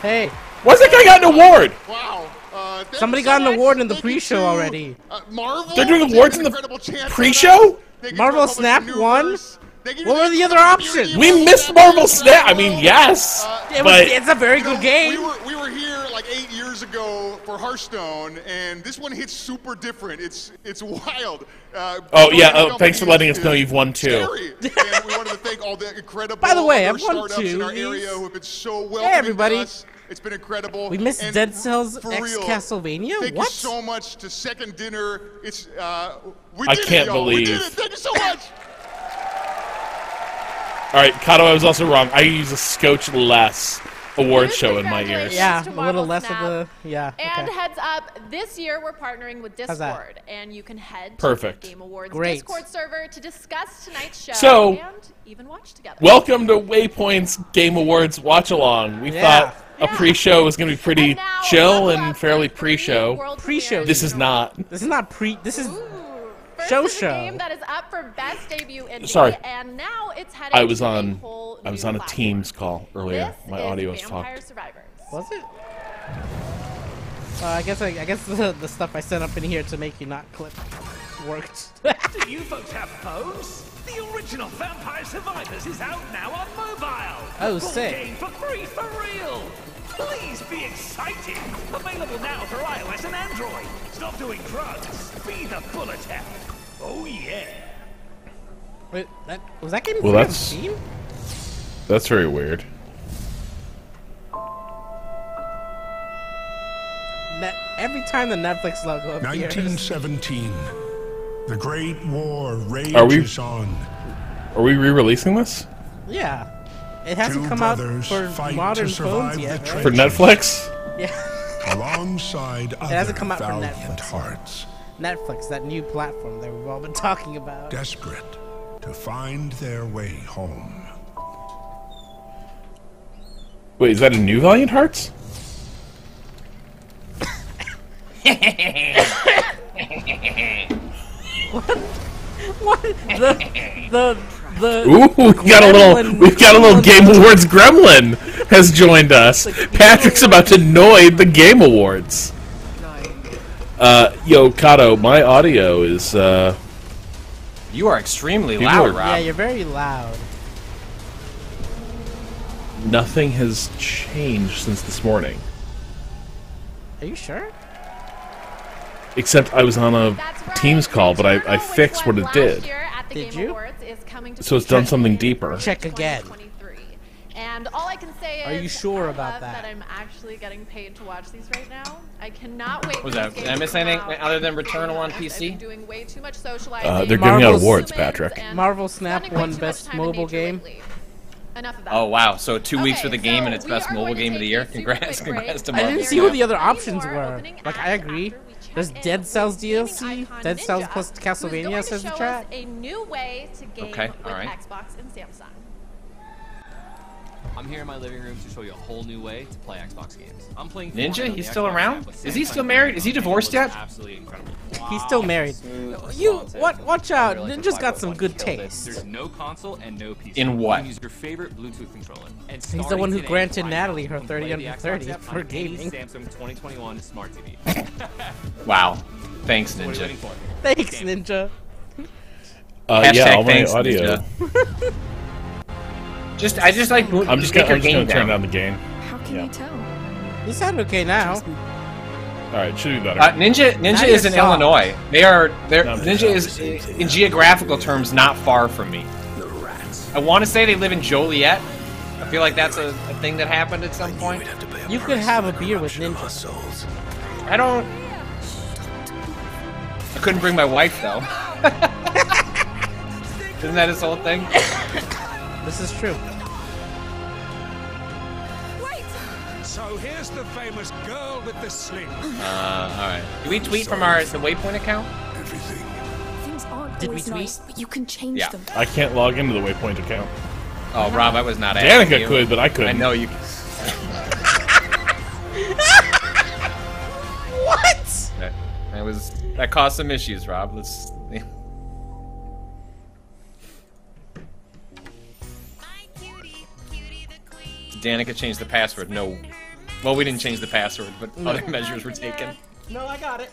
Hey. Why's that guy got an award? Wow. Somebody got an award in the pre-show already. Marvel. They're doing awards in the pre-show? Marvel Snap won? What were the other options? We missed Marvel Snap. I mean, yes. It's a very good game. We were here like 8 years ago for Hearthstone, and this one hits super different. It's wild. Oh yeah. Thanks for letting us know you've won too. And we wanted to thank all the incredible By the way, other I've won startups two in our of these. area who have been so welcoming Hey everybody. to us. It's been incredible. We missed And Dead Cells for X real, Castlevania? Thank What? you so much to Second Dinner. It's I can't believe. We did it. Thank you so much. All right, Cado, I was also wrong. I use a scotch less award show in my ears. Yeah, to a little Marvel less Snap. of the And okay. heads up, this year we're partnering with How's that? Discord, and you can head Perfect. to the Game Awards Great. Discord server to discuss tonight's show So, and even watch together. Welcome to Waypoint's Game Awards watch along. We thought a pre-show was going to be pretty And now, chill level and up fairly for pre-show. world Pre-show. premiere. This is not. This is not pre. This is First show is a show. game that is up for best debut indie, Sorry. and now it's headed I was to a on. whole I was new on a platform. Teams call earlier. This My is audio was Vampire fucked. Survivors. Was it? I guess the stuff I sent up in here to make you not clip worked. Do you folks have phones? The original Vampire Survivors is out now on mobile. Oh, The full sick. game for free for real. Please be excited. Available now for iOS and Android. Stop doing drugs. Be the bullet hell. Oh yeah. Wait, was that game? Well, free on that's- Steam? That's very weird. Every time the Netflix logo appears. 1917. The Great War Are we- rages on. Are we re-releasing this Yeah, it hasn't Two come out brothers for fight modern to survive phones yet, the right? for Netflix? Yeah, Alongside other hasn't come out for valiant Netflix. hearts, Netflix, that new platform that we've all been talking about. desperate to find their way home. Wait, is that a new Valiant Hearts? What? The Ooh, we've got a little Game Awards gremlin has joined us. Patrick's about to noid the Game Awards. Yo, Cado, my audio is You are extremely People loud, are- Rob. Yeah, you're very loud. nothing has changed since this morning. Are you sure? Except I was on a That's right. Teams call, but I Toronto, fixed which what it won did. last year at the Did Game you? Awards, is coming to So it's done PC something in deeper. Check again. 2023. And all I can say is, Are you sure I about love that? I'm actually getting paid to watch these right now. I cannot wait. Was for that- these did I games miss to come anything out. other than To be Returnal on honest, PC? I've been doing way too much socializing. They're giving out Marvel's awards, humans, Patrick. and Marvel Snap spending way won too much Best time in Mobile nature game. lately. Enough of that. Oh wow! So 2 weeks for Okay, the game so and its we best are mobile going to game of the take year. a super Congrats, quick break. congrats to I Marvel. didn't see There what the are other many options more were. opening Like, I ads agree. after we check There's in Dead with Cells gaming DLC, icon Dead Cells Ninja, plus who is Castlevania, going to says the show chat. us a new way to game Okay, with alright. Xbox and Samsung. I'm here in my living room to show you a whole new way to play Xbox games. I'm playing Ninja? Fortnite on He's the still Xbox around? app with Is he Samsung still married? Is he It looks divorced yet? Absolutely incredible. He's still married. You watch out. Really Ninja's got some like good killed it. taste. There's no console and no PC. In You what? can use your favorite Bluetooth controller. And He's the starting one who today, granted right Natalie now, her you can 30 play under the Xbox 30 app for on any gaming. Samsung 2021 Smart TV. Wow. Thanks, What are you Ninja. waiting for? Thanks, Ninja. Hashtag yeah, all my thanks, audio. Ninja. I just like I'm just make gonna, your game turn down. down the game. How can Yeah. you tell? You sound okay now. Alright, should be better. Ninja Now is you're in soft. Illinois. No, Ninja is in geographical terms not far from me. I want to say they live in Joliet. I feel like that's a thing that happened at some point. You could have a beer with Ninja. I don't. I couldn't bring my wife though. Isn't that his whole thing? This is true. So here's the famous girl with the sling. Alright. Do we tweet from the Waypoint account? Everything. Things aren't Did we always tweet? nice, but you can change Yeah. them. I can't log into the Waypoint account. Oh, Rob, I was not asking Danica you. could, but I couldn't. I know you. What? That caused some issues, Rob. Let's. Danica changed the password. No. Well, we didn't change the password, but other measures were taken. No, I got it.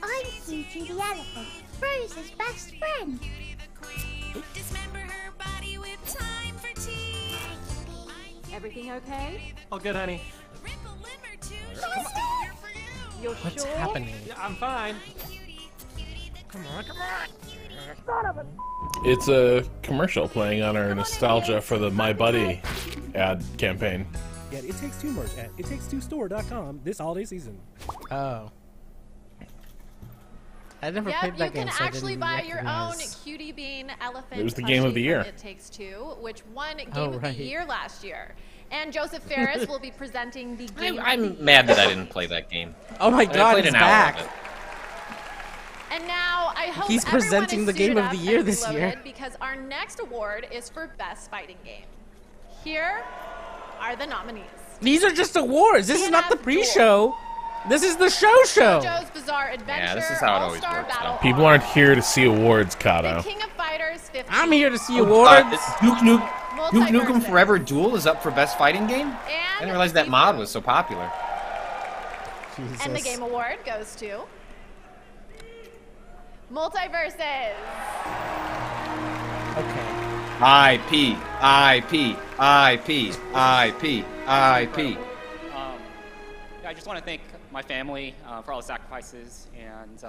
I'm Cutie the elephant, Rose's best friend. Everything okay? All good, honey. You're What's sure? happening? Yeah, I'm fine. Come on. It's a commercial playing on our nostalgia for the My Buddy ad campaign. Get It Takes Two merch at itttakes2store.com this holiday season. Oh. I never Yep, played that you game, can so I actually didn't buy your own recognize. Cutie Bean Elephant. It was the game of the plushie year. from It Takes Two, which won Game Oh, of right. the Year last year. And Joseph Ferris will be presenting the game. I'm mad that I didn't play that game. Oh my I god, played he's an hour back. of it. And now I hope He's everyone presenting is the game suited of the up year and this year. reloaded, because our next award is for Best Fighting Game. Here are the nominees. These are just awards. This is not the pre-show. This is the show. JoJo's Bizarre Adventure, Yeah, this is how it always All-Star works, Battle though. People aren't here to see awards, The Cado. King of Fighters 15. I'm here to see awards. Duke Nukem Multiverses. Forever Duel is up for Best Fighting Game? I And didn't realize that mod was so popular. Jesus. And the game award goes to Multiverses. Okay. IP. I just want to thank my family for all the sacrifices, and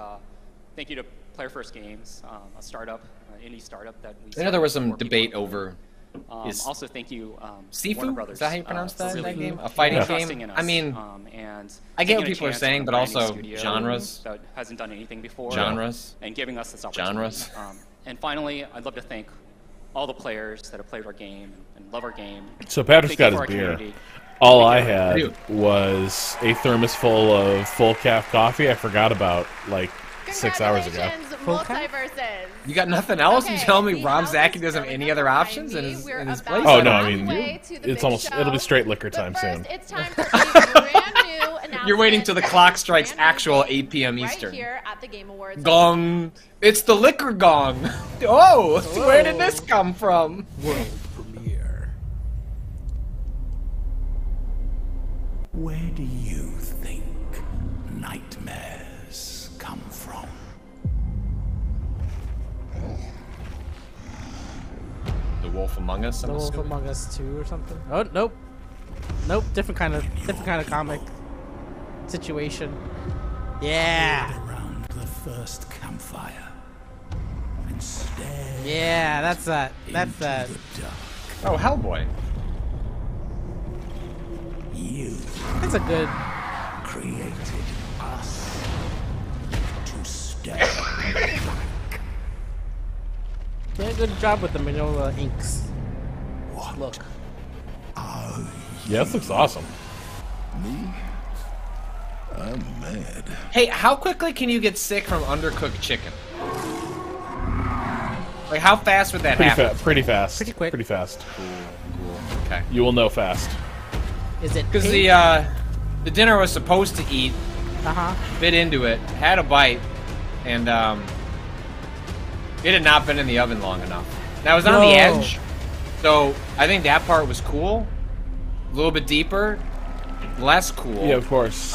thank you to Player First Games, a startup, indie startup that we. I know there was some support debate people. over. Also, thank you, Sifu? Warner Brothers. Is that how you pronounce for that really game? A fighting trusting game? in I us, mean, and I get what taking a people are chance saying, on a but brand new also studio genres. that hasn't done anything before. Genres. And giving us this opportunity. Genres. And finally, I'd love to thank all the players that have played our game and love our game. So Patrick's Thank you got his for our beer. community. All I Thank you. had was a thermos full of full calf coffee I forgot about like 6 hours ago. Congratulations, Multiverses. You got nothing else? You Okay, telling me the Rob house Zaki is doesn't have filling any up other behind options me. in his We're place? about Oh no, I halfway mean to the it's big almost it'll be show. straight liquor time But soon. first, it's time for a brand new announcement. You're waiting till the clock strikes Brand new actual game 8 p.m. right Eastern. here at the Game Awards. Gong! It's the liquor gong! Oh, where did this come from? World premiere. Where do you think nightmares come from? The Wolf Among Us, I'm The Wolf assuming? Among Us 2 or something. Oh nope, nope. Different kind of comic situation. Yeah, Around the first campfire. And stare yeah. That's that. That's that. into the dark. Oh, Hellboy. You That's a good. created us to stare back. Yeah, good job with the Manila inks. What Look. are Yeah, this looks awesome. me? I'm mad. Hey, how quickly can you get sick from undercooked chicken? Like, how fast would that happen? Pretty fast. Pretty quick. Pretty fast. Cool. Okay. You will know fast. Is it? Because pink? the dinner I was supposed to eat, bit into it, had a bite, and it had not been in the oven long enough. Now it was on the Whoa. edge, so I think that part was cool. A little bit deeper, less cool. Yeah, of course.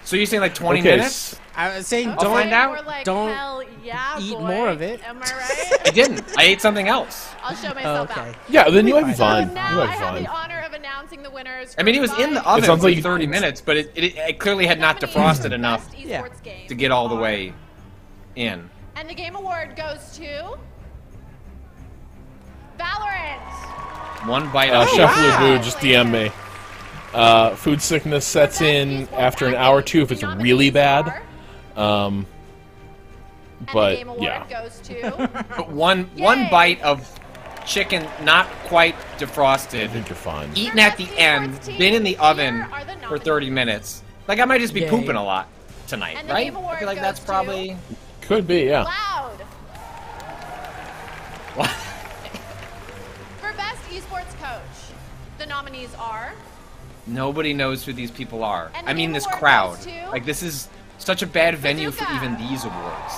So you're saying like 20 Okay, minutes? I was saying I'll find out. Don't Hell yeah, eat boy. more of it. Am I right? I didn't. I ate something else. I'll show myself okay. out. Yeah, then you might be fine. So You now might I be have fine. the honor of announcing the winners. I mean, it was in the oven sounds for like you- 30 minutes, but it clearly had not defrosted enough to get all the way in. And the game award goes to Valorant. One bite Oh, of Chef wow. Lubu just DM me. Food sickness sets in after an hour or two if it's really bad. And the But game award yeah. goes to But one bite of chicken not quite defrosted. I think you're fine. Eaten at the end, been in the oven for 30 minutes. Like I might just be Yay. pooping a lot tonight, And the right? game award I feel like goes that's to probably Could be, yeah. Loud. For best esports coach, the nominees are nobody knows who these people are. And the I mean game this award crowd. goes to Like this is such a bad venue for even these awards.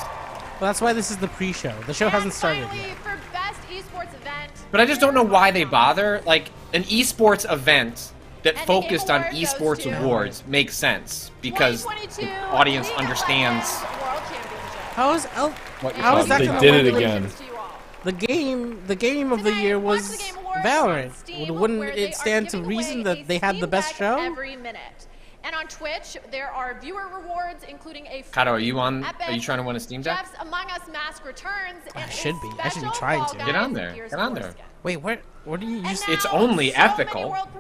Well, that's why this is the pre-show. The show hasn't started finally yet. for best esports event. But I just don't know why they bother. Like, an esports event that focused on esports awards makes sense because the audience understands. How is that? They did it again. The game of the year was Valorant. Wouldn't it stand to reason that they had the best show? Every minute. And on Twitch, there are viewer rewards, including a Cado, are you trying to win a Steam Deck? Jeff's Among Us Mask returns. I should be trying to. Get on there. Get on there. Wait, what do you use? It's only ethical. That's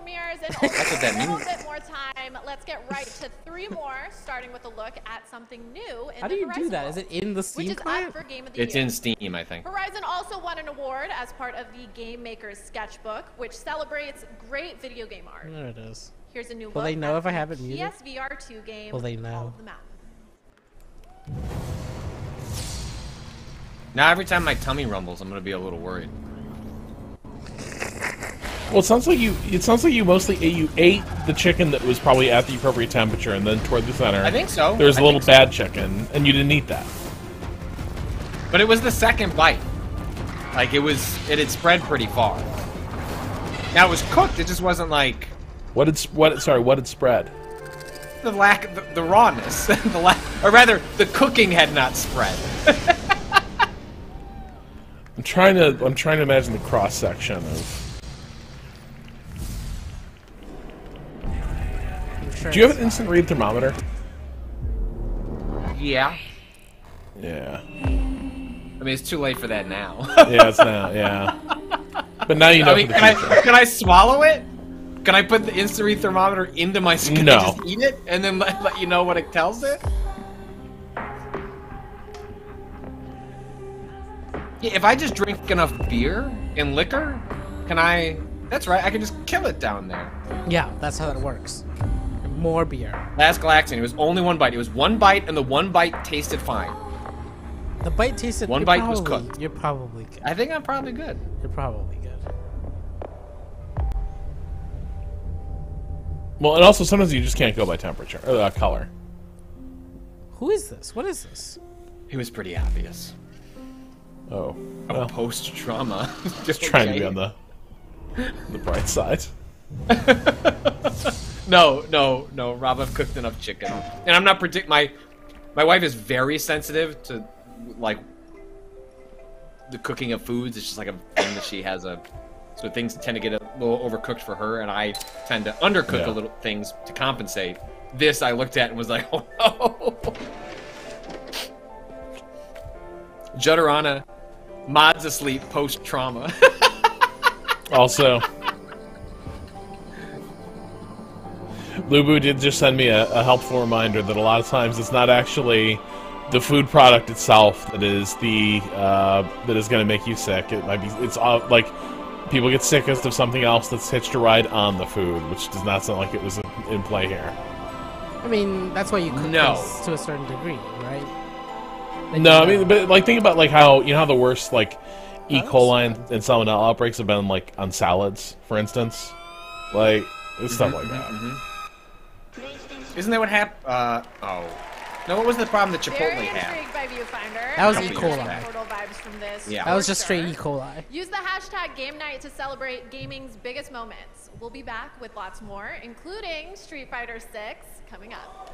what that means. A little bit more time. Let's get right to 3 more, starting with a look at something new in How do you do that? Is it in the Steam client? It's in Steam, I think. Horizon also won an award as part of the Game Maker's Sketchbook, which celebrates great video game art. There it is. Here's a new Will they know if I have it muted? PSVR 2 game. Will they know? The map. Now every time my tummy rumbles, I'm gonna be a little worried. Well, it sounds like you mostly ate the chicken that was probably at the appropriate temperature, and then toward the center. I think so. There was a little bad chicken, and you didn't eat that. But it was the second bite. Like it had spread pretty far. Now it was cooked. It just wasn't like. What had spread? The rawness, or rather, the cooking had not spread. I'm trying to imagine the cross section of. Do you have an instant read thermometer? Yeah. Yeah. I mean, it's too late for that now. Yeah, it's now. Yeah. But now you know. I mean, can I swallow it? Can I put the instant read thermometer into my skin and just eat it, and then let you know what it tells it? Yeah, if I just drink enough beer and liquor, can I? That's right. I can just kill it down there. Yeah, that's how it works. More beer. Last Galaxian, it was only one bite. It was one bite, and the one bite tasted fine. The bite tasted. One bite was cooked. You're probably good. I think I'm probably good. You're probably good. Well, and also sometimes you just can't go by temperature or color. Who is this? What is this? It was pretty obvious. Oh. Well. Post-trauma. Just trying to be on the bright side. No, Rob, I've cooked enough chicken. And I'm not my wife is very sensitive to, like, the cooking of foods. It's just like a thing that she has so things tend to get a little overcooked for her, and I tend to undercook a little things to compensate. This I looked at and was like, oh no. Judderana, mods asleep post-trauma. Also, Lubu did just send me a helpful reminder that a lot of times it's not actually the food product itself that is that is going to make you sick. It might be like people get sickest of something else that's hitched a ride on the food, which does not sound like it was in play here. I mean, that's why you cook things to a certain degree, right? Like no, I mean, but like think about like how how the worst like E. coli and salmonella outbreaks have been like on salads, for instance, like stuff like that. Isn't that what happened? No, what was the problem that Chipotle had? That was E. coli. Yeah. That was just straight E. coli. Use the hashtag Game Night to celebrate gaming's biggest moments. We'll be back with lots more, including Street Fighter 6 coming up.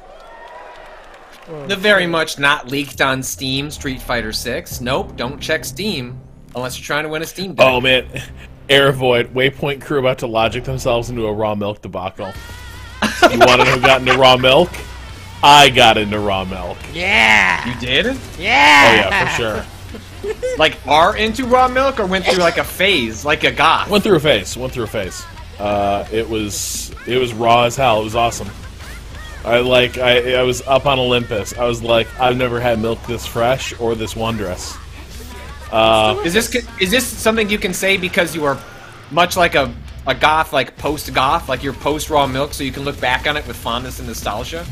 The very much not leaked on Steam Street Fighter 6. Nope, don't check Steam unless you're trying to win a Steam Deck. Oh man, Air Void, Waypoint crew about to logic themselves into a raw milk debacle. You want to know who got into raw milk? I got into raw milk. Yeah! You did? Yeah! Oh yeah, for sure. Like, are into raw milk or went through like a phase, like a goth? Went through a phase. It was raw as hell. It was awesome. I was up on Olympus. I was like, I've never had milk this fresh or this wondrous. Is this something you can say because you are much like a goth, like post-goth, like you're post-raw milk, so you can look back on it with fondness and nostalgia?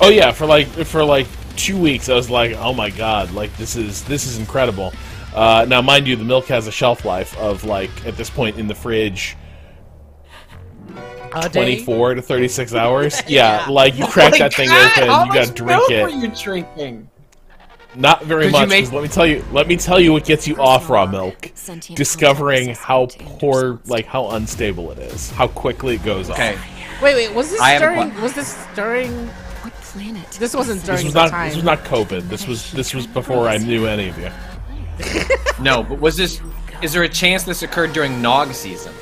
Oh yeah, for like 2 weeks I was like, oh my god, like this is incredible. Now mind you, the milk has a shelf life of like at this point in the fridge 24 to 36 hours. Yeah, like you crack that thing open, you gotta drink it. What were you drinking? Not very Could much. you make- 'Cause let me tell you what gets you off raw milk. Discovering how poor, like how unstable it is, how quickly it goes off. Wait, was this I have a during? Was this during? What planet? This wasn't during This was the not. time. This was not COVID. This was before I knew any of you. No, but was this? Is there a chance this occurred during Nog season?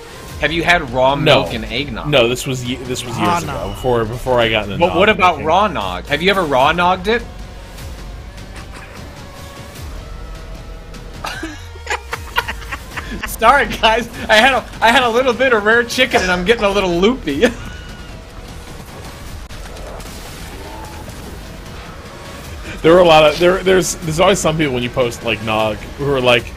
Have you had raw milk and eggnog? No, this was years ago. Before I got into. But Nog what about making. raw nog? Have you ever raw nogged it? Sorry, guys. I had a little bit of rare chicken, and I'm getting a little loopy. There were a lot of there's always some people when you post like Nog who are like,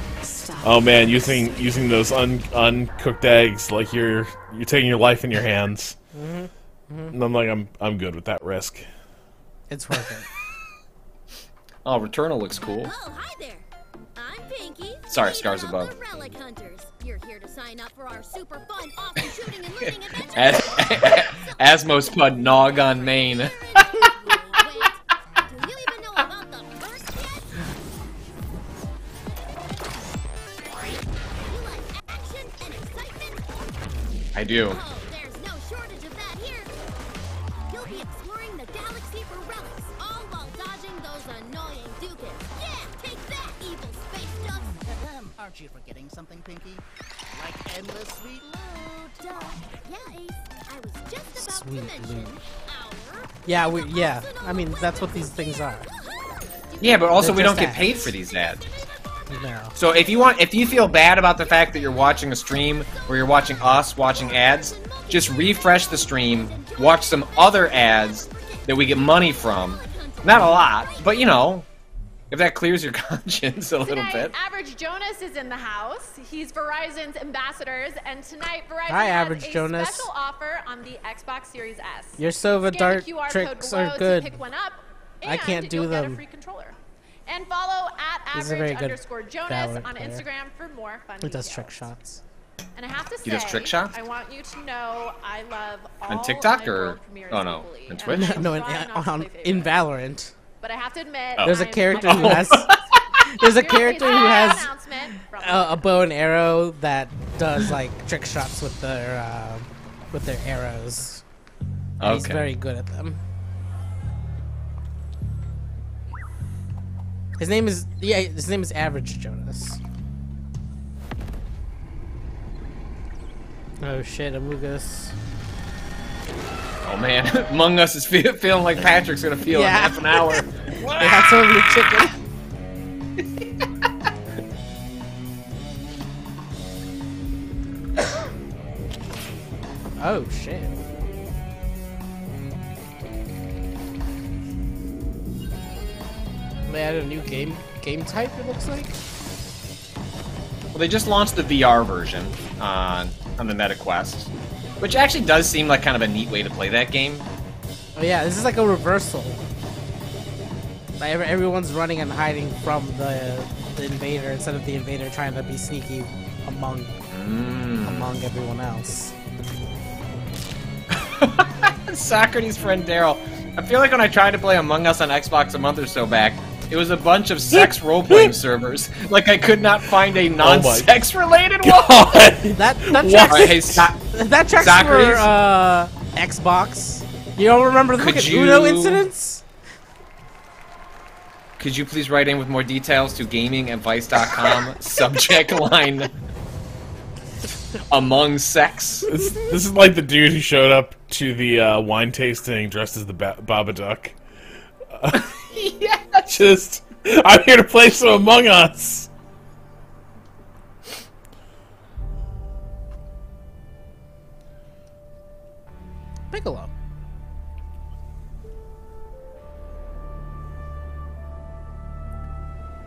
oh man, using those uncooked eggs, like you're taking your life in your hands. And I'm like, I'm good with that risk. It's worth it. Oh, Returnal looks cool. Oh, hi there. I'm Pinky. Sorry, Scars Above. Relic Hunters. You're here to sign up for our super fun, awesome shooting and looting adventure. Asmos Pud Nog on main. Do you even know about the first yet? You like action and excitement? I do. Oh, there's no shortage of that here. You'll be exploring the galaxy for relics, all while dodging those annoying Dukins. Yeah, take that, evil space ducks. Aren't you forgetting something, Pinky? Like endless sweet loot. Duh. Yeah, Ace. I was just about Sweet to mention loot. our Yeah, I mean, that's what these things are. Yeah, but also They're we don't just get paid ads. for these ads. No. So if you feel bad about the fact that you're watching a stream or you're watching us watching ads, just refresh the stream, watch some other ads that we get money from. Not a lot, but you know, if that clears your conscience a little Tonight, bit. Average Jonas is in the house. He's Verizon's ambassadors, and tonight Verizon Hi, has Average a Jonas. special offer on the Xbox Series S. Your Sova Scan dart the QR tricks code below are good. To pick one up, I can't and do you'll get them. a free controller. And follow at This is a very good average_Jonas Valorant on player. Instagram for more fun It does details. trick shots. And I have to say, He does trick shots? I want you to know I love all On TikTok my or world premieres oh no, equally, on and Twitch? I'm No, trying not to play in favorites. Valorant. But I have to admit, There's a I'm character who has there's a character who has a bow and arrow that does like trick shots with their arrows. And He's Okay. very good at them. His name is Average Jonas. Oh shit, Amogus. Oh man, Among Us is feeling like Patrick's gonna feel in half an hour. Yeah, that's over your chicken. Oh shit. They added a new game type, it looks like. Well, they just launched the VR version on the MetaQuest, which actually does seem like kind of a neat way to play that game. Oh yeah, this is like a reversal. Like everyone's running and hiding from the invader instead of the invader trying to be sneaky among everyone else. Socrates' friend Daryl. I feel like when I tried to play Among Us on Xbox a month or so back, it was a bunch of sex role-playing servers. Like I could not find a non-sex related one. That tracks. Alright, hey, that tracks Socrates? for Xbox. You don't remember the fucking Uno incidents? Could you please write in with more details to gaming@vice.com? Subject line: Among sex. This is like the dude who showed up to the wine tasting dressed as the Babadook. Yeah. Just, I'm here to play some Among Us. Piccolo.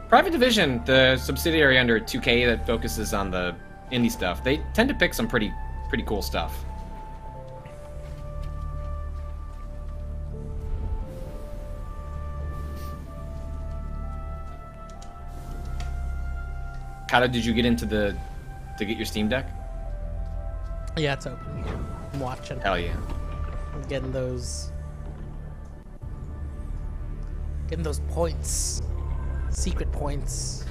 Private Division, the subsidiary under 2K that focuses on the indie stuff, they tend to pick some pretty cool stuff. Cado, did you get into to get your Steam Deck? Yeah, it's open. I'm watching. Hell yeah. I'm getting those points. Secret points.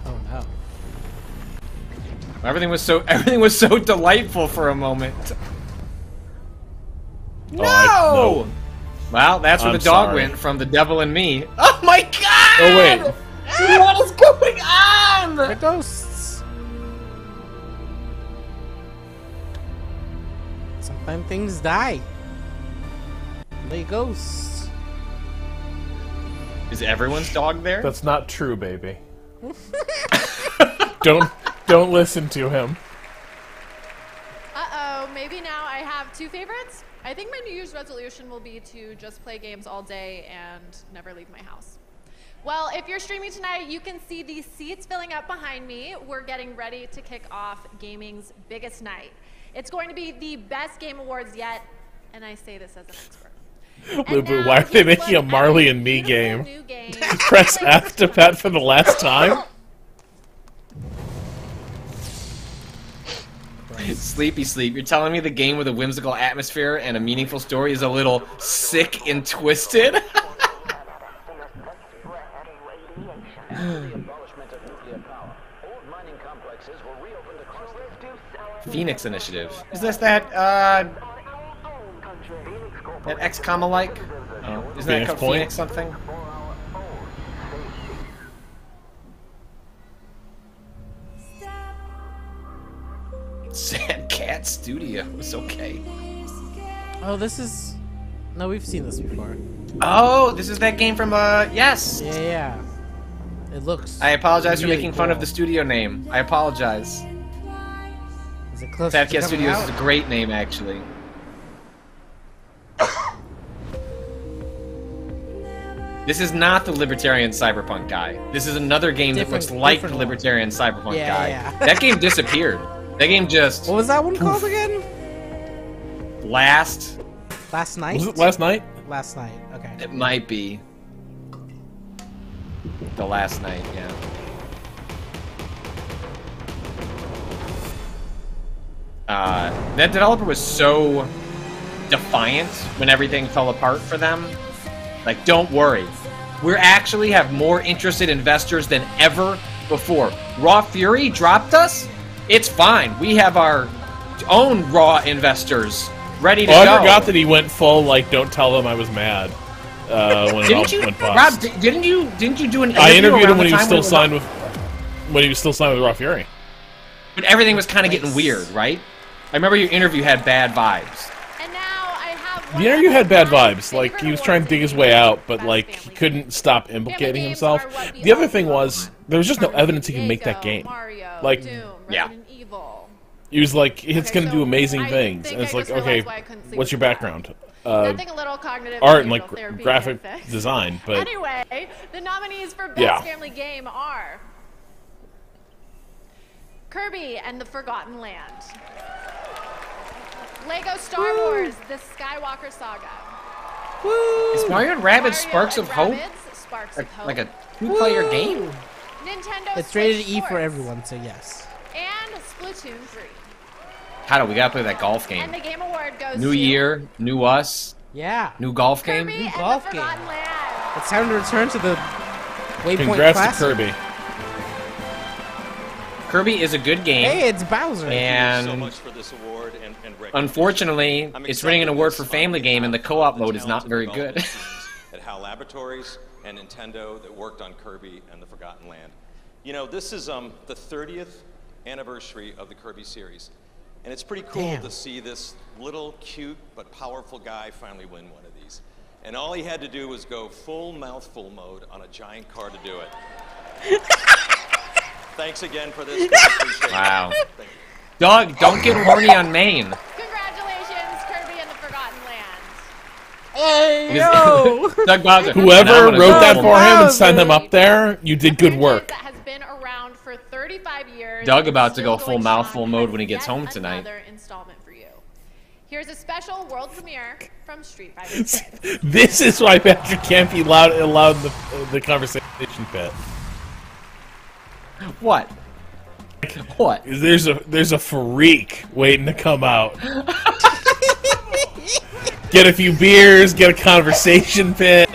Oh no. Everything was so delightful for a moment. No! No. Well, that's where I'm the dog sorry. went from the devil and me. Oh my god! Oh wait. What is going on? The ghosts. Sometimes things die. They ghosts. Is everyone's dog there? That's not true, baby. Don't listen to him. Uh-oh, maybe now I have two favorites? I think my New Year's resolution will be to just play games all day and never leave my house. Well, if you're streaming tonight, you can see these seats filling up behind me. We're getting ready to kick off gaming's biggest night. It's going to be the best game awards yet, and I say this as an expert. But why are they making a Marley and Me game? Press F to pet for the last time? Sleepy sleep. You're telling me the game with a whimsical atmosphere and a meaningful story is a little sick and twisted? Phoenix Initiative. Is this that XCOM alike? Oh, isn't that called Phoenix something? Sad Cat Studios, okay. Oh, this is... No, we've seen this before. Oh, this is that game from, yes! Yeah. It looks... I apologize really for making fun of cool. the studio name. I apologize. Is it close Sad to Cat coming Studios out? is a great name, actually. This is not the Libertarian Cyberpunk guy. This is another game that looks like the Libertarian Cyberpunk guy. Yeah. That game disappeared. That game just... What was that one called again? Last night? Was it last night? Last night, okay. It might be. The last night, yeah. That developer was so defiant when everything fell apart for them. Like, don't worry. We actually have more interested investors than ever before. Raw Fury dropped us? It's fine. We have our own Raw investors ready to go. I forgot that he went full, like, don't tell them I was mad. When it all went bust. Rob, didn't you do an interview? I interviewed him around when the he was time still it signed with Raw Fury. But everything was kind of getting weird, right? I remember your interview had bad vibes. And now I have The interview had bad vibes. Like, he was trying to dig his way out, but, like, he couldn't stop implicating himself. The other thing was, there was just no evidence he could make that game. Like, yeah. He was like, it's going to do amazing things. And it's like, okay, what's your background? Nothing a little cognitive Art and, like, behavioral therapy graphic can fix. design, but... Anyway, the nominees for Best Yeah. Family Game are... Kirby and the Forgotten Land. Lego Star Wars, The Skywalker Saga. Is Mario and Rabbids Sparks of Hope? Rabbids, Sparks of Hope. Like a two-player game? Nintendo It's Switch rated E for Sports. everyone, so yes. And Splatoon 3. How do we gotta play that golf And game? the Game Award goes New to year, new us, Yeah. new golf game. Kirby New and golf the game. Forgotten Land. It's time to return to the Waypoint Congrats Classic. to Kirby. Kirby is a good game. Hey, it's Bowser. And so much for this award and unfortunately, it's winning an award for Family Game, and the co-op mode is not very good. at HAL Laboratories and Nintendo that worked on Kirby and the Forgotten Land. You know, this is the 30th anniversary of the Kirby series, and it's pretty cool to see this little cute but powerful guy finally win one of these. And all he had to do was go full mouthful mode on a giant car to do it. Thanks again for this. Wow. Doug, don't get horny on Maine. Congratulations, Kirby and the Forgotten Land. Hey, yo! Doug Bowser. Whoever wrote that for him and sent him up there, you did good work. That has been around for 35 years. Doug and about to still go full going mouthful strong, mode has when he gets yet home tonight. Another installment for you. Here's a special world premiere from Street Fighter 6. This is why Patrick can't be allowed the conversation pit. What? What? There's a freak waiting to come out. Get a few beers, get a conversation pit.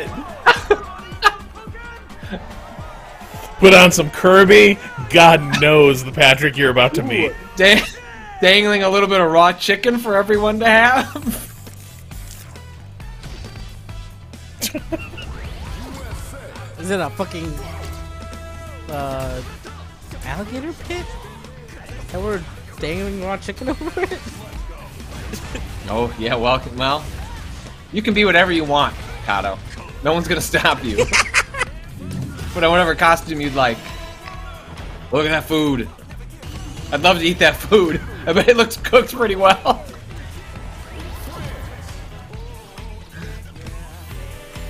Put on some Kirby. God knows the Patrick you're about to meet. Dangling a little bit of raw chicken for everyone to have. Is it a fucking alligator pit? And we're dangling raw chicken over it? Oh yeah, well, you can be whatever you want, Cado. No one's gonna stop you. Put on whatever costume you'd like. Look at that food. I'd love to eat that food. I bet it looks cooked pretty well.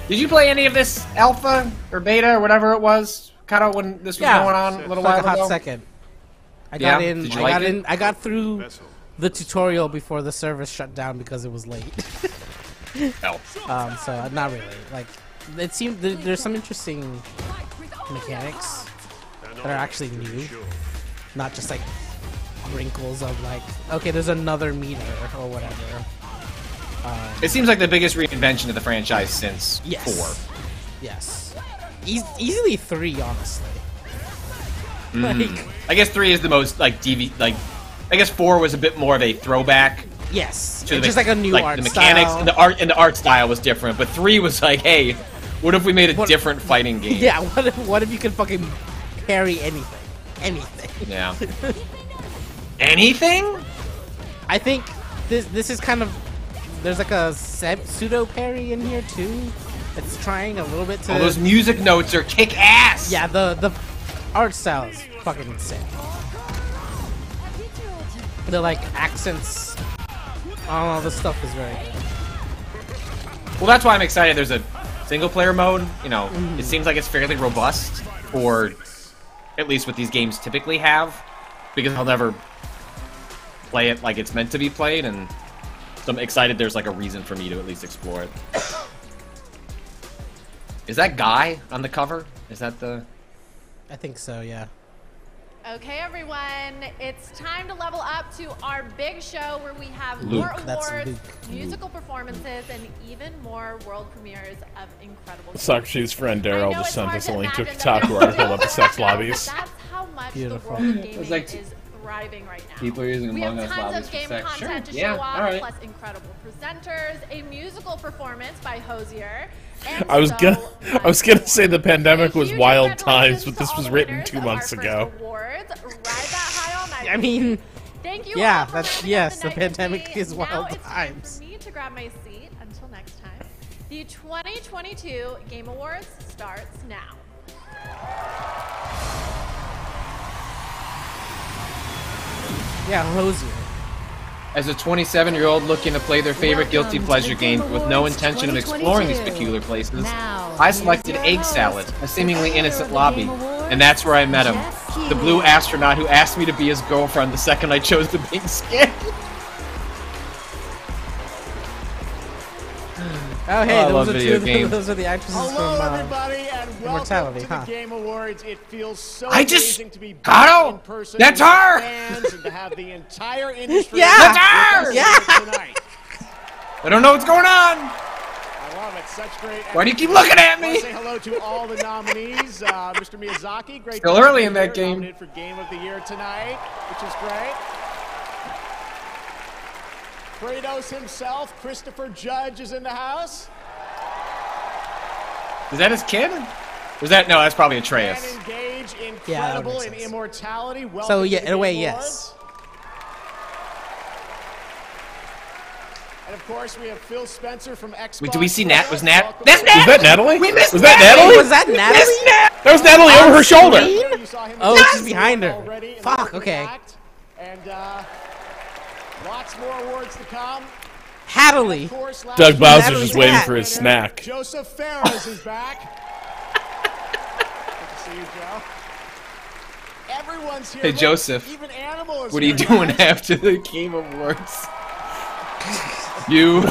Did you play any of this alpha or beta or whatever it was, Cado, when this was going on a little while ago? Like a hot second. I got in. I got in. I got through the tutorial before the service shut down because it was late. So not really. Like, it seemed there's some interesting mechanics that are actually new, not just like wrinkles of like, okay, there's another meter or whatever. It seems like the biggest reinvention of the franchise since 4. Yes. Easily 3, honestly. Like, I guess 3 is the most like I guess 4 was a bit more of a throwback. Yes. To just like a new art the mechanics style. and the art style was different, but 3 was like, hey, what if we made a different fighting game? Yeah, what if you could fucking parry anything? Anything. Yeah. Anything? I think this is kind of, there's like a pseudo parry in here too. It's trying a little bit to. Oh, those music notes are kick ass. Yeah, the art style is fucking insane. The like accents, all the stuff is very good. Well, that's why I'm excited. There's a single player mode. You know, it seems like it's fairly robust, or at least what these games typically have, because I'll never play it like it's meant to be played, and so I'm excited there's like a reason for me to at least explore it. Is that Guy on the cover? Is that the... I think so, yeah. Okay, everyone, it's time to level up to our big show where we have Luke. more That's awards, Luke. musical performances, and even more world premieres of incredible games. Socrates' friend Daryl just sent us a link to a imagine Kotaku article about the sex lobbies. That's how much Beautiful. the world of gaming is thriving right now. People are using We have Among Us tons lobbies of for game sex. content to Sure. show Yeah, off, all right. plus incredible presenters, a musical performance by Hosier. And I was so gonna say the pandemic was wild times, but this was written 2 months ago. Awards. Ride that high all night. I mean, Thank you yeah, all for that's living yes. up The the night with pandemic me. is Now wild it's time times. for me to grab my seat. Until next time, the 2022 Game Awards starts now. Yeah, Hosier. As a 27-year-old looking to play their favorite guilty pleasure game with no intention of exploring these peculiar places, I selected Egg Salad, a seemingly innocent lobby, and that's where I met him. The blue astronaut who asked me to be his girlfriend the second I chose the pink skin. Oh, hey, I love those are video two. games. Those are the actresses Hello, from everybody, and welcome Immortality, to the huh? Game Awards. It feels so I just amazing to be back Cado! in person That's with her! fans and to have the entire industry Yeah! with That's her! us Yeah! here tonight. I don't know what's going on! I love it. Such great. Why do you keep looking at I me? want to say hello to all the nominees. Mr. Miyazaki, great. Still to early be in that here, game. Nominated for Game of the Year tonight, which is great. Kratos himself, Christopher Judge, is in the house. Is that his kid? Was that no? That's probably And Atreus. engage Yeah, that would incredible make in sense. immortality. Welcome So to yeah, the in a way, Game yes. Awards. And of course, we have Phil Spencer from Xbox. Wait, do we see Nat? Was Nat? Welcome That's to Nat! Was that Natalie? We missed Was that Nat! Natalie? Was that Natalie? That was Natalie over her shoulder. You saw him Oh, in she's the behind her. already in the Fuck, opening okay. act. And lots more awards to come. Hattily. Of course, last Doug year's Bowser's Natalie's just waiting hat. for his snack. Joseph Ferris is back. Good to see you, Joe. Everyone's here. Hey, Look, Joseph. Even Animal is What are you here, doing guys. after the Game Awards? You,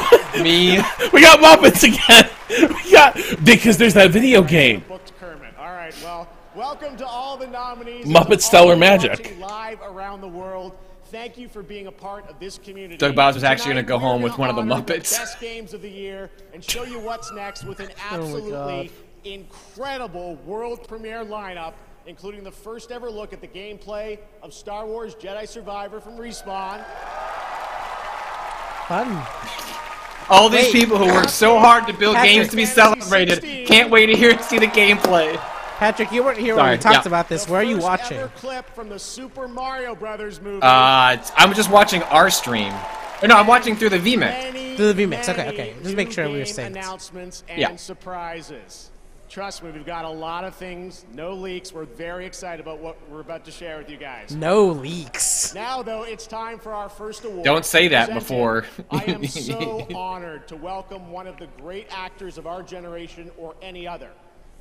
me. We got Muppets again. We got because there's that video game. Booked Kermit. All right. Well, welcome to all the nominees. Muppet and to Stellar all Magic. watching live around the world. thank you for being a part of this community. Doug Bowser's actually Tonight, going to go home we're with one of the honor Muppets. best games of the year and show you what's next with an Oh my absolutely God. incredible world premiere lineup, including the first ever look at the gameplay of Star Wars Jedi Survivor from Respawn. Fun. All these people who worked so hard to build games to be celebrated can't wait to see the gameplay. Patrick, you weren't here when we talked about this. Where are you watching? Ever clip from the Super Mario Brothers movie. I'm just watching our stream. Or no, I'm watching through the VMix. Through the VMix. Okay. Just make sure we were synced. Announcements and surprises. Trust me, we've got a lot of things. No leaks. We're very excited about what we're about to share with you guys. No leaks. Now, though, it's time for our first award. Don't say that before. I am so honored to welcome one of the great actors of our generation or any other.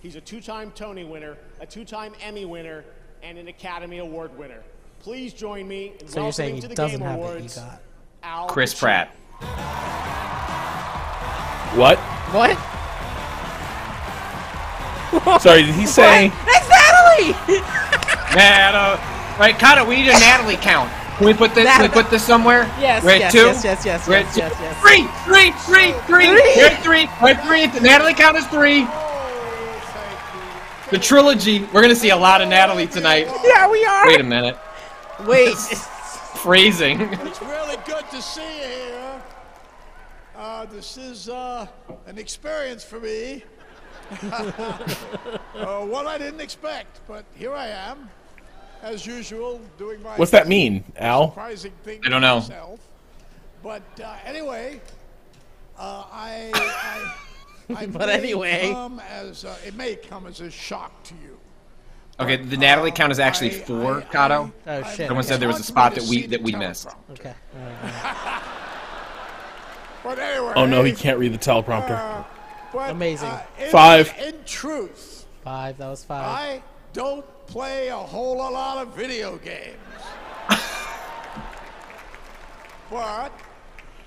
He's a two-time Tony winner, a two-time Emmy winner, and an Academy Award winner. Please join me in So you're saying welcoming he to the doesn't Game have Awards, the EGOT? Al Chris Pacino. Pratt. What? What? Sorry, did he say? It's Natalie! Right, Cado, we need a Natalie count. Can we put this? Can we put this somewhere? Yes, We're at yes, 2. yes. We're at 2. 3. We're at 3. We're at 3. The Natalie count is 3. The trilogy. We're gonna see a lot of Natalie tonight. Yeah, we are. Wait a minute. Wait. Phrasing. It's really good to see you here. This is an experience for me. One I didn't expect, but here I am, as usual, doing my. What's that mean, Al? Surprising thing I don't know. myself. But anyway, I But anyway. it may come as a shock to you. Okay, the Natalie count is actually 4, Cado. Oh shit. Someone said there was a spot that we missed. Okay. But anyway. Oh no, he can't read the teleprompter. But, Amazing. 5. In truth, 5. That was 5. I don't play a whole lot of video games. But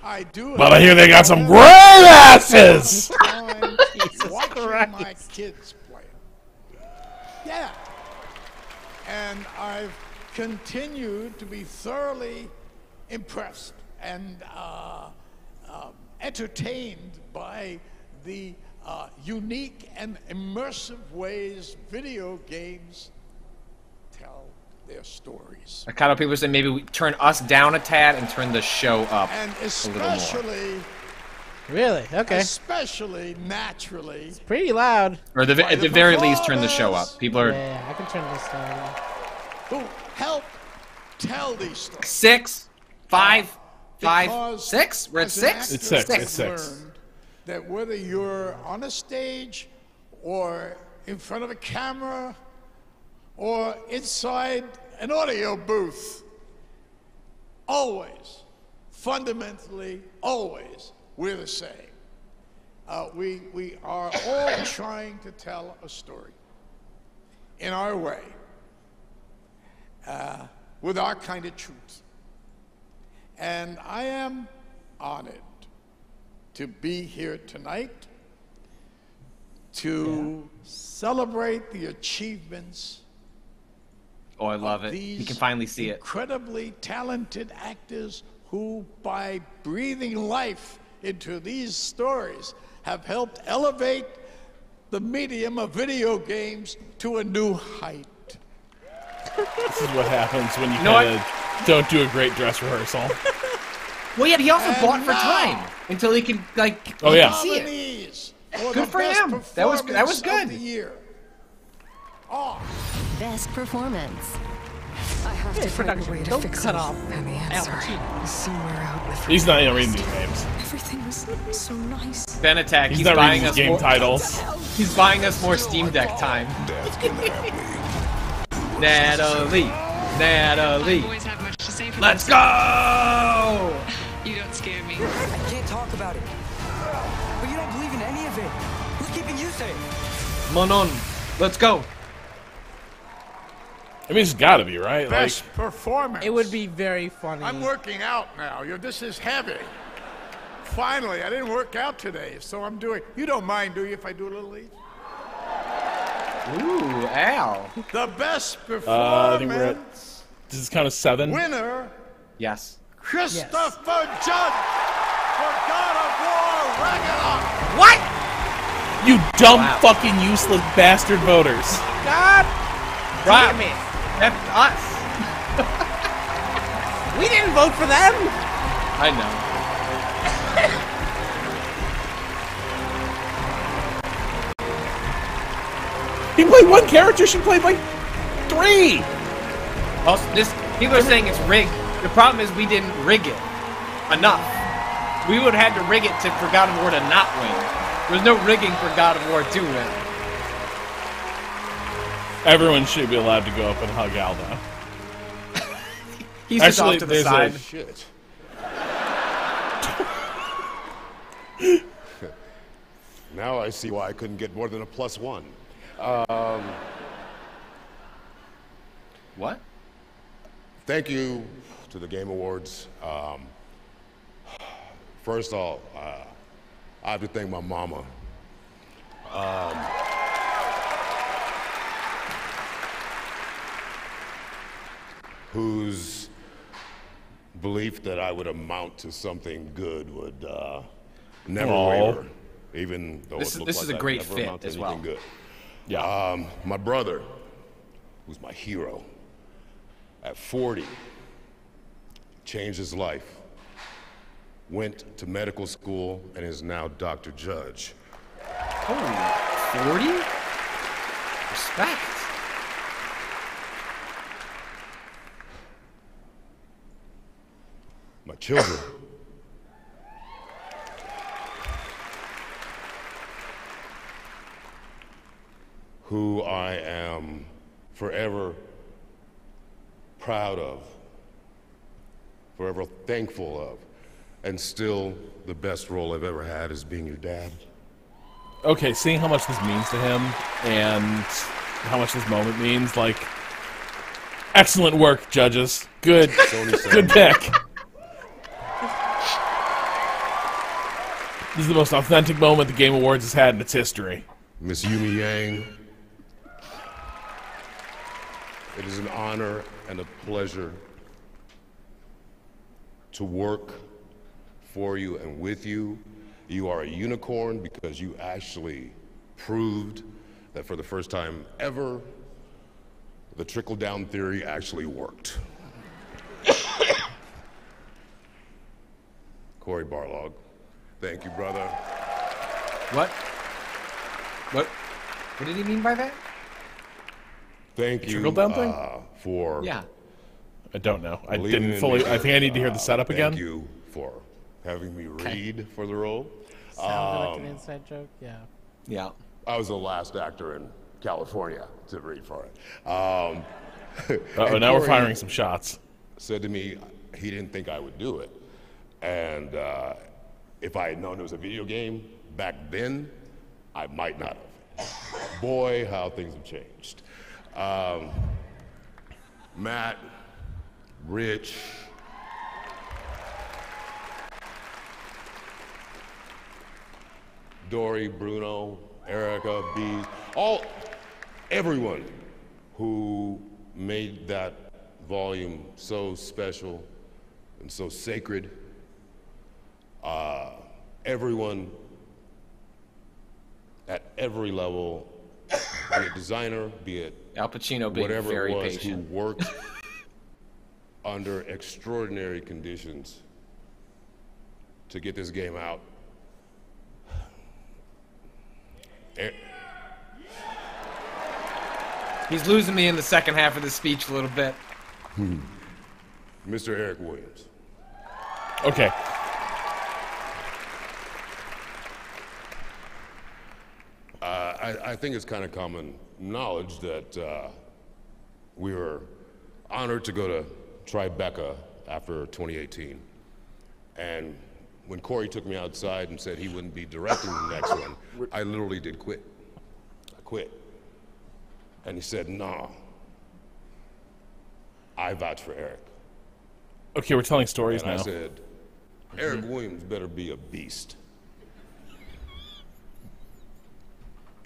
I do. But I hear they got some great asses. Watching my kids play. Yeah. And I've continued to be thoroughly impressed and entertained by the unique and immersive ways video games tell their stories. Cado, people say maybe we turn us down a tad and turn the show up And a little more. especially, Really? Okay. especially naturally, Pretty loud. Or at the very least, turn the show up. People are Yeah, I can turn this down. who help tell these stories. 6, 5, 5, Because 6. We're at as an 6. It's actor, 6. I've It's 6. learned that whether you're on a stage or in front of a camera or inside an audio booth, always, fundamentally, always, we're the same. We are all trying to tell a story in our way, with our kind of truth. And I am honored to be here tonight to celebrate the achievements. Oh, I love it. You can finally see it. Incredibly talented actors who, by breathing life into these stories, have helped elevate the medium of video games to a new height. This is what happens when you know kind of don't do a great dress rehearsal. Well, yeah, but he also And bought for now- time until he could Oh, yeah. see it. Nominees Good the for best him. That was performance good. of the year are Best performance. I have Hey, to find a production, way to don't fix cut it. off And the Al answer Pacino. is somewhere out in the He's not even reading these names. Everything was so nice. Ben Attack. He's He's not buying reading us these game more. titles. He's buying us more Steam Deck time. Natalie. Natalie. Boys have much to say for Let's themselves. go! You don't scare me. I can't talk about it. But you don't believe in any of it. Who's keeping you safe? Monon. Let's go. I mean, it's got to be, right? best performance. It would be very funny. I'm working out now. This is heavy. Finally, I didn't work out today, so I'm doing. You don't mind, do you, if I do a little each? Ooh, Al. The best I think we're at. performance This is kind of 7. winner Yes. Christopher Judd for God of War Ragnarok. What? You dumb fucking useless bastard voters. God damn it. That's us. We didn't vote for them. I know. He played one character, she played like 3! Also, people are saying it's rigged. The problem is we didn't rig it enough. We would have had to rig it for God of War to not win. There's no rigging for God of War to win. Everyone should be allowed to go up and hug Aldo. He's just off to the side. Shit. Now I see why I couldn't get more than a +1. What? Thank you to the Game Awards. First of all, I have to thank my mama. Whose belief that I would amount to something good would never waver, even though This it looks is like a great I'd never fit amount to as anything well. good. Yeah. My brother, who's my hero, at 40, changed his life, went to medical school, and is now Dr. Judge. Holy, 40? Respect. My children. Who I am forever proud of, forever thankful of, and still the best role I've ever had is being your dad. Okay, seeing how much this means to him and how much this moment means, like, excellent work, judges. Good, good pick. This is the most authentic moment the Game Awards has had in its history. Miss Yumi Yang, it is an honor and a pleasure to work for you and with you. You are a unicorn because you actually proved that for the first time ever, the trickle-down theory actually worked. Corey Barlog, thank you, brother. What? What did he mean by that? Thank you Trickle-down thing? For Yeah. I don't know. I believing didn't in fully. me. I think I need to hear the setup again. Thank you for having me read for the role. Sounded like an inside joke. Yeah. Yeah. I was the last actor in California to read for it. Uh-oh, and now we're Corey firing some shots. Said to me he didn't think I would do it. And if I had known it was a video game back then, I might not have. Boy, how things have changed. Matt, Rich, Dory, Bruno, Erica, B, everyone who made that volume so special and so sacred. Everyone at every level, be it designer, be it Al Pacino being whatever very it was, patient. who worked under extraordinary conditions to get this game out. He's losing me in the second half of the speech a little bit. Mr. Eric Williams. Okay. I think it's kind of common knowledge that we were honored to go to Tribeca after 2018. And when Corey took me outside and said he wouldn't be directing the next one, I literally did quit. I quit. And he said, "No, I vouch for Eric." Okay, we're telling stories and now. I said, Eric Williams better be a beast.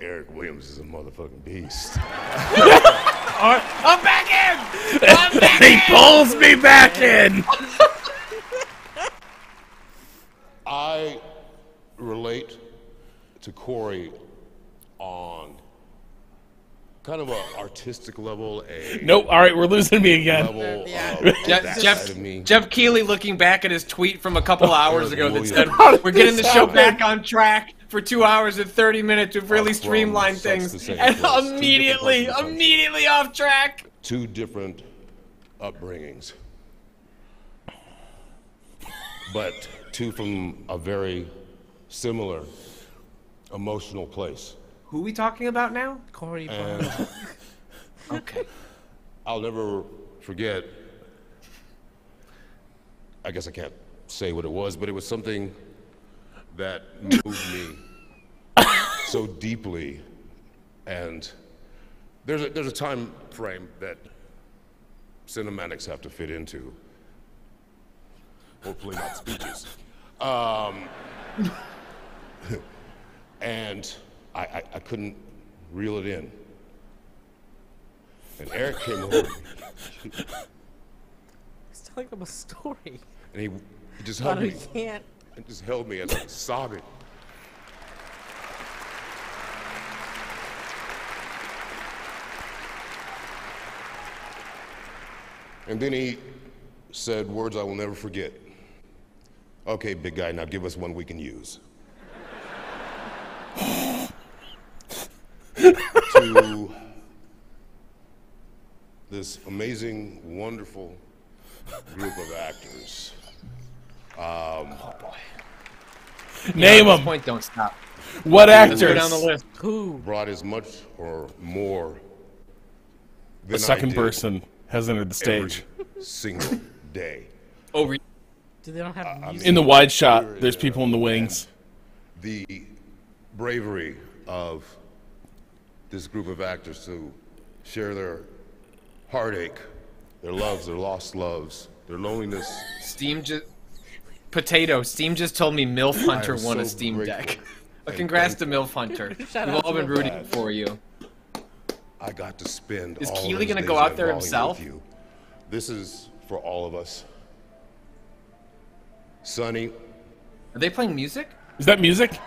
Eric Williams is a motherfucking beast. I'm back in! I'm back He pulls me back in! to Corey on kind of an artistic level. Nope. All right, we're losing me again. Jeff Keighley looking back at his tweet from a couple hours ago that said, "We're getting the show back on track for 2 hours and 30 minutes. We've really streamlined things," and immediately off track. 2 different upbringings, but 2 from a very similar emotional place. Who are we talking about now? Corey. Okay. I'll never forget. I guess I can't say what it was, but it was something that moved me so deeply. And there's a time frame that cinematics have to fit into. Hopefully not speeches. And I couldn't reel it in. And Eric came over. He's telling them a story. And he just held me. He can't. And just held me as I was sobbing. And then he said words I will never forget. "Okay, big guy, now give us one we can use." To this amazing, wonderful group of actors. Oh boy. Name them. At this point, don't stop. What actors? Let's go down the list. Who brought as much or more than A second I did person has entered the stage. every single day. Oh, Do they don't have music? In the wide shot, there's people in the wings. The bravery of this group of actors to share their heartache, their loves, their lost loves, their loneliness. Steam just told me MILF Hunter won a Steam Deck. Congrats to MILF Hunter. We've all been rooting for you. I got to spend Is all Keighley those gonna go days out there involving himself? with you. This is for all of us. Sonny. Are they playing music? Is that music?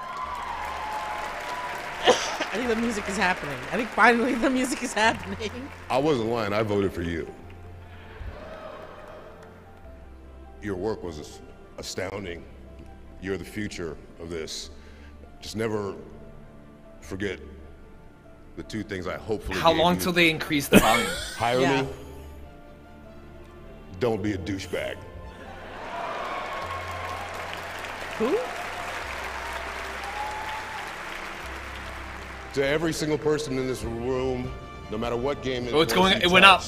I think the music is happening. I think finally the music is happening. I wasn't lying. I voted for you. Your work was astounding. You're the future of this. Just never forget the 2 things I hopefully How gave long you. till they increase the volume? Hire me. Don't be a douchebag. Who? To every single person in this room, no matter what game Oh, it's going. It went up.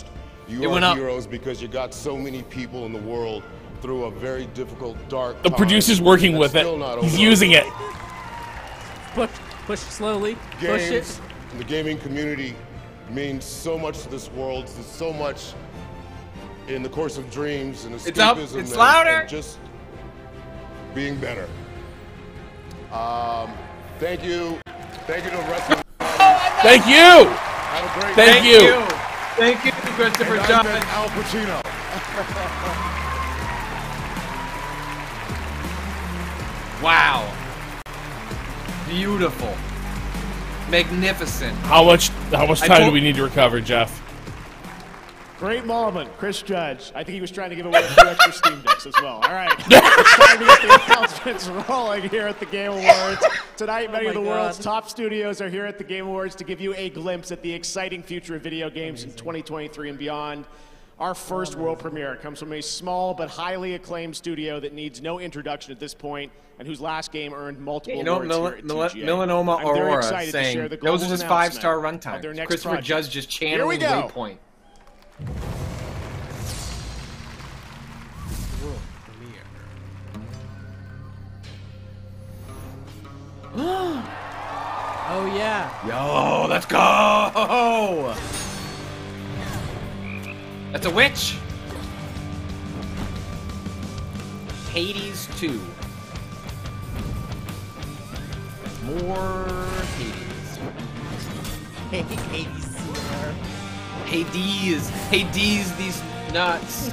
You It are went up. heroes because you got so many people in the world through a very difficult, dark The time producer's working that's with it. still not He's over. using it. Push slowly. Push it. Games, the gaming community means so much to this world. There's so much in the course of dreams and escapism. It's up. It's louder. And just being better. Thank you. Thank you to the rest of Thank you. Have a great Thank day. you. Thank you, Christopher And John. I've been Al Pacino. Wow. Beautiful. Magnificent. How much I time do told- we need to recover, Jeff? Great moment, Chris Judge. I think he was trying to give away a few extra Steam Decks as well. All right, it's time to get the announcements rolling here at the Game Awards. Tonight, many of the world's top studios are here at the Game Awards to give you a glimpse at the exciting future of video games in 2023 and beyond. Our first world premiere comes from a small but highly acclaimed studio that needs no introduction at this point and whose last game earned multiple awards here at TGA. Melanoma I'm very Aurora excited to saying share the those are global just announcement 5-star of runtimes. their next Christopher project. Judge just Here we channeling go. Waypoint. Oh yeah. Yo, let's go! That's a witch. Hades 2. More Hades. Hades. Hades. Hades, these nuts.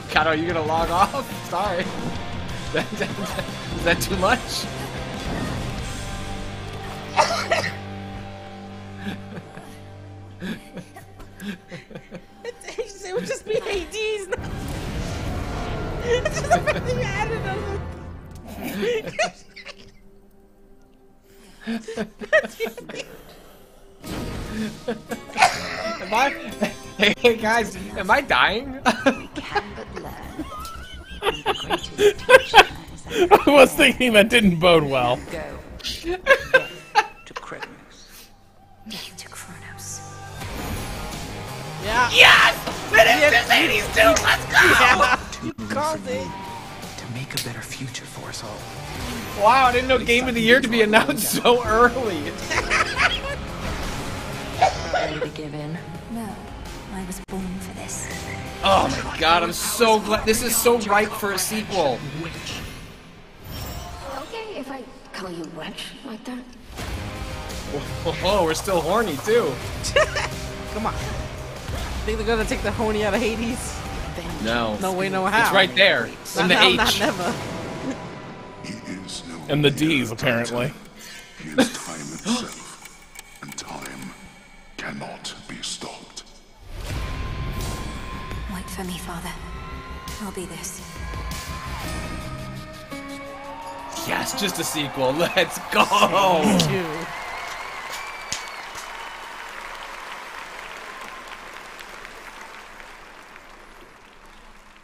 Cado, are you gonna log off? Sorry. Is that too much? It would just be Hades. It's just like you added them. Am I? Hey guys, am I dying? I was thinking that didn't bode well. To Kronos. Death to Kronos. Yeah. Yes! It is Hades 2! Let's go! Yeah. You called it. To make a better future for us all. Wow, I didn't know Game of the Year to be announced so early. Ready to give in? No. I was born for this. Oh my god, I'm so glad. This is so ripe for a sequel. Okay, if I call you witch like that. Oh, we're still horny too. Come on. Think they're gonna take the honey out of Hades? No. No way, no how. It's right there. Not In the now, H. not never. And the D's, apparently. He is time itself, and time cannot be stopped. Wait for me, Father. I'll be this. Yes, just a sequel. Let's go. Dude.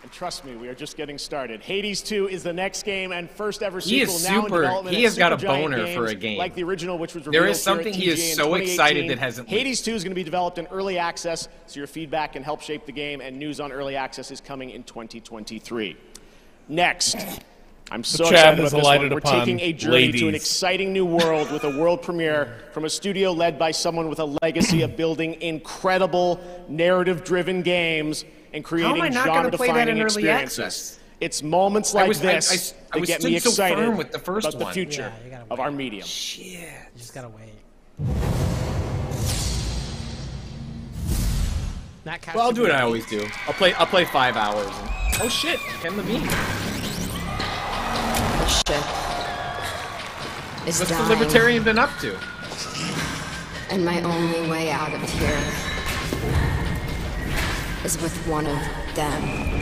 And trust me, we are just getting started. Hades 2 is the next game and first ever He sequel is now in super. development. He at has got a Supergiant boner Games, for a game. like the original, which was There revealed is something here he at is TGA so in excited 2018. that hasn't. Hades 2 is going to be developed in early access, so your feedback can help shape the game. And news on early access is coming in 2023. Next. I'm so chat excited has about this alighted one. We're upon taking a journey to an ladies. exciting new world with a world premiere from a studio led by someone with a legacy of building incredible narrative-driven games and How am I creating not gonna play that in genre-defining early experiences. access? It's moments like this I that get stood me so excited firm with the first about the one. future Yeah, you gotta of our medium. Shit. You just gotta wait. Well, I'll do what I always do. I'll play 5 hours. And, oh shit, Ken Levine. Shit. Is What's dying. the Libertarian been up to? And my only way out of here is with one of them.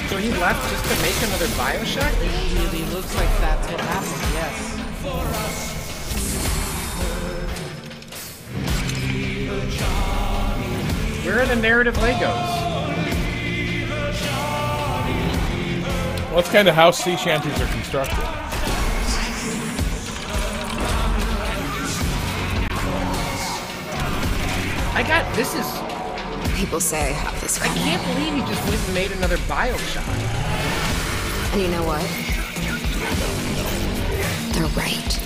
So he left just to make another Bioshock? It really looks like that's what happened, yes. Where are the narrative Legos? Well, that's kind of how sea shanties are constructed. This is... People say I have this I can't believe he just went and made another Bioshock. And you know what? They're right.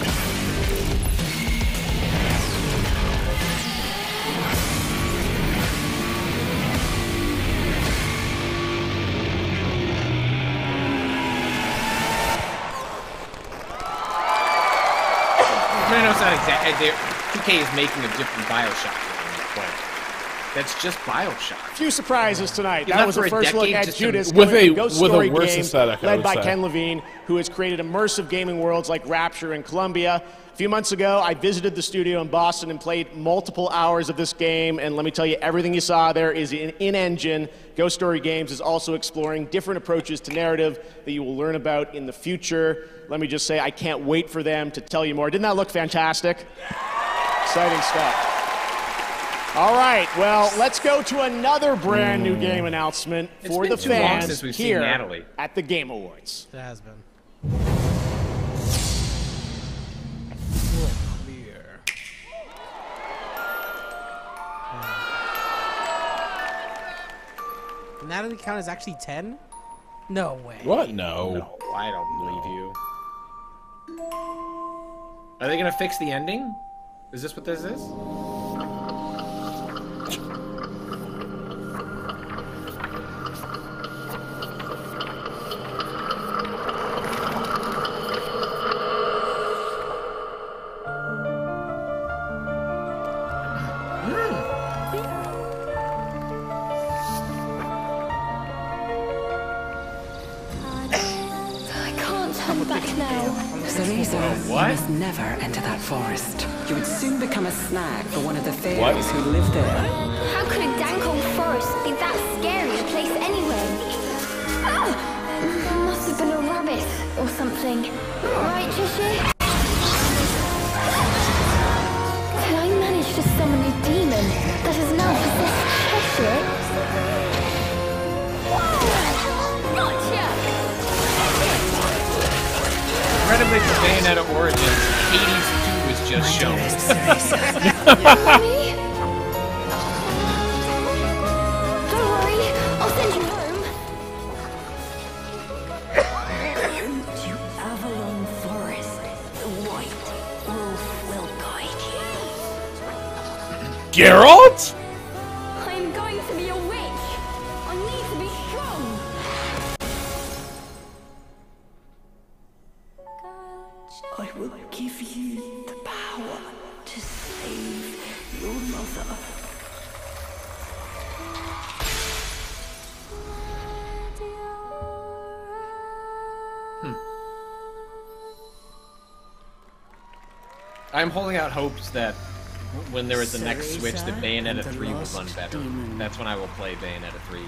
I know it's not exactly... 2K is making a different Bioshock. But that's just Bioshock. Few surprises tonight. You That left was for a a first look decade at just Judas with coming a- from Ghost with a Story worse Games, aesthetic, I led would by say. Ken Levine, who has created immersive gaming worlds like Rapture and Columbia. A few months ago, I visited the studio in Boston and played multiple hours of this game, and let me tell you, everything you saw there is in-engine. Ghost Story Games is also exploring different approaches to narrative that you will learn about in the future. Let me just say, I can't wait for them to tell you more. Didn't that look fantastic? Exciting stuff. All right, well, let's go to another brand new game announcement It's for been the too long fans since we've seen here Natalie. at the Game Awards. It has been. Natalie count is actually 10? No way. What? No. No, I don't believe you. Are they gonna fix the ending? Is this what this is? Come back now. Cereza, you must never enter that forest. You would soon become a snack for one of the fairies who live there. How could a dank old forest be that scary a place anyway? Ah! Must have been a rabbit or something. Right, Cheshire? Did I manage to summon a demon that has now possessed Cheshire? Gotcha! Incredibly, for Bayonetta Origins, Hades 2 was just shown. Mommy? Don't worry, I'll send you home. To Avalon Forest, the white wolf will guide you. Geralt? I'm going to be a witch. I need to be strong. I will give you the power to save your mother. I'm holding out hopes that when there is the next Switch, that Bayonetta 3 will run better. That's when I will play Bayonetta 3.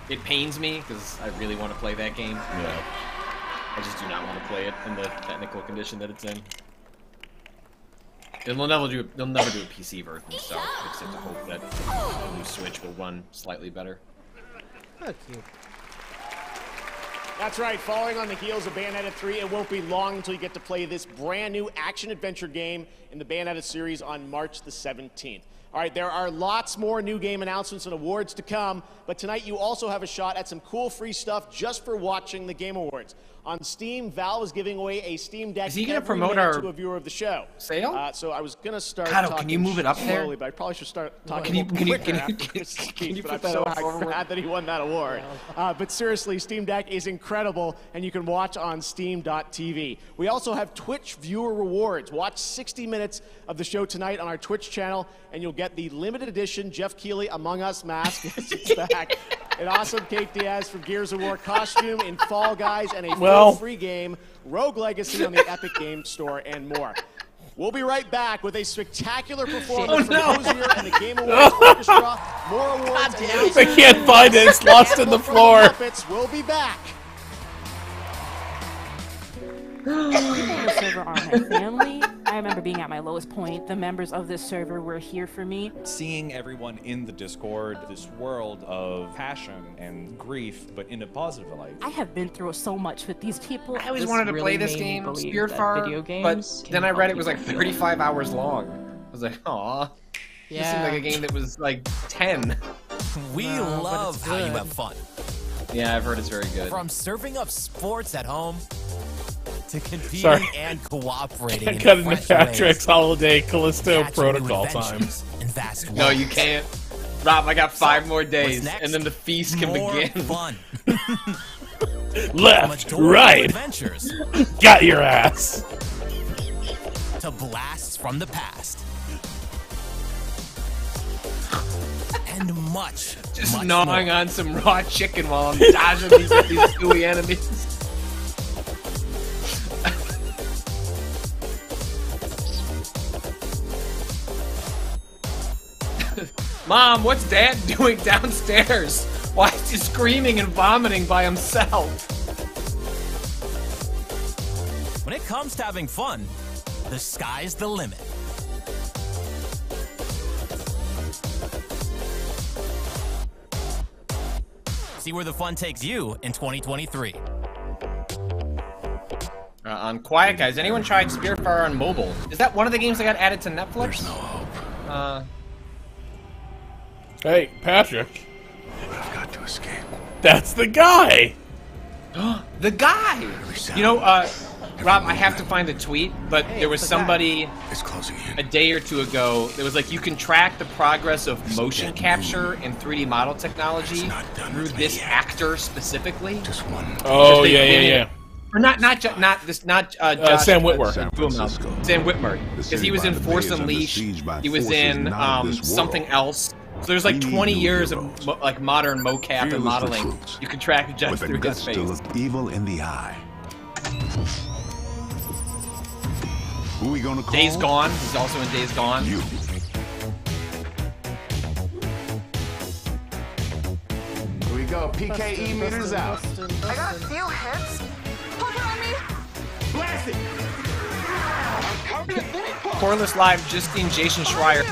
It pains me, because I really want to play that game. Yeah. I just do not want to play it in the technical condition that it's in. They'll never do a PC version, so I just have to hope that the new Switch will run slightly better. Oh, cute. That's right, following on the heels of Bayonetta 3, it won't be long until you get to play this brand new action-adventure game in the Bayonetta series on March the 17th. All right, there are lots more new game announcements and awards to come, but tonight you also have a shot at some cool free stuff just for watching the Game Awards. On Steam, Valve is giving away a Steam Deck Is he gonna every promote minute our to a viewer of the show. Sale? So I was gonna start Cado, talking can you move it up there? slowly, but I probably should start talking Can you but put I'm that so up forward? glad that he won that award. But seriously, Steam Deck is incredible, and you can watch on Steam.tv. We also have Twitch viewer rewards. Watch 60 minutes of the show tonight on our Twitch channel, and you'll get the limited edition Jeff Keighley Among Us mask. Yes, it's back. An awesome Kate Diaz from Gears of War costume in Fall Guys, and a full free game, Rogue Legacy on the Epic Games Store, and more. We'll be right back with a spectacular performance from Hozier and the Game Awards Orchestra. More awards. I can't find it. It's lost in the floor. We'll be back. People on the server are my family. I remember being at my lowest point. The members of this server were here for me. Seeing everyone in the Discord, this world of passion and grief, but in a positive light. I have been through so much with these people. I always wanted to play this game, Spiritfarer, but then I read it was like 35 hours long. I was like, aw. This seemed like a game that was like 10. We love how you have fun. Yeah, I've heard it's very good. From serving up sports at home to competing and cooperating. Can't cut into Patrick's Holiday Callisto Protocol time. No, you can't. Rob, I got 5 more days, and then the feast can begin. Fun. Left, right. Got your ass. To blasts from the past. And much, Just gnawing on some raw chicken while I'm dodging these gooey enemies. Mom, what's Dad doing downstairs? Why is he screaming and vomiting by himself? When it comes to having fun, the sky's the limit. See where the fun takes you in 2023. On Quiet Guys, anyone tried Spiritfarer on mobile? Is that one of the games that got added to Netflix? There's no hope. Hey, Patrick. I've got to escape. That's the guy! The guy! You know, Rob, I have to find the tweet, but there was somebody a day or two ago that was like, you can track the progress of motion capture and 3D model technology through this actor specifically. Oh, yeah. Or not Josh, Sam Witwer. Sam Witwer, because he was in Force Unleashed. He was in something else. So there's like 20 years of like modern mocap and modeling. You can track just through his face. To look evil in the eye. Who we gonna call? Days Gone. He's also in Days Gone. You. Here we go. PKE meters out. I got a few hits. Poke it on me. Blast it. Coreless Live just seen Jason Schreier.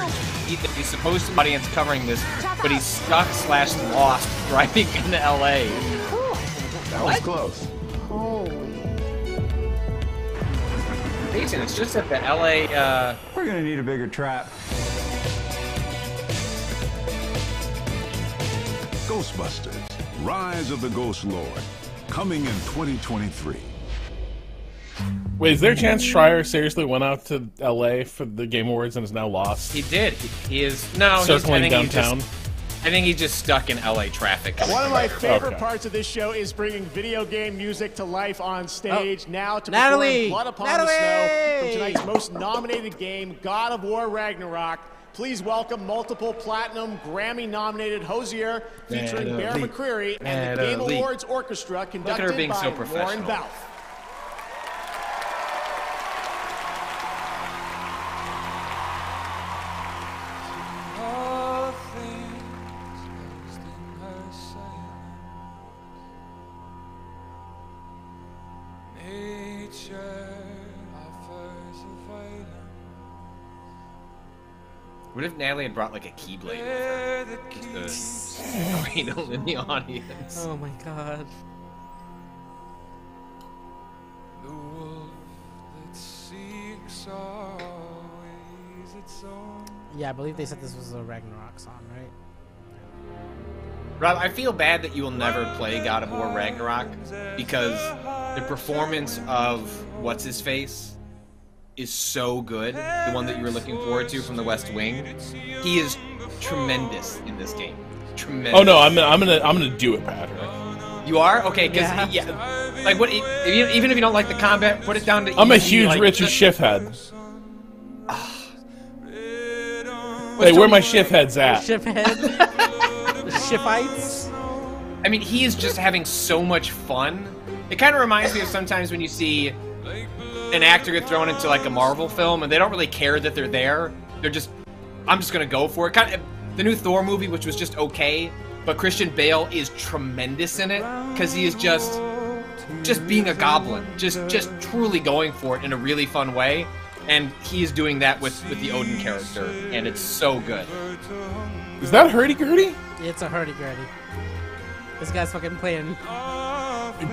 He's supposed to be audience covering this, but he's stuck/lost driving into LA. That was close. Jason, it's just at the LA. We're gonna need a bigger trap. Ghostbusters, Rise of the Ghost Lord, coming in 2023. Wait, is there a chance Schreier seriously went out to LA for the Game Awards and is now lost? He did. He is no circling downtown. I think he's just stuck in LA traffic. One of my favorite parts of this show is bringing video game music to life on stage. Now to Natalie! perform Blood Upon the Snow from tonight's most nominated game, God of War Ragnarok. Please welcome multiple platinum Grammy-nominated Hosier featuring Bear McCreary and the Game Awards Orchestra conducted being by so Lauren professional. Balfe. What if Natalie had brought like a Keyblade with her? Just a cradle in the audience. Oh my god. The wolf that seeks always its own. Yeah, I believe they said this was a Ragnarok song, right? Rob, I feel bad that you will never play God of War Ragnarok because the performance of what's-his-face is so good, the one that you were looking forward to from the West Wing. He is tremendous in this game. Tremendous. Oh no, I'm gonna do it, Patrick. You are? Okay, because like what? Even if you don't like the combat, put it down to. I'm a easy, huge like, Richard Schiff head. Hey, where my Schiff heads at? Schiff head. The Schiffites. I mean, he is just having so much fun. It kind of reminds me of sometimes when you see an actor get thrown into like a Marvel film and they don't really care that they're there. They're just, I'm just gonna go for it. Kind of the new Thor movie, which was just okay, but Christian Bale is tremendous in it because he is just being a goblin, just truly going for it in a really fun way, and he is doing that with the Odin character, and it's so good. Is that hurdy-gurdy? It's a hurdy-gurdy. This guy's fucking playing.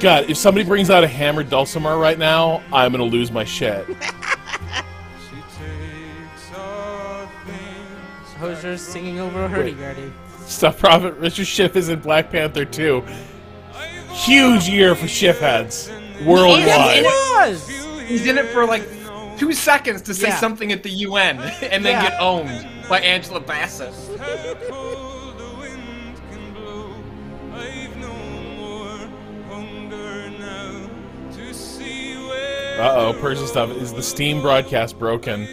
God, if somebody brings out a hammered dulcimer right now, I'm gonna lose my shit. Hosier's singing over a hurdy-gurdy. Stuff Prophet Richard Schiff is in Black Panther 2. Huge year for Schiff heads worldwide. He's in it for like 2 seconds to say something at the UN and then get owned by Angela Bassett. Uh-oh, person stuff. Is the Steam broadcast broken?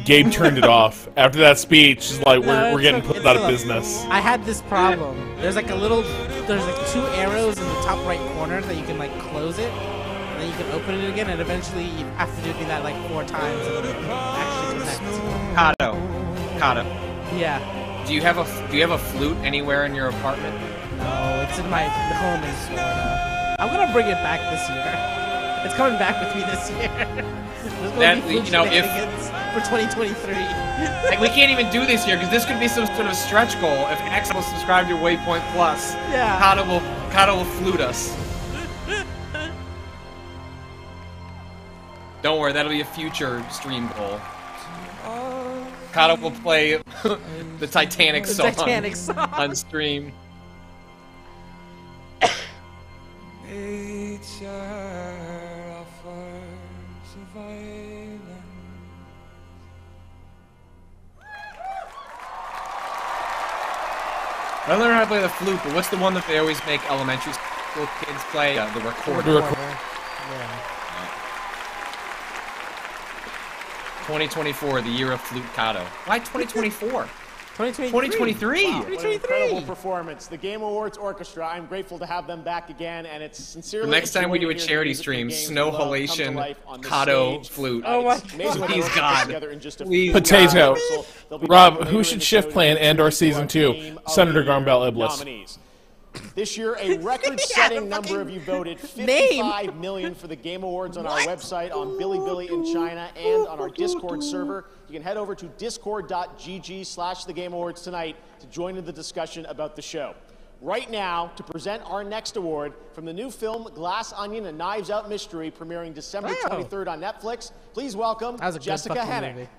Gabe turned it off. After that speech, he's like, we're getting put out of business. I had this problem. There's like there's like 2 arrows in the top right corner that you can like close it, and then you can open it again, and eventually you have to do that like 4 times and then it actually connects. Cado. Yeah. Do you have a flute anywhere in your apartment? No, it's in my home in Florida. I'm gonna bring it back this year. It's coming back with me this year. There's gonna be flute shenanigans for 2023. Like, we can't even do this year because this could be some sort of stretch goal. If X will subscribe to Waypoint Plus, Cado will flute us. Don't worry, that'll be a future stream goal. Cado will play the Titanic song on stream. I learned how to play the flute, but what's the one that they always make elementary school kids play? The recorder. Yeah. 2024, the year of flute Cado. Why 2024? 2023. Wow, what an incredible performance. The Game Awards Orchestra, I'm grateful to have them back again, and it's sincerely. The next time we do a enjoyable to hear charity the music stream, games Snow we love come to Halation, life on the Cado, stage. flute. Oh my It's amazing what Please, they'll put God. together in just a Please, few Potato. hours. They'll be Rob, back who later should in the shift show play in to Andor our Season 2? Game of Senator the Year Garmbell Iblis. nominees. This year, a record-setting number of you voted 55 million for the Game Awards on our website, on Bilibili in China, and on our Discord server. You can head over to discord.gg/The Game Awards tonight to join in the discussion about the show. Right now, to present our next award from the new film Glass Onion: A Knives Out Mystery, premiering December 23rd on Netflix, please welcome Jessica Hennick. Movie.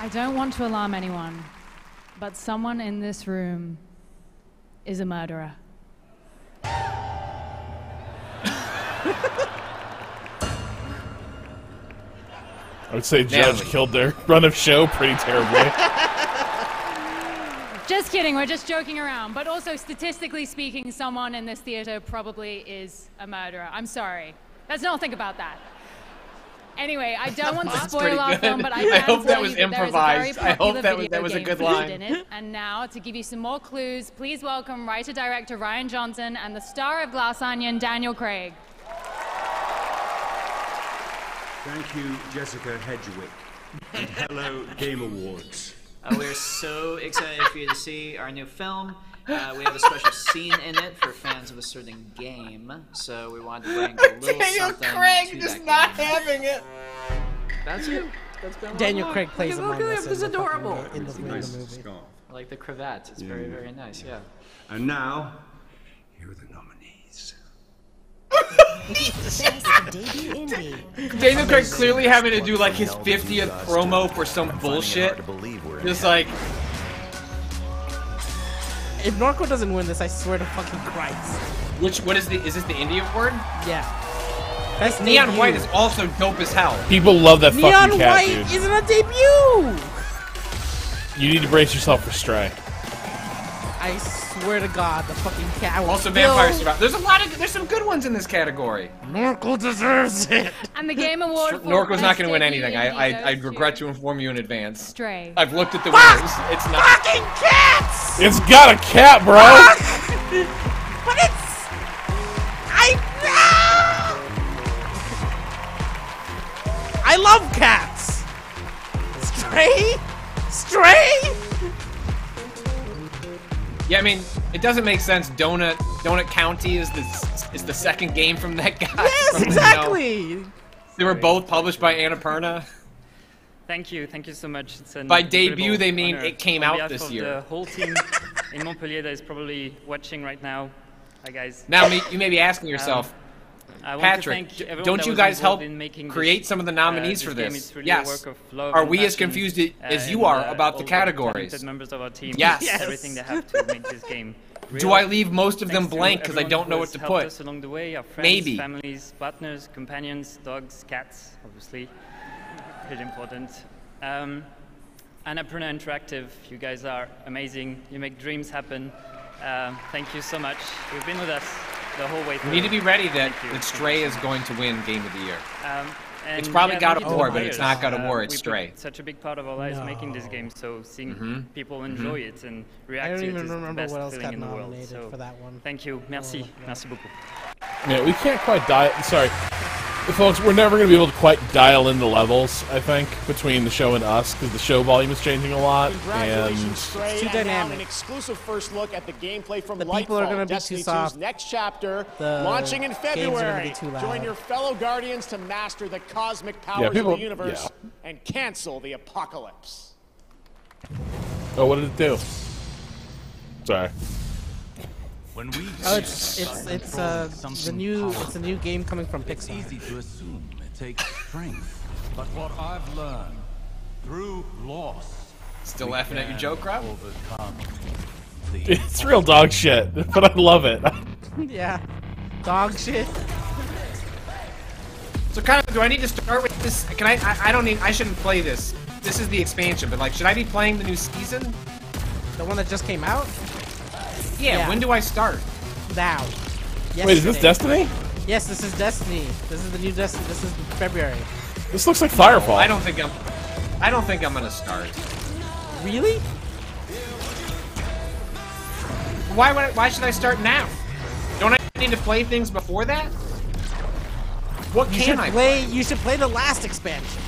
I don't want to alarm anyone, but someone in this room is a murderer. I would say Judge killed their run of show pretty terribly. Just kidding, we're just joking around. But also, statistically speaking, someone in this theater probably is a murderer. I'm sorry. Let's not think about that. Anyway, I don't want to spoil our film, but I can hope that tell was you that there is a improvised. very I hope popular that video was a game good featured line. in it. And now, to give you some more clues, please welcome writer-director Ryan Johnson and the star of Glass Onion, Daniel Craig. Thank you, Jessica Hedgewick. And hello, Game Awards. We're so excited for you to see our new film. We have a special scene in it for fans of a certain game, so we wanted to bring a little something Craig to just that not game. having it. That's you. That's been Daniel Craig plays look among at us him. It's in the fucking adorable. in the movie. I like the cravat. It's very, very nice. Yeah. And now, here are the nominees. Daniel Craig clearly having to do like his 50th promo for some bullshit. Just like, If Norco doesn't win this, I swear to fucking Christ. what is this the Indie Award? Yeah. Best Neon debut. White is also dope as hell. People love that Neon fucking cat, White dude. isn't a debut! You need to brace yourself for Stray. I swear to God, the fucking cat will Also, kill- Vampire Survivor. There's some good ones in this category. Norco deserves it. And the Game Award for Norco's not Best going to win Debut anything. Indie I goes regret to to inform you in advance. Stray. I've looked at the winners. It's not. Fucking cats! It's got a cat, bro! But it's... I love cats! Stray? Stray? Yeah, I mean, it doesn't make sense. Donut County is the second game from that guy. Yes, From, exactly! They were both published by Annapurna. Thank you so much. It's an By incredible debut, they mean honor. it came On out behalf this of year. The whole team in Montpellier that is probably watching right now. Hi guys. Now, you may be asking yourself, I want to Patrick, thank everyone don't that you was guys help involved in making create this, some of the nominees for game. this? It's really Yes. a work of love Are and we as passion, confused as you and, are about all the the categories? talented members of our team. Yes. did everything they have to make this game. Do real. I leave most of them Thanks to blank because I everyone don't who know has what to helped put? us along the way, our friends, Maybe. families, partners, companions, dogs, cats, obviously. Pretty important. Annapurna Interactive, you guys are amazing. You make dreams happen. Thank you so much. You've been with us the whole way through. We need to be ready that Thank you. that Stray is going to win Game of the Year. And It's probably yeah, God thank of you to War, the but it's players. not God of War, it's we Stray. put such a big part of our lives making this game, so seeing people enjoy it and react I don't to it even is the remember best what else feeling got in the world. nominated So for that one. thank you, merci, merci beaucoup. Yeah, we can't quite Sorry. Folks, we're never going to be able to quite dial in the levels, I think, between the show and us, because the show volume is changing a lot. Congratulations, And Stray. too And now dynamic. an exclusive first look at the gameplay from The people are Lightfall, gonna be Destiny too soft. 2's next chapter, The launching in games are gonna February. be too loud. Join your fellow Guardians to master the cosmic powers people- of the universe and cancel the apocalypse. oh, what did it do? Sorry. When we it's a new game coming from It's Pixar. easy to assume it takes strength, but what I've learned through loss. Still laughing at your joke, Rob? Overcome It's real dog shit, but I love it. Yeah. Dog shit. So kind of, do I need to start with this? Can I don't need, I shouldn't play this. This is the expansion, but like, should I be playing the new season? The one that just came out? Yeah, Yeah. when do I start? Now. Wait, is this Destiny? Yes, this is Destiny. This is the new Destiny. This is February. This looks like Firefall. I don't think I'm gonna start. Really? Why should I start now? Don't I need to play things before that? What can I play? You should play the last expansion.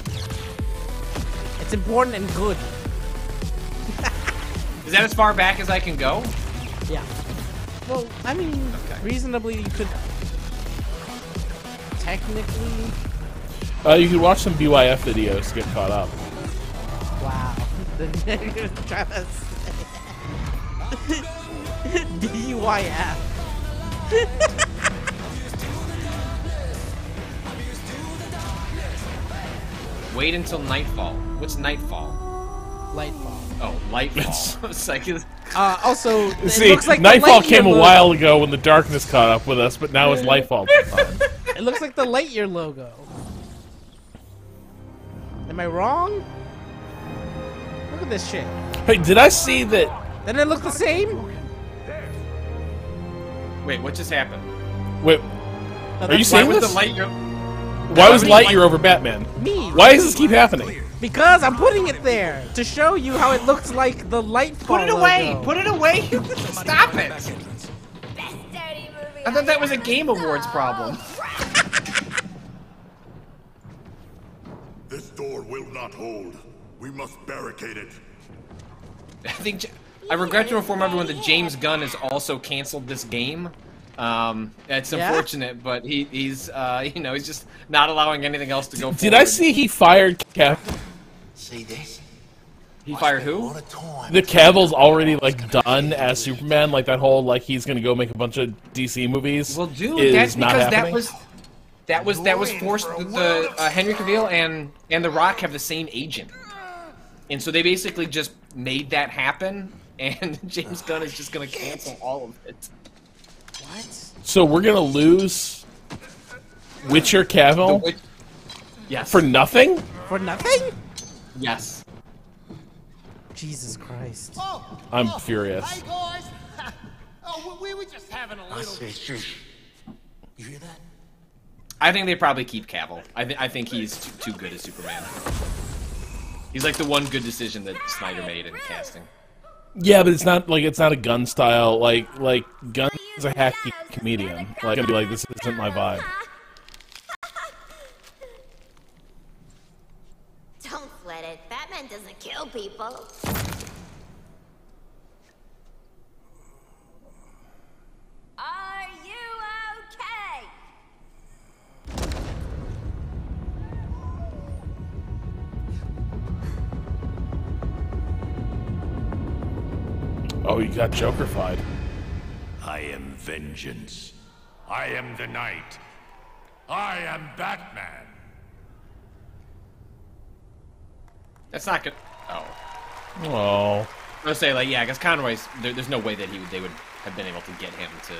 It's important and good. Is that as far back as I can go? Yeah. Well, I mean, reasonably, you could technically. You could watch some BYF videos to get caught up. Wow. You're trying to say BYF. Wait until nightfall. What's nightfall? Lightfall. Oh, lightfall. It's like, also, it see, looks like Nightfall came a while ago when the darkness caught up with us, but now it's Lightfall. It looks like the Lightyear logo. Am I wrong? Look at this shit. Hey, did I see that? Doesn't it look the same? Wait, what just happened? Wait, are you saying this? Why was Lightyear over Batman? Me. Why does this keep happening? Because I'm putting it there to show you how it looks like the Lightfall Put it away! logo. Put it away! Stop it! I thought that was a Game Awards problem. This door will not hold. We must barricade it. I regret to inform everyone that James Gunn has also canceled this game. It's unfortunate, but he's you know, he's just not allowing anything else to go forward. Did I see he fired Cavill? See this? He fired who? The Cavill's already like done as Superman, like that whole like he's gonna go make a bunch of DC movies. Well, dude, is that's not because happening. that was forced. The Henry Cavill and The Rock have the same agent, and so they basically just made that happen. And James Gunn is just gonna cancel all of it. What? So we're gonna lose Witcher Cavill? Yes. For nothing? For nothing? Yes. Jesus Christ. I'm furious. Hey guys! Oh, we were just having a little. You hear that? I think they probably keep Cavill. I think he's too good as Superman. He's like the one good decision that Snyder made in casting. Yeah, but it's not a Gunn style. Like Gunn's a hacky comedian. Like gonna be like, this isn't my vibe. Don't sweat it. Batman doesn't kill people. Are you okay? Oh, you got Joker-fied. I am vengeance. I am the night. I am Batman. That's not good. Oh. Oh. I was say like yeah, because Conroy's there's no way that they would have been able to get him to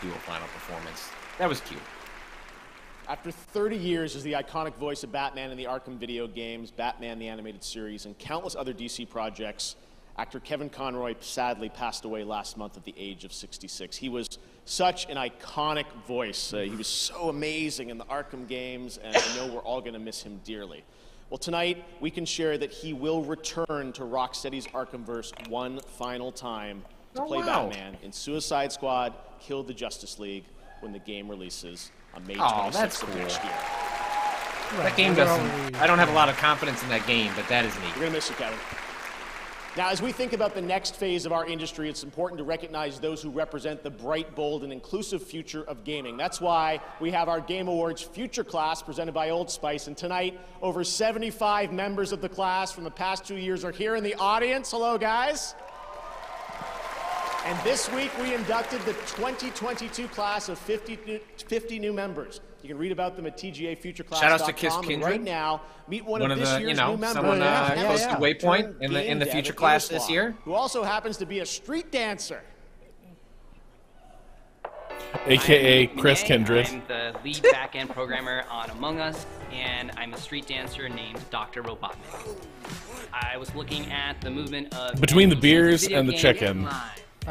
do a final performance. That was cute. After 30 years as the iconic voice of Batman in the Arkham video games, Batman the Animated Series, and countless other DC projects, actor Kevin Conroy sadly passed away last month at the age of 66. He was such an iconic voice. He was so amazing in the Arkham games, and I know we're all going to miss him dearly. Well, tonight, we can share that he will return to Rocksteady's Arkhamverse one final time to play Batman in Suicide Squad, Kill the Justice League, when the game releases on May 26th of next year. That game doesn't... I don't have a lot of confidence in that game, but that is neat. We're going to miss you, Kevin. Now, as we think about the next phase of our industry, it's important to recognize those who represent the bright, bold, and inclusive future of gaming. That's why we have our Game Awards Future Class presented by Old Spice. And tonight, over 75 members of the class from the past 2 years are here in the audience. Hello, guys. And this week, we inducted the 2022 class of 50 new members. You can read about them at TGAFutureClass.com. Shout out to Kiss Kindred. Right now, meet one of this the, year's you know, new members. someone close to Waypoint in the Future Class this year. Who also happens to be a street dancer. AKA Chris Kindred. I'm the lead back-end programmer on Among Us, and I'm a street dancer named Dr. Robotnik. I was looking at the movement of... Between the beers and the chicken.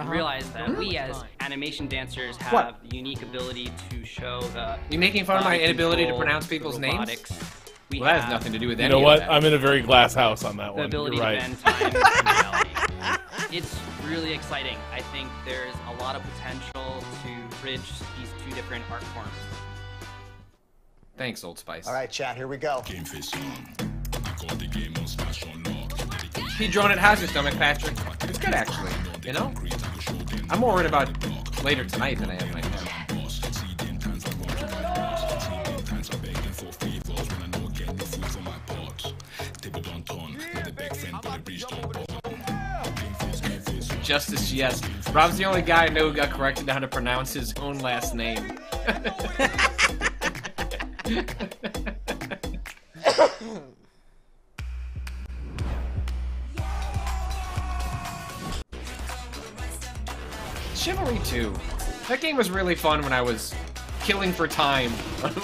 realize that we as animation dancers have the unique ability to show the. You making fun of my inability to pronounce people's names? robotics. Well, that has nothing to do with You any know of what? that. I'm in a very glass house on that The one. ability You're to right. bend time and reality. It's really exciting. I think there's a lot of potential to bridge these two different art forms. Thanks, Old Spice. All right, chat, here we go. P-Drone, it has your stomach, Patrick. It's good, actually. You know? I'm more worried about later tonight than I am right now. Justice, yes. Rob's the only guy I know who got corrected on how to pronounce his own last name. Chivalry 2. That game was really fun when I was killing for time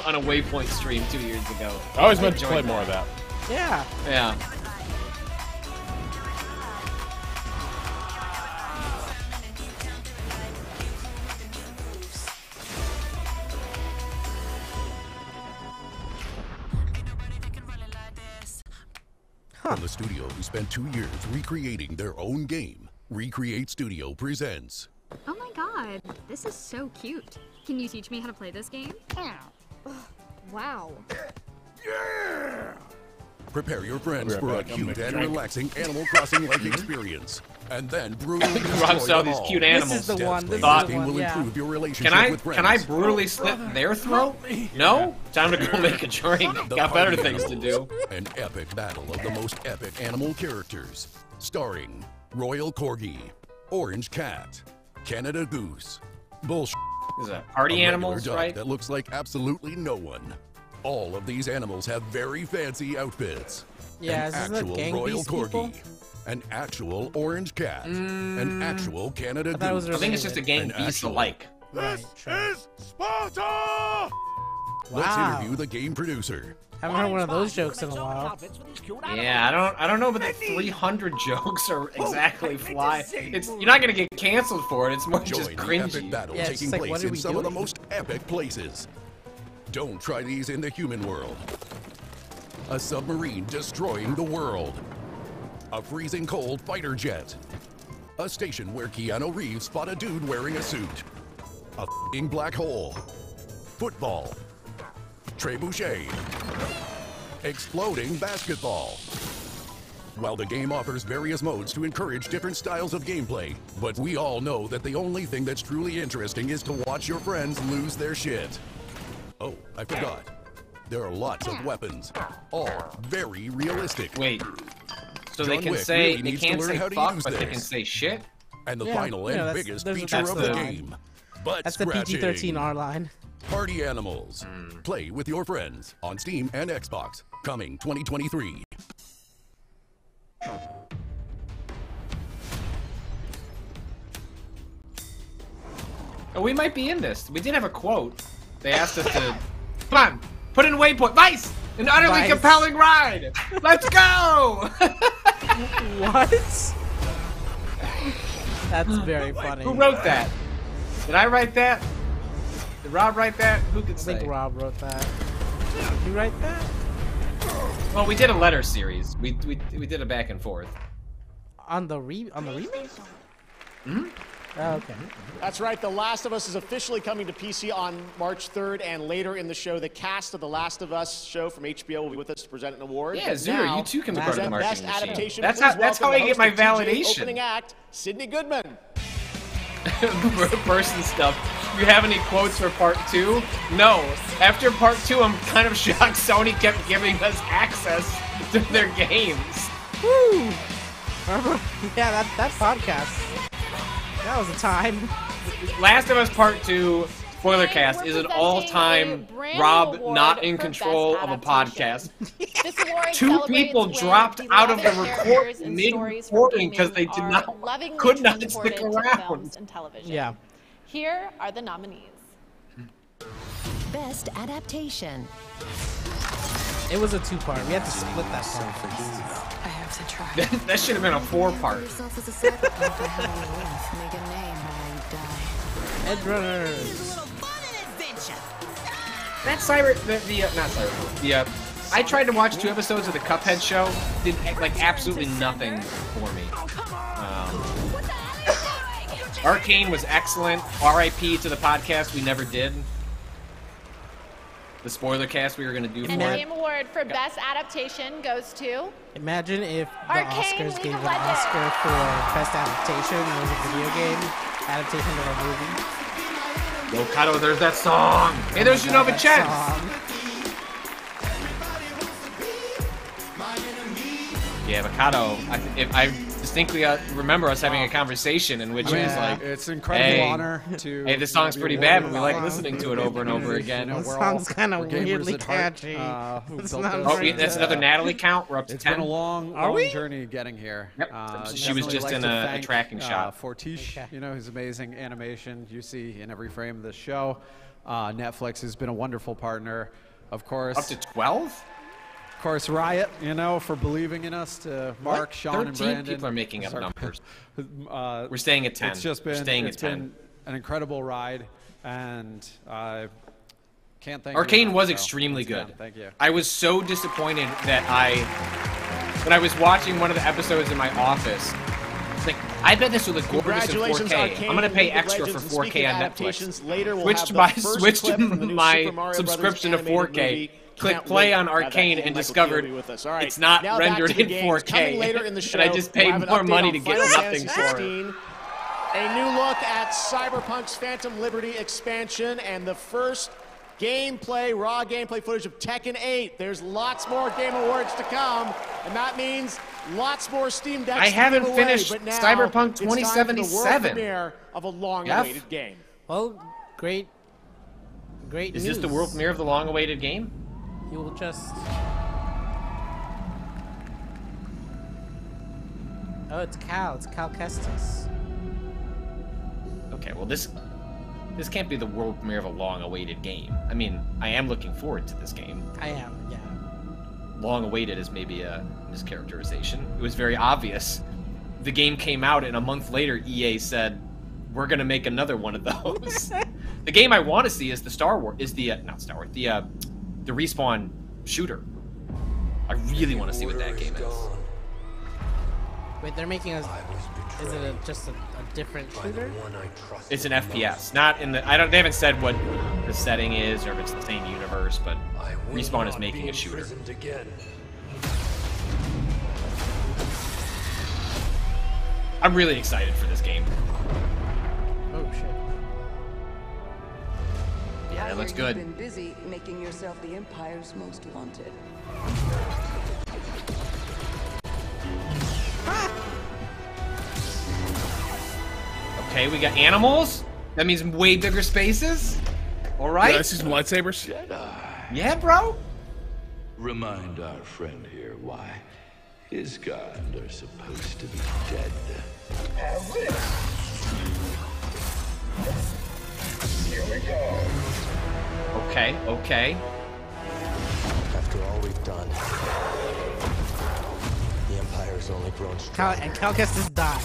on a Waypoint stream 2 years ago. I always meant to play more of that. Yeah. Yeah. From the studio who spent 2 years recreating their own game, Recreate Studio presents. Oh my god, this is so cute. Can you teach me how to play this game? Wow. Yeah! Prepare your friends Right for a back. I'm cute gonna and drink. relaxing Animal Crossing-like experience. And then brutally Rob destroy saw them these all. cute animals. This is the one. This is Thought- the Game one. will Yeah. improve your relationship Can with friends. I brutally slit their throat? No? Time to go make a drink. The Got better Party things to do. An epic battle of the most epic animal characters. Starring Royal Corgi, Orange Cat, Canada Goose, Bullshit. Is that party a regular animals, dog right? that looks like absolutely no one. All of these animals have very fancy outfits. Yeah, an is this the actual gang Royal beast Corgi, people? an actual Orange Cat, an actual Canada I thought it was Goose. I think it's just a gang an beast actual- alike. Right, true. Sparta! Let's Wow. interview the game producer. Haven't heard one of those jokes in a while. Yeah, I don't know, but the 300 jokes are exactly fly. It's you're not gonna get canceled for it. It's more just Join the epic cringy. battle Yeah, it's taking just like, what place are in we some of the doing? most epic places. Don't try these in the human world. A submarine destroying the world. A freezing cold fighter jet. A station where Keanu Reeves fought a dude wearing a suit. A f***ing black hole. Football. Trebuchet. Exploding basketball. While the game offers various modes to encourage different styles of gameplay, but we all know that the only thing that's truly interesting is to watch your friends lose their shit. Oh, I forgot. There are lots of weapons, all very realistic. Wait. So John they can Wick say really they needs to can't learn say how to fuck, use but they can this. say shit. And the Yeah, final you know, and that's- biggest there's a- feature that's of the the line. game. Butt That's the scratching. PG-13 R line. Party Animals. Play with your friends on Steam and Xbox. Coming 2023. Oh, we might be in this. We did have a quote. They asked us to come on, put in Waypoint. Vice, an utterly Vice. compelling ride. Let's go. What? That's very funny. Who wrote that? Did I write that? Did Rob write that? Who could I say? think Rob wrote that. Did you write that? Well, we did a letter series. We did a back and forth. On the remake? Hmm? Oh, okay. That's right. The Last of Us is officially coming to PC on March 3rd, and later in the show, the cast of The Last of Us show from HBO will be with us to present an award. Yeah, But Zero, now, you too can be to part of the present marketing Best machine. Adaptation. That's Please how I welcome get the my host of TJ's validation. Opening act, Sydney Goodman. Person stuff. You have any quotes for part 2? No. After part 2, I'm kind of shocked Sony kept giving us access to their games. Woo! Remember? Yeah, that podcast. That was a time. Last of Us Part 2 spoiler cast is an all-time Rob not in control of a podcast. This award 2 celebrates people when dropped out of the beloved characters and stories from mid-recording because they gaming did are lovingly could not transported stick to around. films and television. Yeah. Here are the nominees. Best Adaptation. It was a 2-part. We had to split that part. Perhaps I try. That should have been a 4-part. Edgerunners. That not Cyber. I tried to watch 2 episodes of the Cuphead show. Did like absolutely nothing for me. Arcane was excellent. R.I.P. to the podcast we never did. The spoiler cast we were gonna do for And the it. Game Award for Best Adaptation goes to... Imagine if the Arcane Oscars gave League an of Legends. Oscar for Best Adaptation. It was a video game adaptation of a movie. Yo, Cado, there's that song. Hey, there's Unova Chance. Yeah, but Cado, I distinctly remember us having a conversation in which it was like, it's an incredible honor to. Hey, this song's pretty bad, but we like listening to it over and over again. This song's kind of weirdly catchy. That's another Natalie count. We're up to 10. It's been a long journey getting here. Yep. She was just in a tracking shot. Fortiche, you know, his amazing animation you see in every frame of the show. Netflix has been a wonderful partner, of course. Up to 12? Of course, Riot, you know, for believing in us. To Mark, Sean, and 13 Brandon. people are making up numbers. We're staying at 10. It's just been, been an incredible ride, and I can't thank Arcane you was enough, extremely so, good. Thank you. I was so disappointed that when I was watching one of the episodes in my office, it's like, I bet this would look gorgeous in 4K. I'm gonna pay extra for 4K on Netflix. Switched my subscription to 4K. Click play on Arcane and discovered it's not rendered in 4K. And I just paid more money to get nothing for it. A new look at Cyberpunk's Phantom Liberty expansion and the first raw gameplay footage of Tekken 8. There's lots more Game Awards to come, and that means lots more Steam Decks. I haven't to give away, finished but now Cyberpunk it's time for the 2077. world premiere of a long-awaited game. Well, great news. Is this the world premiere of the long-awaited game? You will just... Oh, it's Cal. It's Cal Kestis. Okay, well this can't be the world premiere of a long-awaited game. I mean, I am looking forward to this game. I am, yeah. Long-awaited is maybe a mischaracterization. It was very obvious. The game came out, and a month later, EA said, "We're gonna make another one of those." The game I want to see is the the Respawn shooter. I really want to see what that game is. Wait, they're making us. Is it just a different shooter? It's an FPS, not in the. They haven't said what the setting is or if it's the same universe, but Respawn is making a shooter. I'm really excited for this game. Oh shit. Yeah, it looks good. You've been busy making yourself the Empire's most wanted. Okay, we got animals. That means way bigger spaces. All right. Yeah, I see some lightsabers. Yeah, bro. Remind our friend here why his kind are supposed to be dead. Here we go. Okay. After all we've done, the Empire's only grown stronger. And Cal Kestis died.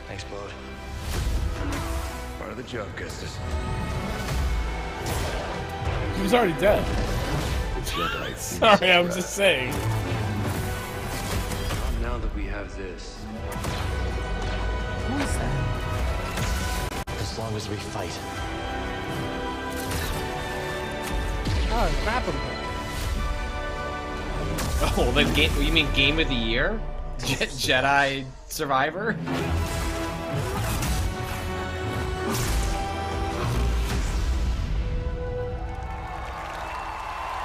Thanks, Bode. Part of the job, Custis. He was already dead. Sorry, I was just saying. Now that we have this. Who is that? As long as we fight. Oh, grab him. Oh, then you mean Game of the Year? Jedi Survivor?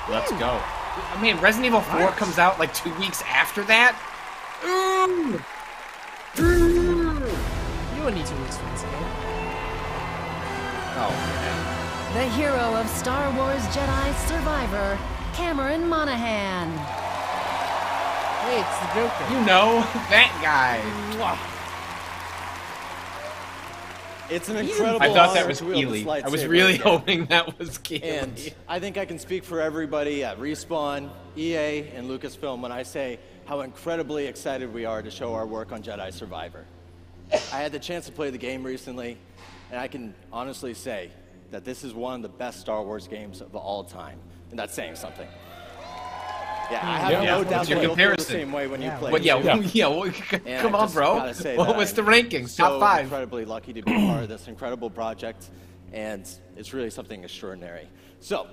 Let's go. I mean, Resident Evil 4 comes out like 2 weeks after that? You wouldn't need 2 weeks for this game. Oh, man. The hero of Star Wars Jedi Survivor, Cameron Monaghan. Hey, it's the Joker. You know, that guy. It's an incredible I thought that honor was to wield this Keely. I was lightsaber really again. hoping that was Keely. And I think I can speak for everybody at Respawn, EA, and Lucasfilm when I say how incredibly excited we are to show our work on Jedi Survivor. I had the chance to play the game recently, and I can honestly say that this is one of the best Star Wars games of all time, and that's saying something. Yeah, I have no doubt that you'll feel the same way when you play. But come on, bro. What's the rankings? So Top 5. Incredibly lucky to be part of this incredible project, and it's really something extraordinary. So,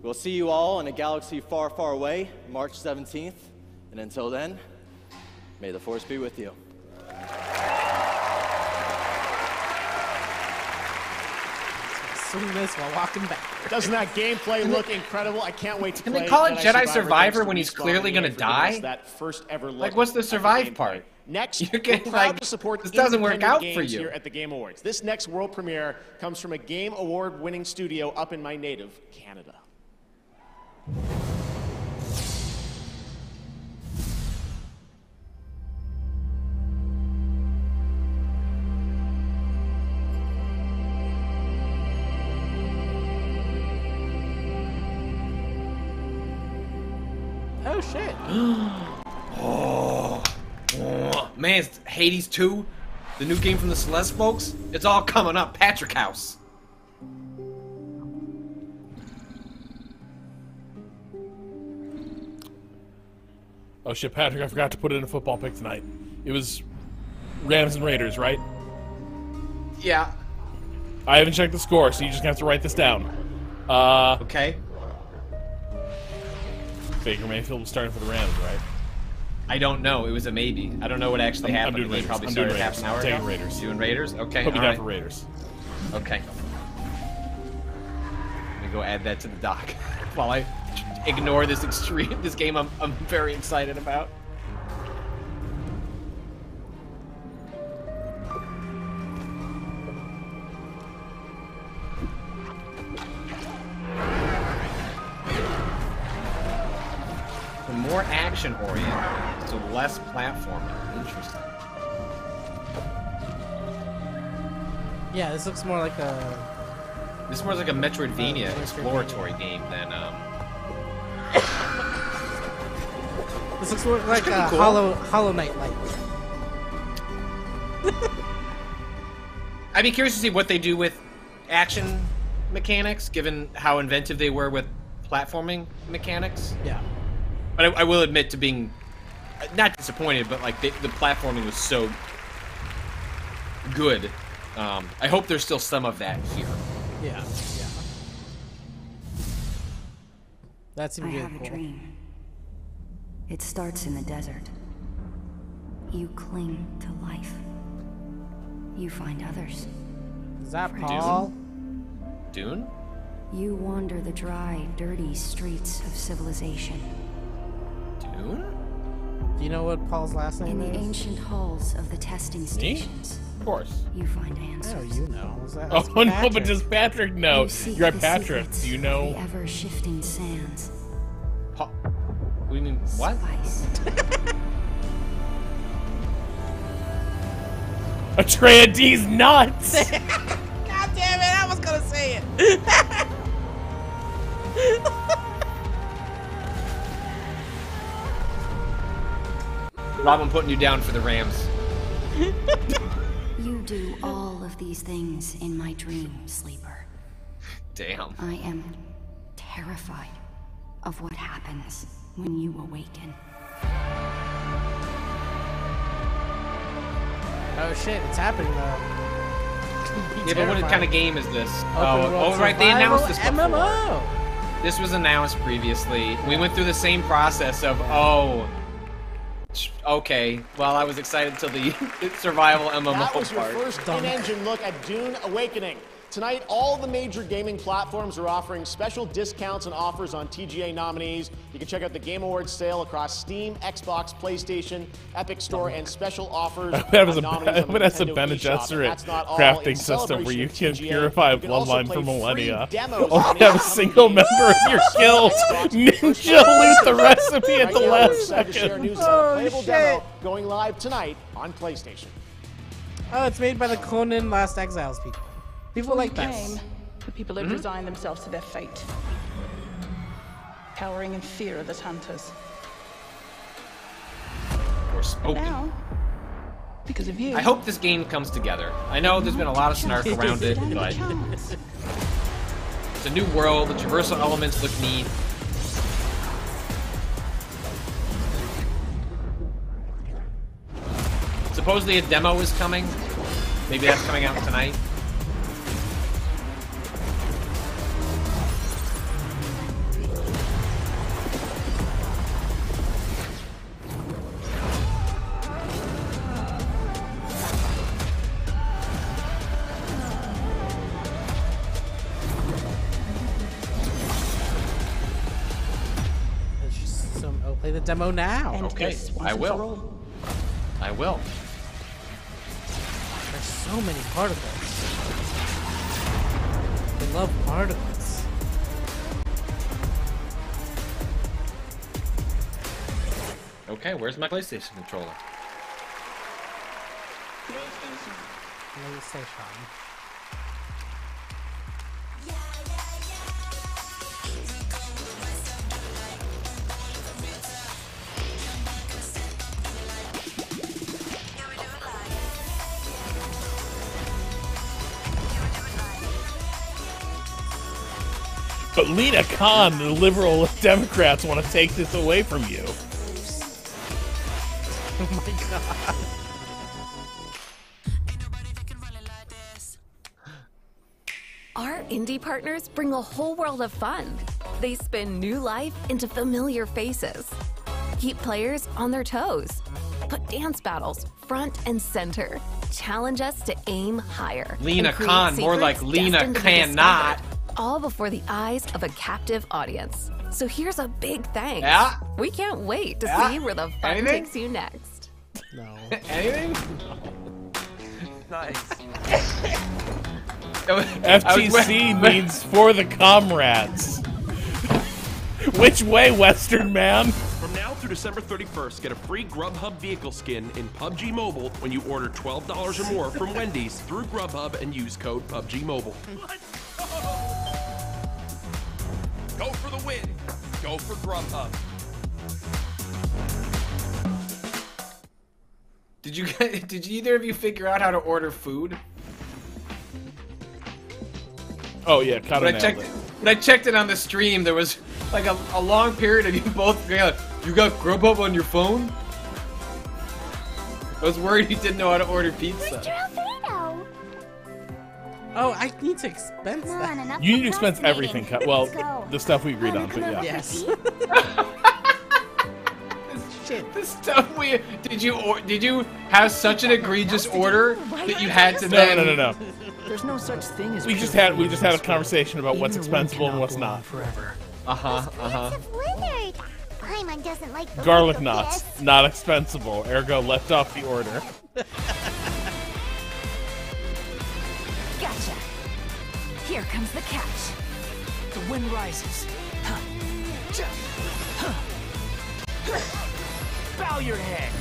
we'll see you all in a galaxy far, far away, March 17th, and until then, may the Force be with you. Swing this while walking back. Doesn't that gameplay look incredible? I can't wait to play. Can they call it Jedi Survivor Survivor when he's clearly gonna die? That first ever look Like, what's the survive part? Next, You're we're getting, proud like, to support this doesn't work independent out for games you. here at the Game Awards. This next world premiere comes from a Game Award-winning studio up in my native Canada. Oh shit. Oh, man, it's Hades 2, the new game from the Celeste folks. It's all coming up. Patrick House. Oh shit, Patrick, I forgot to put it in a football pick tonight. It was Rams and Raiders, right? Yeah. I haven't checked the score, so you just have to write this down. Okay. Baker Mayfield was starting for the Rams, right? I don't know. It was a maybe. I don't know what actually happened. I'm doing The game Raiders. probably I'm started doing half an hour Raiders. I'm ago. taking Raiders. Doing Raiders? Okay. Put me all down right. for Raiders. Okay. Let me go add that to the doc while I ignore this this game I'm very excited about. The more action-oriented, so less platforming. Interesting. Yeah, this looks more like a... This is more like a Metroidvania exploratory game than, This looks more like pretty a cool. Hollow Knight light. I'd be curious to see what they do with action mechanics, given how inventive they were with platforming mechanics. Yeah. But I will admit to being not disappointed, but like the platforming was so good. I hope there's still some of that here. Yeah. Yeah. That seems I really have cool. a dream. It starts in the desert. You cling to life. You find others. Is that Friends. Paul? Dune? You wander the dry, dirty streets of civilization. Dune? Do you know what Paul's last In name the is? ancient halls of the testing stations. Of course. You find answers. Oh, you know. Is that, Oh, that's no, but Patrick. does Patrick know? You seek You're at the Patrick. secrets Do you of know? the ever-shifting sands. What do you mean? What? Spice. Atreides nuts! God damn it! I was gonna say it. Rob, I'm putting you down for the Rams. You do all of these things in my dream, Sleeper. Damn. I am terrified of what happens when you awaken. Oh shit! It's happening though. Yeah, but what kind of game is this? Open world Right, they announced this survival before. MMO. This was announced previously. We went through the same process of, okay, well, I was excited till the survival MMO That was your part. first in-engine look at Dune Awakening. Tonight, all the major gaming platforms are offering special discounts and offers on TGA nominees. You can check out the Game Awards sale across Steam, Xbox, PlayStation, Epic Store, and special offers. That was on nominees on the that's a Nintendo Bene eShop. And Gesserit that's not all. crafting In system where you celebration can of TGA, purify you can also bloodline play for free millennia. demos Only on have a the single upcoming member of your guild. Ninja loot the recipe at Right the now, we're last excited to share second. news about a playable demo going live tonight on PlayStation. Oh, it's made by the Conan Last Exiles people. People like that. The people had resigned themselves to their fate, cowering in fear of the hunters. Or spoken. Now, because of you, I hope this game comes together. I know there's been a lot of snark around it, but it's a new world. The traversal elements look neat. Supposedly a demo is coming. Maybe that's coming out tonight. Play the demo now. Okay, I will. I will. There's so many particles. I love particles. Okay, where's my PlayStation controller? PlayStation. But Lena Khan, the liberal Democrats, want to take this away from you. Oh my god. Our indie partners bring a whole world of fun. They spin new life into familiar faces. Keep players on their toes. Put dance battles front and center. Challenge us to aim higher. Lena Khan, more like Lena cannot. All before the eyes of a captive audience. So here's a big thanks. Yeah. We can't wait to see where the fun Anything? takes you next. No. Anything? Nice. FTC means for the comrades. Which way, Western man? From now through December 31st, get a free Grubhub vehicle skin in PUBG Mobile when you order $12 or more from Wendy's through Grubhub and use code PUBG Mobile. Go for the win. Go for Grubhub. Did either of you figure out how to order food? Oh yeah, Cado When I checked it on the stream, there was like a long period of you both going, you got Grubhub on your phone? I was worried you didn't know how to order pizza. Oh, I need to expense that. You need to expense everything. Well, the stuff we agreed on, but yeah. Yes. Shit. The stuff we did you have such an egregious order that you had to No. There's no such thing as We just had a conversation about what's expensible and what's not. Leonard! Paimon doesn't like the Garlic look of knots, this. not expensible. Ergo, left off the order. Gotcha. Here comes the catch. The wind rises. Bow your head.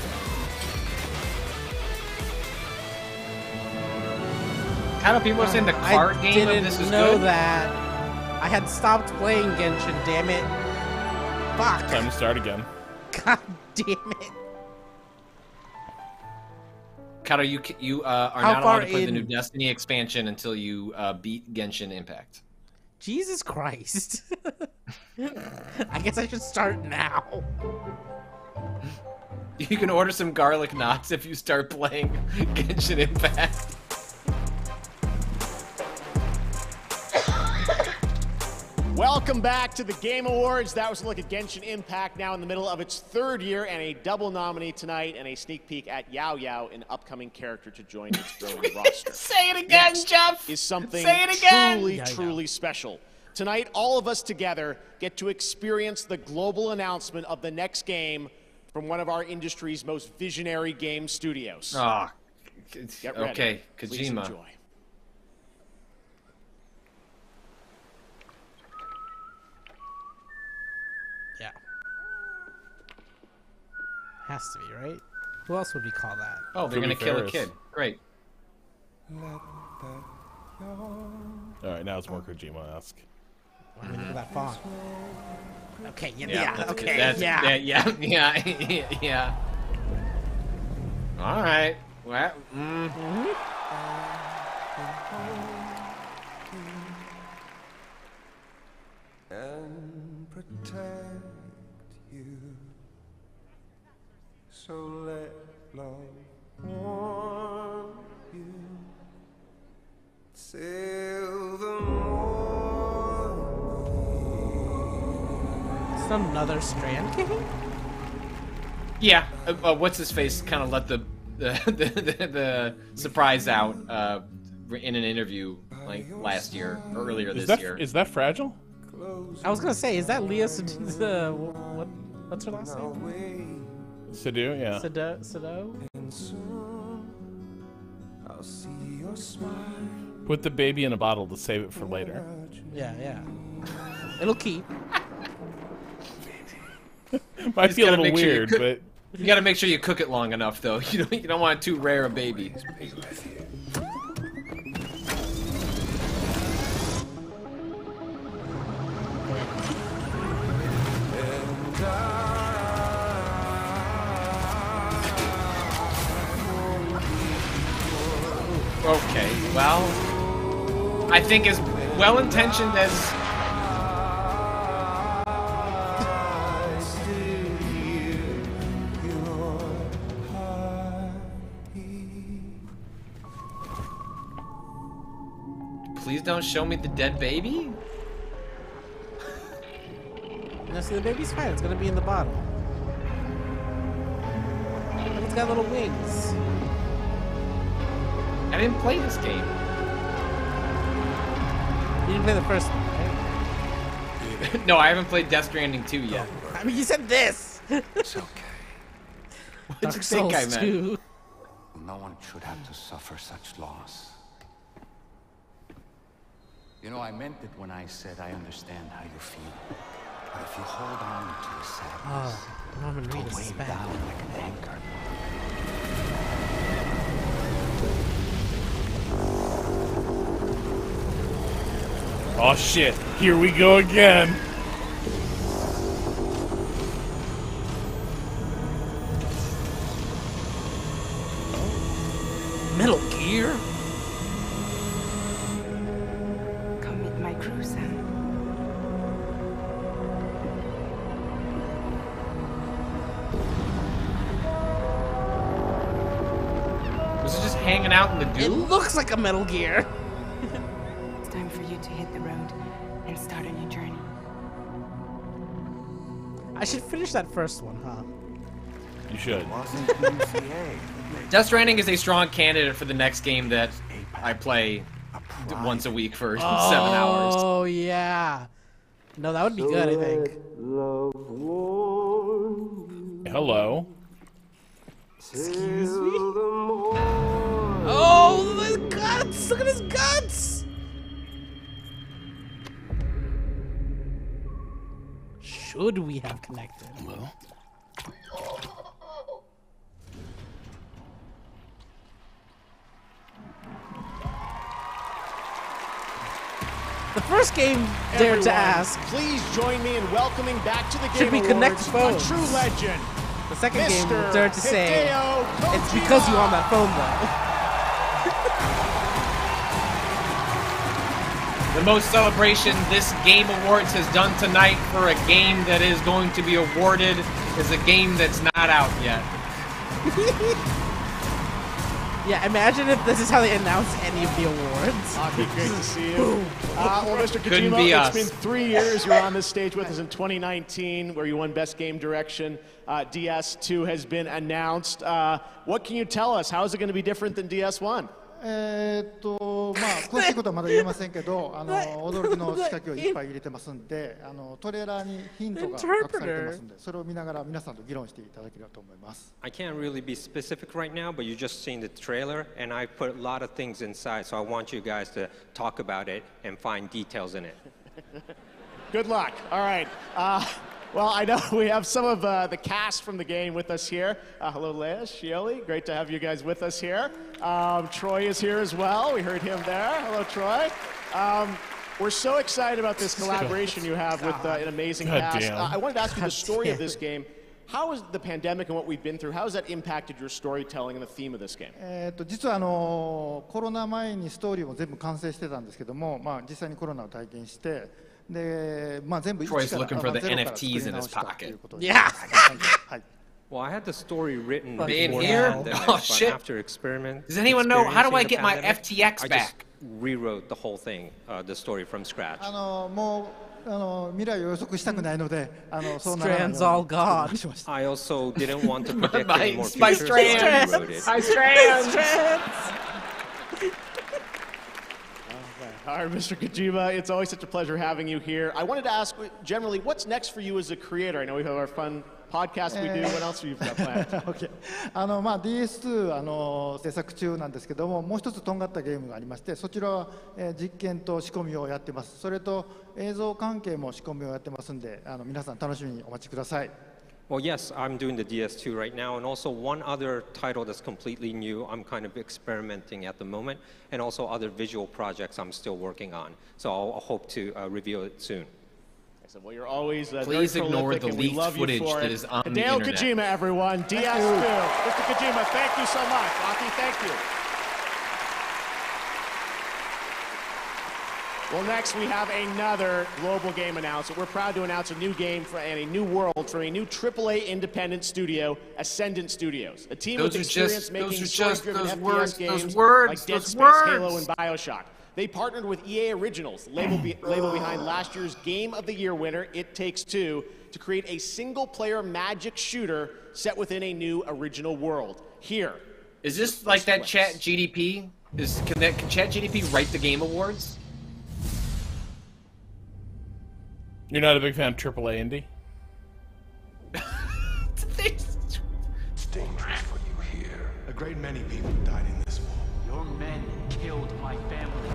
Kind of people are saying the card game of this is I didn't know good. that. I had stopped playing Genshin, damn it. Fuck. Time to start again. God damn it. Cado, you are How not far allowed to play the new in? Destiny expansion until you beat Genshin Impact. Jesus Christ. I guess I should start now. You can order some garlic knots if you start playing Genshin Impact. Welcome back to the Game Awards. That was a look at Genshin Impact, now in the middle of its third year, and a double nominee tonight, and a sneak peek at Yao Yao, an upcoming character to join its growing roster. Say it again, Next Jeff! is something Say it again! truly special. Tonight, all of us together get to experience the global announcement of the next game from one of our industry's most visionary game studios. Ah, Get ready. okay, Please Kojima. enjoy. Yeah. Has to be, right? Who else would we call that? Oh, they're gonna kill a kid. Great. Alright, now it's more Kojima-esque. I mean, look at that font. Okay, yeah. All right. Well, And protect you. So let love warm you. Till the morning. It's another Strand King? yeah. What's his face? Kind of let the surprise out in an interview like last year or earlier this year. Is that Fragile? I was gonna say, is that Leah what's her last name? Sado, yeah. Sado? I'll see your smile. Put the baby in a bottle to save it for later. Yeah. It'll keep. Might be a little weird, but you gotta make sure you cook it long enough, though. You don't want too rare a baby. Okay, well, I think as well-intentioned as please don't show me the dead baby. No, see, the baby's fine. It's gonna be in the bottle. Look, it's got little wings. I didn't play this game. You didn't play the first one, right? No, I haven't played Death Stranding 2 yet. I mean, you said this. It's okay. What did you think I meant? 2. No one should have to suffer such loss. You know, I meant it when I said I understand how you feel. But if you hold on to the sadness, Norman Reed it'll is weigh bad. down like an anchor. oh shit, here we go again. Metal Gear? Come meet my crew, Sam. Was it just hanging out in the It goo? looks like a Metal Gear. It's time for you to hit the road and start a new journey. I should finish that first one, huh? You should. Death Stranding is a strong candidate for the next game that I play once a week for 7 hours. Oh, yeah. No, that would be good, I think. Hello. Excuse me? Oh, the guts! Look at his guts! Should we have connected? Well. The first game, Dare to Ask. Please join me in welcoming back to the Should Game we connect Awards phones? a true legend. The second game, Mr. Dare to say, Hideo it's because you on that phone, though. The most celebration this Game Awards has done tonight for a game that is going to be awarded is a game that's not out yet. Yeah, imagine if this is how they announce any of the awards. Great to see you. Well, Mr. Couldn't Kojima, be it's us. been 3 years. You were on this stage with us in 2019, where you won Best Game Direction. DS2 has been announced. What can you tell us? How is it going to be different than DS1? まあ詳しいことはまだ言えませんけど、驚きの仕掛けをいっぱい入れてますんで、トレーラーにヒントが隠されてますんで、それを見ながら皆さんと議論していただければと思います。 I can't really be specific right now, but you just seen the trailer, and I put a lot of things inside, so I want you guys to talk about it and find details in it. Good luck. All right. Well, I know we have some of the cast from the game with us here. Hello, Leia, Shioli. Great to have you guys with us here. Troy is here as well. We heard him there. Hello, Troy. We're so excited about this collaboration you have with an amazing cast. I wanted to ask you the story of this game. How has the pandemic and what we've been through, how has that impacted your storytelling and the theme of this game? 実はコロナ前にストーリーも全部完成してたんですけども、実際にコロナを体験して、で、全部一から Troy's looking for the NFTs in his pocket. Yeah. Well, I had the story written being before here. the pandemic, Oh but shit! after experiment, Does anyone know how do I get my experiencing the FTX pandemic, I back? just rewrote the whole thing, the story from scratch. もう未来を予測したくないので、そうならないように Strands all gone. I also didn't want to predict any more My futures, so I strands. rewrote it. My strands. All right, Mr. Kojima, it's always such a pleasure having you here. I wanted to ask, generally, what's next for you as a creator? I know we have our fun podcast we do. What else have you got planned? Okay. DS2 制作中なんですけども、もう一つとんがったゲームがありまして、そちらは実験と仕込みをやってます。それと映像関係も仕込みをやってますんで、皆さん楽しみにお待ちください。Well, yes, I'm doing the DS2 right now, and also one other title that's completely new. I'm kind of experimenting at the moment, and also other visual projects I'm still working on. So I'll hope to reveal it soon. Well, you're always Please very ignore prolific, the and we leaked love you footage for that it. is on the Hideo internet. Kojima, everyone. DS2. Mr. Kojima, thank you so much. Aki, thank you. Well, next we have another global game announcement. We're proud to announce a new game and a new world for a new AAA independent studio, Ascendant Studios. A team with experience making story-driven FPS games like Dead Space, Halo, and Bioshock. They partnered with EA Originals, label behind last year's Game of the Year winner, It Takes Two, to create a single-player magic shooter set within a new original world. Here. Is this like that Chat GDP? Can Chat GDP write the Game Awards? You're not a big fan of AAA indie? It's dangerous for you here. A great many people died in this war. Your men killed my family.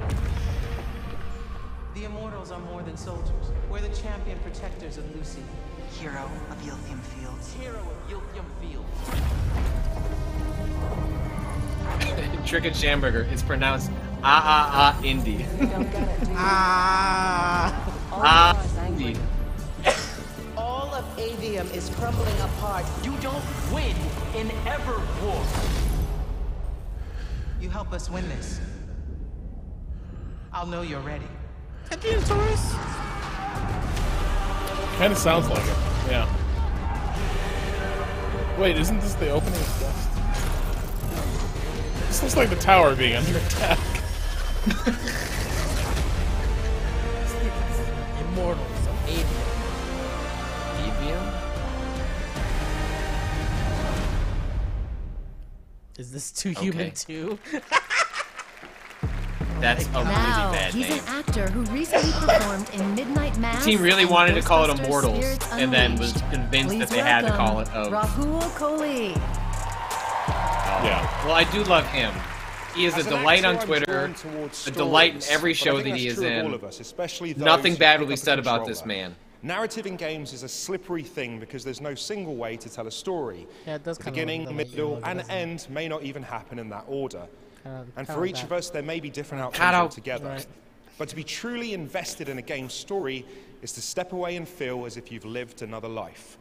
The Immortals are more than soldiers. We're the champion protectors of Lucy. Hero of Yilthium Fields. Hero of Yilthium Fields. Chicken Schamburger. It's pronounced indie. Indeed. All of Avium is crumbling apart. You don't win in ever war. You help us win this. I'll know you're ready. Kind of sounds like it, yeah. Wait, isn't this the opening of Dust? This looks like the tower being under attack. Immortals of Avium. Is this Too Human too? That's a really Now, bad he's name. an actor who recently performed in Midnight Mass. The team really and wanted to call it Ghostbusters Immortals, Spirits and then was Unleashed. convinced Please that they had to call it welcome Rahul Kohli. Yeah. Well, I do love him. He is a As an delight on actor, I'm Twitter, drawn towards a delight in stories, every but I show think that he that's is true of in. all of us, especially those Nothing who bad pick will be up a said about this controller. man. Narrative in games is a slippery thing because there's no single way to tell a story. Yeah, it does The kinda beginning, look like middle, it, and doesn't it? end may not even happen in that order. And kinda for each like of that. us, there may be different outcomes Cado. altogether. Right. But to be truly invested in a game's story is to step away and feel as if you've lived another life.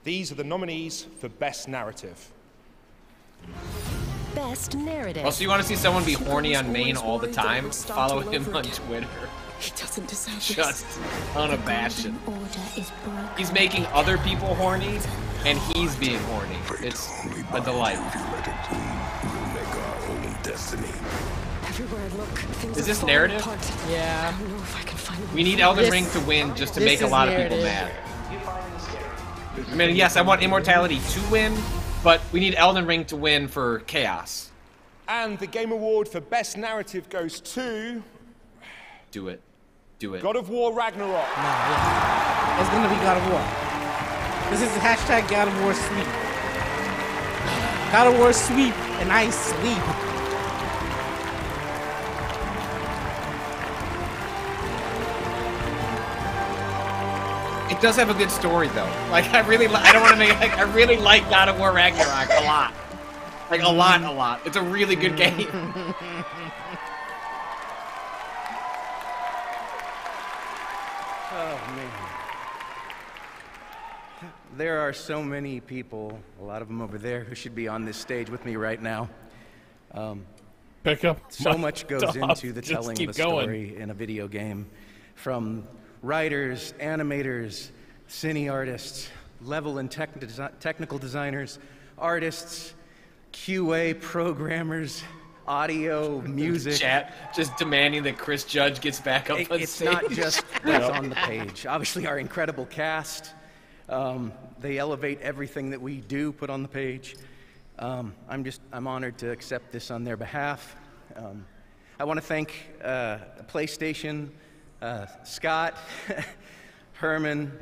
These are the nominees for Best Narrative. Best narrative. Also, you want to see someone be horny on main all the time? Follow him on Twitter. He doesn't deserve Just unabashed. The order is broken. He's making other people horny, and he's being horny. It's a delight. Everywhere I look, things Is are this falling narrative? apart. Yeah. I don't know if I can find We need Elden Ring to win just to make a lot of people mad. I mean, yes, I want Immortality to win, but we need Elden Ring to win for Chaos. And the Game Award for Best Narrative goes to... Do it. Do it. God of War Ragnarok. Yeah. It's gonna be God of War. This is hashtag God of War sweep. God of War sweep, and I sleep. It does have a good story though. Like I don't want to make like I really like God of War Ragnarok a lot. Like a lot. It's a really good game. Oh man. There are so many people, a lot of them over there, who should be on this stage with me right now. Pick up. So much goes into the Just telling of keep a going. story in a video game. From writers, animators, cine artists, level and technical designers, artists, QA programmers, audio, music. Chat just demanding that Chris Judge gets back up on It's stage. not just what's on the page. Obviously, our incredible cast, they elevate everything that we do put on the page. I'm honored to accept this on their behalf. I want to thank PlayStation, Scott, Herman.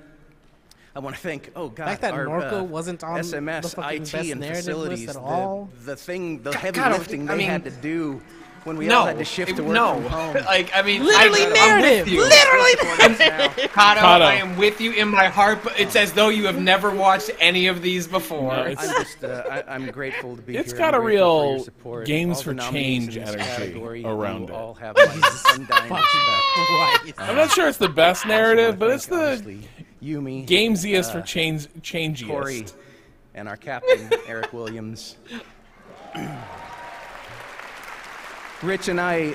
I want to thank, oh God, The fact that our Norco wasn't on SMS, the fucking IT, best and narrative facilities. list at all. The heavy lifting they had to do when we no, all had to shift to work from home. Like, I mean, Literally I'm with you. Literally Cado, Cado. I am with you in my heart, but it's as though you have never watched any of these before. I'm grateful to be It's here. got I'm a grateful for your real support. games All for the nominees change in this energy category, around you it. all have my undying respect. I'm not sure it's the best narrative, but it's the Yumi, gamesiest for changiest. Corey, and our captain, Eric Williams. Rich and I,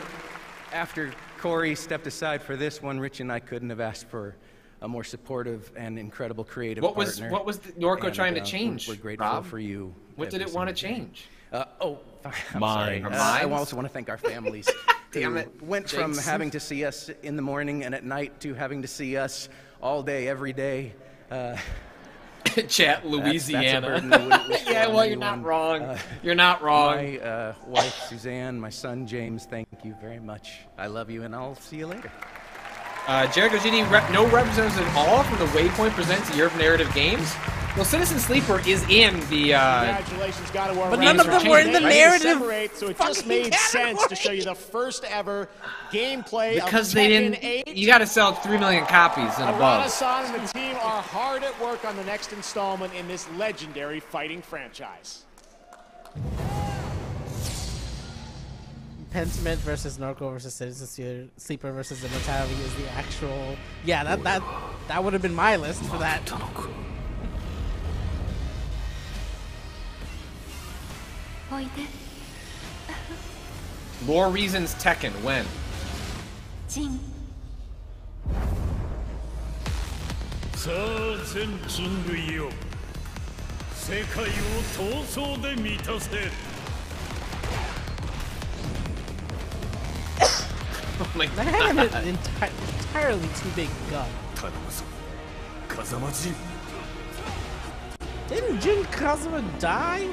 after Corey stepped aside for this one, Rich and I couldn't have asked for a more supportive and incredible creative partner. What was Norco And, trying to change? We're grateful Rob? for you. What did it want to change? I'm Mine. sorry. I also want to thank our families. Damn who it, went from Jinx. having to see us in the morning and at night to having to see us all day, every day. Chat, Louisiana. That's a burden that wouldn't wish Yeah, on well, you're anyone. not wrong. You're not wrong. My wife, Suzanne, my son, James, thank you very much. I love you, and I'll see you later. Jericho GD, no representatives at all from the Waypoint Presents Year of Narrative Games? Well, Citizen Sleeper is in the. Congratulations, God of War. But none of them were in the narrative. Separate, so it just made sense to show you the first ever gameplay Because of they Tekken didn't. 8. You got to sell 3 million copies and above. Arana-san and the team are hard at work on the next installment in this legendary fighting franchise. Pentiment versus Norco versus Citizen Sleeper versus Immortality is the actual. Yeah, that would have been my list for that. Lore Reasons Tekken, when? Oh my That had an entirely too big gun. Didn't Jin Kazuma die?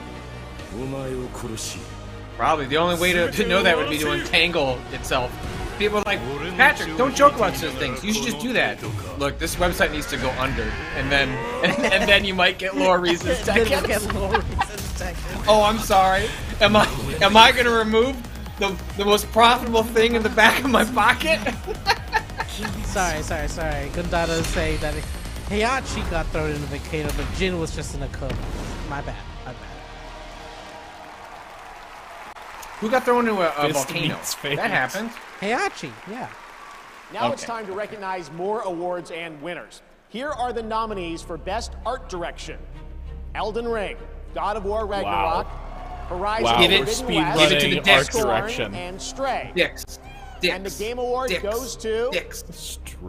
Probably. The only way to know that would be to entangle itself. People are like, Patrick, don't joke about such things. You should just do that. Look, this website needs to go under, and then you might get Lore Reasons Tekken. Oh, I'm sorry. Am I gonna remove the most profitable thing in the back of my pocket? Sorry. Gundada is saying that Heihachi got thrown in a volcano, but Jin was just in a coma. My bad. Who got thrown into a Fist volcano? meets face. That happened. Heihachi, yeah. Now it's time to recognize more awards and winners. Here are the nominees for Best Art Direction: Elden Ring, God of War Ragnarok, Horizon Wow. Forbidden Give it speed West, running Give it to the art Scorn, direction. and Stray. Dicks. And the Game Award goes to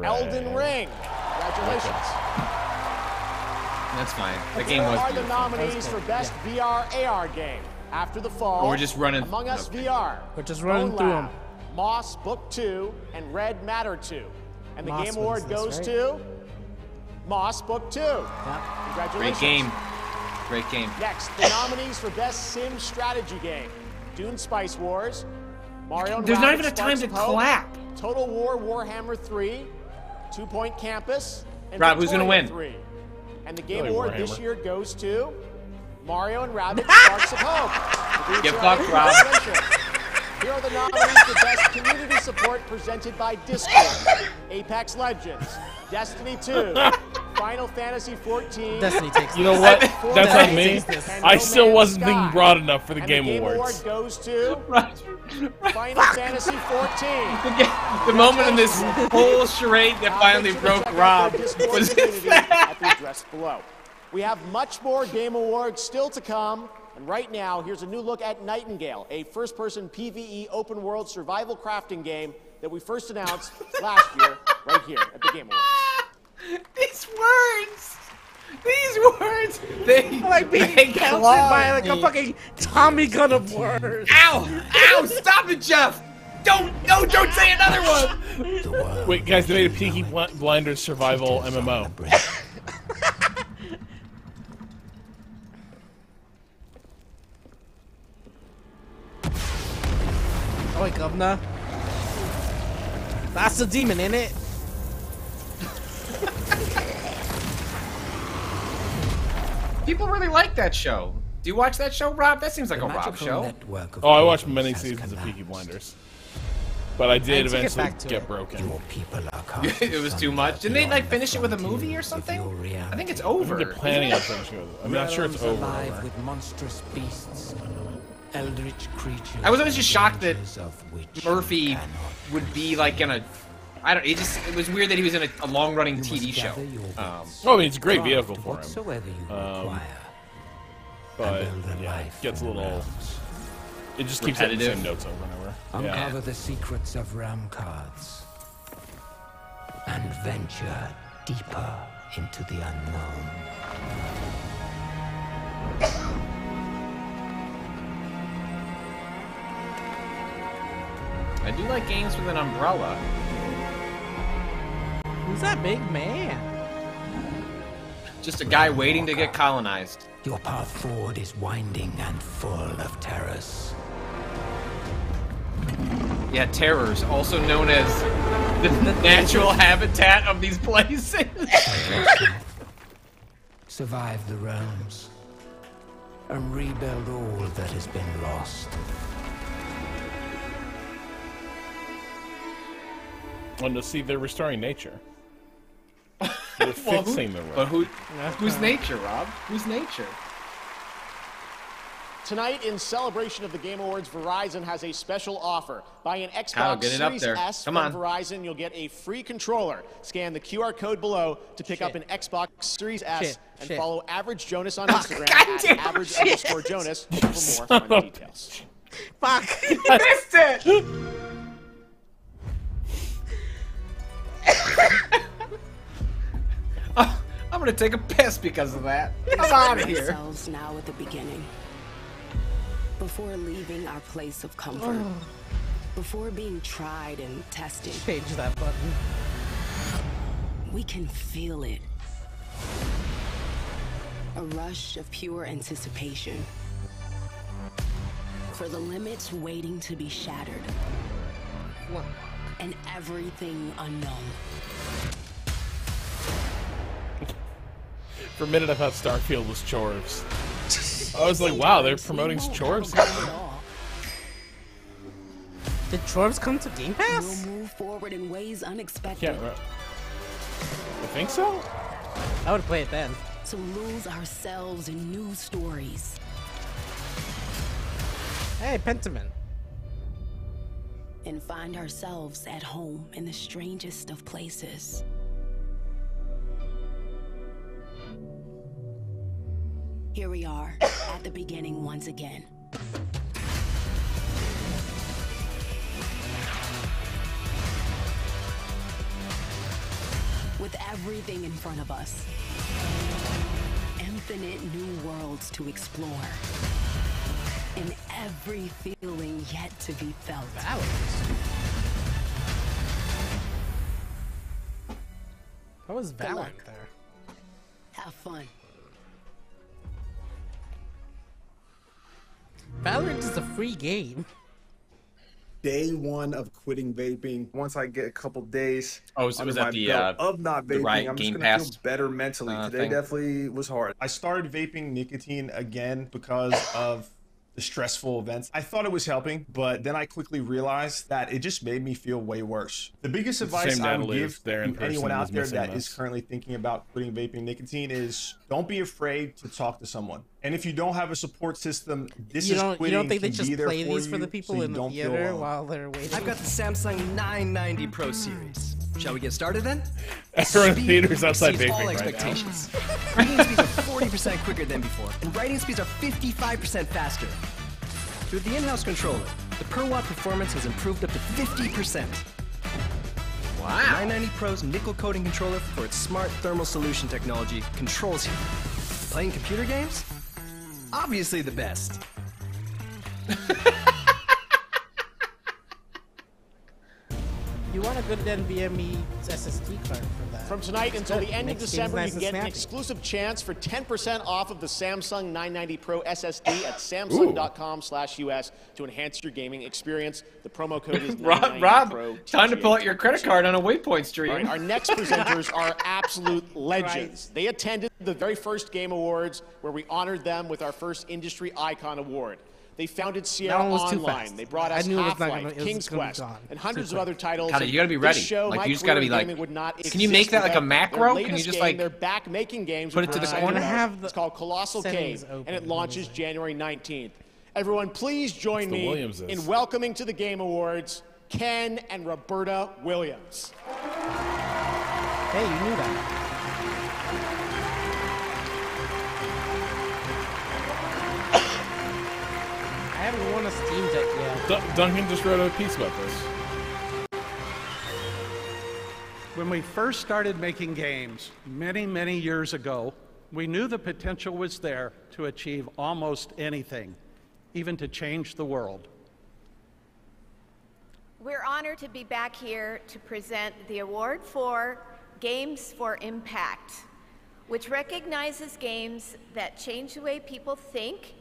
Elden Ring. Congratulations. That's fine. The Here game was are the beautiful. nominees for Best VR AR game: After the Fall, Or we're just running- Among Us okay. VR, We're just running Bone through Lab, 'em. Moss Book 2, and Red Matter 2. And the Moss Game wins Award this, goes right? to Moss Book 2. Congratulations. Great game. Great game. Next, the nominees for Best Sim Strategy Game: Dune Spice Wars, Mario and There's not Rabbids even a time Sparks to of Hope, clap. Total War Warhammer 3, 2 Point Campus, and Rob, who's gonna Victoria win? 3. And the Game Really, Award this Warhammer. year goes to Mario and Rabbids Sparks of Hope. Get fucked, Rob. Here are the nominees for Best Community Support presented by Discord: Apex Legends, Destiny 2, Final Fantasy 14. Destiny takes You know what? That's on me. I still wasn't being broad enough for the Game Award Awards. goes to Final Fantasy 14. The moment in this whole charade that finally broke Rob was at the address below. We have much more Game Awards still to come. And right now, here's a new look at Nightingale, a first-person PvE open-world survival crafting game that we first announced last year, right here at the Game Awards. These words, they like being counted by like a fucking Tommy gun of words. Ow! Ow! Stop it, Jeff! Don't say another one! Wait, guys, they made a Peaky Blinders survival MMO. Oh wait, governor. That's the demon, ain't it? People really like that show. Do you watch that show, Rob? That seems like a Rob show. Oh, I watched many seasons of Peaky Blinders. But I did eventually get broken. It was too much. Didn't they like finish it with a movie or something? I think it's over. They're planning on finishing it. I'm not sure it's over. With monstrous beasts, eldritch creatures. I was always just shocked that Murphy would be like in a. I don't. It was weird that he was in a long-running TV show. I mean, it's a great vehicle for him. But yeah, it gets a little. It just keeps hitting the same notes over and over. Uncover the secrets of RAM cards and venture deeper into the unknown. I do like games with an umbrella. Who's that big man? Just a guy waiting to get colonized. Your path forward is winding and full of terrors. Yeah, terrors, also known as the natural habitat of these places. Survive the realms and rebuild all that has been lost. And to see they're restoring nature. They're fixing the world. But who's nature, Rob? Who's nature? Tonight, in celebration of the Game Awards, Verizon has a special offer. Buy an Cado, Xbox get it up Series there. S Come from on. Verizon. You'll get a free controller. Scan the QR code below to pick up an Xbox Series S and follow Average Jonas on Instagram at average_Jonas for more fun details. Fuck! I missed it! I'm gonna take a piss because of that. I'm out of here. Ourselves now at the beginning. Before leaving our place of comfort. Before being tried and tested. Change that button. We can feel it. A rush of pure anticipation. For the limits waiting to be shattered. And everything unknown. For a minute, I thought Starfield was chores. I was like, wow, they're promoting chores? Did chores come to Game Pass? We'll move forward in ways unexpected. Can't remember. I think so? I would play it then. To lose ourselves in new stories. Hey, Pentiment. And find ourselves at home in the strangest of places. Here we are, at the beginning once again. With everything in front of us. Infinite new worlds to explore. And every feeling yet to be felt. How was Valorant there? Have fun. Valorant is a free game. Day one of quitting vaping. Once I get a couple days was under that my the belt of not the vaping, Riot I'm just Game gonna Pass, feel better mentally. Today thing? definitely was hard. I started vaping nicotine again because of the stressful events. I thought it was helping, but then I quickly realized that it just made me feel way worse. The biggest advice I would give to anyone out there that is currently thinking about quitting vaping nicotine is don't be afraid to talk to someone. And if you don't have a support system, you don't think they just play these for the people in the theater while they're waiting? I've got the Samsung 990 Pro series. Shall we get started then? Everyone in theaters outside vaping all right now. expectations. Reading speeds are 40% quicker than before, and writing speeds are 55% faster. With the in-house controller, the per-watt performance has improved up to 50%. Wow. 990 Pro's nickel coating controller for its smart thermal solution technology controls you. Playing computer games? Obviously the best. You want a good NVMe SSD card for that. From tonight until the end of December, you can get an exclusive chance for 10% off of the Samsung 990 Pro SSD at samsung.com/US to enhance your gaming experience. The promo code is Rob, time to pull out your credit card on a Waypoint stream. Right, our next presenters are absolute legends. They attended the very first Game Awards where we honored them with our first Industry Icon Award. They founded Sierra Online. They brought us Half-Life, King's Quest, and hundreds of other titles. Cado, you gotta be ready. Like you just gotta be like. Can you make that like a macro? Can you just like they're back making games put it to the corner? It's called Colossal Cave, and it launches January 19th. Everyone, please join me in welcoming to the Game Awards Ken and Roberta Williams. Hey, you knew that. I haven't won a Steam Deck yet. Duncan just wrote a piece about this. When we first started making games many, many years ago, we knew the potential was there to achieve almost anything, even to change the world. We're honored to be back here to present the award for Games for Impact, which recognizes games that change the way people think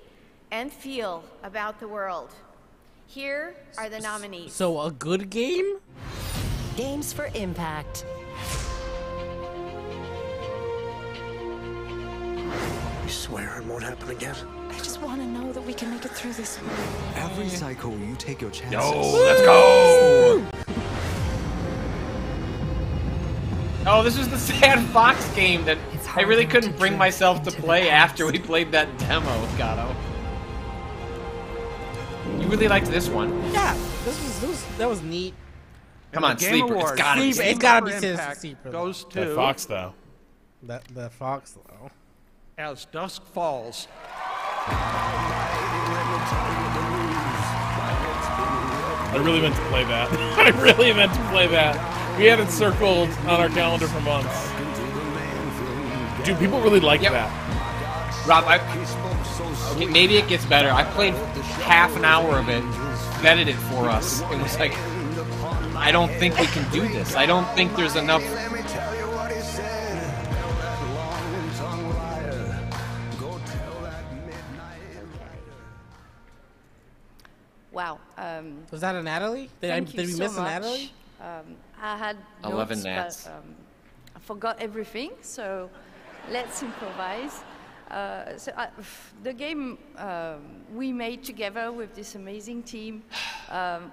and feel about the world. Here are the nominees. So a good game? Games for Impact. You swear it won't happen again? I just want to know that we can make it through this. Every cycle, you take your chances. Yo, let's go! Oh, this was the Sad Fox game that I really couldn't bring myself to play after we played that demo, Cado. You really liked this one. Yeah, that was neat. Come on, Sleeper. It's gotta be. It's gotta be Sleeper. Goes to that Fox though. The Fox though. As Dusk Falls. I really meant to play that. I really meant to play that. We had it circled on our calendar for months. Dude, people really like that. Rob, okay, maybe it gets better. I played half an hour of it, vetted it for us. It was like, I don't think we can do this. I don't think there's enough. Wow. Was that a Natalie? Did we miss a Natalie? I had 11 notes, nats. but I forgot everything, so let's improvise. The game we made together with this amazing team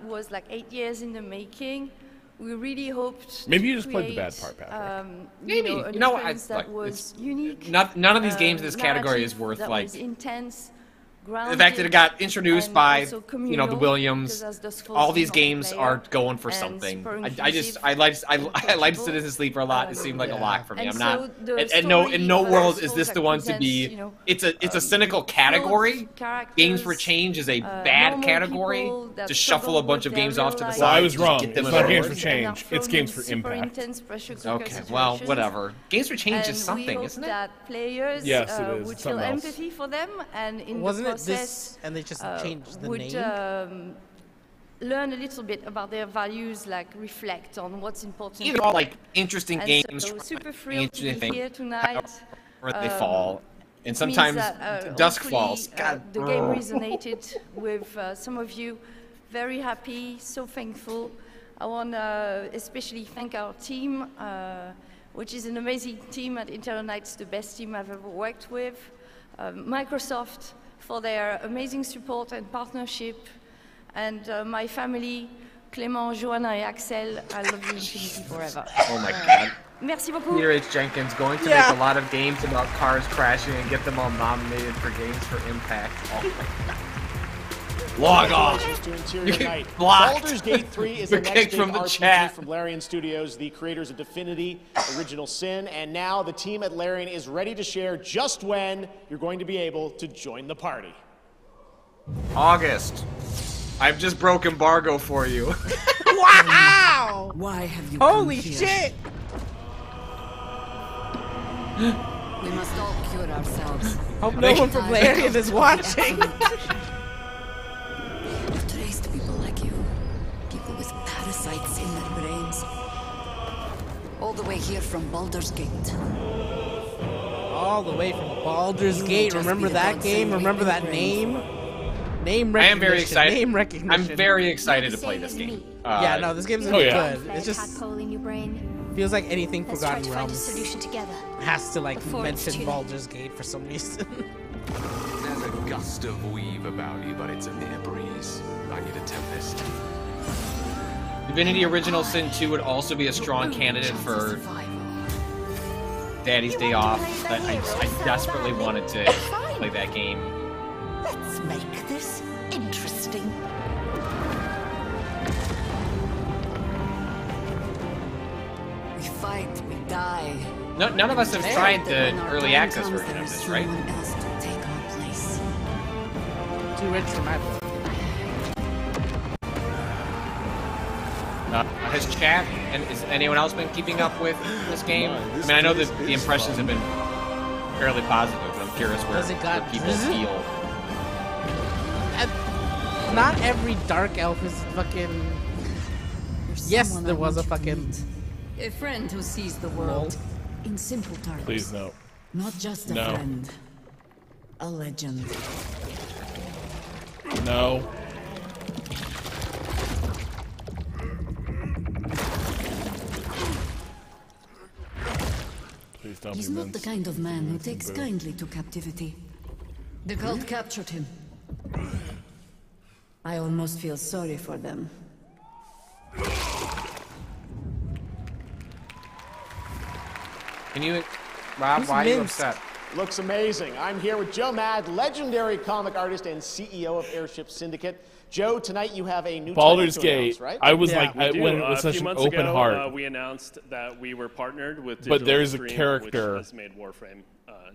was like 8 years in the making. We really hoped. Maybe you to just played the create, bad part, Patrick. Maybe. an You know, experience that was unique. None of these games in this category is narrative worth that like. was intense. The fact that it got introduced by, also you know, the Williams, all these games are going for and something. super I liked Citizen Sleeper a lot. It seemed like a lock for me. And I'm not. so the And no, in no story, world is this that the one to presents, be. you know, It's a cynical category. characters, Games for Change is a bad normal category. people that To shuffle a struggle bunch with of games their off to the real side. Well, I was just wrong. get them It's an not Games award. for Change. It's Games for Impact. Okay, well, whatever. Games for Change is something, isn't it? That players Yes, it is. would It's feel something else. empathy for them, and in Wasn't the it process, this? And they just changed the would name. Learn a little bit about their values, like reflect on what's important. These are all like interesting And games. So super thrilled to be interesting here tonight. Where they fall, and It sometimes means that, dusk hopefully, falls. God. the game resonated with some of you. Very happy, so thankful. I want to especially thank our team, which is an amazing team at Internet Nights, the best team I've ever worked with. Microsoft for their amazing support and partnership. And my family, Clément, Joanna, and Axel, I love you infinity forever. Oh my god. Merci beaucoup. Peter H. Jenkins going to make a lot of games about cars crashing and get them all nominated for Games for Impact. Oh my god. Log off. You get blocked. Baldur's Gate 3 is the next big RPG from Larian Studios, the creators of Divinity, Original Sin, and now the team at Larian is ready to share just when you're going to be able to join the party. August. I've just broke embargo for you. Wow! Why have you Holy come here? shit! We must all cure ourselves. Hope no one from Larian is watching. I've traced people like you. People with parasites in their brains. All the way here from Baldur's Gate. All the way from Baldur's Gate. Remember that game? Remember that name? Name recognition. I am very excited. Name recognition. I'm very excited to play this game. Yeah, no, this game's gonna be good. It's just in your brain. feels like anything Let's try Forgotten to find a Realms solution together. has to like Before it's mention too Baldur's Gate for some reason. There's a gust of weave about you, but it's a mere breeze. I need a tempest. Divinity Original Sin 2 would also be a strong candidate for Daddy's Day Off. That I desperately wanted to play that game. Let's make this interesting. We fight, we die. No, none of us have tried the early access version of this, right? Too rich for my blood. Has chat and is anyone else been keeping up with this game? I mean, I know that the impressions have been fairly positive, but I'm curious where people feel. Not every dark elf is fucking. Yes, there was a fucking. A friend who sees the world in simple terms. Please no. Not just a friend. A legend. No. Please don't He's be not the kind of man who takes kindly to captivity. The cult captured him. I almost feel sorry for them. Can you, Rob, why are you upset? Looks amazing. I'm here with Joe Mad, legendary comic artist and CEO of Airship Syndicate. Joe, tonight you have a new Baldur's title to announce, Gate. right? I was when it was such an open heart. We announced that we were partnered with But Digital there's a Extreme, character, which has made Warframe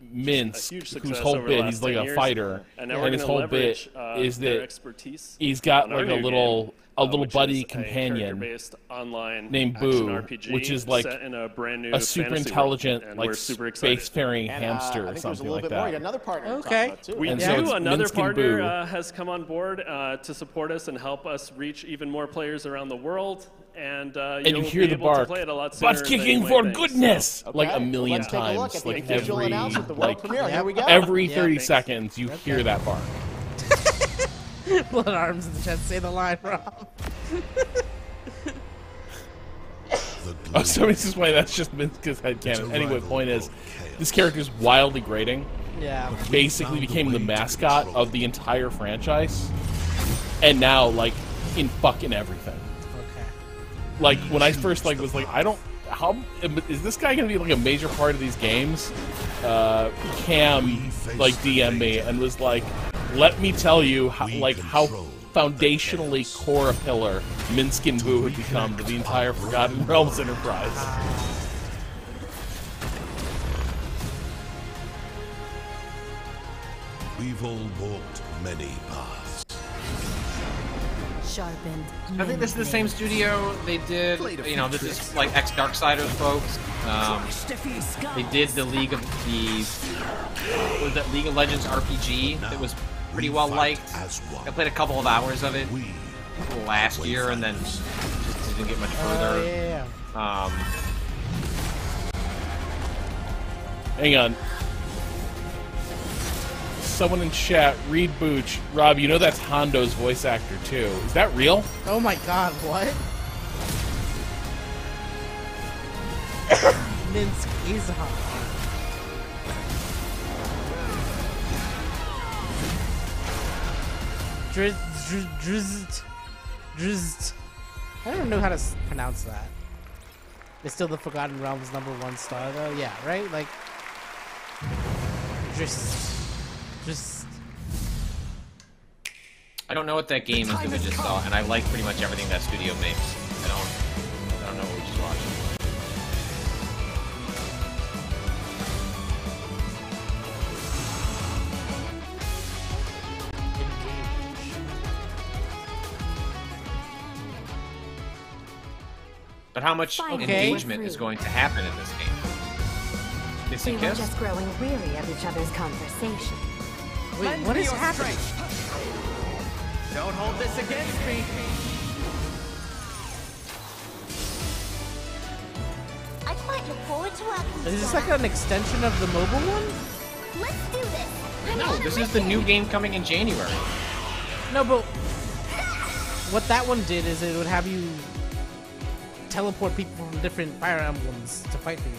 Minsk, a huge whose success whole over the bit last he's like 10 a years. fighter, And now we're his gonna whole bit leverage, is their that expertise he's got on our like a new little game, which buddy is a companion character-based online named action Boo, RPG which is like set in a brand new a super fantasy intelligent world, and like we're super excited. spacefaring And, hamster I or think there's a something little like bit more. You got that. another partner. Okay. We And do. so it's Another Minsk and partner Boo. has come on board to support us and help us reach even more players around the world. And you you'll hear be the able to bark. play it a lot sooner Butt than you kicking might for think, goodness, so. like a Okay, million let's take a look times, at the like official every announcement, the world like premiere. Here we go. every Yeah. 30 seconds you hear that bark. Blood arms in the chat. Say the line, Rob. Oh, somebody's just playing. That's just Minska's headcanon. Anyway, point is, this character's wildly grating. Yeah. Basically became the mascot of the entire franchise, and now like in fucking everything. Okay. Like when I first was like, I don't. How is this guy gonna be like a major part of these games? Cam like DM'd me and was like, "Let me tell you how foundationally core a pillar Minsk and Boo would become to the entire Forgotten Realms enterprise." We've all walked many paths. Sharpened. I think this is the same studio they did, you know, this is like ex-Darksiders folks. They did the League of was that League of Legends RPG that was pretty well liked. I played a couple of hours of it last year and then just didn't get much further. Hang on. Someone in chat, read Booch. Rob, you know that's Hondo's voice actor too. Is that real? Oh my god, what? Minsk is hot. Drizzt. I don't know how to pronounce that. It's still the Forgotten Realms #1 star though. Yeah, right? Like Drizzt. I don't know what that game is that we just saw, and I like pretty much everything that studio makes. I don't know what we just watched. But how much engagement is going to happen in this game? Missing We were kiss? just growing weary of each other's conversation. Wait, what is happening? Don't hold this against me. I quite look forward to working Is this together. like an extension of the mobile one? Let's do this. No, this is the new game coming in January. No, but what that one did is it would have you teleport people from different Fire Emblems to fight for you.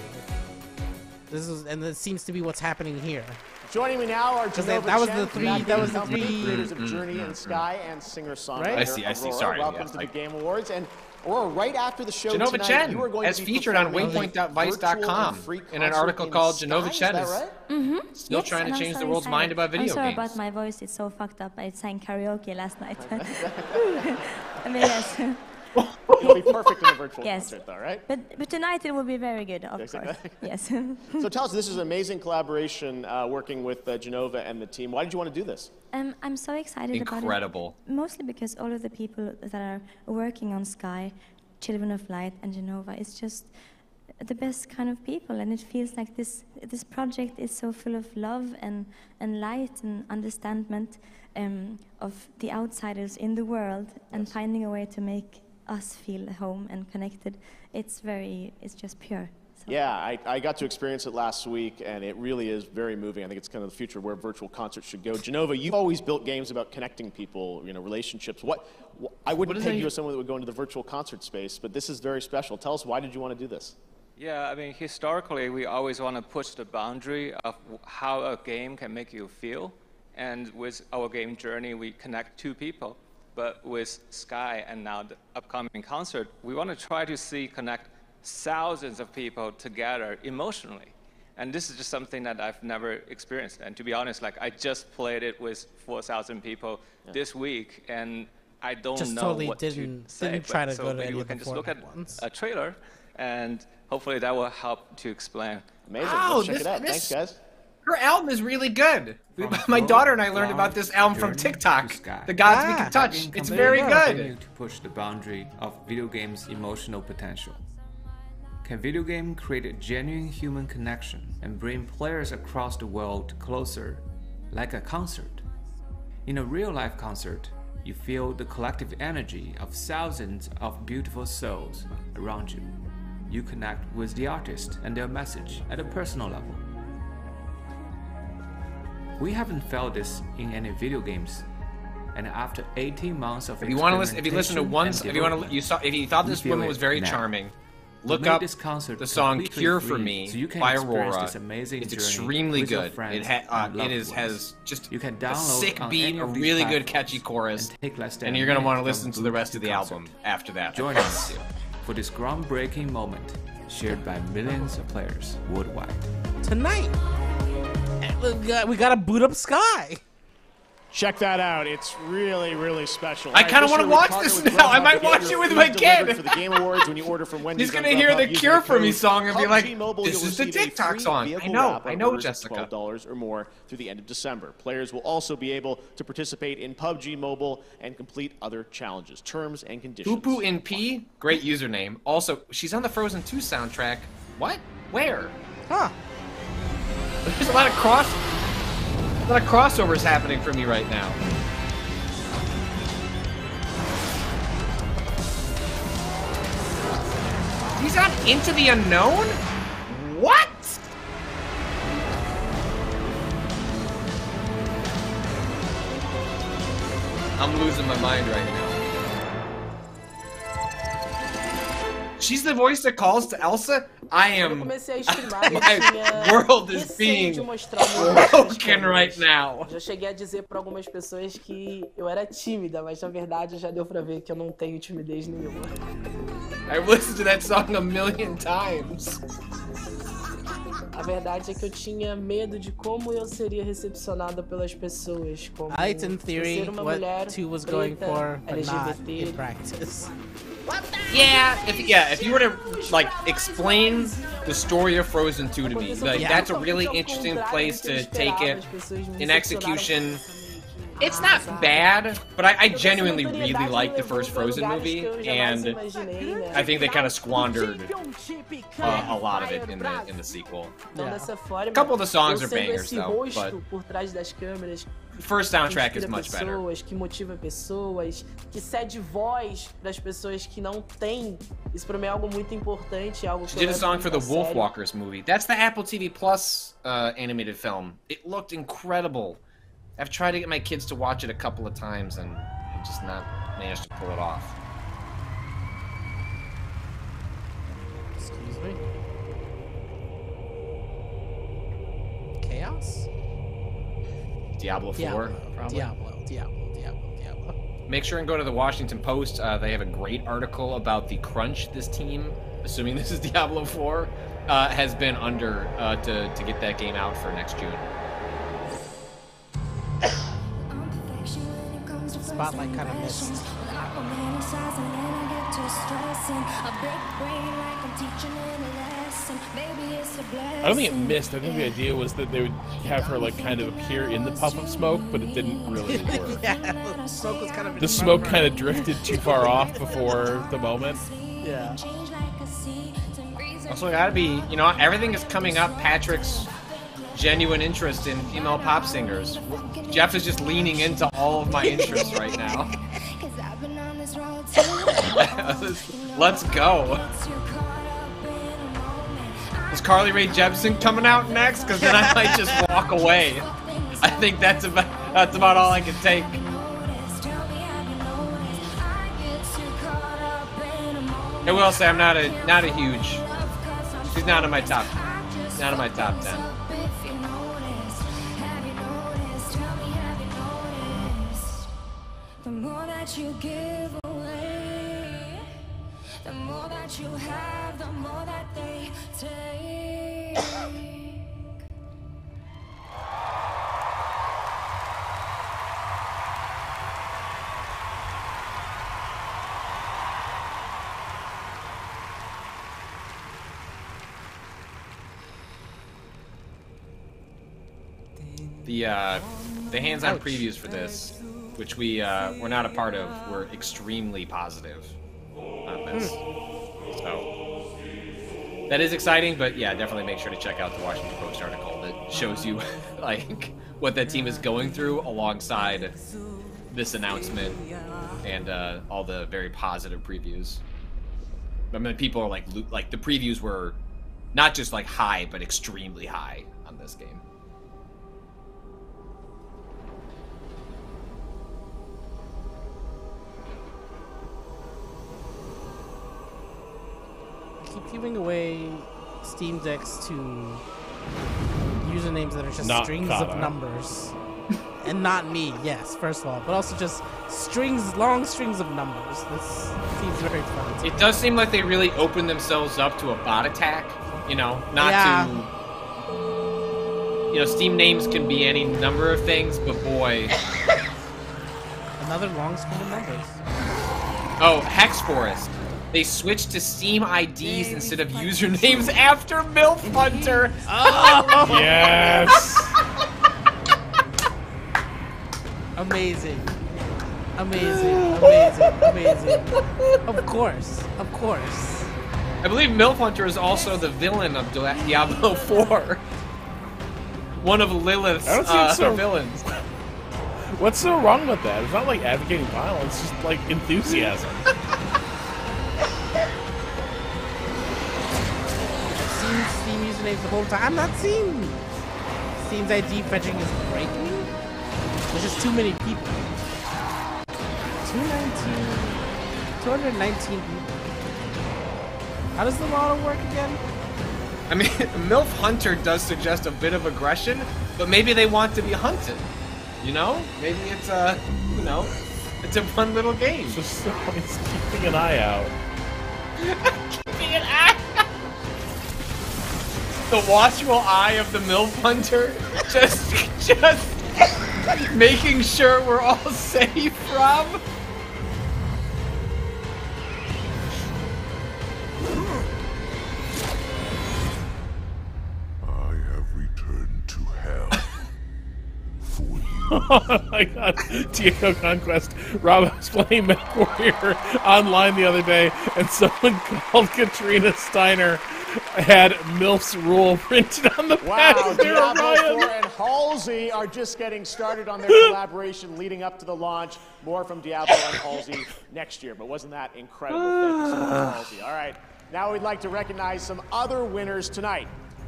And this seems to be what's happening here. Joining me now are Genova that was Chen, the three creators of Journey and Sky and singer-songwriter Right? I see, Aurora. sorry, Welcome yes, to the Game Awards. And Aurora, right after the show Genova tonight, Chen, you are going as to be featured on performing waypoint.vice.com in an article called Genova Chen is still trying to change the world's mind about video I'm sorry games. about my voice, it's so fucked up. I sang karaoke last night. I mean, yes. It'll be perfect in a virtual concert, though, right? But tonight it will be very good, of course. Yes. So tell us, this is an amazing collaboration working with Genova and the team. Why did you want to do this? I'm so excited about it. Incredible. Mostly because all of the people that are working on Sky, Children of Light, and Genova is just the best kind of people, and it feels like this project is so full of love and light and understanding of the outsiders in the world, and finding a way to make us feel at home and connected. It's just pure. So. Yeah, I got to experience it last week, and it really is very moving. I think it's kind of the future where virtual concerts should go. Genova, you've always built games about connecting people, relationships. I wouldn't peg you as someone that would go into the virtual concert space, but this is very special. Tell us, why did you want to do this? Yeah, I mean, historically, we always want to push the boundary of how a game can make you feel. And with our game Journey, we connect two people. But with Sky and now the upcoming concert, we want to try to connect thousands of people together emotionally. And this is just something that I've never experienced. And to be honest, I just played it with 4,000 people this week, and I don't know totally what to say. Didn't try to so go to maybe any we of the can just look at ones. a trailer, and hopefully that will help to explain. Amazing. Wow, Let's check it out. Thanks, guys. Her album is really good. My daughter and I learned about this album from TikTok. The Gods We Can Touch. It's very good. To push the boundary of video games' emotional potential. Can video game create a genuine human connection and bring players across the world closer, like a concert? In a real-life concert, you feel the collective energy of thousands of beautiful souls around you. You connect with the artist and their message at a personal level. We haven't felt this in any video games, and after 18 months of if you listen to one, if you thought this woman was very charming, look up the song "Cure for Me" by Aurora. It's extremely good. It has just a sick beat, a really good catchy chorus, and you're gonna want to listen to the rest of the album after that. Join us for this groundbreaking moment, shared by millions of players worldwide. Tonight, we gotta boot up Sky. Check that out. It's really, really special. I kind of want to watch this now. I might watch it with my kid. For the Game Awards, when you order from Wendy's, he's gonna hear the "Cure for Me" song and be like, "This is the TikTok song." I know, Jessica. $12 or more through the end of December. Players will also be able to participate in PUBG Mobile and complete other challenges. Terms and conditions. Poo in P, great username. Also, she's on the Frozen 2 soundtrack. What? Where? Huh? There's a lot of crossovers happening for me right now. He's on Into the Unknown? What? I'm losing my mind right now. she's the voice that calls to Elsa? I am... comecei a streamar, My world is being broken right now. Já cheguei a dizer para algumas pessoas que eu era tímida, mas na verdade já deu pra ver que eu não tenho timidez nenhuma. I've listened to that song a million times. A verdade é que eu tinha medo de como eu seria recepcionada pelas pessoas, como in theory ser uma what mulher 2 was going preta, for, but not LGBT. in practice. If you were to like explain the story of Frozen 2 to me, like that's a really interesting place to take it. In execution, it's not bad, but I genuinely really like the first Frozen movie, and I think they kind of squandered a lot of it in the sequel. A couple of the songs are bangers though, but the first soundtrack is much better. Que motiva pessoas, que cede voz das pessoas que não têm. Isso pra mim é algo muito importante, algo que She did a song for the Wolfwalkers movie. That's the Apple TV Plus animated film. It looked incredible. I've tried to get my kids to watch it a couple of times and I've just not managed to pull it off. Excuse me. Chaos? Diablo 4? Diablo. Make sure and go to the Washington Post. They have a great article about the crunch this team, assuming this is Diablo 4, has been under to get that game out for next June. Spotlight kind of missed. I don't think it missed. I think the idea was that they would have her like kind of appear in the puff of smoke, but it didn't really work. Yeah, the smoke was kind of. The smoke kind of drifted too far off before the moment. Yeah. Also, gotta be, you know, everything is coming up Patrick's genuine interest in female pop singers. Jeff is just leaning into all of my interests right now. Let's go. Is Carly Rae Jepsen coming out next? Because then I might just walk away. I think that's about all I can take. I will say I'm not a huge. She's not in my top 10. The more that you give away, the more that you have, the more that they take. The hands-on previews for this, which we're not a part of, were extremely positive on this. So that is exciting, but yeah, definitely make sure to check out the Washington Post article that shows you like what that team is going through alongside this announcement and all the very positive previews. I mean, people are like the previews were not just like high, but extremely high on this game. Keep giving away Steam Decks to usernames that are just Not strings Cado. of numbers. And not me, yes, first of all, but also just long strings of numbers. This seems very fun. It does seem like they really opened themselves up to a bot attack, you know, you know, Steam names can be any number of things, but boy. Another long string of numbers. Oh, Hex Forest. They switched to Steam IDs instead of usernames after MILF Hunter. Oh! Yes! Amazing. Of course. I believe MILF Hunter is also the villain of Diablo 4. One of Lilith's villains. What's so wrong with that? It's not like advocating violence, it's just like enthusiasm. Steam usernames the whole time. I'm not seeing Steam's ID fetching is breaking. There's just too many people. 219 people. How does the model work again? I mean, MILF Hunter does suggest a bit of aggression, but maybe they want to be hunted. You know? Maybe it's a, you know, it's a fun little game. Just it's keeping an eye out. Keeping an eye out. The watchful eye of the MILF Hunter, just making sure we're all safe, Rob. I have returned to hell for you. Oh my god, Diego Conquest. Rob, I was playing MechWarrior online the other day, and someone called Katrina Steiner had MILF's rule printed on the Wow, pad. Diablo 4 and Halsey are just getting started on their collaboration leading up to the launch. More from Diablo and Halsey next year, but wasn't that incredible? Thank you so much, Halsey. All right, now we'd like to recognize some other winners tonight.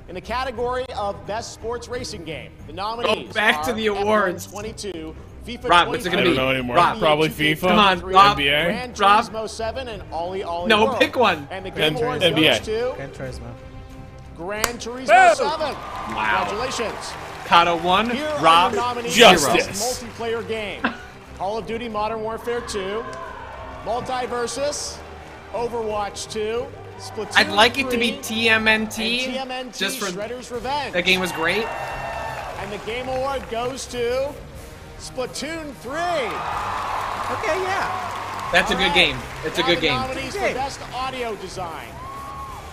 In the category of Best Sports Racing Game, the nominees back to are the awards. F1 22, FIFA Rob, what's it 23, gonna be? I don't know anymore. Rob, probably FIFA. Come on, Rob. NBA. Gran Rob. Turismo 7 and Ollie Ollie No, World. pick one. And the Game Gran Award NBA. goes to Gran Turismo. Gran Turismo Boom. 7. Wow. Congratulations. Cado 1, Here are Rob, your nominees for Justice. Best Multiplayer Game. Call of Duty Modern Warfare 2, Multiversus, Overwatch 2, Splatoon I'd like it to 3, be TMNT, and TMNT just for Shredder's Revenge. that game was great. And the Game Award goes to Splatoon 3. Okay, yeah. That's a good game. It's a Now good the game. nominees for Best Audio Design.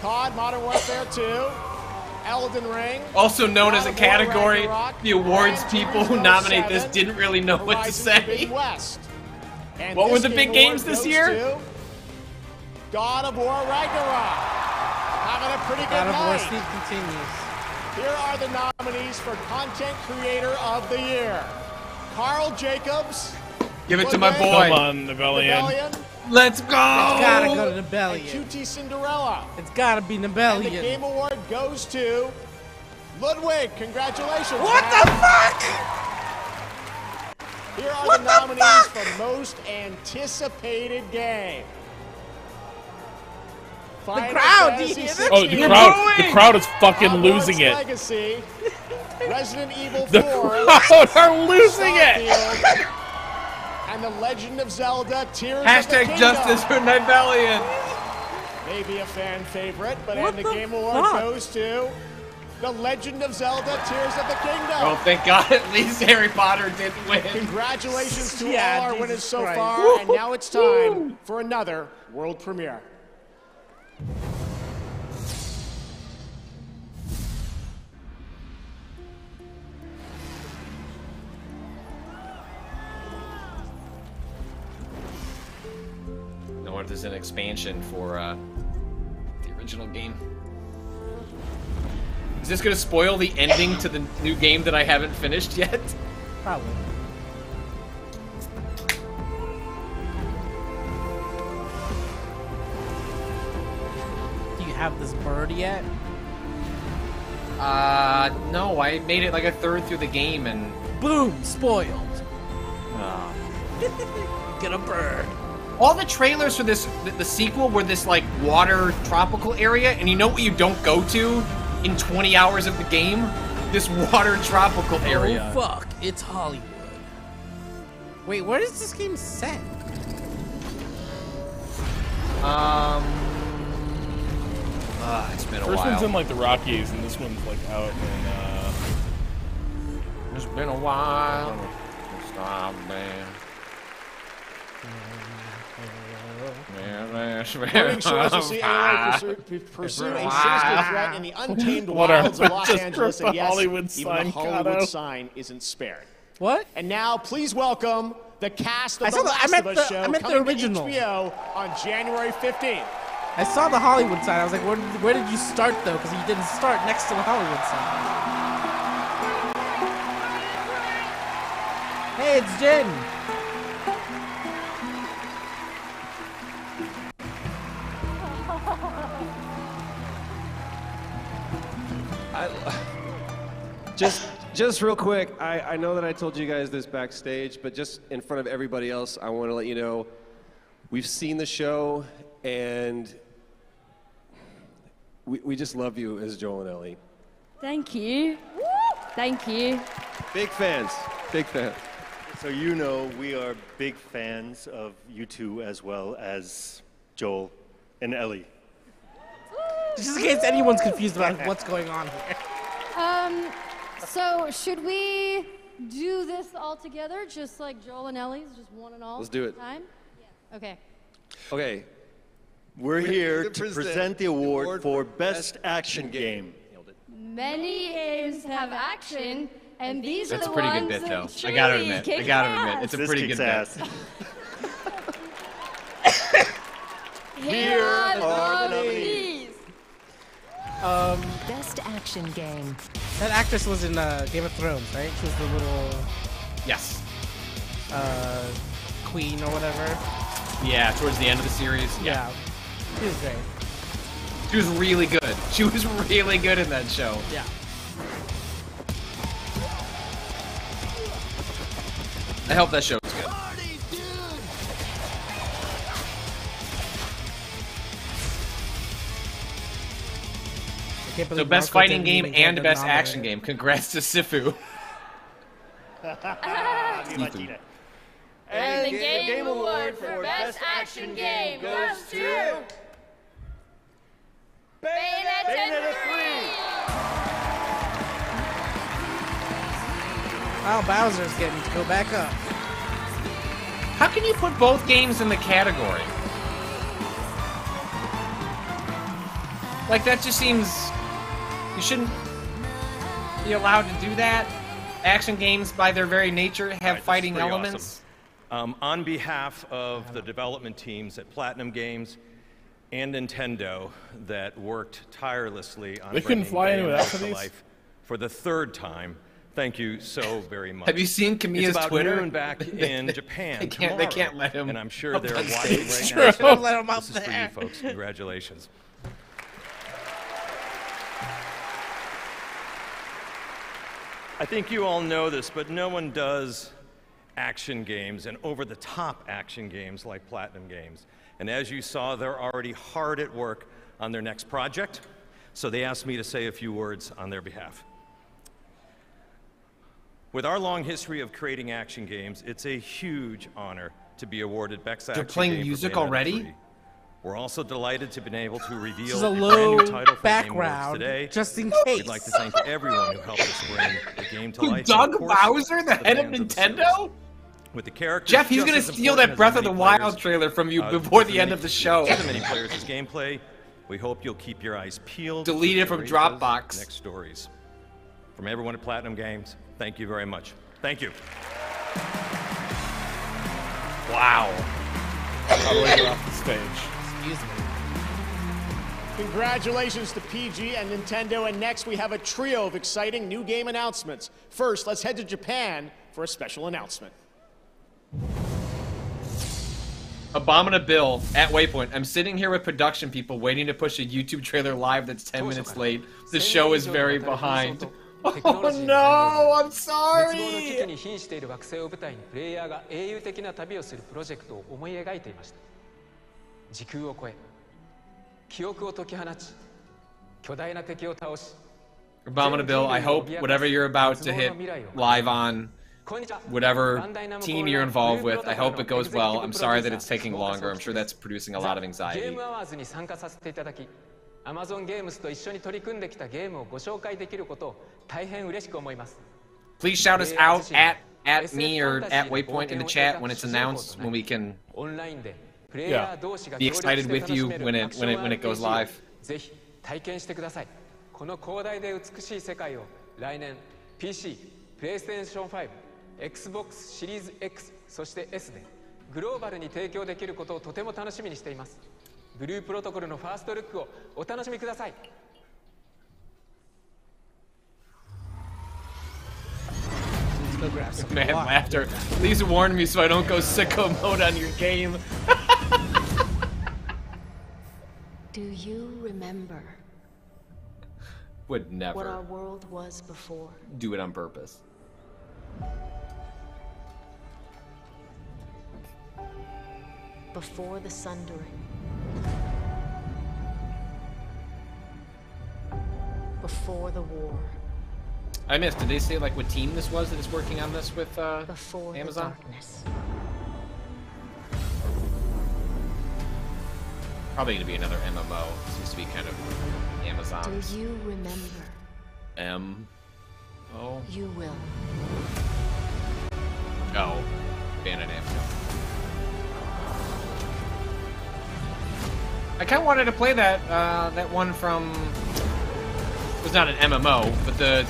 COD Modern Warfare 2, Elden Ring. Also known as a God of War category, Ragnarok, the awards Gran people who Turismo nominate 7, this didn't really know what to Horizon say. Forbidden West. And What were this the big Game games Award this goes year? to God of War Ragnarok. Having a pretty good God of War night. Steve continues. Here are the nominees for Content Creator of the Year. Carl Jacobs. Give it to my Ludwig, boy. Come on, Nibelian. Rebellion, Let's go! It's gotta go to and Nibelian. QT Cinderella. It's gotta be And the Nibelian. Game Award goes to Ludwig. Congratulations. What man. the fuck? Here are What the the nominees fuck? for Most Anticipated Game. Final crowd, Fantasy do you hear 16, Oh, the crowd is fucking Hogwarts losing it. Legacy, Resident Evil 4, The crowd are losing it. Starfield, and The Legend of Zelda Tears of the Hashtag Kingdom. justice for Nibelian. Maybe a fan favorite, but What and the the Game Award fuck? goes to The Legend of Zelda Tears of the Kingdom. Oh, thank God at least Harry Potter didn't win. Congratulations to Yeah, all our Jesus winners so Christ. far, and now it's time for another world premiere. No wonder there's an expansion for the original game. Is this gonna spoil the ending to the new game that I haven't finished yet? Probably. Do you have this bird yet? No, I made it like a third through the game and... Boom! Spoiled. Get a bird. All the trailers for this, the sequel were this like water tropical area, and you know what you don't go to in 20 hours of the game? This water tropical area. Oh fuck! It's Hollywood. Wait, where is this game set? It's been a First while. one's in like the Rockies, and this one's like out in. It's been a while. Stop, man. Burning sources see anyone pursue a sinister threat in the untamed What are- wilds of Los just Angeles, the and yes, Hollywood even sign, the Hollywood Cado. sign isn't spared. What? And now, please welcome the cast I of saw The the- I Last meant of Us the- show I meant the coming original. to HBO on January 15th. I saw the Hollywood sign. I was like, where did you start though? Because you didn't start next to the Hollywood sign. Hey, it's Jen. Just real quick, I know that I told you guys this backstage, but just in front of everybody else, I want to let you know we've seen the show, and we just love you as Joel and Ellie. Thank you. Thank you. Big fans. Big fans. So you know we are big fans of you two as well as Joel and Ellie. Just in case anyone's confused about what's going on here. So should we do this all together, just like Joel and Ellie's, just one and all? Let's do it. Time? Yeah. Okay. Okay. We're here to present the award for Best Action Game. Many games have action, and these That's are a the pretty good ones bit, though. that I gotta truly admit. kick I gotta ass. admit. It's a This pretty good kicks bit. ass. Here are the nominees. Best action game. That actress was in Game of Thrones, right? She was the little Yes. queen or whatever. Yeah, towards the end of the series. Yeah. She was great. She was really good. She was really good in that show. Yeah. I hope that show was good. So best fighting game and best action game. Congrats to Sifu. And the game award for best action game goes to Bayonetta 3. Wow, Bowser's getting to go back up. How can you put both games in the category? Like, that just seems... You shouldn't be allowed to do that. Action games, by their very nature, have fighting elements. Awesome. On behalf of the development teams at Platinum Games and Nintendo that worked tirelessly on They couldn't bringing fly anyone else Bayonetta to to these? life for the third time, thank you so very much. Have you seen Kamiya's it's about Twitter? Noon back in Japan They can't tomorrow, let him and I'm sure up they're on watching stage. right now. True. Don't let him up This is for there. you folks. Congratulations. I think you all know this, but no one does action games and over-the-top action games like Platinum Games. And as you saw, they're already hard at work on their next project, so they asked me to say a few words on their behalf. With our long history of creating action games, it's a huge honor to be awarded Best Action They're playing Game for music Bayonetta already? 3. We're also delighted to be able to This reveal is a a brand low new title for Game Awards background, today. just in case. We'd like to thank everyone who helped us bring the game to life. and Doug of course, Bowser, the head of fans the Nintendo? series. With the characters, Jeff, he's just gonna as steal important that as Breath of many the Wild players, trailer from you just before as the many- end of the show. just as many players as gameplay. We hope you'll keep your eyes peeled. Delete for it from Eureka's Dropbox. Next stories. From everyone at Platinum Games, thank you very much. Thank you. Wow. How do I get off the stage? Excuse me. Congratulations to PG and Nintendo, and next we have a trio of exciting new game announcements. First, let's head to Japan for a special announcement. Abominabill at Waypoint. I'm sitting here with production people waiting to push a YouTube trailer live that's 10 minutes late. The show is very behind. Oh no, I'm 絶望の危機 sorry! に瀕している惑星を舞台にプレイヤーが英雄的な旅をするプロジェクトを思い描いていました。時空を超え、記憶を解き放ち、巨大な敵を倒し、 Abominabill, I hope whatever you're about to hit live on whatever team you're involved with, I hope it goes well. I'm sorry that it's taking longer. I'm sure that's producing a lot of ゲー anxiety. ムアワーズに参加させていただき、Amazon ゲームスと一緒に取り組んできたゲームをご紹介できることを大変嬉しく思います。 Please shout us out at me or at Waypoint in the chat when it's announced, when we can オンラインでプレイヤー同士が be 協力 excited して with 楽し you める when アクション it goes RPG live. ぜひ体験してください。この広大で美しい世界を来年 PC、PlayStation 5、Xbox シリーズ X、そして S でグローバルに提供できることをとても楽しみにしています。ブループロトコルのファーストルックをお楽しみください。 Let's go grab some Man, water. laughter. Please warn me so I don't go sicko mode on your game. Do you remember Would what never our world was before? do it on purpose. Before the sundering. Before the war. I missed. Did they say like what team this was that is working on this with Before Amazon? The darkness. Probably gonna be another MMO. Seems to be kind of Amazon. Do you remember? Oh. You will. Oh. Bayonetta. I kind of wanted to play that that one from. It was not an MMO, but the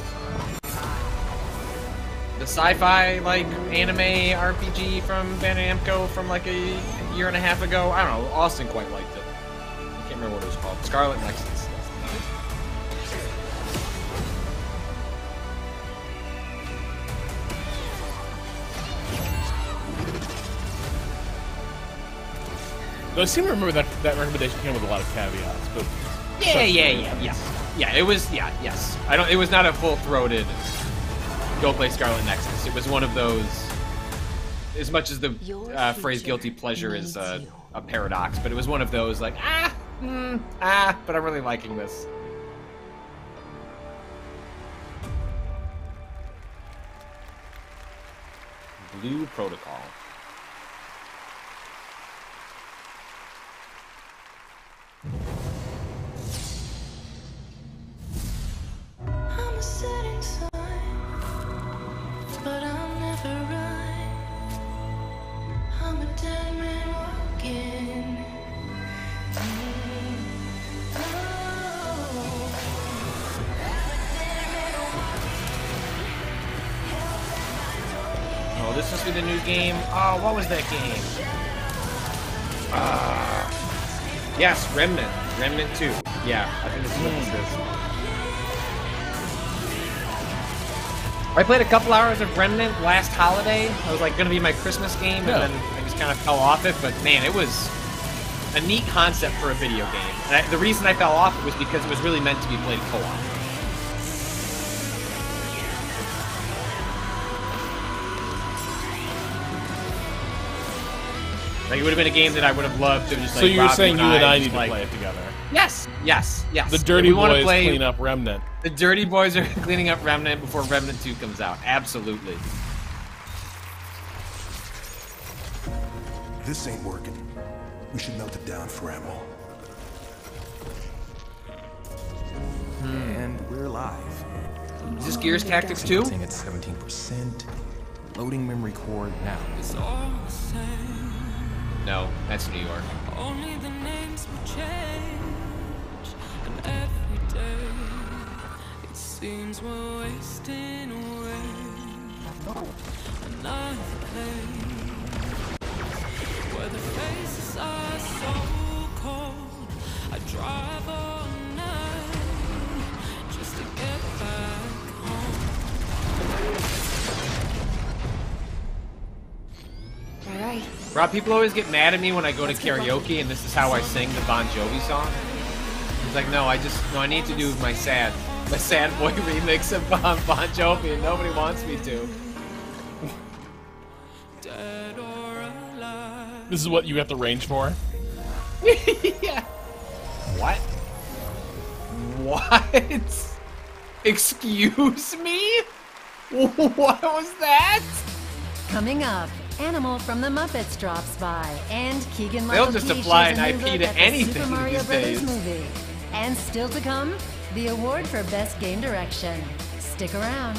sci-fi like anime RPG from Bandai Namco from like a year and a half ago. I don't know. Austin quite liked it. I can't remember what it was called. Scarlet Nexus. I seem to remember that recommendation came with a lot of caveats, but yeah. It was yes. I don't. It was not a full-throated go play Scarlet Nexus. It was one of those. As much as the phrase "guilty pleasure" is a paradox, but it was one of those like but I'm really liking this. Blue Protocol. I'm a setting sun, but I'm never right. I'm a dead man walking. Oh, this must be the new game. Oh, what was that game? Yes, Remnant. Remnant 2. Yeah, I think this is what this is. I played a couple hours of Remnant last holiday. It was like going to be my Christmas game, and then I just kind of fell off it. But man, it was a neat concept for a video game. And the reason I fell off it was because it was really meant to be played co-op. Like, it would have been a game that I would have loved to just like. So you were Rob, saying you and I need to like, play it together? Yes, yes, yes. The Dirty Boys play, clean up Remnant. The Dirty Boys are cleaning up Remnant before Remnant 2 comes out. Absolutely. This ain't working. We should melt it down for ammo. And we're live. Is this Gears Tactics 2? At 17%. Loading memory core now. No, that's New York. Only the names will change, and every day it seems we're wasting away. Another place where the faces are so cold. I drive all night just to get back home. All right. Rob, people always get mad at me when I go to karaoke and this is how I sing the Bon Jovi song. It's like, no, I need to do my sad boy remix of Bon Jovi and nobody wants me to. This is what you have to range for? Yeah. What? What? Excuse me? What was that? Coming up, Animal from the Muppets drops by, and Keegan They'll Michael just Key apply shows a an new IP look to at the anything Super Mario these Brothers days. movie. And still to come, the award for Best Game Direction. Stick around.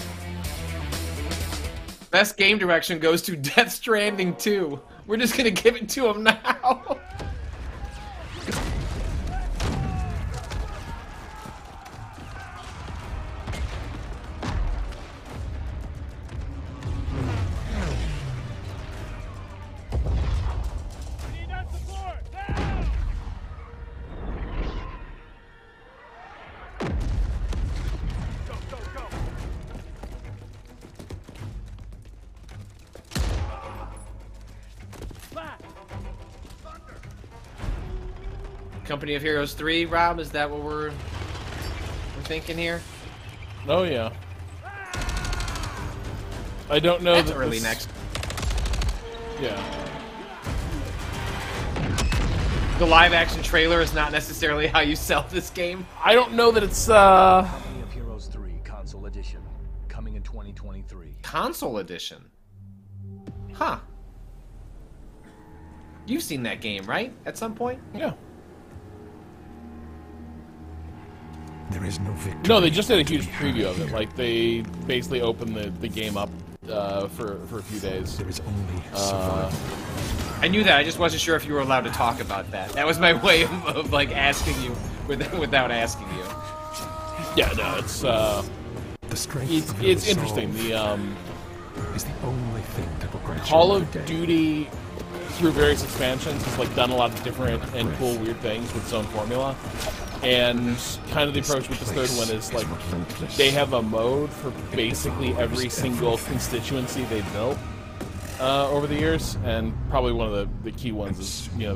Best game direction goes to Death Stranding 2. We're just gonna give it to him now. Company of Heroes 3, Rob, is that what we're thinking here? Oh yeah. I don't know. That's that early this... next. Yeah. The live action trailer is not necessarily how you sell this game. I don't know that it's Console Edition, coming in 2023. Console Edition? Huh. You've seen that game, right? At some point? Yeah. There is no victory. No, they just did a huge preview of it. Like, they basically opened the game up for a few days. There is only survival. I knew that. I just wasn't sure if you were allowed to talk about that. That was my way of like asking you without asking you. Yeah, no, it's interesting. The is the only thing that will grant Call of Duty through various expansions has like done a lot of different and cool weird things with its own formula. And kind of the approach with this third one is like they have a mode for basically every single constituency they built over the years, and probably one of the key ones is, you know,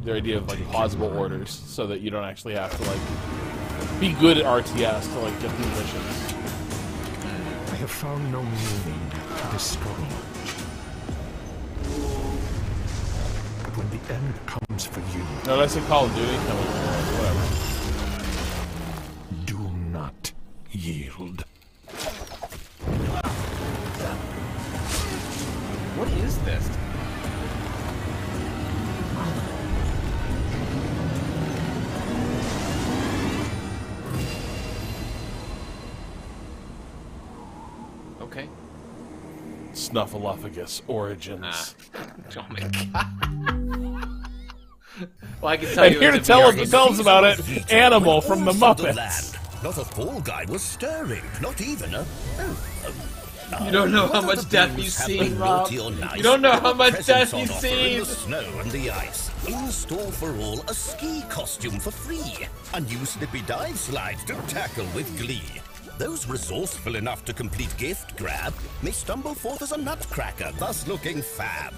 their idea of like plausible orders, so that you don't actually have to like be good at RTS to like get through missions. I have found no meaning to this struggle. But when the end comes for you, no, did I say Call of Duty? No, whatever. Do not yield. What is this? Okay. Snuffleupagus Origins. Oh my god. Well, I can tell you. And here to tell us about it, Animal from the Muppets. Not a fall guy was stirring, not even a... You don't know how much death you've seen, Rob. You don't know how much death you've seen. The snow and the ice. In store for all, a ski costume for free. A new slippy dive slide to tackle with glee. Those resourceful enough to complete gift grab may stumble forth as a nutcracker, thus looking fab.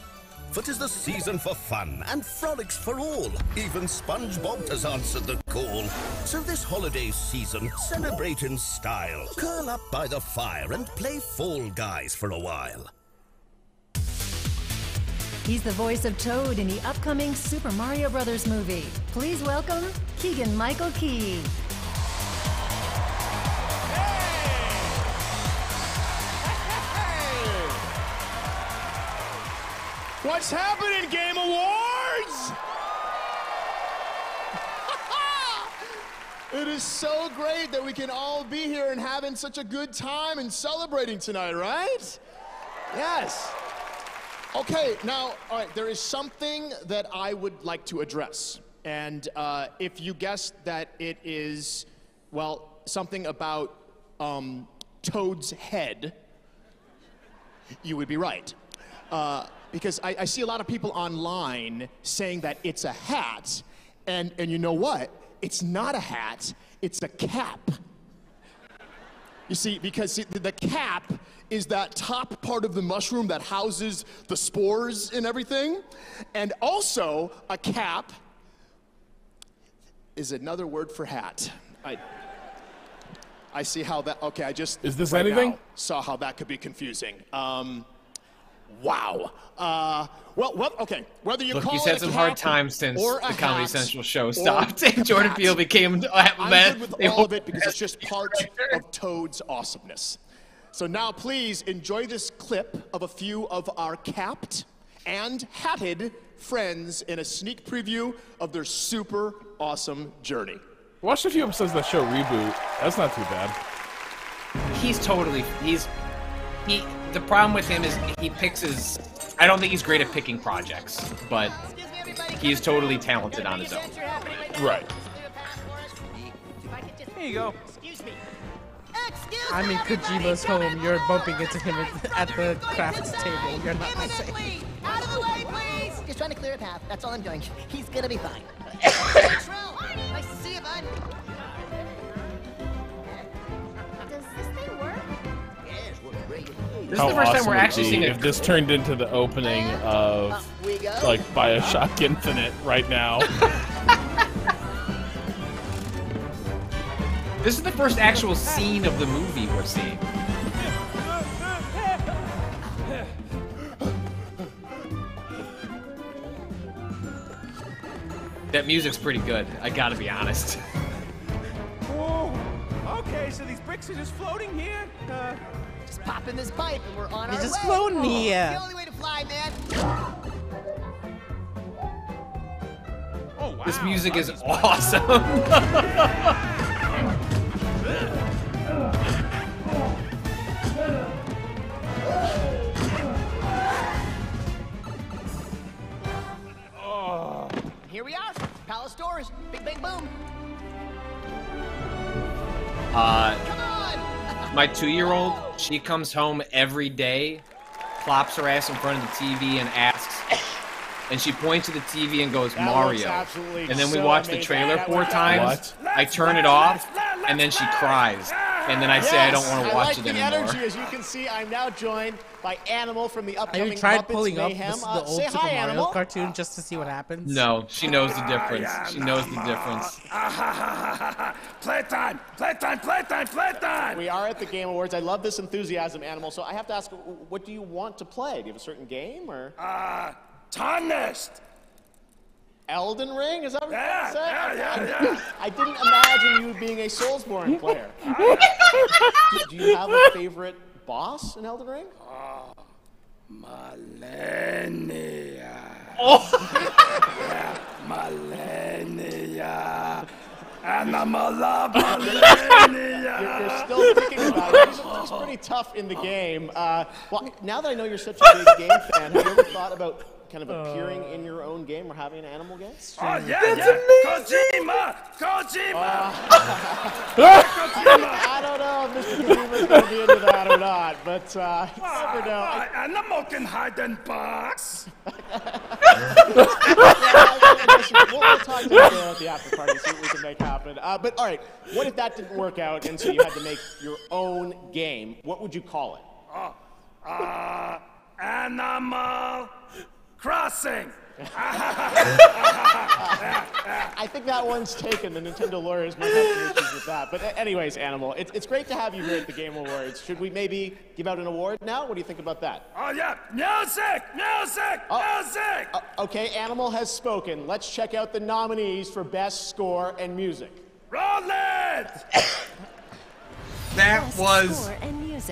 For 'tis the season for fun and frolics for all. Even SpongeBob has answered the call. So this holiday season, celebrate in style. Curl up by the fire and play Fall Guys for a while. He's the voice of Toad in the upcoming Super Mario Bros. Movie. Please welcome Keegan-Michael Key. What's happening, Game Awards? It is so great that we can all be here and having such a good time and celebrating tonight, right? Yes. Okay, now, all right, there is something that I would like to address. And if you guessed that it is, well, something about Toad's head, you would be right. Because I see a lot of people online saying that it's a hat, and you know what? It's not a hat, it's a cap. You see, because the cap is that top part of the mushroom that houses the spores and everything, and also a cap is another word for hat. I see how that, okay, I just Is this right anything? now saw how that could be confusing. Wow. Well, okay. Whether you Look, call he's it had a some cap hard times since or a the Comedy hat Central show or stopped a and Jordan hat, Peele became I'm good with all of it because it's just part of Toad's awesomeness. So now please enjoy this clip of a few of our capped and hatted friends in a sneak preview of their super awesome journey. Watched a few episodes of that show Reboot. That's not too bad. The problem with him is he picks his... I don't think he's great at picking projects, but he is totally talented on his own. Right. Here you go. I'm in Kojima's home. You're bumping into him at the crafts table. You're not listening. Out of the way, please! Just trying to clear a path. That's all I'm doing. He's gonna be fine. Nice to see you, bud. Does this thing work? Yes, works great. This is the first time we're actually seeing if this turned into the opening of like BioShock Infinite right now. This is the first actual scene of the movie we're seeing. That music's pretty good, I gotta be honest. Whoa. Okay. Okay, so these bricks are just floating here. Just pop in this pipe and we're on our way. They're just floating here. It's the only way to fly, man. Oh, wow. This music is awesome. Here we are. Palace doors. Big, big boom. My 2-year-old, she comes home every day, plops her ass in front of the TV and asks, and she points to the TV and goes, That Mario. looks absolutely And then we so watch the amazing. trailer That 4 looks- times. I turn it off, and then she cries. And then I say I don't want to watch it the anymore. energy. As you can see, I'm now joined by Animal from the Have upcoming you tried Muppets pulling up Mayhem. the old Say Super hi, Mario Animal. cartoon just to see what happens? No, she knows the difference. She knows the difference. Playtime! Playtime! Playtime! Playtime! We are at the Game Awards. I love this enthusiasm, Animal. So I have to ask, what do you want to play? Do you have a certain game, or? Tarnished! Elden Ring? Is that what you're going to say? Yeah. I didn't imagine you being a Soulsborne player. Do you have a favorite boss in Elden Ring? Millennia. Millennia. Animal of millennia. You're still thinking about it. It's pretty tough in the game. Well, now that I know you're such a big game fan, have you ever thought about kind of appearing in your own game or having an animal game? Oh, yeah, Kojima! Kojima! I don't know if Mr. Kojima's going to be into that or not, but you never know. Animal can hide in box. We'll talk to you at the after party, see what we can make happen. But all right, what if that didn't work out and so you had to make your own game? What would you call it? Animal Crossing. I think that one's taken. The Nintendo lawyers might have some issues with that. But anyways, Animal, it's great to have you here at the Game Awards. Should we maybe give out an award now? What do you think about that? Oh, yeah. Music! Music! Music! Okay, Animal has spoken. Let's check out the nominees for Best Score and Music. Roll it! That was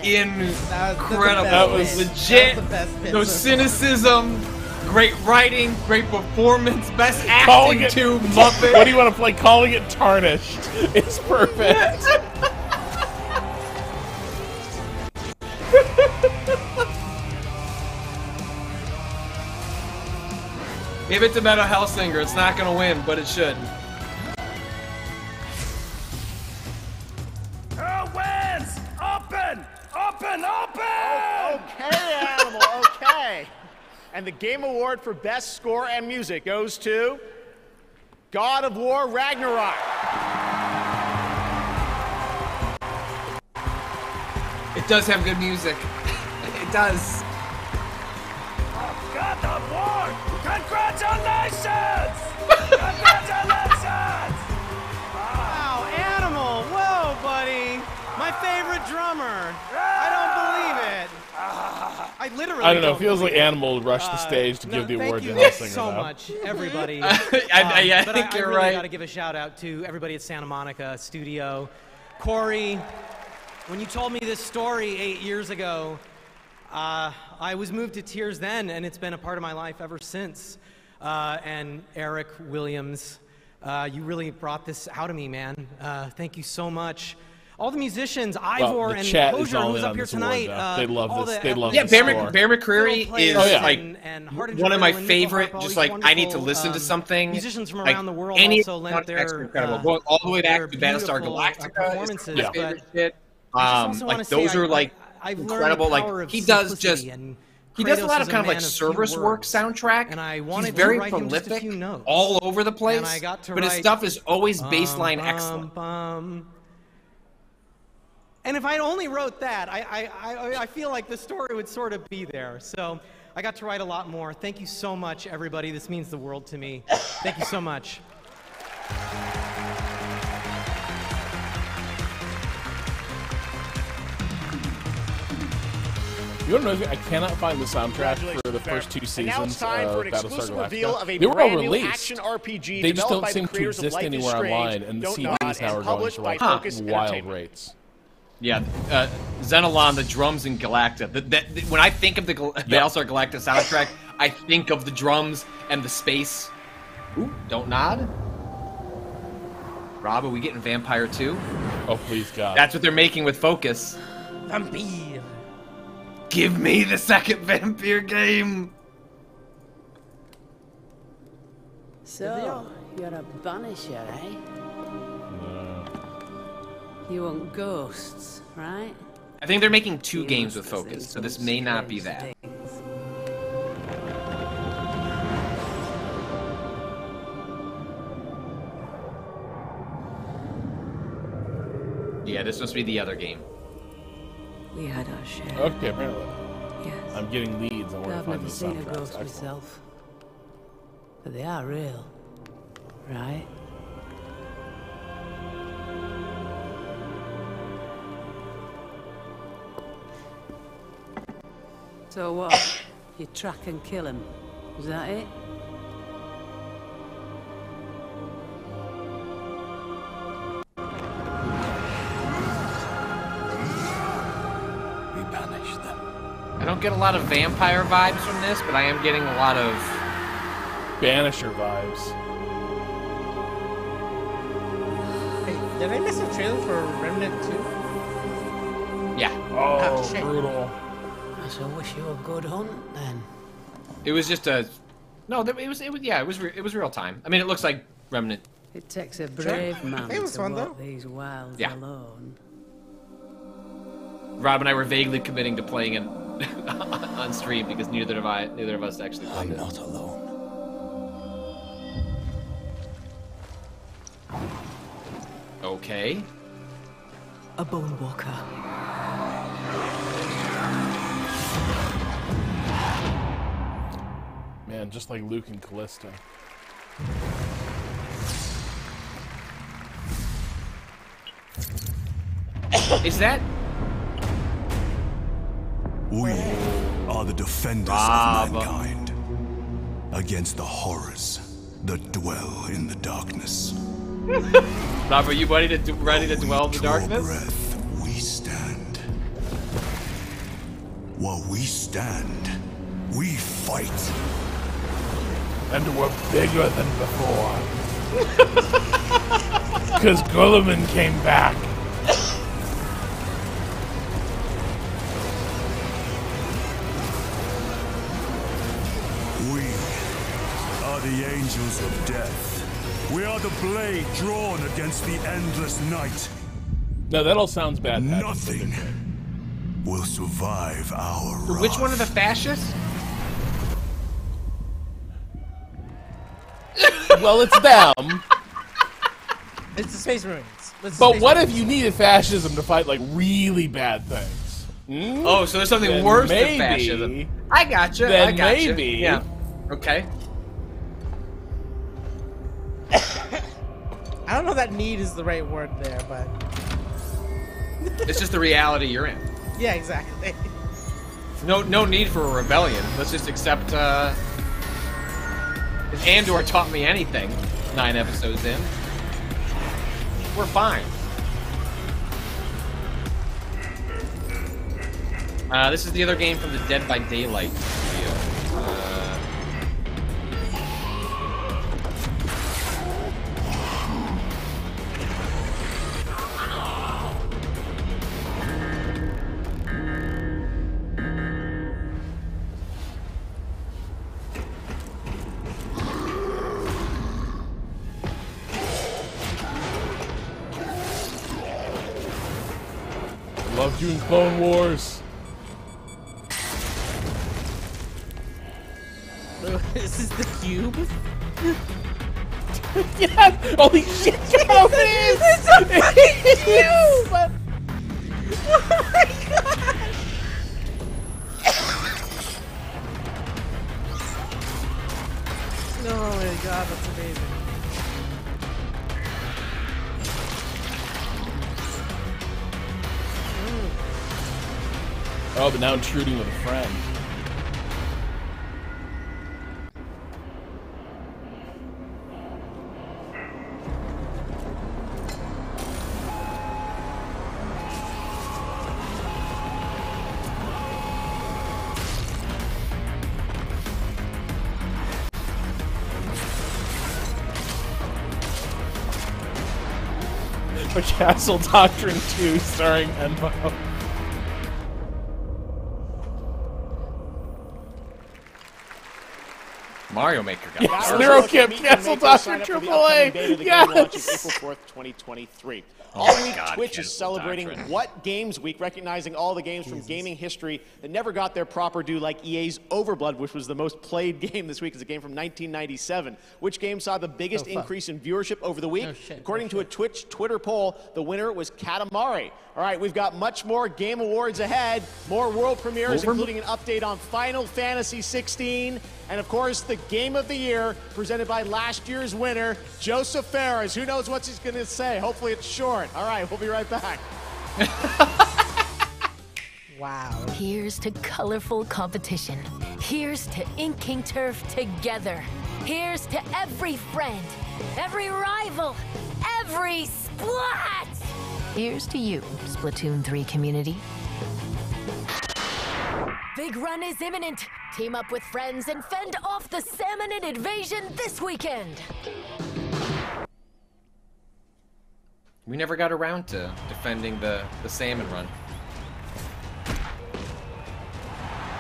incredible. That was was legit. the best bit. No cynicism. Great writing. Great performance. Best Calling acting it too, Muppet. What do you want to play? Calling it Tarnished. It's perfect. Give it to Metal Hellsinger. It's not going to win, but it should. Who wins? Open! Open! Open! Okay, Animal, okay. And the Game Award for Best Score and Music goes to God of War Ragnarok. It does have good music. It does. God of War! Congratulations! Congratulations! Wow, Animal! Whoa, buddy! My favorite drummer! I don't believe it! I literally I don't know. It feels like Animal rushed the stage to give the award to Hellsinger. Thank you so much, everybody. I think you're really right. got to give a shout out to everybody at Santa Monica Studio. Corey, when you told me this story 8 years ago, I was moved to tears then, and it's been a part of my life ever since. And Eric Williams, you really brought this out of me, man. Thank you so much. All the musicians, Ivor and Closure, who's up here tonight. They love this. They love Yeah, this Bear score. McCreary is like one of my favorite. Just like I need to listen to wonderful, something. Musicians from like, around the world any also lent their incredible. Going all the way back to beautiful, Battlestar Galactica. performances, Is my favorite shit. I just also Like wanna say those are like I've learned incredible. the power Like of he does simplicity, just. and He does a Kratos lot is of kind of like man few service work words. soundtrack. And I He's wanted very to write him just a prolific, few notes. all over the place. And I got to but his write, stuff is always baseline excellent. And if I only wrote that, I feel like the story would sort of be there. So I got to write a lot more. Thank you so much, everybody. This means the world to me. Thank you so much. You don't know, I cannot find the soundtrack for the first 2 seasons And now it's time for an of Battlestar exclusive reveal of a Galactica. They were all brand new released. action RPG They just don't developed by seem the to creators of exist Life is anywhere Strange, online, and the Don't CDs Nod, now and are going published for by like Focus wild Entertainment. rates. Yeah, Xenolon, the drums in Galacta. When I think of the Battlestar Galactica soundtrack, I think of the drums and the space. Ooh, don't nod. Rob, are we getting Vampire 2? Oh, please, God. That's what they're making with Focus. Vampire. Give me the second Vampire game. So, you're a banisher, eh? You want ghosts, right? I think they're making 2 games with Focus, so this may not be that. Yeah, this must be the other game. We had our share. Okay, apparently. Yes. I'm getting leads. I But want to I've find never these seen a soundtracks. ghost Excellent. myself. But they are real, right? So what? You track and kill him? Is that it? We banish them. I don't get a lot of vampire vibes from this, but I am getting a lot of Banisher vibes. Hey, did I miss a trailer for Remnant 2? Yeah. Oh, shit. brutal. So wish you a good hunt then. It was just a it was real time. I mean, it looks like Remnant. It takes a brave man It was to fun, walk though. these wilds Yeah. alone. Rob and I were vaguely committing to playing it on stream because neither of us actually played it. I'm not alone. Okay. A bone walker. Man, just like Luke and Callista. Is that We are the defenders Rob. of mankind against the horrors that dwell in the darkness. Rob, are you ready to dwell in the Draw darkness? breath, we stand. While we stand, we fight. And we're bigger than before. Because Gulliman came back. We are the angels of death. We are the blade drawn against the endless night. No, that all sounds bad. Patrick. Nothing will survive our Which one are the fascists? Well, it's them. It's the Space Marines. But what if you needed fascism to fight like really bad things? Hmm? Oh, so there's something Then worse maybe, than fascism. I gotcha. Then I gotcha. maybe. Yeah. Okay. I don't know if that need is the right word there, but It's just the reality you're in. yeah, exactly. No need for a rebellion. Let's just accept. If Andor taught me anything, 9 episodes in, we're fine. This is the other game from the Dead by Daylight studio. Loved you in Clone Wars. This is the cube. Yeah! Holy shit! How it is! It's a fucking cube! Oh my god! Oh my god, that's amazing. Oh, but now intruding with a friend. For Castle Doctrine 2 starring Envo. Mario Maker got Yes, it. Nero Kip, Castle Doctrine AAA. Yes. Launching April 4th, 2023. Oh All my week, God, Twitch is Castle celebrating Doctrine. What Games Week, recognizing all the games from gaming history that never got their proper due, like EA's Overblood, which was the most played game this week. It's a game from 1997. Which game saw the biggest increase in viewership over the week? According to a Twitch Twitter poll, the winner was Katamari. All right, we've got much more Game Awards ahead, more world premieres, including an update on Final Fantasy 16, and of course, the Game of the Year, presented by last year's winner, Joseph Ferris. Who knows what he's going to say? Hopefully it's short. All right, we'll be right back. Wow. Here's to colorful competition. Here's to inking turf together. Here's to every friend, every rival, every splat! Here's to you, Splatoon 3 community. Big run is imminent. Team up with friends and fend off the Salmonid invasion this weekend. We never got around to defending the salmon run.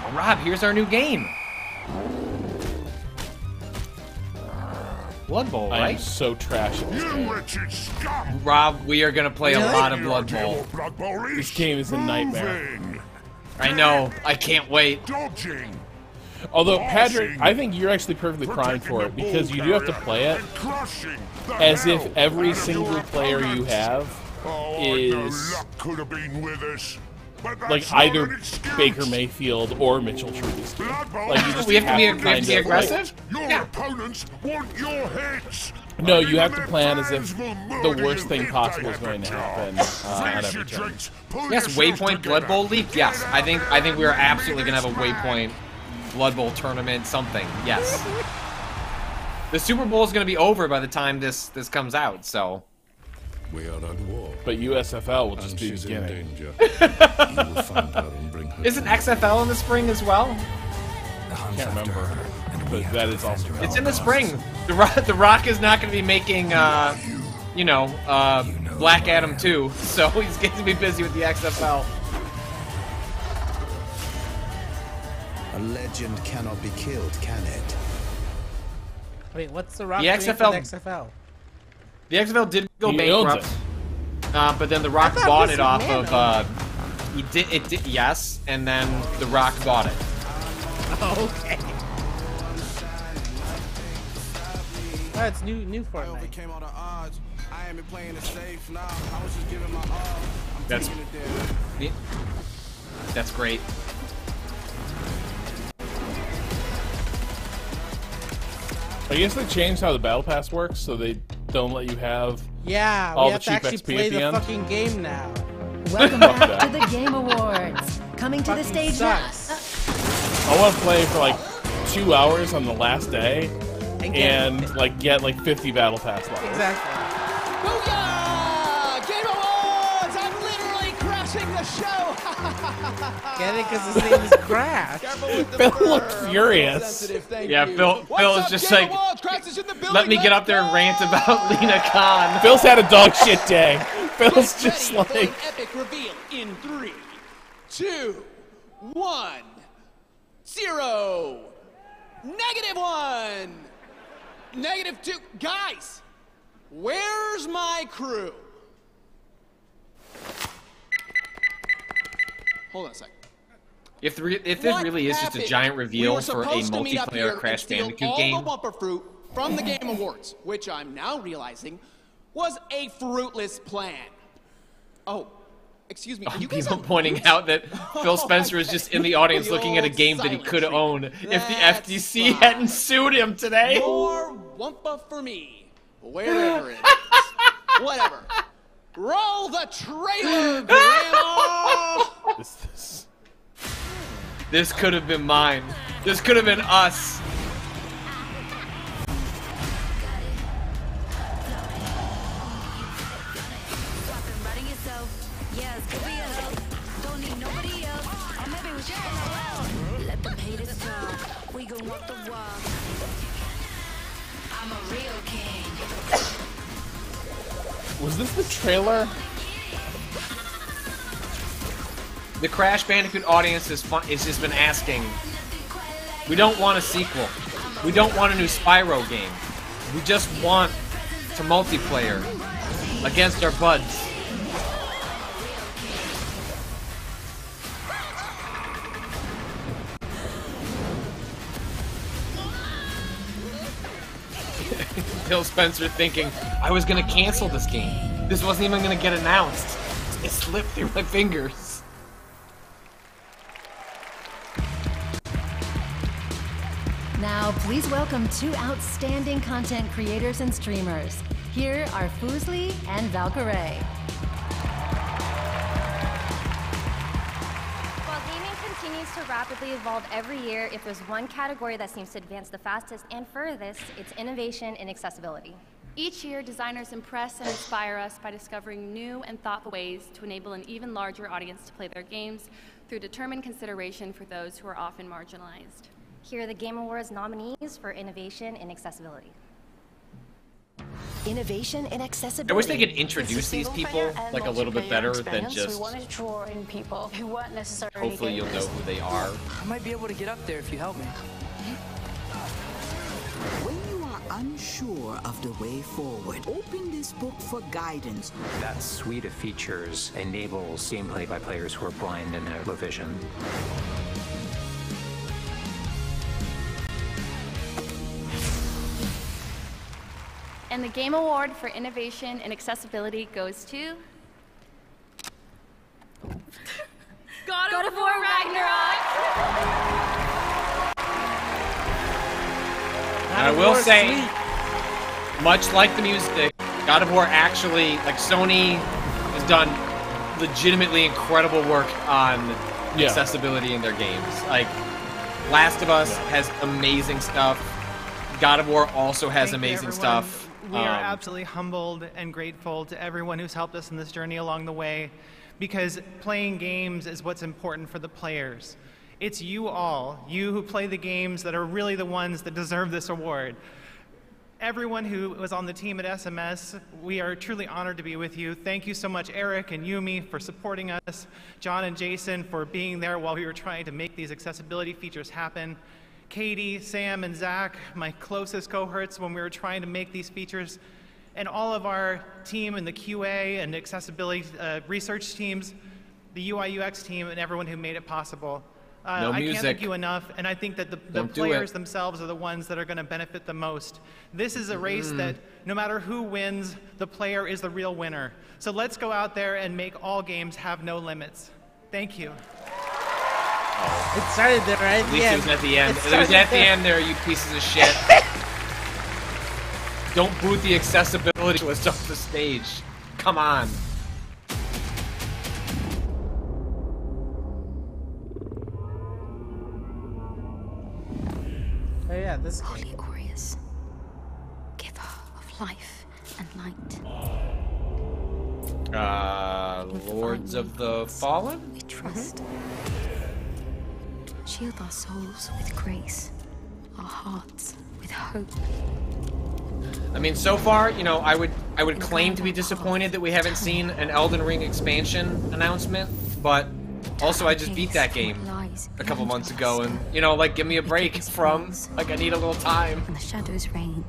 Oh, Rob, here's our new game. Blood Bowl, right? I am so trash at this game. Rob, we are gonna play a lot of Blood Bowl. This game is a nightmare. I know. I can't wait. Although, Patrick, I think you're actually perfectly primed for it because you do have to play it as if every single player you have is like either Baker Mayfield or Mitchell Trubisky. Like you just we have to be aggressive? Your opponents want your hits. No, you have to plan as if the worst thing possible is going to happen on every turn. Yes, Waypoint Blood Bowl league. Yes, I think we are absolutely gonna have a Waypoint Blood Bowl tournament. Something. Yes. The Super Bowl is gonna be over by the time this comes out. So. We are at war. But USFL will just be beginning. Isn't XFL in the spring as well? Can't remember. But that is also. It's in the spring. The Rock is not going to be making, Black Adam 2, so he's going to be busy with the XFL. A legend cannot be killed, can it? Wait, what's the Rock The doing for XFL the XFL? The XFL did go He bankrupt, but then The Rock bought it off of. owned It did, yes, and then The Rock bought it. Oh, okay. Oh, it's new Fortnite. That's great. I guess they changed how the Battle Pass works, so they don't let you have Yeah, all we the have to cheap actually XP play at the the end. fucking game now. Welcome back to the Game Awards. Coming to the Fucking stage now. sucks. I want to play for like 2 hours on the last day and get like 50 Battle Pass levels. Exactly. Booyah! Game Awards! I'm literally crashing the show! Get it? Because his name is Crash. Phil looked furious. Yeah, Phil is just like, let me get up there and rant about Lena Khan. Phil's had a dog shit day. Phil's just like. Epic reveal in 3, 2, 1, 0. -1. -2. Guys, where's my crew? Hold on a second. If this really is just a giant reveal for a multiplayer Crash Bandicoot game, all the bumper fruit from the Game Awards, which I'm now realizing was a fruitless plan. Oh, excuse me. Are you guys people on pointing mute? out that Phil Spencer is just in the audience looking at a game that he could own if the FTC hadn't sued him today. More wumpa for me, wherever it is. Whatever. Roll the trailer, Grandma! This could have been mine. This could have been us. Was this the trailer? The Crash Bandicoot audience is just been asking. We don't want a sequel. We don't want a new Spyro game. We just want to multiplayer against our buds. Phil Spencer thinking, I was gonna cancel this game. This wasn't even gonna get announced. It slipped through my fingers. Now, please welcome two outstanding content creators and streamers. Here are Fuslie and Valkyrae. While gaming continues to rapidly evolve every year, if there's one category that seems to advance the fastest and furthest, it's innovation and accessibility. Each year, designers impress and inspire us by discovering new and thoughtful ways to enable an even larger audience to play their games through determined consideration for those who are often marginalized. Here are the Game Awards nominees for innovation and accessibility. Innovation and accessibility. I wish they could introduce these people like a little bit better than just. We wanted to draw in people who weren't necessarily. Hopefully, you'll know who they are. I might be able to get up there if you help me. When you are unsure of the way forward, open this book for guidance. That suite of features enables gameplay by players who are blind and have low vision. And the Game Award for Innovation and Accessibility goes to... God of War Ragnarok! And I will say, much like the music, God of War actually, like Sony has done legitimately incredible work on accessibility in their games. Like, Last of Us has amazing stuff. God of War also has amazing stuff. We are absolutely humbled and grateful to everyone who's helped us in this journey along the way, because playing games is what's important for the players. It's you all, you who play the games, that are really the ones that deserve this award. Everyone who was on the team at SMS, we are truly honored to be with you. Thank you so much, Eric and Yumi, for supporting us, John and Jason for being there while we were trying to make these accessibility features happen. Katie, Sam, and Zach, my closest cohorts when we were trying to make these features, and all of our team in the QA and accessibility research teams, the UI UX team, and everyone who made it possible. I can't thank you enough, and I think that the players themselves are the ones that are going to benefit the most. This is a race that no matter who wins, the player is the real winner. So let's go out there and make all games have no limits. Thank you. It started there, right? At least it was at the end. It was at the end there, you pieces of shit. Don't boot the accessibility to us off the stage. Come on. Oh yeah, this Holy Warriors, giver of life and light. Lords of the Fallen? We trust. Shield our souls with grace, our hearts with hope. I mean, so far, you know, I would claim to be disappointed that we haven't seen an Elden Ring expansion announcement, but also I just beat that game a couple months ago, and, you know, like, give me a break from, like, I need a little time. And the shadows reign.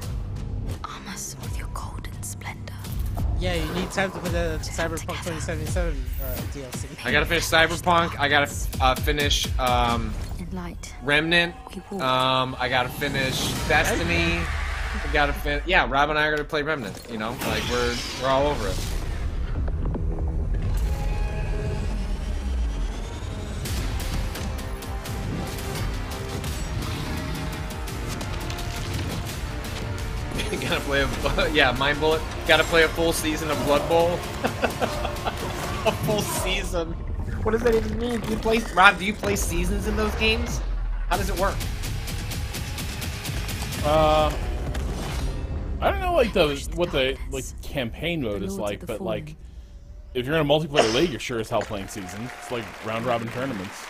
Arm us with your golden splendor. Yeah, you need time to put the Cyberpunk 2077 DLC. I gotta finish Cyberpunk, I gotta finish, Remnant, I gotta finish Destiny, I gotta finish, yeah, Rob and I are gonna play Remnant, you know, like, we're all over it. Gotta play a, yeah, Mind Bullet. Gotta play a full season of Blood Bowl. A full season. What does that even mean? Rob, do you play seasons in those games? How does it work? I don't know what the campaign mode is like, but like if you're in a multiplayer league, you're sure as hell playing seasons. It's like round robin tournaments.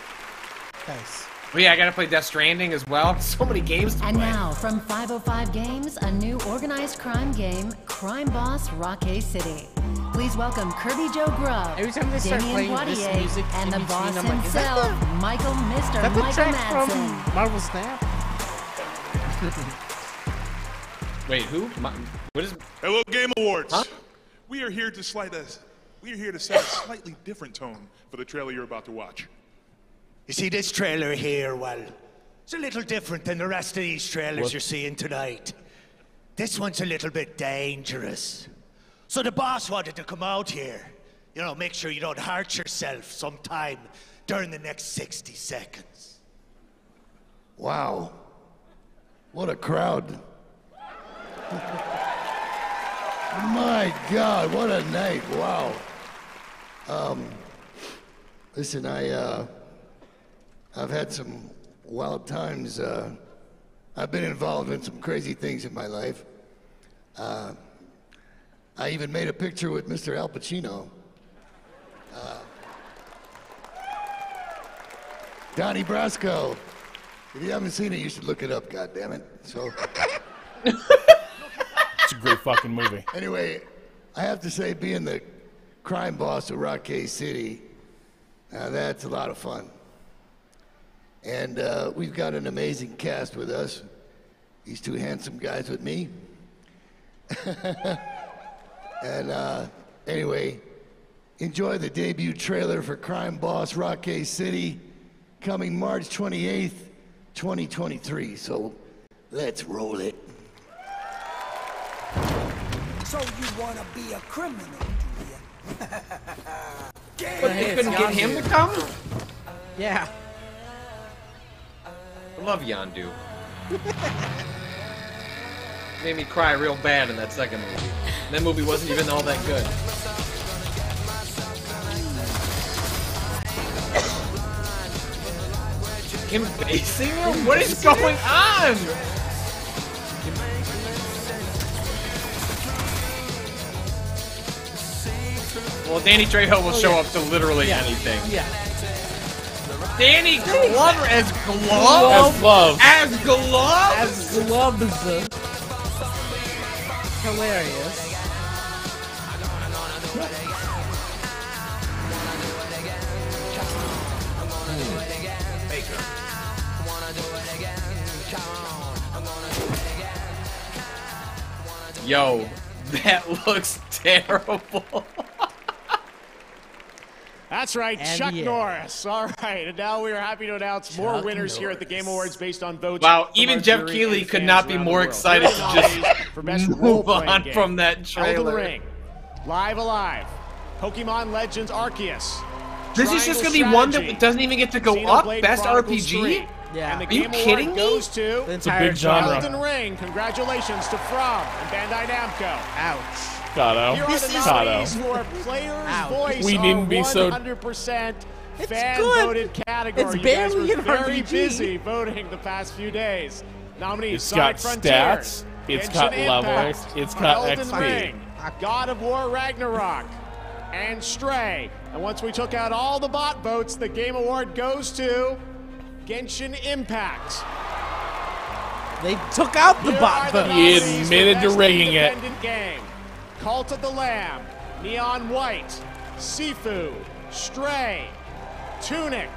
Nice. Well, yeah, I gotta play Death Stranding as well. So many games to And play. now, from 505 Games, a new organized crime game, Crime Boss Rockay City. Please welcome Kirby Joe Grubb, Every time they start Damien playing this Poitier, music and the in between, boss I'm like, is that himself, Michael Mr. Is that the Michael track Madsen. from Marvel Snap? Wait, who? What is? Hello, Game Awards. Huh? We are here to set a slightly different tone for the trailer you're about to watch. You see this trailer here, well, it's a little different than the rest of these trailers you're seeing tonight. This one's a little bit dangerous. So the boss wanted to come out here, you know, make sure you don't hurt yourself sometime during the next 60 seconds. Wow. What a crowd. My God, what a night. Wow. Listen, I've had some wild times. I've been involved in some crazy things in my life. I even made a picture with Mr. Al Pacino. Donnie Brasco. If you haven't seen it, you should look it up, goddammit. So. It's a great fucking movie. Anyway, I have to say, being the crime boss of Rockay City, that's a lot of fun. And we've got an amazing cast with us. These two handsome guys with me. And anyway, enjoy the debut trailer for Crime Boss Rockay City, coming March 28th, 2023. So let's roll it. So you want to be a criminal, do you? But they couldn't get him to come? Yeah. I love Yondu. Made me cry real bad in that second movie. That movie wasn't even all that good. Him facing him? What is going on? Well, Danny Trejo will show up to literally anything. Yeah. Danny Glover as Glove? As Glove. As Glove? As Gloves. Hilarious. Yo, that looks terrible. That's right, And Chuck yeah. Norris. All right, and now we are happy to announce more Chuck winners here at the Game Awards based on votes. Wow, from even our Jeff jury Keighley and could fans not be around more the world. excited Here are to the just nominees for best move role-playing on game. from that Elden trailer. Ring, Live Alive, Pokemon Legends Arceus. This is just Triangle gonna be one Strategy, that doesn't even get to go up. Xenoblade Best Chronicles RPG? 3. Yeah. And the Are you Game kidding Award me? goes to The It's a entire big genre. Elden Ring. Congratulations to From and Bandai Namco. Ouch. Cado. Here are the nominees for Player's Ouch. Voice. We needn't be so- 100% It's fan-voted category. It's You guys barely were an very RPG. busy voting the past few days. Nominees: It's Sonic got Frontiers, stats, it's got Genshin levels, Impact, it's got Elden XP. Ring, God of War Ragnarok, and Stray. And once we took out all the bot votes, the Game Award goes to Genshin Impact. They took out the Here bot are the vote. He nominees for admitted to Best rigging it. Independent Game. Cult of the Lamb, Neon White, Sifu, Stray, Tunic,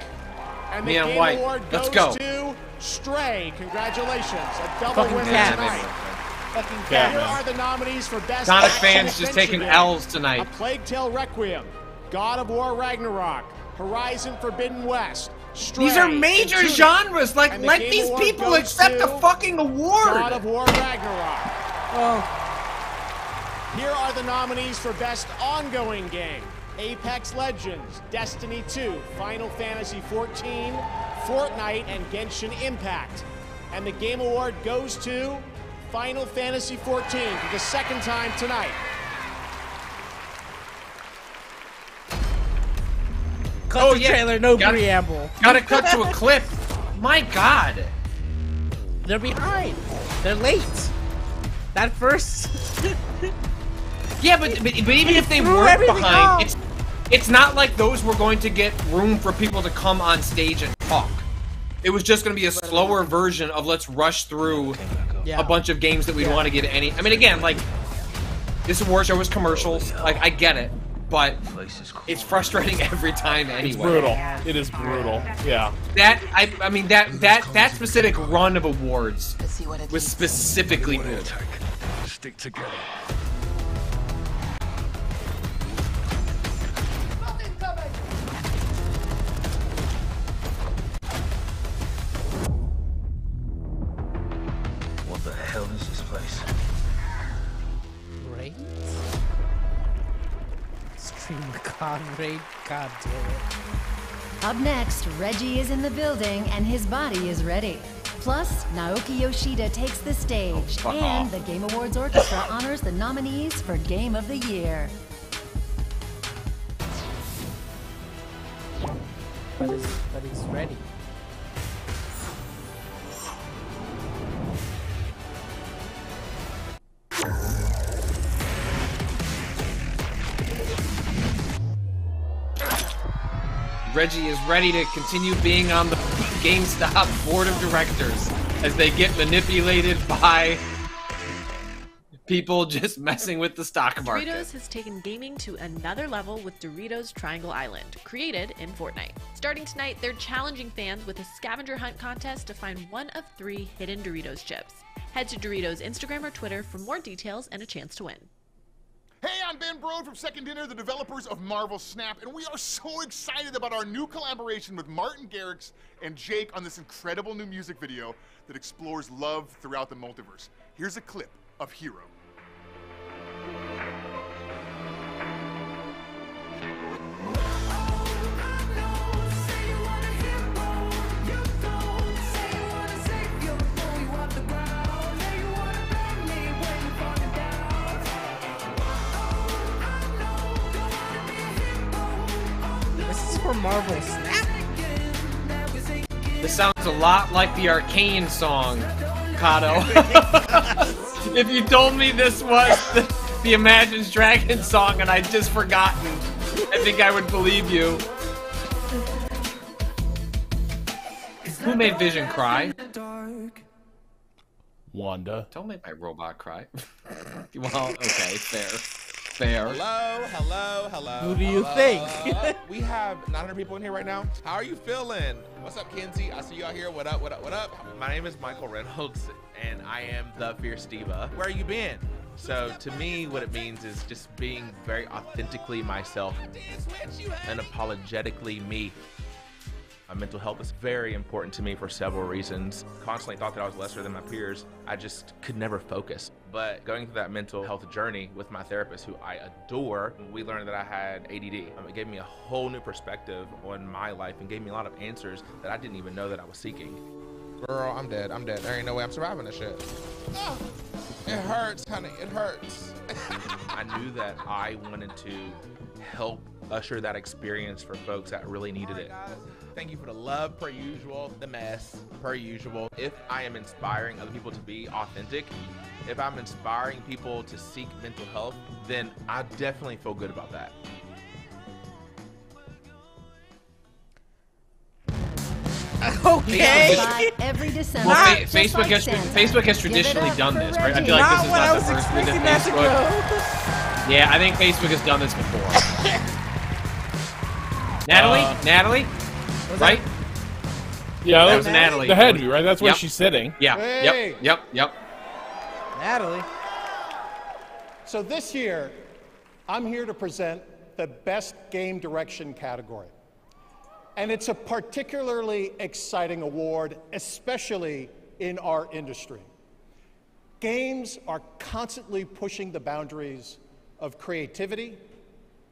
and the Neon Game White. Award Let's goes go. to Stray. Congratulations, a double Fucking winner cat. tonight. Fucking Here cat. are the nominees for Best Sonic Action fans just Adventure taking Game. L's tonight. A Plague Tale Requiem, God of War Ragnarok, Horizon Forbidden West, Stray, These are and major Tunic. genres. Like, And the let Game these Award people goes accept a to fucking award. God of War Ragnarok. Oh, Here are the nominees for Best Ongoing Game: Apex Legends, Destiny 2, Final Fantasy XIV, Fortnite, and Genshin Impact. And the Game Award goes to Final Fantasy XIV for the second time tonight. Cut the trailer, no preamble. Gotta cut to a clip. My God. They're behind. They're late. That first. Yeah, but even if they weren't behind, it's not like those were going to get room for people to come on stage and talk. It was just going to be a slower version of let's rush through a bunch of games that we'd want to get any. I mean, again, like this award show was commercials. Like I get it, but it's frustrating every time anyway. It's brutal. It is brutal. Yeah. I mean that specific run of awards was specifically brutal. Stick together. What the hell is this place? Raid? Stream God raid? God damn it. Up next, Reggie is in the building and his body is ready. Plus, Naoki Yoshida takes the stage, and the Game Awards Orchestra honors the nominees for Game of the Year. But he's ready. Reggie is ready to continue being on the GameStop board of directors as they get manipulated by people just messing with the stock market. Doritos has taken gaming to another level with Doritos Triangle Island, created in Fortnite. Starting tonight, they're challenging fans with a scavenger hunt contest to find one of 3 hidden Doritos chips. Head to Doritos Instagram or Twitter for more details and a chance to win. Hey, I'm Ben Brode from Second Dinner, the developers of Marvel Snap, and we are so excited about our new collaboration with Martin Garrix and Jake on this incredible new music video that explores love throughout the multiverse. Here's a clip of Hero. For Marvel Snap. This sounds a lot like the Arcane song, Cado. If you told me this was the Imagine Dragons song and I'd just forgotten, I think I would believe you. Who made Vision cry? Wanda. Don't make my robot cry. Well, okay, fair. Fair. Hello. Who do you think? We have 900 people in here right now. How are you feeling? What's up, Kenzie? I see you out here. What up? My name is Michael Reynolds, and I am the Fierce Diva. Where you been? So to me, what it means is just being very authentically myself, unapologetically me. My mental health is very important to me for several reasons. Constantly thought that I was lesser than my peers. I just could never focus. But going through that mental health journey with my therapist, who I adore, we learned that I had ADD. It gave me a whole new perspective on my life and gave me a lot of answers that I didn't even know that I was seeking. Girl, I'm dead. There ain't no way I'm surviving this shit. Oh, it hurts, honey, it hurts. I knew that I wanted to help usher that experience for folks that really needed it. Thank you for the love, per usual, the mess, per usual. If I am inspiring other people to be authentic, if I'm inspiring people to seek mental health, then I definitely feel good about that. Okay. Every December. Well, Facebook has traditionally done this, right? I feel like this is not the first thing that Facebook. Yeah, I think Facebook has done this before. Natalie, right? Yeah, that was Natalie. The head view, right? That's where she's sitting. Yeah. Hey. Yep. Natalie. So this year, I'm here to present the Best Game Direction category. And it's a particularly exciting award, especially in our industry. Games are constantly pushing the boundaries of creativity,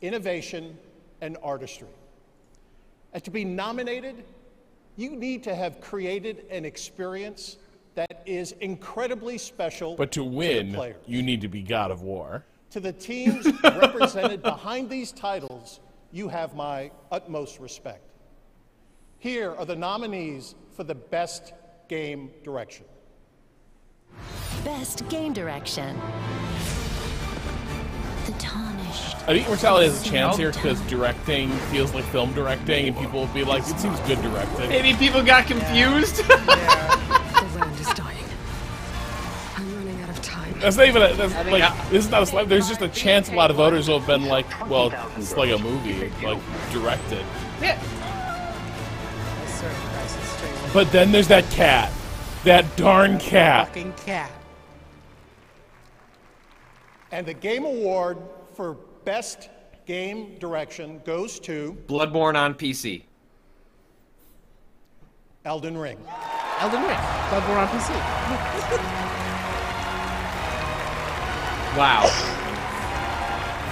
innovation, and artistry. And to be nominated, you need to have created an experience that is incredibly special. But to win, you need to be God of War. To the teams represented behind these titles, you have my utmost respect. Here are the nominees for the Best Game Direction. Best Game Direction. The Tarnished. I think Immortality has a chance here because directing feels like film directing, and people will be like, it seems good directing. Maybe people got confused. The land is dying. I'm running out of time. That's not even this is not a slam. There's just a chance a lot of voters will have been like, well, it's like a movie, like directed. Yeah. But then there's that cat. That darn cat. Fucking cat. And the Game Award for Best Game Direction goes to Bloodborne on PC. Elden Ring. Elden Ring. Bloodborne on PC. Wow.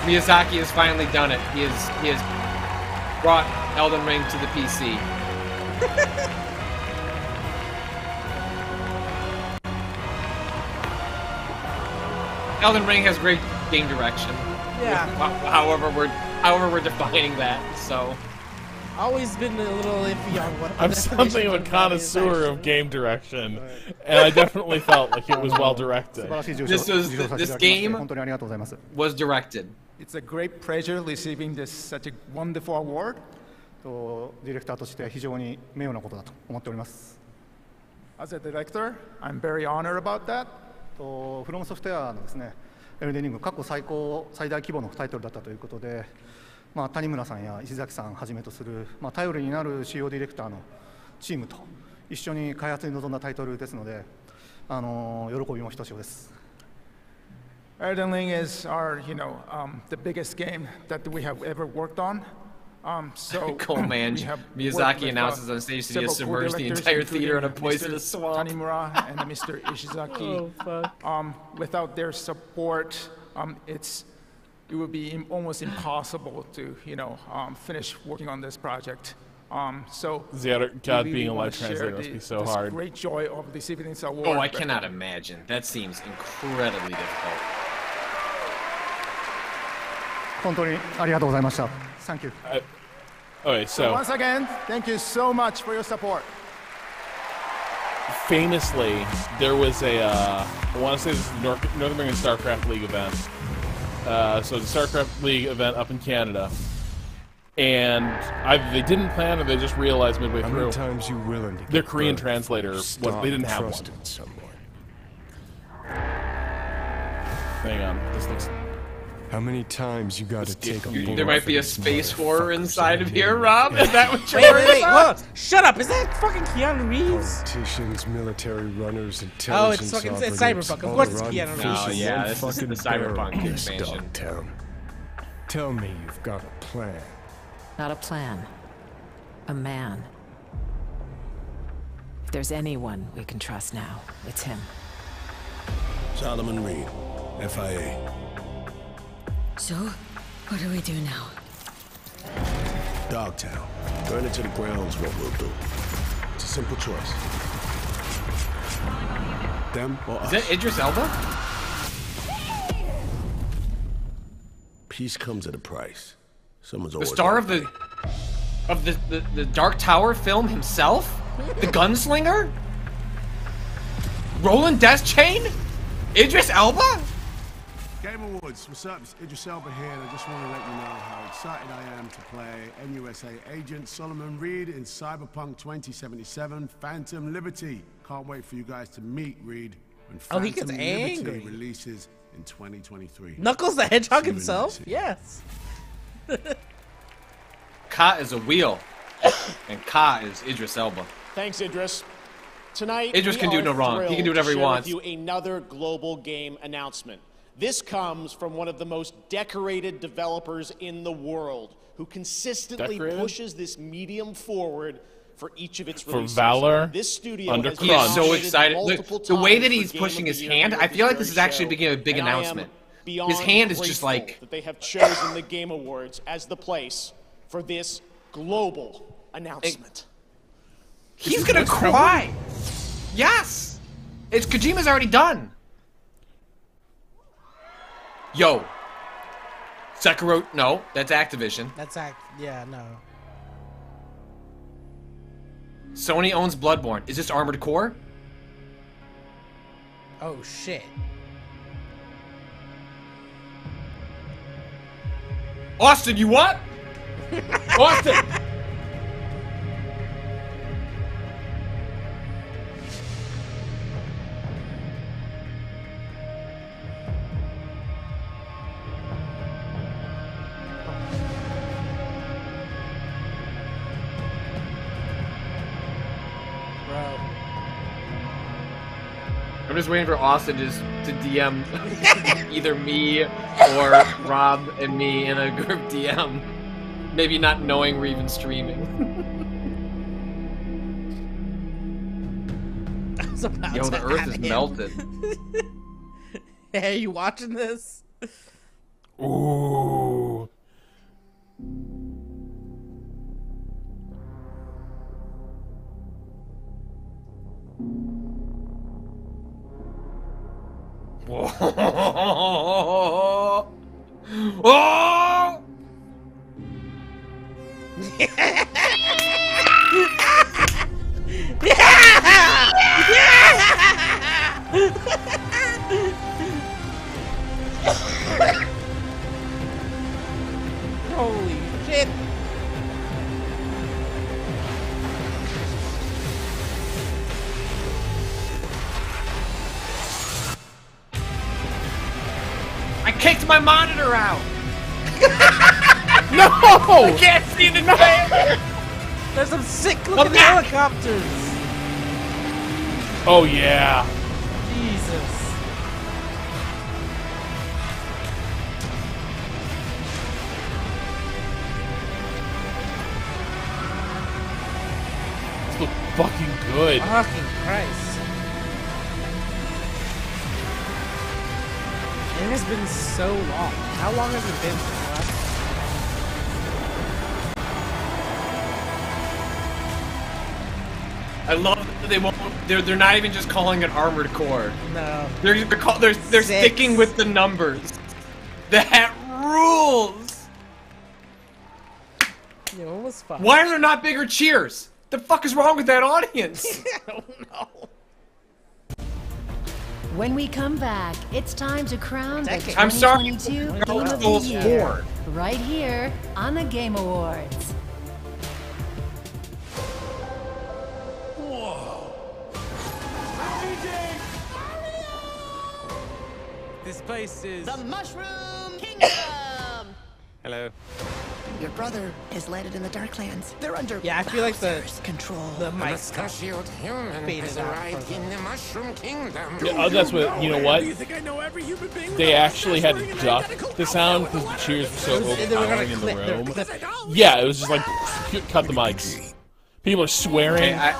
Miyazaki has finally done it. He has brought Elden Ring to the PC. Elden Ring has great game direction. Yeah. However we're defining that. So. Always been a little iffy on what. I'm something of a connoisseur of game direction, and I definitely felt like it was well directed. This game was directed. It's a great pleasure receiving such a wonderful award. ディレクターとして非常に名誉なことだと思っております。As a director, I'm very honored about that. FromSoftware のですね、エルデンリング過去最大規模のタイトルだったということで、谷村さんや石崎さんはじめとする頼りになる主要ディレクターのチームと一緒に開発に臨んだタイトルですので、喜びもひとしおです。Elden Ring is our, the biggest game that we have ever worked on. So cool, man. Miyazaki announces on stage that he has submerged the entire theater in a poisonous swamp. Tanimura and Mr. Ishizaki. Without their support, it would be almost impossible to, finish working on this project. So God, being a live translator must be so hard. Great joy of receiving this award. Oh, I cannot imagine. That seems incredibly difficult. 本当にありがとうございました。Thank you. Okay, so once again, thank you so much for your support. Famously, there was I want to say this is North American StarCraft League event. So the StarCraft League event up in Canada, and either they didn't plan or they just realized midway through. How many times you willing to their Korean translator they didn't have one. Hang on, this looks. How many times you got to take a There might be a space horror inside of here, Rob? Is that what you're wait, whoa, shut up! Is that fucking Keanu Reeves? Politicians, military runners, intelligence it's Cyberpunk. Of course it's Keanu Reeves. Oh yeah, this is the Cyberpunk expansion. Tell me you've got a plan. Not a plan. A man. If there's anyone we can trust now, it's him. Solomon Reed, FIA. So, what do we do now? Dogtown. Burn it to the ground's what we'll do. It's a simple choice. Them or us. Is that Idris Elba? Peace comes at a price. Someone's the star of the Dark Tower film himself? The gunslinger? Roland Deschain? Idris Elba? Game Awards, what's up? It's Idris Elba here, and I just want to let you know how excited I am to play NUSA agent Solomon Reed in Cyberpunk 2077 Phantom Liberty. Can't wait for you guys to meet Reed when Phantom Liberty releases in 2023. Knuckles the Hedgehog himself? Yes. Ka is a wheel, and Ka is Idris Elba. Thanks, Idris. Tonight, Idris can do no wrong. He can do whatever he wants. With you another global game announcement. This comes from one of the most decorated developers in the world, who consistently pushes this medium forward for each of its releases. For Valor, this studio under has he is so excited. The way that he's pushing his hand, I feel like this is actually beginning a big announcement. His hand is just like that they have chosen the Game Awards as the place for this global announcement. He's gonna cry. Yes, it's Kojima's already done. Yo, Sekiro, no, that's Activision. That's yeah, no. Sony owns Bloodborne. Is this Armored Core? Oh shit. Austin, you what? Austin! I'm just waiting for Austin to DM either me or Rob and me in a group DM. Maybe not knowing we're even streaming. Yo, the earth is melted. Hey, are you watching this? Ooh. Oh! Oh! Holy shit. I kicked my monitor out! No! I can't see the trailer! There's some sick looking helicopters! Oh yeah. Jesus. This looks fucking good. Fucking Christ. It has been so long. How long has it been since the last I love that they won't. They're not even just calling it Armored Core. No. They're sticking with the numbers. That rules. Yeah, it was fun. Why are there not bigger cheers? The fuck is wrong with that audience? I don't know. When we come back, it's time to crown the I'm sorry. 2022 No, Game of no, the Year. Lord. Right here on the Game Awards. This place is... The Mushroom Kingdom! Hello. Your brother is landed in the Darklands. They're under Yeah, I feel like the control. The A mic mustachioed human has arrived in the Mushroom Kingdom. Yeah, that's what, you know what? They actually had to duck the sound because the cheers were so overpowering in the room. Yeah, it was just like, cut the mics. People are swearing. Okay,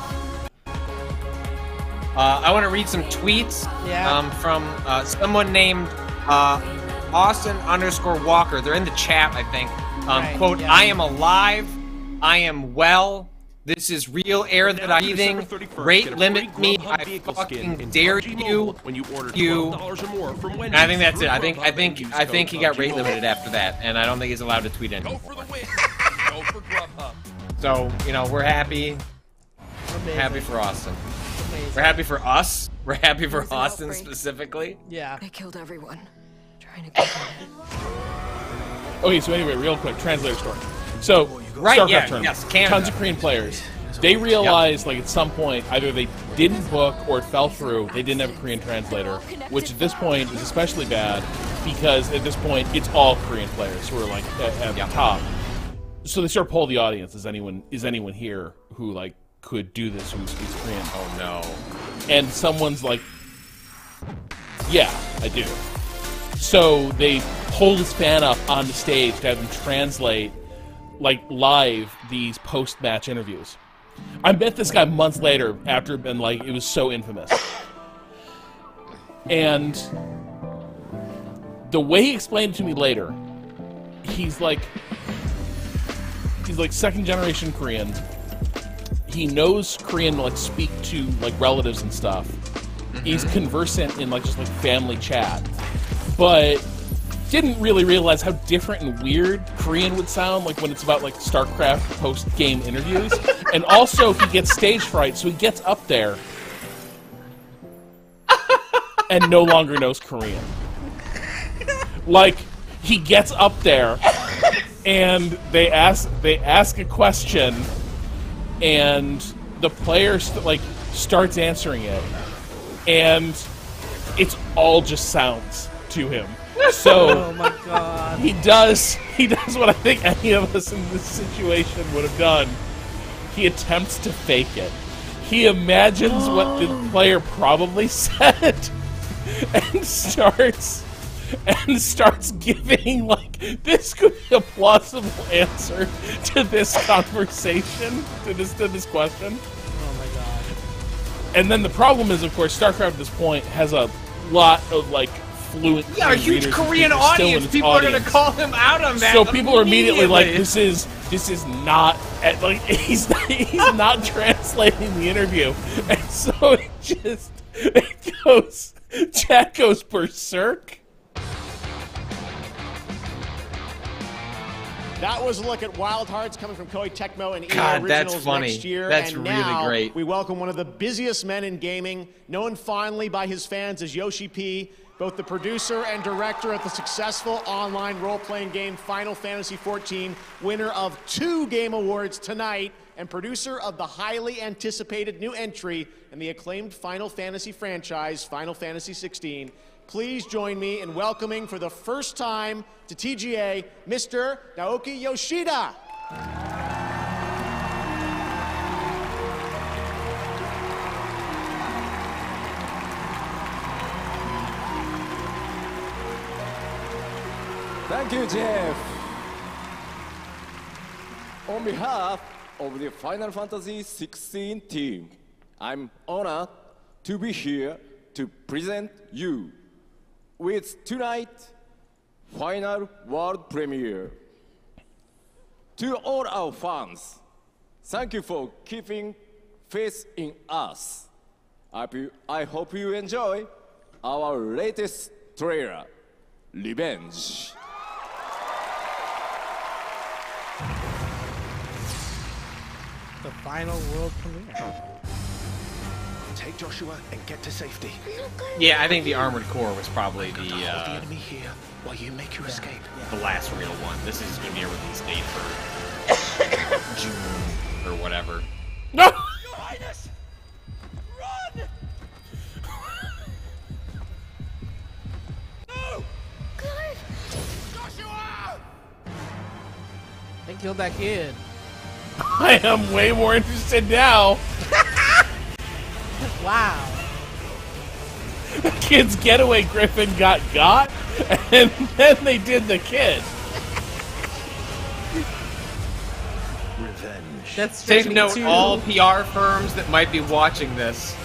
I want to read some tweets from someone named Austin_Walker. They're in the chat, I think. Quote, I am alive. I am well. This is real air that I'm breathing. Rate limit me. I fucking dare you. And I think that's it. I think he got rate limited after that, and I don't think he's allowed to tweet anymore. So, you know, we're happy. Amazing. Happy for Austin. Amazing. We're happy for us. We're happy for Austin specifically. Yeah. They killed everyone. Trying to get them. Okay, so anyway, real quick, translator story. So, Right, StarCraft yeah, tournament, yes, Canada. tons of Korean players. They realized, like, at some point, either they didn't book or it fell through, they didn't have a Korean translator, which at this point is especially bad because at this point, it's all Korean players who are, like, at the top. So they start polling the audience, is anyone here who, like, could do this who speaks Korean? Oh, no. And someone's like, yeah, I do. So they pulled this fan up on the stage to have him translate, like, live these post-match interviews. I met this guy months later after it been, like, it was so infamous. And the way he explained it to me later, he's like second-generation Korean. He knows Korean to, like, speak to, like, relatives and stuff. He's conversant in, like, just, like, family chat. But didn't really realize how different and weird Korean would sound, like when it's about like StarCraft post-game interviews. And also, he gets stage fright, so he gets up there and no longer knows Korean. Like, he gets up there and they ask a question, and the player starts answering it, and it's all just sounds to him. So oh my God. he does what I think any of us in this situation would have done. He attempts to fake it. He imagines what the player probably said and starts giving, like, this could be a plausible answer to this conversation, to this question. Oh my God. And then the problem is, of course, StarCraft at this point has a lot of, like, fluent a huge Korean audience. People are going to call him out on that. So people are immediately like, this is not, like, he's not translating the interview. And so chat goes berserk. That was a look at Wild Hearts coming from Koei Tecmo and EA God, that's Originals funny. next year. That's and really now great. We welcome one of the busiest men in gaming, known fondly by his fans as Yoshi P, both the producer and director of the successful online role-playing game Final Fantasy XIV, winner of 2 Game Awards tonight, and producer of the highly anticipated new entry in the acclaimed Final Fantasy franchise, Final Fantasy XVI. Please join me in welcoming for the first time to TGA, Mr. Naoki Yoshida. Thank you, Jeff. On behalf of the Final Fantasy XVI team, I'm honored to be here to present you with tonight's final world premiere. To all our fans, thank you for keeping faith in us. I hope you enjoy our latest trailer, Revenge. The final world premiere. Take Joshua and get to safety. Yeah, I think the Armored Core was probably the enemy here while you make your escape. The last real one. This is going to be a release date for June or whatever. No! Your Highness! Run! No! Joshua! They killed that kid. I am way more interested now. Wow. The kid's getaway griffin got, and then they did the kid. Revenge. That's Take note, all PR firms that might be watching this,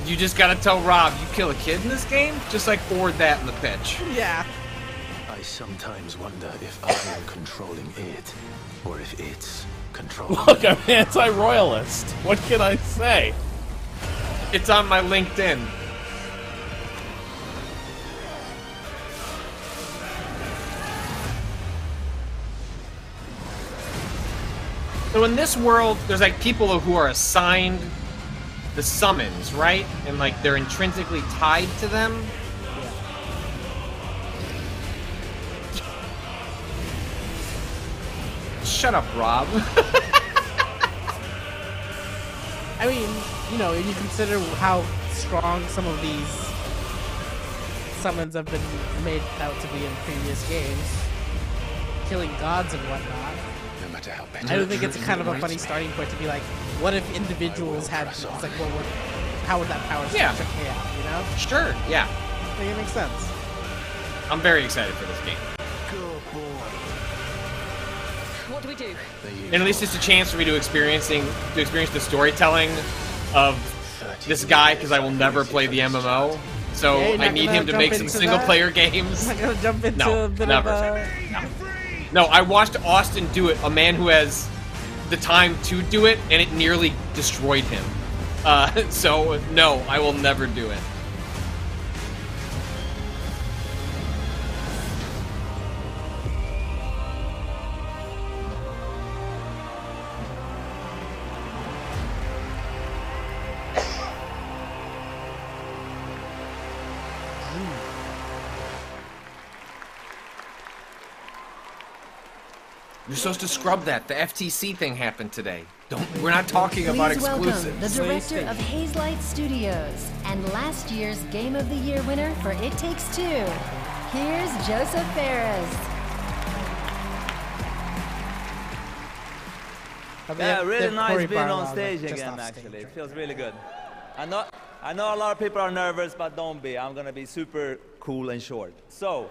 you just gotta tell Rob, you kill a kid in this game? Just like forward that in the pitch. Yeah. I sometimes wonder if I am controlling it, or if it's controlling Look, me. I'm anti-royalist. What can I say? It's on my LinkedIn. So in this world, there's like people who are assigned the summons, right? And like they're intrinsically tied to them. Shut up, Rob. I mean, you know, if you consider how strong some of these summons have been made out to be in previous games, killing gods and whatnot. No matter how bad. I don't think it's kind of a funny starting point to be like, what if individuals had, it's like, how would that power structure play out, you know? Sure, yeah. I think it makes sense. I'm very excited for this game. Good boy. What do we do? And at least it's a chance for me to experience the storytelling of this guy, because I will never play the MMO. So Yeah, I need him to make some single-player games. I'm not gonna jump into No, a bit never. of a... No, I watched Austin do it, a man who has the time to do it, and it nearly destroyed him. So, no, I will never do it. You're supposed to scrub that. The FTC thing happened today. We're not talking about Please welcome exclusives. the director of Hazelight Studios and last year's Game of the Year winner for It Takes Two. Here's Joseph Ferris. Yeah, really nice being on stage again, actually. It feels really good. I know a lot of people are nervous, but don't be. I'm going to be super cool and short. So,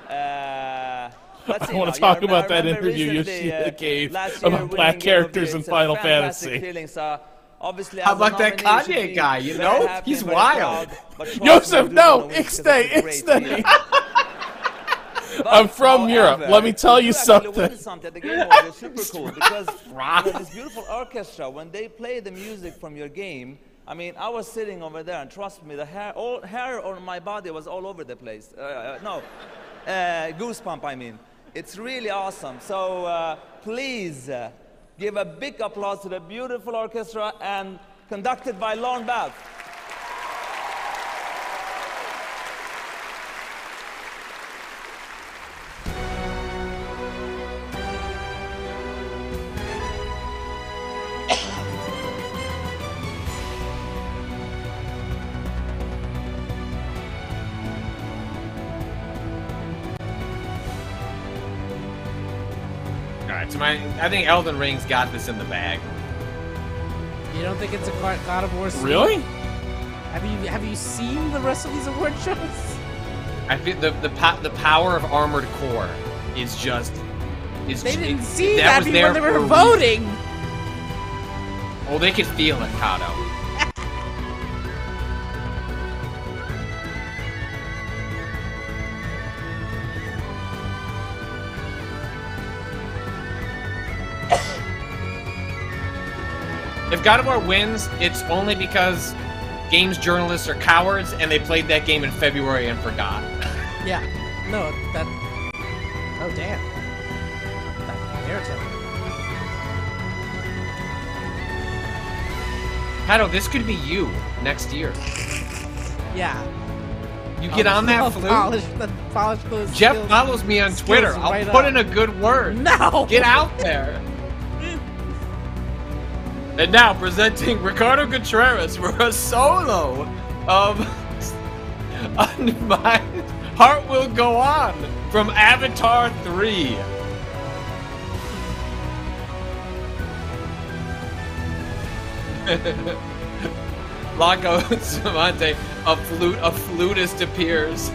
let's see. I want to talk about that interview Yoshida gave about black characters in Final Fantasy. Obviously, how about that Kanye guy, you know? He's wild. Joseph, no! Ixnay! I'm from Europe. Let me tell you something. The Game Awards is super cool because this beautiful orchestra, when they play the music from your game, I mean, I was sitting over there, and trust me, the hair on my body was all over the place. Goosebump, I mean. It's really awesome. So please give a big applause to the beautiful orchestra and conducted by Lorne Bath. I think Elden Ring's got this in the bag. You don't think it's a God of War scene? Really? Have you seen the rest of these award shows? I feel the power of Armored Core is just. They didn't see that when they were voting. Oh, they could feel it, Cado. If God of War wins, it's only because games journalists are cowards and they played that game in February and forgot. Yeah. No, that... Oh, damn. That narrative. Cado, this could be you next year. Yeah. You get on that flute? Jeff follows me on Twitter. I'll put in a good word. No! Get out there. And now presenting Ricardo Contreras for a solo of My Heart Will Go On from Avatar 3. Laco Samante, a flutist appears.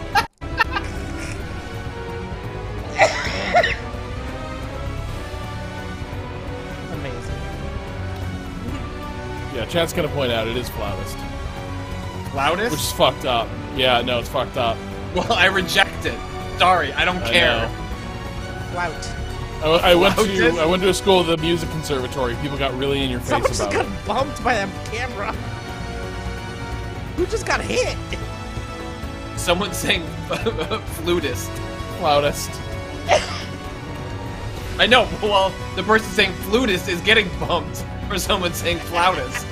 Yeah, chat's gonna point out it is flautist. Flautist? Which is fucked up. Yeah, no, it's fucked up. Well, I reject it. Sorry, I don't care. Flout. I went to a school with a music conservatory. People got really in your face Someone about just got bumped by that camera. Who just got hit? Someone saying flutist. Flautist. I know, well, the person saying flutist is getting bumped for someone saying flautist.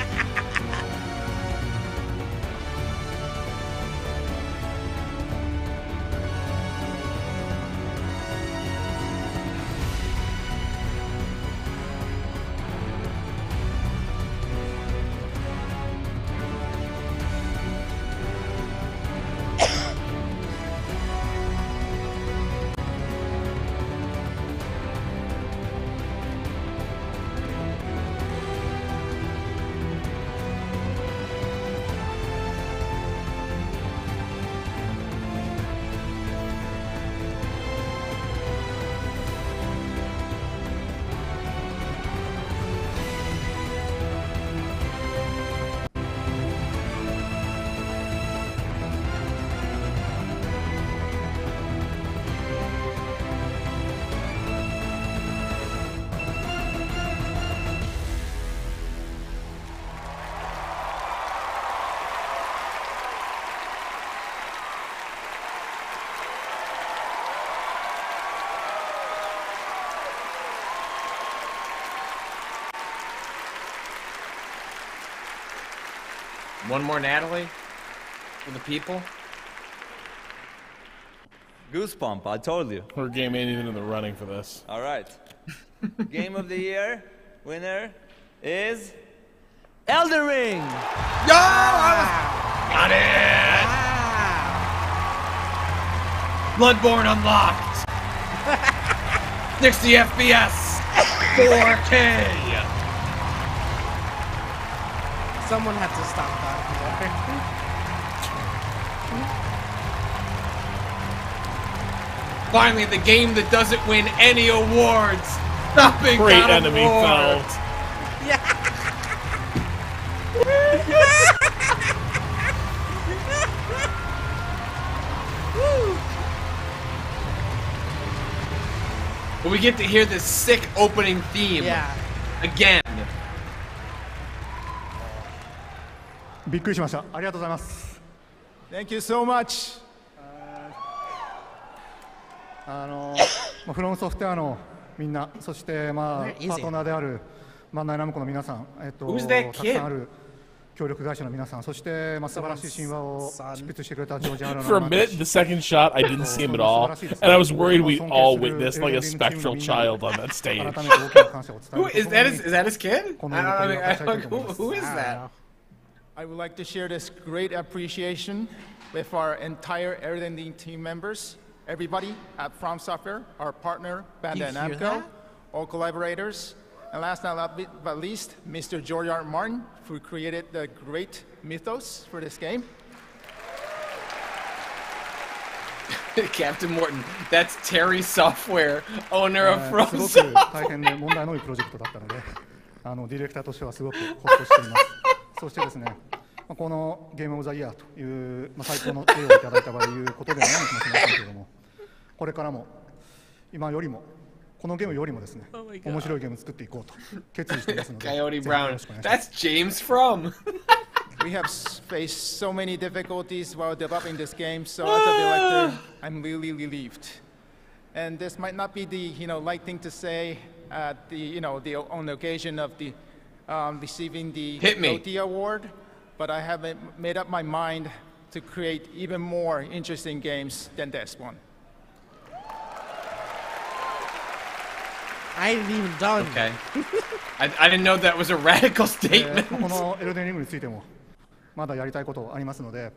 One more Natalie for the people. Goosebump, I told you. Her game ain't even in the running for this. All right. Game of the year winner is Elden Ring. Yo! Got it! Bloodborne unlocked. 60 FPS. 4K. Someone had to stop that. Finally, the game that doesn't win any awards. Stopping Great God of enemy War. felt. Yeah. But we get to hear this sick opening theme. Yeah. Again. びっくりしました。ありがとうございます。Thank you so much. フロムソフトウェアのみんな、そしてまあパートナーであるバンダイナムコの皆さん、たくさんある協力会社の皆さん、そしてまあ素晴らしい神話を執筆してくれたジョージ・アーロン For a minute, the second shot, I didn't see him at all, and I was worried we all witnessed like a spectral child on that stage. Who is that? Is that his kid? Who is that? I would like to share this great appreciation with our entire Elden team members, everybody at FromSoftware, our partner, Bandai Namco, all collaborators, and last but not least, Mr. George R. Martin, who created the great mythos for this game. Captain Morton, that's Terry Software, owner of FromSoftware. 大変問題の多いプロジェクトだったので、ディレクターとしてはすごくほっとしています。そしてですね、このゲームオブザイヤーという最高の栄誉をいただいた場合いうことではないかもしれませんけれども、これからも今よりもこのゲームよりもですね、面白いゲームを作っていこうと決意していますので。Coyote Brown, that's James From. We have faced so many difficulties while developing this game, so as a director, I'm really relieved. And this might not be the light thing to say at the on the occasion of the receiving the GOTY award, but I have made up my mind to create even more interesting games than this one. I ain't even done. Okay. I didn't know that was a radical statement. このエルデンリングについてもまだやりたいことありますので、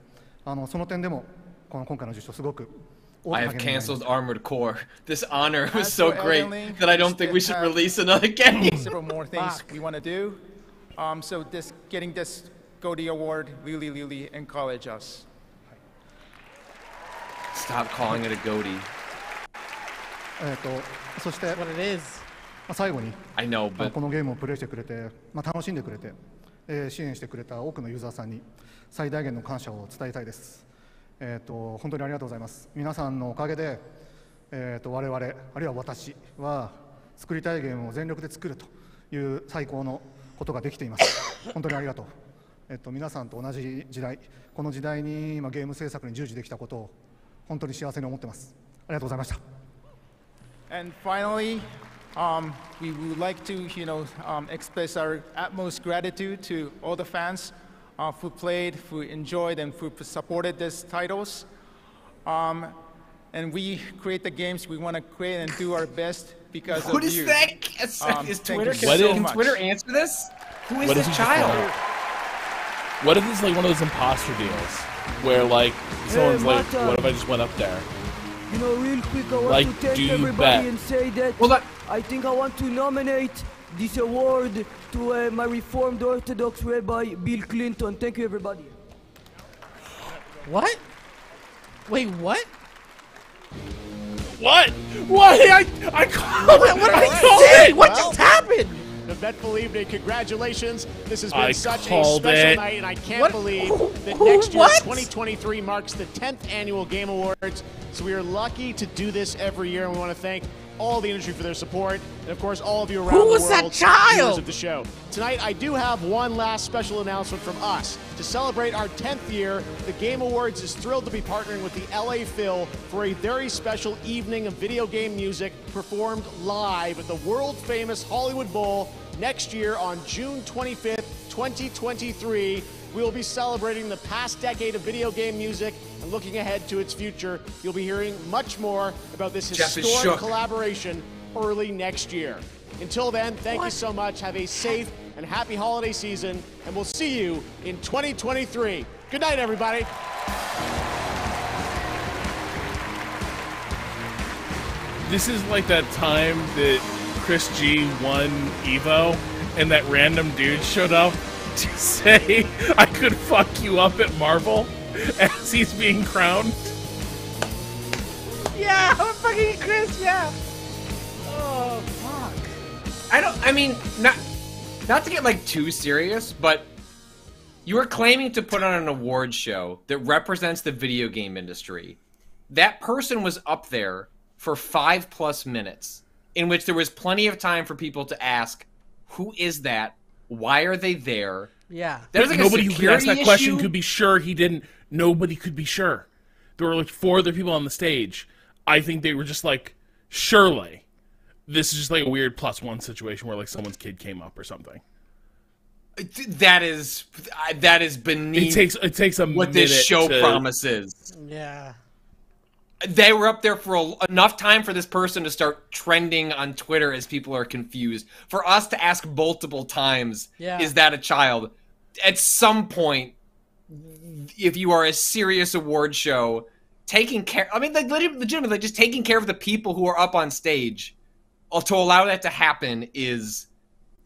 その点でも今回の受賞すごく。I have canceled Armored Core. This honor was so great that I don't think we should release another game. Several more things we want to do. So getting this GOTY award really encourage us. Stop calling it a GOTY. そしてwhat it is. 最後に I know, but このゲームをプレイしてくれて、楽しんでくれて、支援してくれた多くのユーザーさんに最大限の感謝を伝えたいです。本当にありがとうございます。皆さんのおかげで、我々あるいは私は作りたいゲームを全力で作るという最高のことができています。本当にありがとう。皆さんと同じ時代、この時代に今ゲーム制作に従事できたことを本当に幸せに思ってます。ありがとうございました。And finally, we would like to, express our utmost gratitude to all the fans who played, who enjoyed, and who supported these titles. And we create the games we want to create and do our best because of you. What is that? Is Twitter? Can Twitter answer this? Who is What this is child? What if it's like one of those imposter deals where like someone's like, what if I just went up there? You know, real quick, I want Like, to thank do you everybody bet? and say that I think I want to nominate this award to my Reformed Orthodox Rabbi Bill Clinton. Thank you, everybody. What? Wait, what? What? What? I called it. What did I say? What just happened? The Vetful evening, congratulations. This has been I such a called special it. night, and I can't believe that next year, 2023, marks the 10th annual Game Awards. So we are lucky to do this every year, and we want to thank all the industry for their support, and of course all of you around the world, viewers of the show. Tonight, I do have one last special announcement from us. To celebrate our 10th year, the Game Awards is thrilled to be partnering with the LA Phil for a very special evening of video game music performed live at the world-famous Hollywood Bowl next year on June 25th, 2023, we will be celebrating the past decade of video game music and looking ahead to its future. You'll be hearing much more about this historic collaboration early next year. Until then, thank you so much. Have a safe and happy holiday season, and we'll see you in 2023. Good night, everybody. This is like that time that Chris G won Evo, and that random dude showed up to say, I could fuck you up at Marvel, as he's being crowned. Yeah, I'm fucking Chris, yeah. Oh, fuck. I mean, not to get like too serious, but you are claiming to put on an award show that represents the video game industry. That person was up there for 5+ minutes, in which there was plenty of time for people to ask, who is that? Why are they there? Yeah. Like nobody who could ask that question issue? could be sure he didn't. Nobody could be sure. There were like 4 other people on the stage. I think they were just like, surely this is just like a weird +1 situation where like someone's kid came up or something. That is beneath. It takes a what minute this show to... promises. Yeah. They were up there for enough time for this person to start trending on Twitter as people are confused. For us to ask multiple times, is that a child? At some point, if you are a serious award show, taking care... I mean, like, legitimately, just taking care of the people who are up on stage to allow that to happen is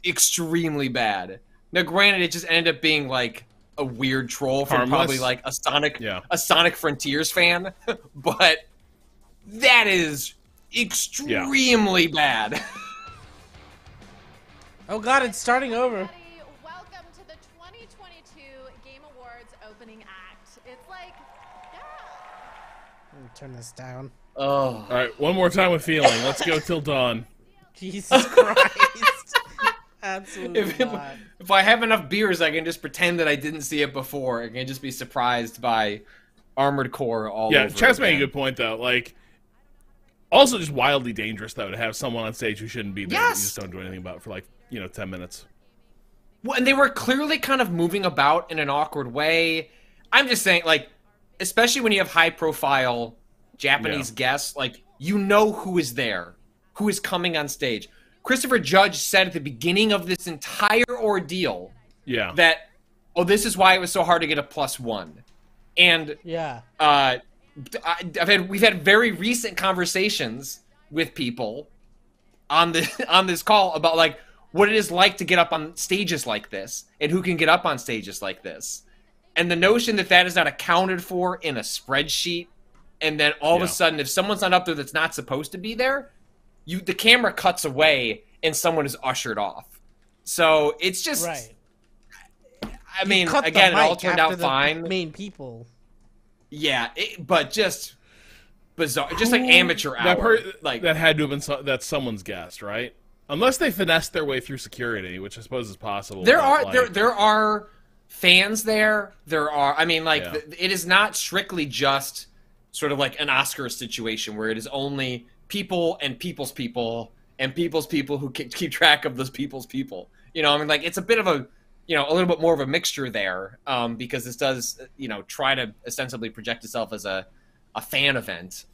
extremely bad. Now, granted, it just ended up being, like, a weird troll from probably like a Sonic Frontiers fan, but that is extremely bad. Oh god, it's starting over. Welcome to the 2022 Game Awards opening act. It's like, Let me turn this down. Oh. All right, one more time with feeling. Let's go till dawn. Jesus Christ. Absolutely not. If I have enough beers, I can just pretend that I didn't see it before. I can just be surprised by Armored Core all over. Yeah, Chess made a good point, though. Like, also just wildly dangerous, though, to have someone on stage who shouldn't be there that you just don't do anything about for, like, 10 minutes. Well, and they were clearly kind of moving about in an awkward way. I'm just saying, like, especially when you have high-profile Japanese guests, like, you know who is there, who is coming on stage. Christopher Judge said at the beginning of this entire ordeal that, oh, this is why it was so hard to get a +1. And we've had very recent conversations with people on this call about like what it is like to get up on stages like this and who can get up on stages like this. And the notion that that is not accounted for in a spreadsheet, and then all of a sudden if someone's not up there that's not supposed to be there, the camera cuts away and someone is ushered off. So it's just, I mean, again, it all turned out fine. Main people. Yeah, but just bizarre, just like amateur hour. That had to have been that's someone's guest, right? Unless they finessed their way through security, which I suppose is possible. There are fans there. There are, I mean, like it is not strictly just sort of like an Oscar situation where it is only people and people's people and people's people who keep track of those people's people. You know, I mean, like it's a bit of a, a little bit more of a mixture there, because this does, try to ostensibly project itself as a fan event.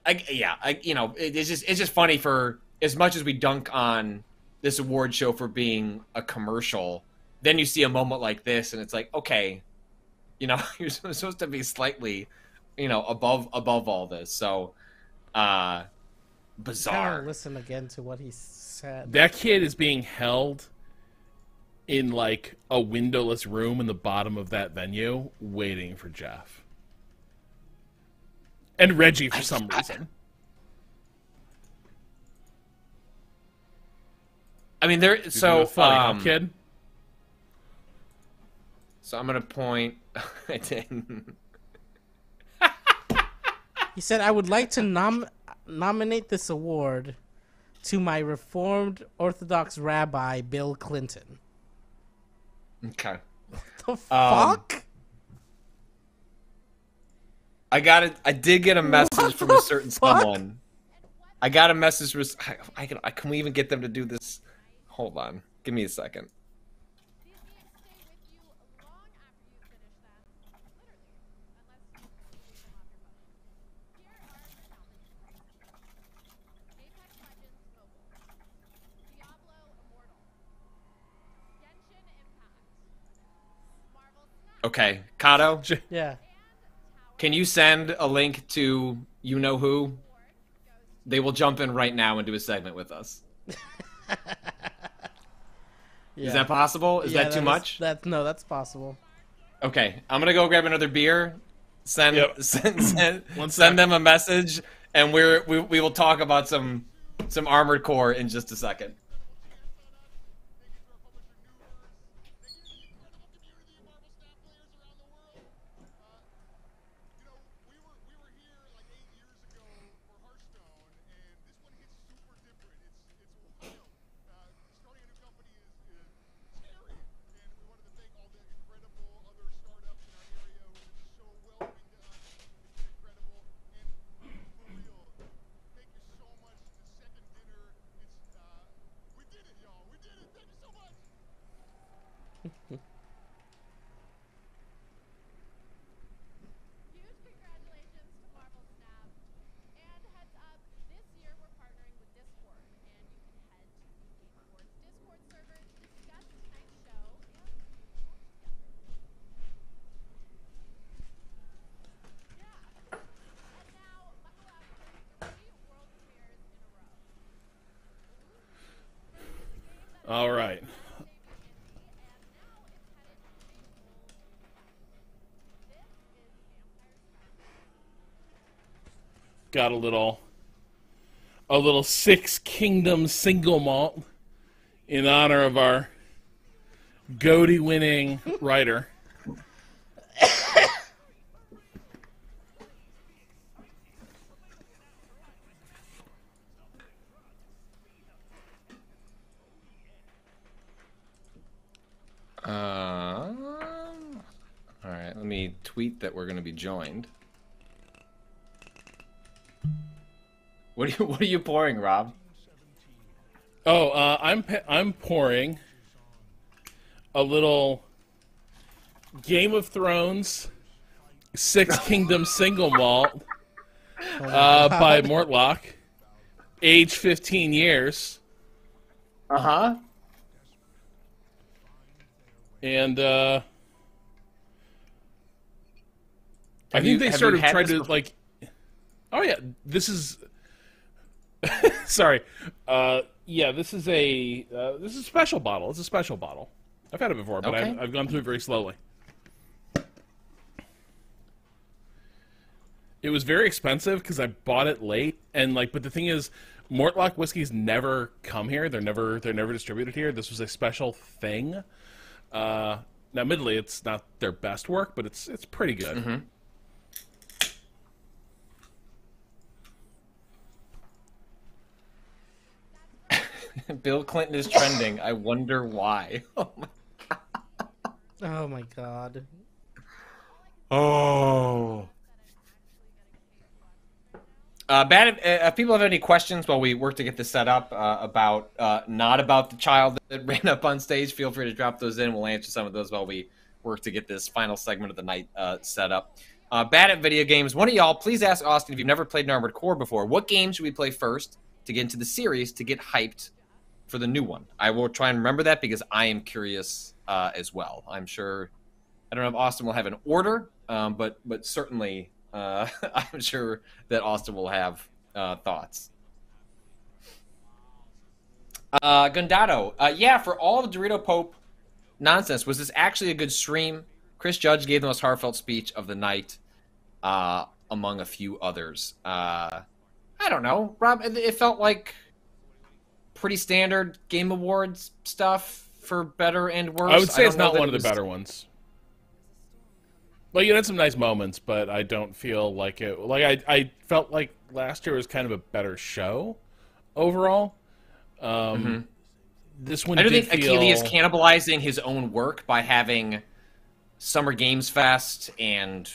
It's just funny for as much as we dunk on this award show for being a commercial, then you see a moment like this and it's like, okay, you're supposed to be slightly, above all this. So, bizarre. Listen again to what he said. That kid is being held in like a windowless room in the bottom of that venue, waiting for Jeff and Reggie for some reason. I mean, there. So, kid. So I'm gonna point. I didn't. He said, "I would like to nominate this award to my Reformed Orthodox Rabbi Bill Clinton." Okay. What the fuck? I did get a message from a certain someone. I got a message from. Can we even get them to do this? Hold on. Give me a second. Okay, Cado. Yeah. Can you send a link to you know who? They will jump in right now and do a segment with us. Is that possible? Is that too much? No, that's possible. Okay, I'm gonna go grab another beer. Send them a message, and we will talk about some Armored Core in just a second. All right. Got a little Six Kingdoms single malt in honor of our Goaty-winning writer. All right, let me tweet that we're going to be joined. What are you pouring, Rob? Oh, I'm pouring a little Game of Thrones Six Kingdoms single malt by Mortlock, age 15 years. And I think they sort of tried to like. Oh yeah, this is. Sorry, yeah, this is a special bottle. It's a special bottle. I've had it before, but Okay. I've gone through it very slowly. It was very expensive because I bought it late, and like, but the thing is, Mortlock whiskeys never come here. They're never distributed here. This was a special thing. Now, admittedly, it's not their best work, but it's pretty good. Mm-hmm. Bill Clinton is trending. I wonder why. Oh my god. Oh. If people have any questions while we work to get this set up about not about the child that ran up on stage, feel free to drop those in. We'll answer some of those while we work to get this final segment of the night set up. Bad at video games. One of y'all, please ask Austin if you've never played an Armored Core before. What game should we play first to get into the series to get hyped for the new one? I will try and remember that because I am curious as well. I'm sure. I don't know if Austin will have an order, but certainly. I'm sure that Austin will have thoughts. Gundado, yeah, for all of Dorito Pope nonsense, was this actually a good stream? Chris Judge gave the most heartfelt speech of the night, among a few others. I don't know, Rob. It felt like pretty standard Game Awards stuff, for better and worse. I would say it's not one of the better ones. Like, you had some nice moments, but I don't feel like it. Like, I felt like last year was kind of a better show overall. This one, I don't think Akili is cannibalizing his own work by having Summer Games Fest and,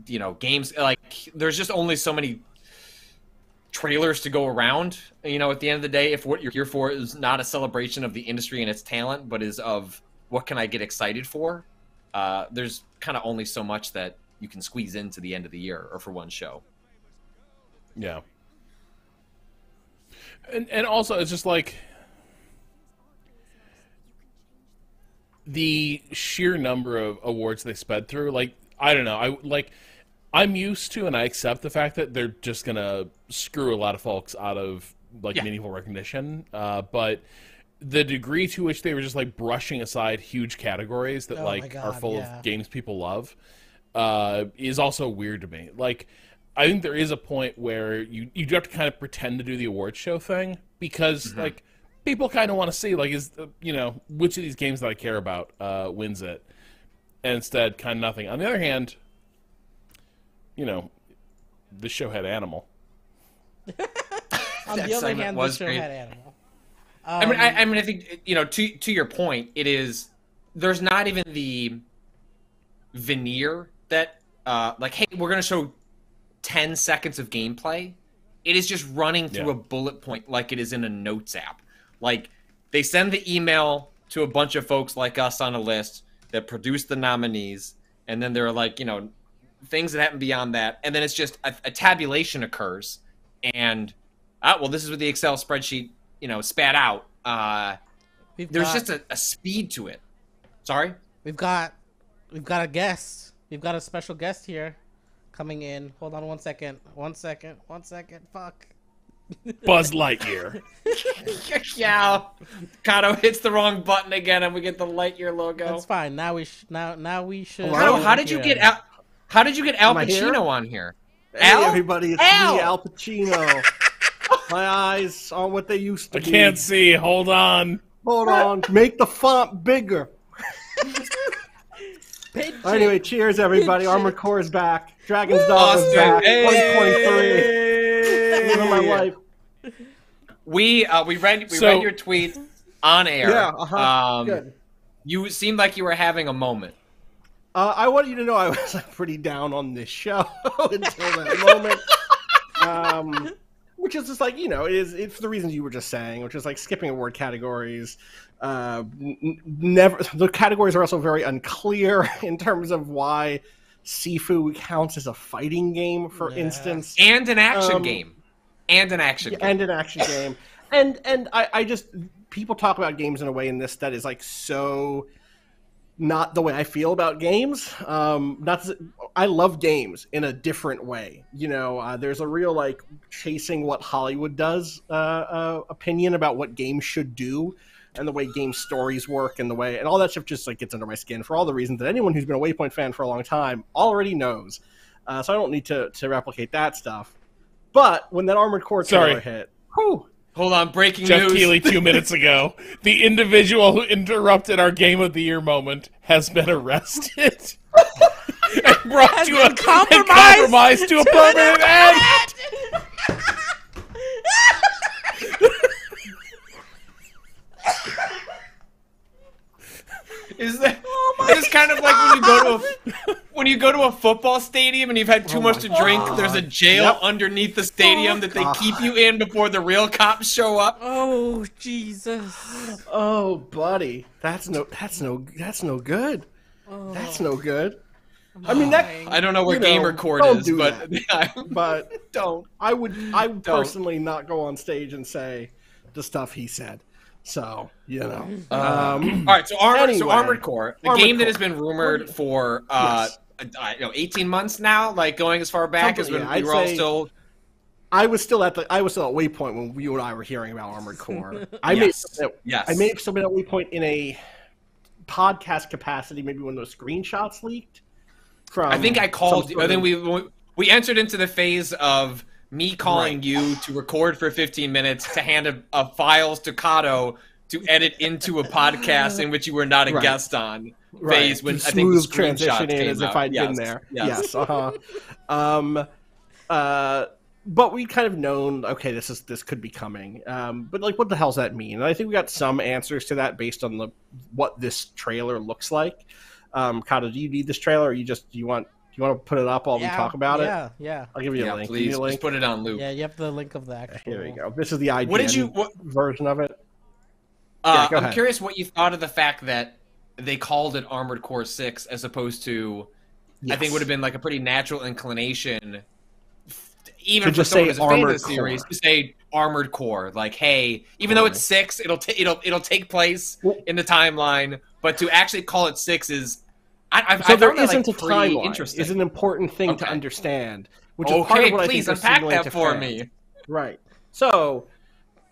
you know, games. Like, there's just only so many trailers to go around. You know, at the end of the day, if what you're here for is not a celebration of the industry and its talent, but is of what can I get excited for, there's kind of only so much that you can squeeze into the end of the year or for one show. Yeah. And also, it's just like, the sheer number of awards they sped through, like, I don't know, I'm used to and I accept the fact that they're just gonna screw a lot of folks out of like meaningful recognition, but the degree to which they were just like brushing aside huge categories that are full of games people love is also weird to me. Like, I think there is a point where you do have to kind of pretend to do the awards show thing because like people kind of want to see like which of these games that I care about wins it, and instead kind of nothing. On the other hand, this show had Animal. On the other hand, this show had Animal. I mean, I think to your point, there's not even the veneer that like, hey, we're gonna show 10 seconds of gameplay. It is just running through a bullet point like it is in a notes app. Like, they send the email to a bunch of folks like us on a list that produce the nominees, and then there are like things that happen beyond that, and then it's just a tabulation occurs, and well, this is what the Excel spreadsheet spat out. There's just a speed to it. Sorry, we've got a guest. We've got a special guest here coming in. Hold on 1 second. 1 second. 1 second. Fuck. Buzz Lightyear. Yeah, Cado hits the wrong button again, and we get the Lightyear logo. That's fine. Now we should. Cado, how did you get Al Pacino on here? Hey, everybody, it's me, Al Pacino. My eyes are what they used to be. I can't see. Hold on. Hold on. Make the font bigger. Anyway, cheers, everybody. Armored Core is back. Dragon's Dog is back. 2023. Living my life. We read your tweet on air. Yeah, good. You seemed like you were having a moment. I want you to know I was pretty down on this show until that moment. Which is just like, it's for the reasons you were just saying, which is like skipping award categories. The categories are also very unclear in terms of why Sifu counts as a fighting game, for instance. And an action game. And an action game. And I just, people talk about games in a way in this that is like so not the way I feel about games. I love games in a different way. There's a real like chasing what Hollywood does opinion about what games should do and the way game stories work and all that stuff just like gets under my skin for all the reasons that anyone who's been a Waypoint fan for a long time already knows. So I don't need to replicate that stuff. But when that Armored Core trailer hit, whew. Hold on, breaking Jeff news. Keighley 2 minutes ago. The individual who interrupted our Game of the Year moment has been arrested and brought to a compromise to a permanent end. Is this kind of like when you go to a football stadium and you've had too much to drink? There's a jail underneath the stadium that they keep you in before the real cops show up. Oh Jesus! Oh, buddy, that's no good. That's no good. I mean, I don't know where Gamer Court is, but don't. I would personally not go on stage and say the stuff he said. So, all right, so Armored Core, the game that has been rumored for 18 months now, like going as far back as when we were all still. I was still at Waypoint when you and I were hearing about Armored Core. I may have still been at Waypoint in a podcast capacity, maybe when those screenshots leaked. I think I called you. I think we entered into the phase of me calling you to record for 15 minutes to hand a files to Cado to edit into a podcast in which you were not a guest on. Phase when I think the transition in as if I'd been there. Yes. But we kind of known, okay, this could be coming. But like, what the hell's that mean? And I think we got some answers to that based on what this trailer looks like. Cado, do you need this trailer, or do you want to put it up while we talk about it? Yeah. I'll give you a link. Please, just put it on loop. Yeah, you have the link of the actual. Here we go. This is the IGN version of it. I'm curious what you thought of the fact that they called it Armored Core 6 as opposed to, I think would have been like a pretty natural inclination, even to for just someone say who's a fan of Armored the series, Core. to say Armored Core. Like, hey, even though it's 6, it'll take place in the timeline But to actually call it 6 is... I So there found that, isn't like, a pretty timeline. interesting. Is an important thing to Okay. understand, which is part of what I think please they're unpack signaling that to for fans. me. Right. So,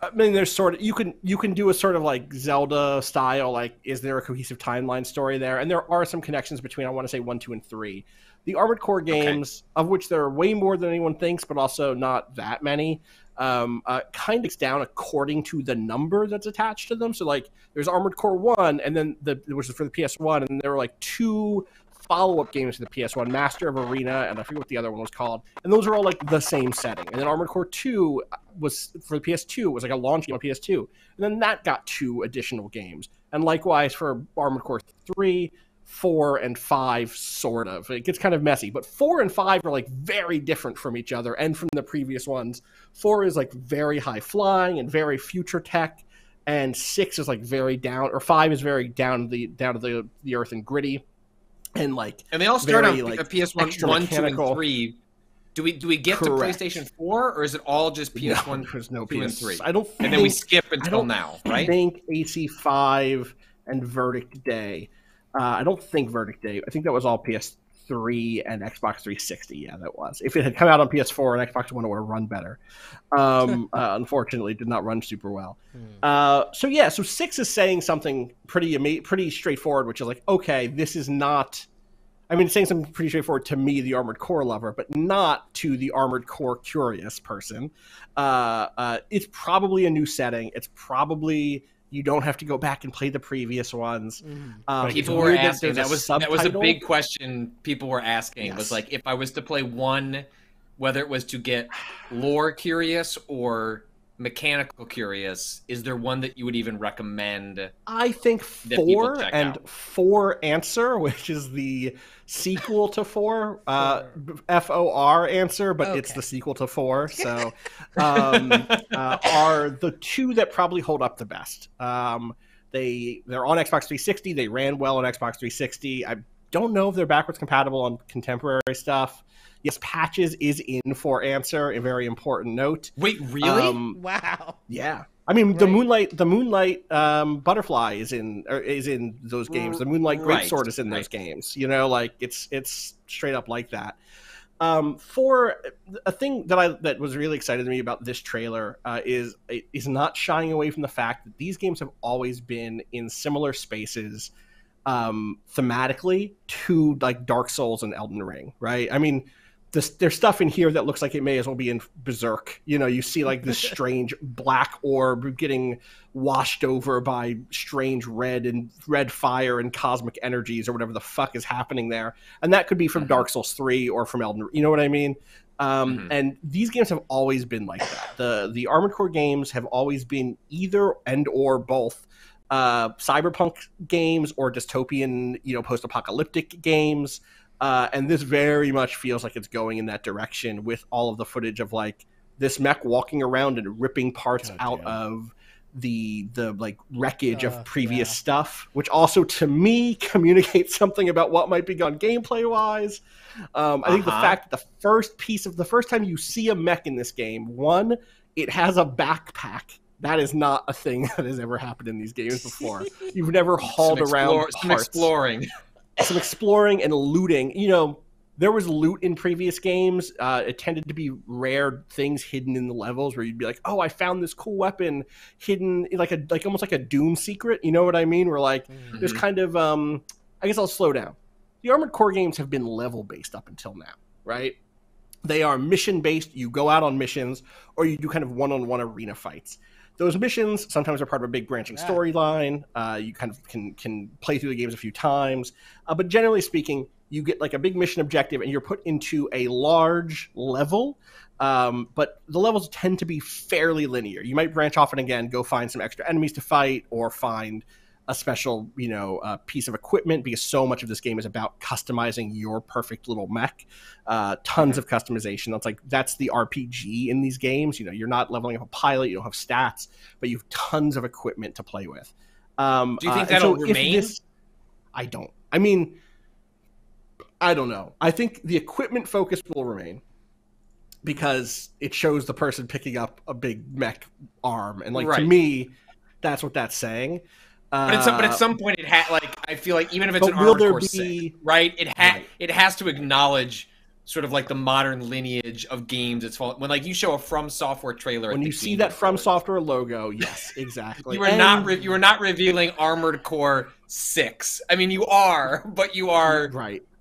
I mean, there's sort of you can do a sort of like Zelda style, like, is there a cohesive timeline story there? And there are some connections between, I want to say, 1, 2, and 3. The Armored Core games, of which there are way more than anyone thinks, but also not that many, kind of gets down according to the number that's attached to them. So, like, there's Armored Core 1, and then which is for the PS1, and there were like 2 follow-up games to the PS1, Master of Arena, and I forget what the other one was called. And those are all like the same setting. And then Armored Core 2 was for the PS2, it was like a launch game on PS2. And then that got 2 additional games. And likewise for Armored Core 3, 4, and 5, sort of. It gets kind of messy. But 4 and 5 are like very different from each other and from the previous ones. 4 is like very high flying and very future tech. And 6 is like very down, or 5 is very down to the earth and gritty. And they all start on like, PS1, 1, 2, and 3. Do we get Correct. to PlayStation 4, or is it all just PS1, there's no 2, and PS. 3? I don't. And then we think- skip I until don't now, right? think AC5 and Verdict Day. I don't think Verdict Day. I think that was all PS3 and Xbox 360. Yeah, that was. If it had come out on PS4 and Xbox One, it would have run better. Unfortunately, it did not run super well. So 6 is saying something pretty straightforward, which is like, okay, this is not. I mean, it's saying something pretty straightforward to me, the Armored Core lover, but not to the Armored Core curious person. It's probably a new setting. It's probably you don't have to go back and play the previous ones. People were asking. That was a big question people were asking. Yes. Was like, if I was to play one, whether it was to get lore curious or mechanical curious, is there one that you would even recommend? I think that people 4 check and out? 4 Answer, which is the sequel to 4, FOR Answer, but it's the sequel to 4. So are the 2 that probably hold up the best. They're on Xbox 360. They ran well on Xbox 360. I don't know if they're backwards compatible on contemporary stuff. Yes, Patches is in for Answer, a very important note. Wait, really? Wow. Yeah. I mean, the Moonlight Butterfly is in those games. The Moonlight Greatsword is in those games. You know, like it's straight up like that. For a thing that was really excited to me about this trailer is not shying away from the fact that these games have always been in similar spaces thematically to like Dark Souls and Elden Ring, right? I mean, there's stuff in here that looks like it may as well be in Berserk. You know, you see like this strange black orb getting washed over by strange red fire and cosmic energies or whatever the fuck is happening there. And that could be from Dark Souls 3 or from Elden Ring. You know what I mean? And these games have always been like that. The Armored Core games have always been either and or both cyberpunk games or dystopian, post-apocalyptic games. And this very much feels like it's going in that direction with all of the footage of like this mech walking around and ripping parts out of the like wreckage of previous stuff, which also to me communicates something about what might be gone gameplay wise. I think the fact that the first time you see a mech in this game, one, it has a backpack. That is not a thing that has ever happened in these games before. You've never hauled around parts. Some exploring and looting. You know, there was loot in previous games. It tended to be rare things hidden in the levels where you'd be like, "Oh, I found this cool weapon hidden like almost like a Doom secret." You know what I mean? Where like there's kind of I guess I'll slow down. The Armored Core games have been level based up until now, right? They are mission based. You go out on missions or you do kind of one-on-one arena fights. Those missions sometimes are part of a big branching storyline. You kind of can play through the games a few times. But generally speaking, you get like a big mission objective and you're put into a large level. But the levels tend to be fairly linear. You might branch off and again go find some extra enemies to fight or find a special, piece of equipment, because so much of this game is about customizing your perfect little mech. Tons of customization. That's the RPG in these games. You're not leveling up a pilot. You don't have stats, but you have tons of equipment to play with. Do you think that'll remain? I don't. I mean, I don't know. I think the equipment focus will remain because it shows the person picking up a big mech arm, and to me, that's what that's saying. But at some point, it had I feel like even if it's But an will Armored there Core be- 6, right? It has to acknowledge sort of like the modern lineage of games. It's when like you show a FromSoftware trailer. When you see that FromSoftware logo, yes, exactly. You are not revealing Armored Core 6. I mean, you are, but you are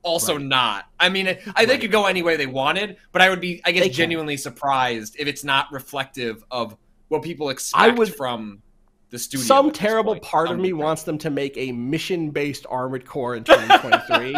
also not. I mean, they could go any way they wanted, but I would be, I guess, genuinely surprised if it's not reflective of what people expect from the studio. Some terrible part of me wants them to make a mission-based Armored Core in 2023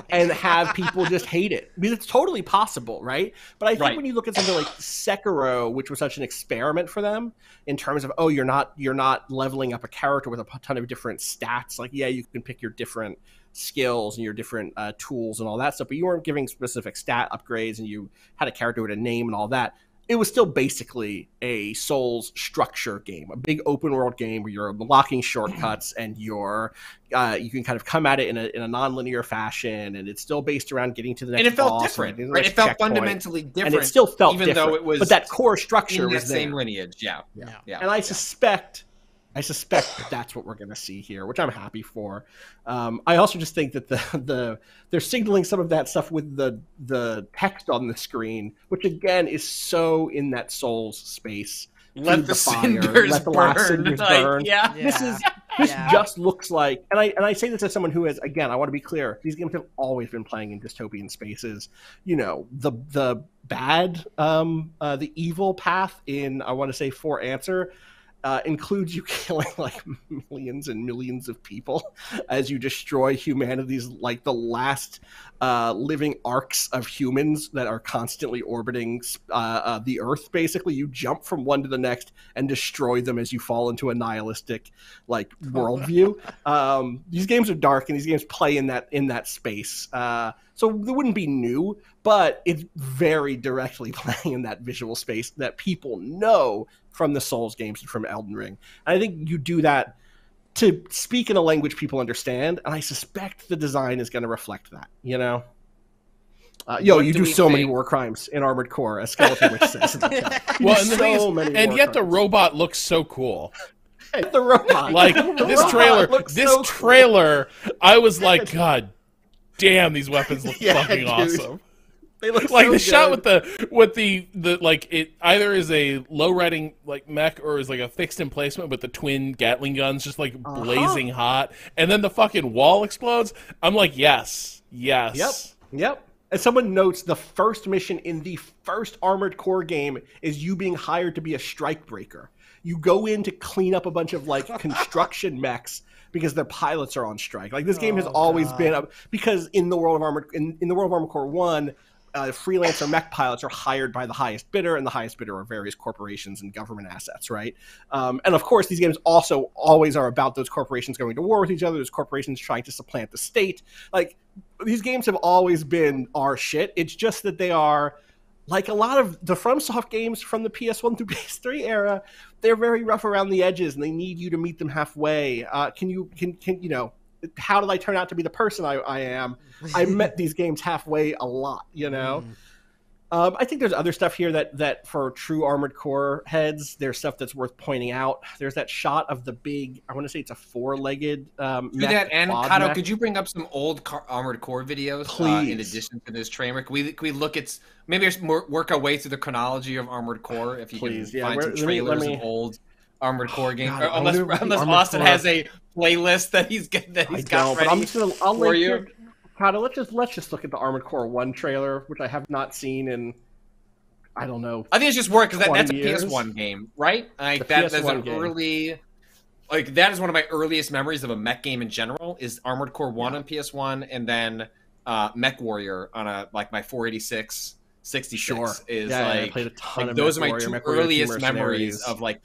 and have people just hate it. Because it's totally possible, right? But I think when you look at something like Sekiro, which was such an experiment for them in terms of, you're not leveling up a character with a ton of different stats. Like, yeah, you can pick your different skills and your different tools and all that stuff, but you weren't giving specific stat upgrades, and you had a character with a name and all that. It was still basically a Souls structure game, a big open world game where you're unlocking shortcuts and you can kind of come at it in a non-linear fashion, and it's still based around getting to the next boss. And it felt different, right? It felt fundamentally different, and it still felt even different, though it was. But that core structure in was that there. same lineage, yeah. And I suspect that that's what we're going to see here, which I'm happy for. I also just think that they're signaling some of that stuff with the text on the screen, which again is so in that Souls space. Let the cinders let the last cinders burn. Yeah. This just looks like, and I say this as someone who has, again, I want to be clear, these games have always been playing in dystopian spaces. You know, the bad, the evil path in, I want to say, For Answer, includes you killing like millions and millions of people as you destroy humanity's, like the last living arcs of humans that are constantly orbiting the Earth. Basically, you jump from one to the next and destroy them as you fall into a nihilistic like worldview. These games are dark, and these games play in that space. So it wouldn't be new, but it's very directly playing in that visual space that people know from the Souls games and from Elden Ring. And I think you do that to speak in a language people understand, and I suspect the design is going to reflect that, you know? You do so many war crimes in Armored Core, as Skeleton Witch says. Well, and the thing is, and yet the robot looks so cool. The robot. Like, this trailer, I was like, God damn, these weapons look fucking awesome. They look like so the shot good. with the like, it either is a low riding like mech or is like a fixed emplacement with the twin Gatling guns just like blazing hot, and then the fucking wall explodes. I'm like, yes. Yep. And someone notes the first mission in the first Armored Core game is you being hired to be a strike breaker. You go in to clean up a bunch of like construction mechs because their pilots are on strike. Like, this game has always been up, because in the world of Armored Core 1, freelancer mech pilots are hired by the highest bidder, and the highest bidder are various corporations and government assets, right? And of course, these games also always are about those corporations going to war with each other, those corporations trying to supplant the state. Like, these games have always been our shit. It's just that they are, like a lot of the FromSoft games from the PS1 through PS3 era, they're very rough around the edges, and they need you to meet them halfway. Can you know, how did I turn out to be the person I am? I met these games halfway a lot, you know? I think there's other stuff here that for true Armored Core heads, there's stuff that's worth pointing out. There's that shot of the big, I want to say it's a four-legged Do that, and Cado, could you bring up some old Armored Core videos in addition to this trailer? Can we look at, maybe work our way through the chronology of Armored Core, if you can find some trailers of old Armored Core games, unless Austin has a playlist that he's got ready but I'm just gonna, I'll for link you. Cado, let's just look at the Armored Core 1 trailer, which I have not seen in, I don't know, I think it's just work because that's a years. PS1 game, right? Like The that's PS1 an game. early, like that is one of my earliest memories of a mech game in general. Is Armored Core 1 on PS1, and then Mech Warrior on my 486 66 is I played a ton of those are Mech my Warrior, two Mech Warrior earliest 2 memories Mercenaries.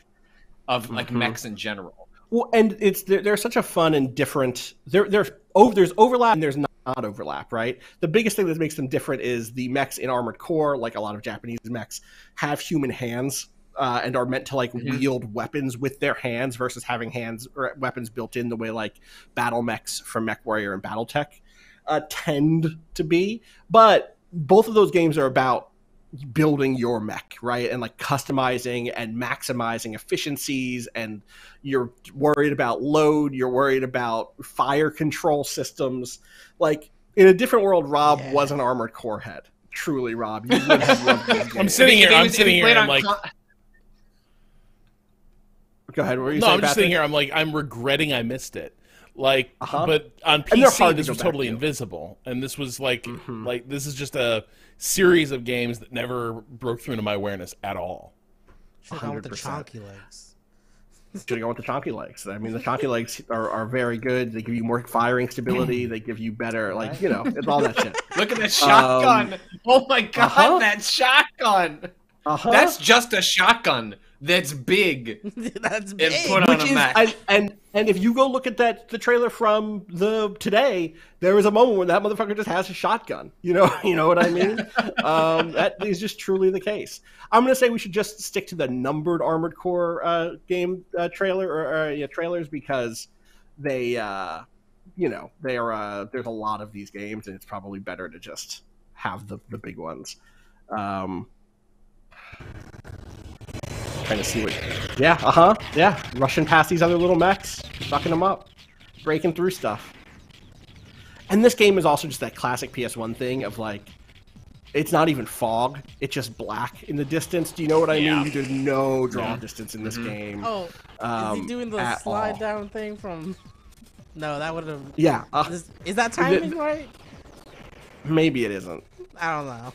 of mechs in general. Well, and they're such a fun and different. There's overlap and there's not overlap, right? The biggest thing that makes them different is the mechs in Armored Core, like a lot of Japanese mechs, have human hands and are meant to wield weapons with their hands versus having hands or weapons built in the way like battle mechs from Mech Warrior and BattleTech tend to be. But both of those games are about building your mech, right? And like customizing and maximizing efficiencies, and you're worried about load, you're worried about fire control systems. Like in a different world, Rob was an Armored Core head. Truly, Rob. You would have loved this game. I'm sitting here, I'm like... Go ahead. What were you no, saying, I'm just Patrick? sitting here, I'm like, I'm regretting I missed it. Like, but on And they're PC, hard to this go was back totally to. invisible. And this was like, this is just a series of games that never broke through into my awareness at all. Should have gone with the chonky legs. Should have gone with the chonky legs. I mean, the chonky legs are very good. They give you more firing stability. They give you better, like, you know, it's all that shit. Look at that shotgun! Oh my god, that shotgun! That's just a shotgun that's big. That's big. And put on a mech. And if you go look at the trailer from today, there was a moment when that motherfucker just has a shotgun. You know what I mean? That is just truly the case. I'm gonna say we should just stick to the numbered Armored Core game trailer or trailers, because they they are there's a lot of these games, and it's probably better to just have the big ones. Trying to see what... Yeah, rushing past these other little mechs, fucking them up, breaking through stuff. And this game is also just that classic PS1 thing of, like, it's not even fog, it's just black in the distance. Do you know what I mean? There's no draw distance in this game. Oh, is he doing the slide down thing from... No, that would have... Yeah. Is that timing right? Maybe it isn't. I don't know.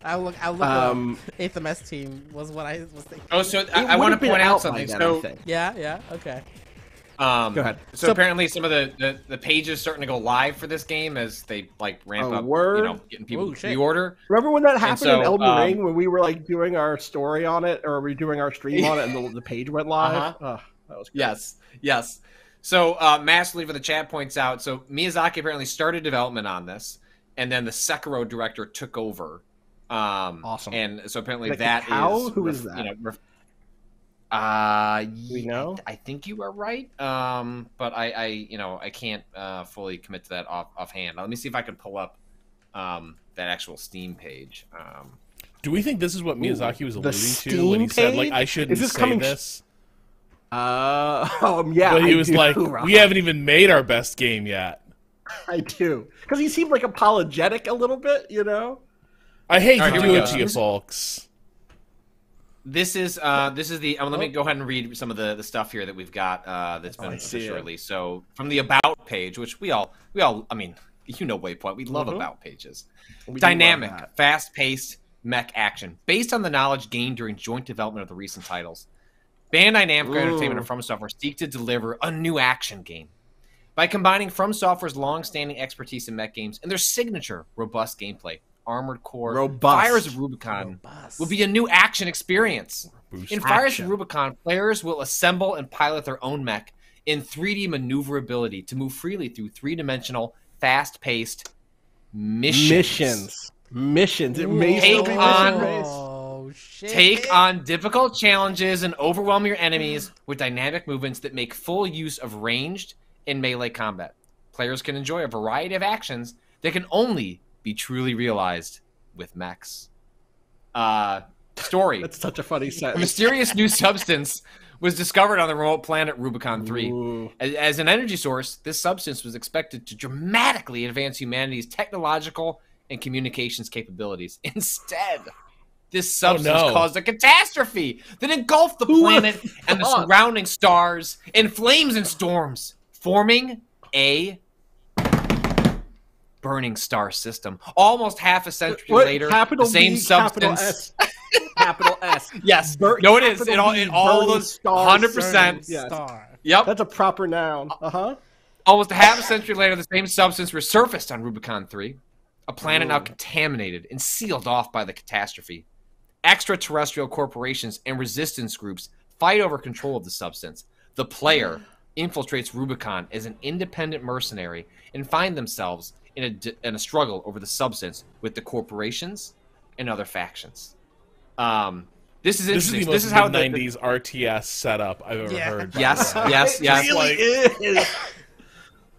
I'll look up. 8th MS team was what I was thinking. Oh, so I want to point out something. So yeah, okay. Go ahead. So apparently, some of the pages starting to go live for this game as they like ramp up. Getting people to pre-order. Remember when that happened in Elden Ring, when we were like doing our story on it, or we were doing our stream on it, and the page went live? That was great. Yes. So Massively for the chat points out. So Miyazaki apparently started development on this, and then the Sekiro director took over. Awesome. And so apparently like that is who is that? We know. I think you are right. But I can't fully commit to that offhand. Let me see if I can pull up that actual Steam page. Do we think this is what Miyazaki was alluding to when he said, like, I shouldn't say this? Yeah. But he was like, we haven't even made our best game yet. I do. Because he seemed like apologetic a little bit, you know? I hate to do it to you folks. This is the. Let me go ahead and read some of the stuff here that we've got that's been officially released. So from the About page, which we all. I mean, Waypoint. We love About pages. Dynamic, fast-paced mech action based on the knowledge gained during joint development of the recent titles. Bandai Namco Entertainment and FromSoftware seek to deliver a new action game by combining FromSoftware's long-standing expertise in mech games and their signature robust gameplay. Armored Core Fires of Rubicon will be a new action experience. In Fires of Rubicon, players will assemble and pilot their own mech in 3D maneuverability to move freely through three-dimensional, fast-paced missions. It may take on difficult challenges and overwhelm your enemies with dynamic movements that make full use of ranged and melee combat. Players can enjoy a variety of actions that can only be truly realized with mechs. Story. That's such a funny sentence. A mysterious new substance was discovered on the remote planet Rubicon 3. As an energy source, this substance was expected to dramatically advance humanity's technological and communications capabilities. Instead, this substance caused a catastrophe that engulfed the planet and the surrounding stars in flames and storms, forming a burning star system. Almost half a century later, the same substance. Capital S. Yes. No, it is. It all those 100%. Yes. Yep. That's a proper noun. Almost half a century later, the same substance resurfaced on Rubicon 3, a planet now contaminated and sealed off by the catastrophe. Extraterrestrial corporations and resistance groups fight over control of the substance. The player infiltrates Rubicon as an independent mercenary and find themselves in a struggle over the substance with the corporations and other factions. This is interesting. This is how the 90s RTS setup I've ever heard. Yes. It really is.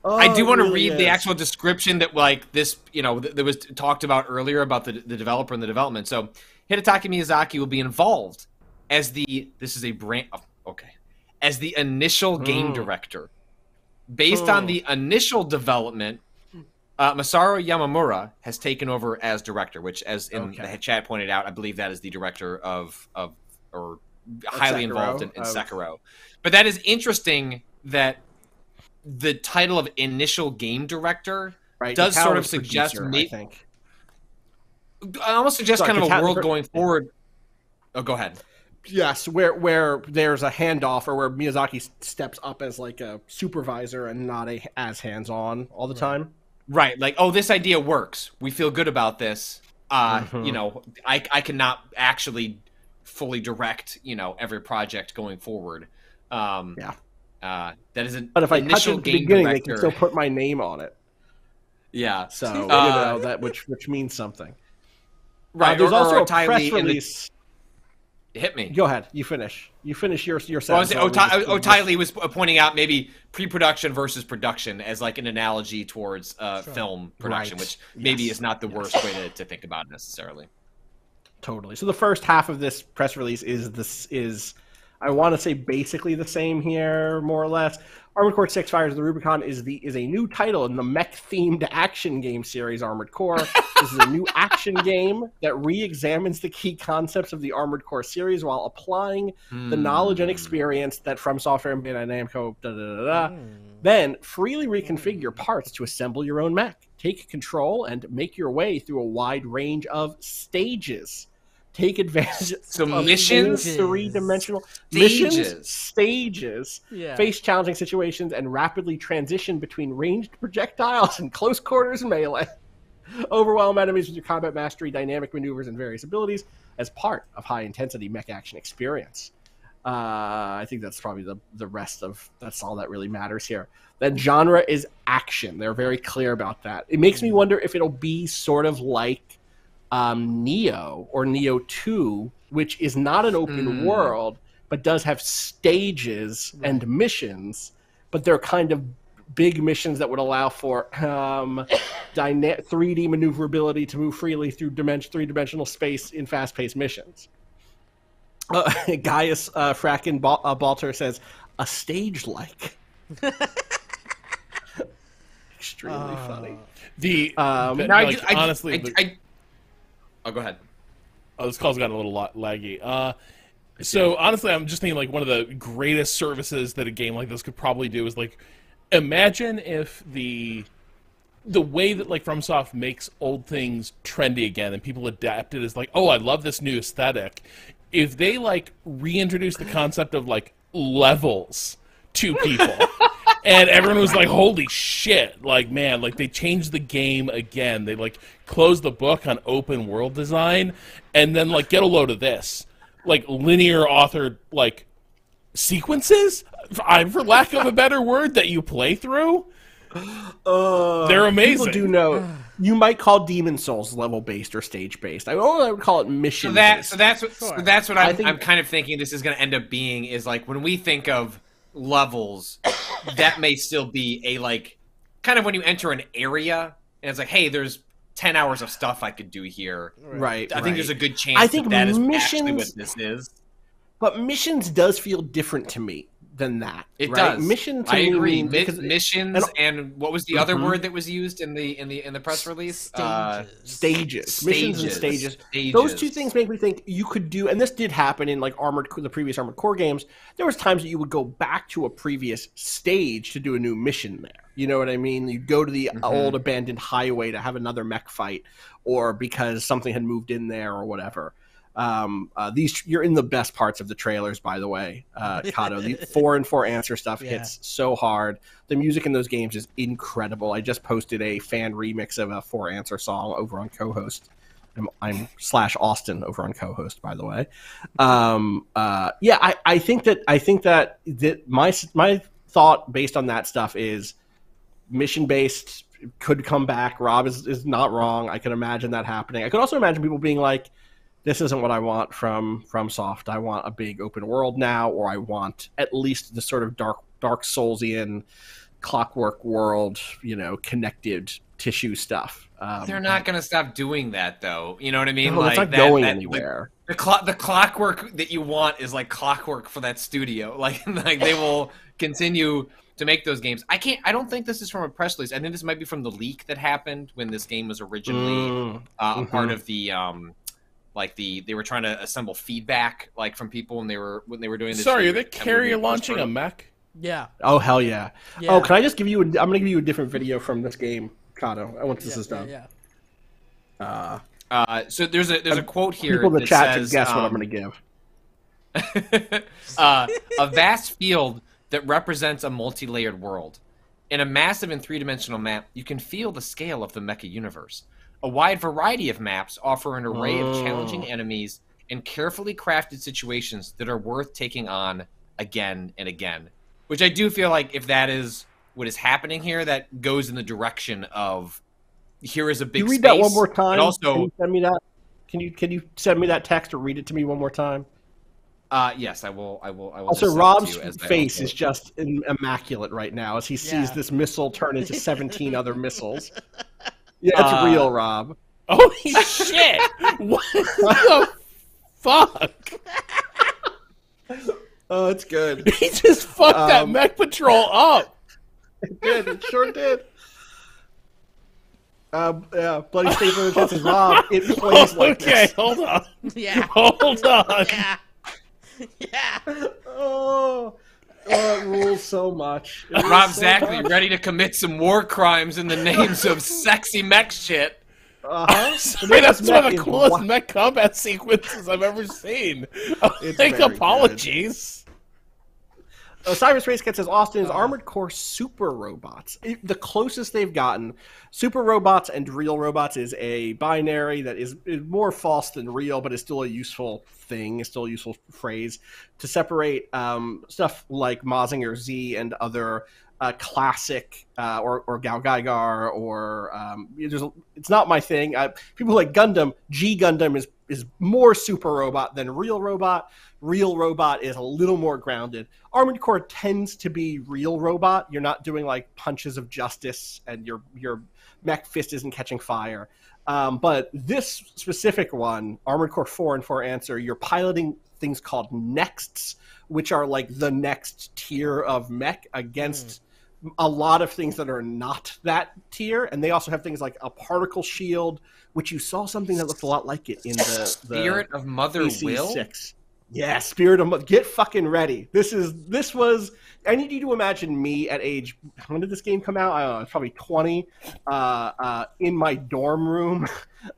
I do want to read the actual description that, like, this, that was talked about earlier about the developer and the development. So Hidetaka Miyazaki will be involved as the as the initial game director. Based on the initial development, Masaru Yamamura has taken over as director, which, as in the chat pointed out, I believe that is the director of or highly involved in Sekiro. But that is interesting that the title of initial game director does sort of suggest I almost suggest kind of a world going forward. Oh, go ahead. Yes, where there's a handoff, or where Miyazaki steps up as like a supervisor and not as hands-on all the time. Right, like, oh, this idea works. We feel good about this. You know, I cannot actually fully direct, you know, every project going forward. That is an but if I touch it initial at the game beginning, director. they can still put my name on it. Yeah, so you know that which means something. Right, there's also a Ty press Lee release. Hit me. Go ahead. You finish your Well, sentence. Ty Lee was pointing out maybe pre-production versus production as like an analogy towards film production, which maybe is not the worst way to think about it necessarily. Totally. So the first half of this press release is I want to say basically the same here, more or less. Armored Core 6 Fires of the Rubicon is a new title in the mech-themed action game series Armored Core. This is a new action game that re-examines the key concepts of the Armored Core series while applying the knowledge and experience that FromSoftware and Bandai Namco Then freely reconfigure parts to assemble your own mech. Take control and make your way through a wide range of stages. Take advantage of missions, three-dimensional stages, face challenging situations, and rapidly transition between ranged projectiles and close quarters melee. Overwhelm enemies with your combat mastery, dynamic maneuvers, and various abilities as part of high-intensity mech action experience. I think that's probably the rest of that's all that really matters here. Then genre is action. They're very clear about that. It makes me wonder if it'll be sort of like Neo or Neo 2, which is not an open world, but does have stages and missions, but they're kind of big missions that would allow for 3D maneuverability to move freely through three-dimensional space in fast-paced missions. Gaius Fracken Balter says, a stage-like. Extremely funny. Honestly... Oh, go ahead. Oh, this call's gotten a little laggy. So honestly, I'm just thinking like one of the greatest services that a game like this could probably do is like, imagine if the way that like FromSoft makes old things trendy again and people adapt it as like, oh, I love this new aesthetic. If they like reintroduce the concept of like levels to people. And everyone was like, holy shit, like, man, like, they changed the game again. They, like, closed the book on open world design, and then, like, get a load of this. Like, linear authored, like, sequences, for lack of a better word, that you play through. They're amazing. People do know, you might call Demon Souls level-based or stage-based. I would call it mission-based. So that's what I'm kind of thinking this is going to end up being, is, like, when we think of levels, that may still be a like kind of when you enter an area and it's like, hey, there's 10 hours of stuff I could do here. Right. I think there's a good chance that is actually what this is. But missions does feel different to me than that. It right? does. Mission to I me agree. means, Missions and what was the other word that was used in the press release? Stages. Missions and stages. Those two things make me think you could do, and this did happen in like the previous Armored Core games. There was times that you would go back to a previous stage to do a new mission there. You know what I mean? You'd go to the old abandoned highway to have another mech fight, or because something had moved in there or whatever. You're in the best parts of the trailers, by the way, Cado. The 4 and 4 answer stuff hits so hard. The music in those games is incredible. I just posted a fan remix of a 4 answer song over on Co-host. I'm /Austin over on Co-host, by the way. I think that my thought based on that stuff is mission based could come back. Rob is not wrong. I could imagine that happening. I could also imagine people being like, this isn't what I want from FromSoft. I want a big open world now, or I want at least the sort of Dark Soulsian Clockwork world, connected tissue stuff. They're not going to stop doing that, though. You know what I mean? No, like it's not going anywhere. The clockwork that you want is like clockwork for that studio. Like they will continue to make those games. I don't think this is from a press release. I think this might be from the leak that happened when this game was originally a part of the they were trying to assemble feedback like from people when they were doing this. Sorry, are they carrier launching a mech? Yeah. Oh hell yeah. Oh, can I just give you? I'm gonna give you a different video from this game, Cado. Once this is done. Yeah. So there's a quote here. People in the that chat says, can guess what I'm gonna give. A vast field that represents a multi-layered world. In a massive and three-dimensional map, you can feel the scale of the mecha universe. A wide variety of maps offer an array of challenging enemies and carefully crafted situations that are worth taking on again and again. Which I do feel like if that is what is happening here, that goes in the direction of here is a big space. Can you read that one more time? Also, can you send me that? Can you send me that text or read it to me one more time? Yes, I will. Also, Rob's face is just immaculate right now as he sees this missile turn into 17 other missiles. Yeah, it's real, Rob. Holy shit! What the fuck? Oh, it's good. He just fucked that mech patrol up. It did. It sure did. Yeah, Bloody Stapler versus Rob. It plays like this. Okay, hold on. Yeah. Hold on. Yeah. Yeah. Oh, it rules so much. Rob Zackley ready to commit some war crimes in the names of sexy mech shit. That's one of the coolest mech combat sequences I've ever seen. Make apologies. Cyrus Race Cat says Austin is Armored Core super robots. The closest they've gotten, super robots and real robots is a binary that is more false than real, but is still a useful thing, is still a useful phrase to separate stuff like Mazinger Z and other classic or Gal Gaigar or it's not my thing. People like Gundam, G Gundam is more super robot than real robot. Real robot is a little more grounded. Armored Core tends to be real robot. You're not doing like punches of justice and your mech fist isn't catching fire. But this specific one, Armored Core 4 and 4 Answer, you're piloting things called nexts, which are like the next tier of mech against a lot of things that are not that tier. And they also have things like a particle shield, which you saw something that looked a lot like it in the Spirit of Mother Will? AC6. Yeah, Spirit of get fucking ready. This was. I need you to imagine me at age. When did this game come out? I don't know. It's probably 20. In my dorm room.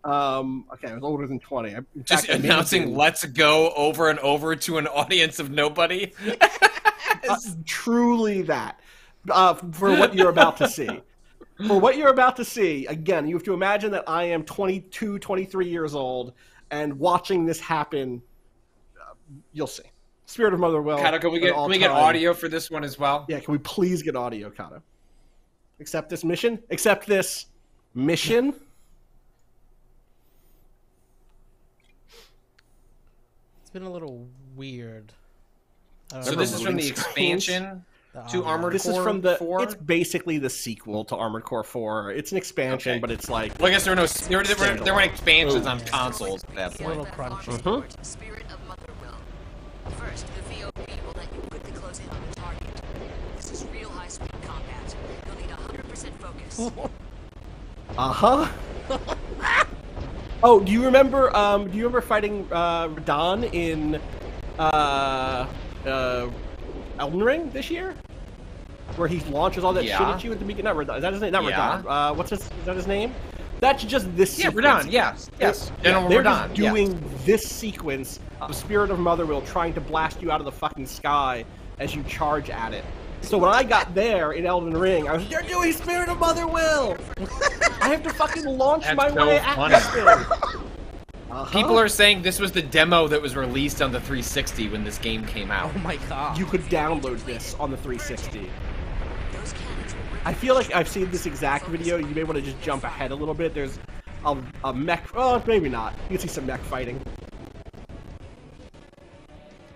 Okay, I was older than 20. Just announcing "Let's go" over and over to an audience of nobody. Truly that. For what you're about to see. For what you're about to see, again, you have to imagine that I am 22, 23 years old, and watching this happen. You'll see. Spirit of Mother Will. Cado, can we get audio for this one as well? Yeah, can we please get audio, Cado? Accept this mission. Accept this mission. It's been a little weird. So this is from the expansion to Armored Core 4? This is from the. It's basically the sequel to Armored Core 4. It's an expansion, but it's like. Well, I guess there weren't expansions on consoles at that point. A little crunchy. Spirit of Mother Will. First, the VOP will let you quickly close in on the target. This is real high-speed combat. You'll need 100% focus. Oh, do you remember fighting Radahn in Elden Ring this year? Where he launches all that shit at you at the beginning? Not Radahn. Is that his name? Not Radahn. Is that his name? That's just this sequence. Radahn, yes. General they're Radahn, just doing this sequence of Spirit of Mother Will trying to blast you out of the fucking sky as you charge at it. So when I got there in Elden Ring, I was, they're doing Spirit of Mother Will! I have to fucking launch my way at this thing. People are saying this was the demo that was released on the 360 when this game came out. Oh my god. You could download this on the 360. I feel like I've seen this exact video. You may want to just jump ahead a little bit. There's a mech. Oh, maybe not. You can see some mech fighting.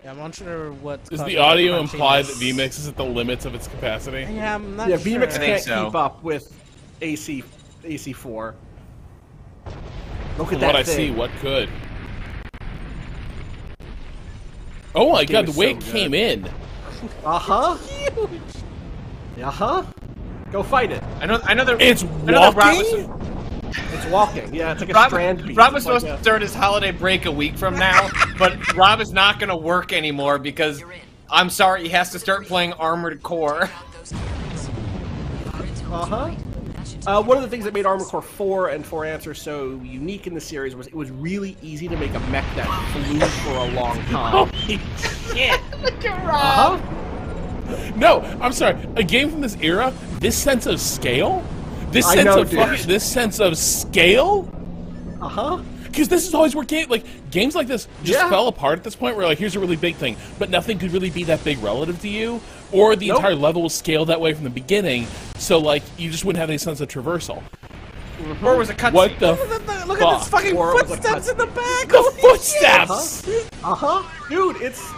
Yeah, I'm not sure what. Does the audio imply that VMix is at the limits of its capacity? Yeah, I'm not sure. sure. VMix can't keep up with AC AC4. Look From at that what I thing. see, what could? Oh my god, the way it came in. Uh-huh. Uh-huh. Go fight it. I know that it's walking? It's walking. Yeah, it's like a strand beat. Rob was supposed to start his holiday break a week from now, but Rob is not going to work anymore because, I'm sorry, he has to start playing Armored Core. Uh-huh. One of the things that made Armored Core 4 and 4 Answer so unique in the series was it was really easy to make a mech that flew for a long time. Holy shit! Look at Rob! No, I'm sorry. A game from this era, this sense of scale? This I sense know, of dude. fucking, this sense of scale? Uh-huh. Because this is always where games like this just fell apart at this point where, like, here's a really big thing, but nothing could really be that big relative to you, or the entire level was scaled that way from the beginning, so, like, you just wouldn't have any sense of traversal. Or was it cutscene? What the Look at this fucking Or it was a footsteps in the back! The Holy footsteps! Uh-huh. Dude, it's...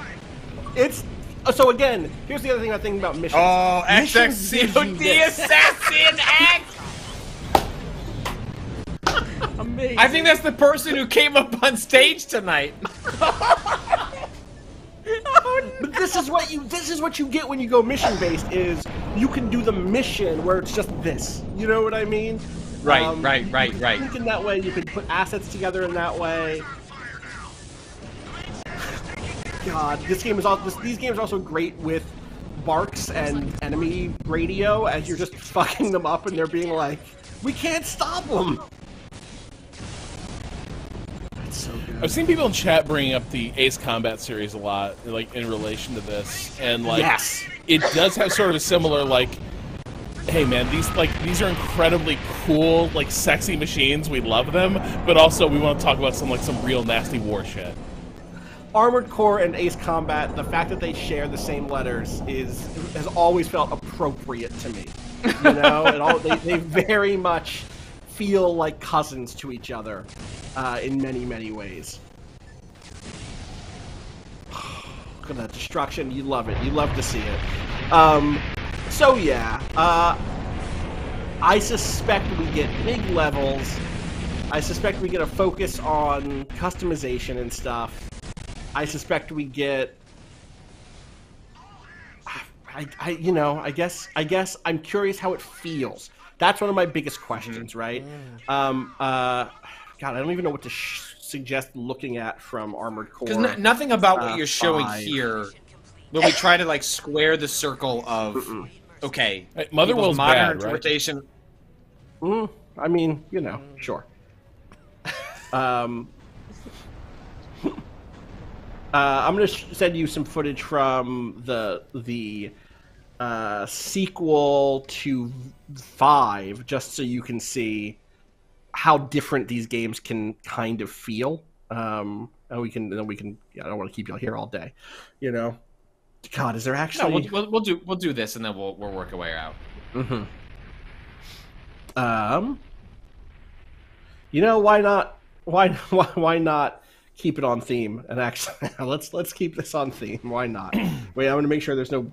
So again, here's the other thing I think about missions. Oh, Missions gives you XXCOD this. Assassin X! Amazing. I think that's the person who came up on stage tonight. But this is what you get when you go mission based is you can do the mission where it's just this. You know what I mean? Right. Think in that way, you can put assets together in that way. God, these games are also great with barks and enemy radio as you're just fucking them up and they're being like, we can't stop them. That's so good. I've seen people in chat bringing up the Ace Combat series a lot, like, in relation to this, and, like, it does have sort of a similar, like, hey man, these are incredibly cool, like, sexy machines, we love them, but also we want to talk about some real nasty war shit. Armored Core and Ace Combat, the fact that they share the same letters has always felt appropriate to me. You know, they very much feel like cousins to each other in many, many ways. Look at that destruction. You love it. You love to see it. So yeah, I suspect we get big levels. I suspect we get a focus on customization and stuff. I suspect we get. I guess I'm curious how it feels. That's one of my biggest questions, right? God, I don't even know what to suggest looking at from Armored Core. Because nothing about what you're showing 5. here, when we try to like square the circle of, okay, hey, Motherwell's modern bad, interpretation. Right? I mean, you know, sure. I'm going to send you some footage from the sequel to 5, just so you can see how different these games can kind of feel. And we can. Yeah, I don't want to keep you here all day. You know, God, is there actually? No, we'll do this, and then we'll work our way out. You know, why not? Why not? Keep it on theme, and actually, let's keep this on theme. Why not? Wait, I'm going to make sure there's no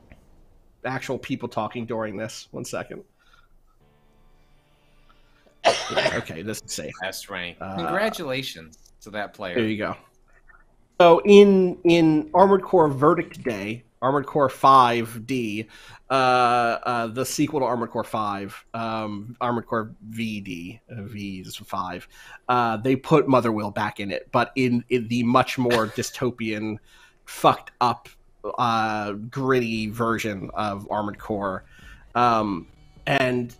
actual people talking during this. 1 second. Yeah, okay, this is safe. Best rank. Congratulations to that player. There you go. So in Armored Core Verdict Day, Armored Core 5D, the sequel to Armored Core 5, Armored Core VD, V is 5, they put Motherwell back in it, but in the much more dystopian, fucked up, gritty version of Armored Core. And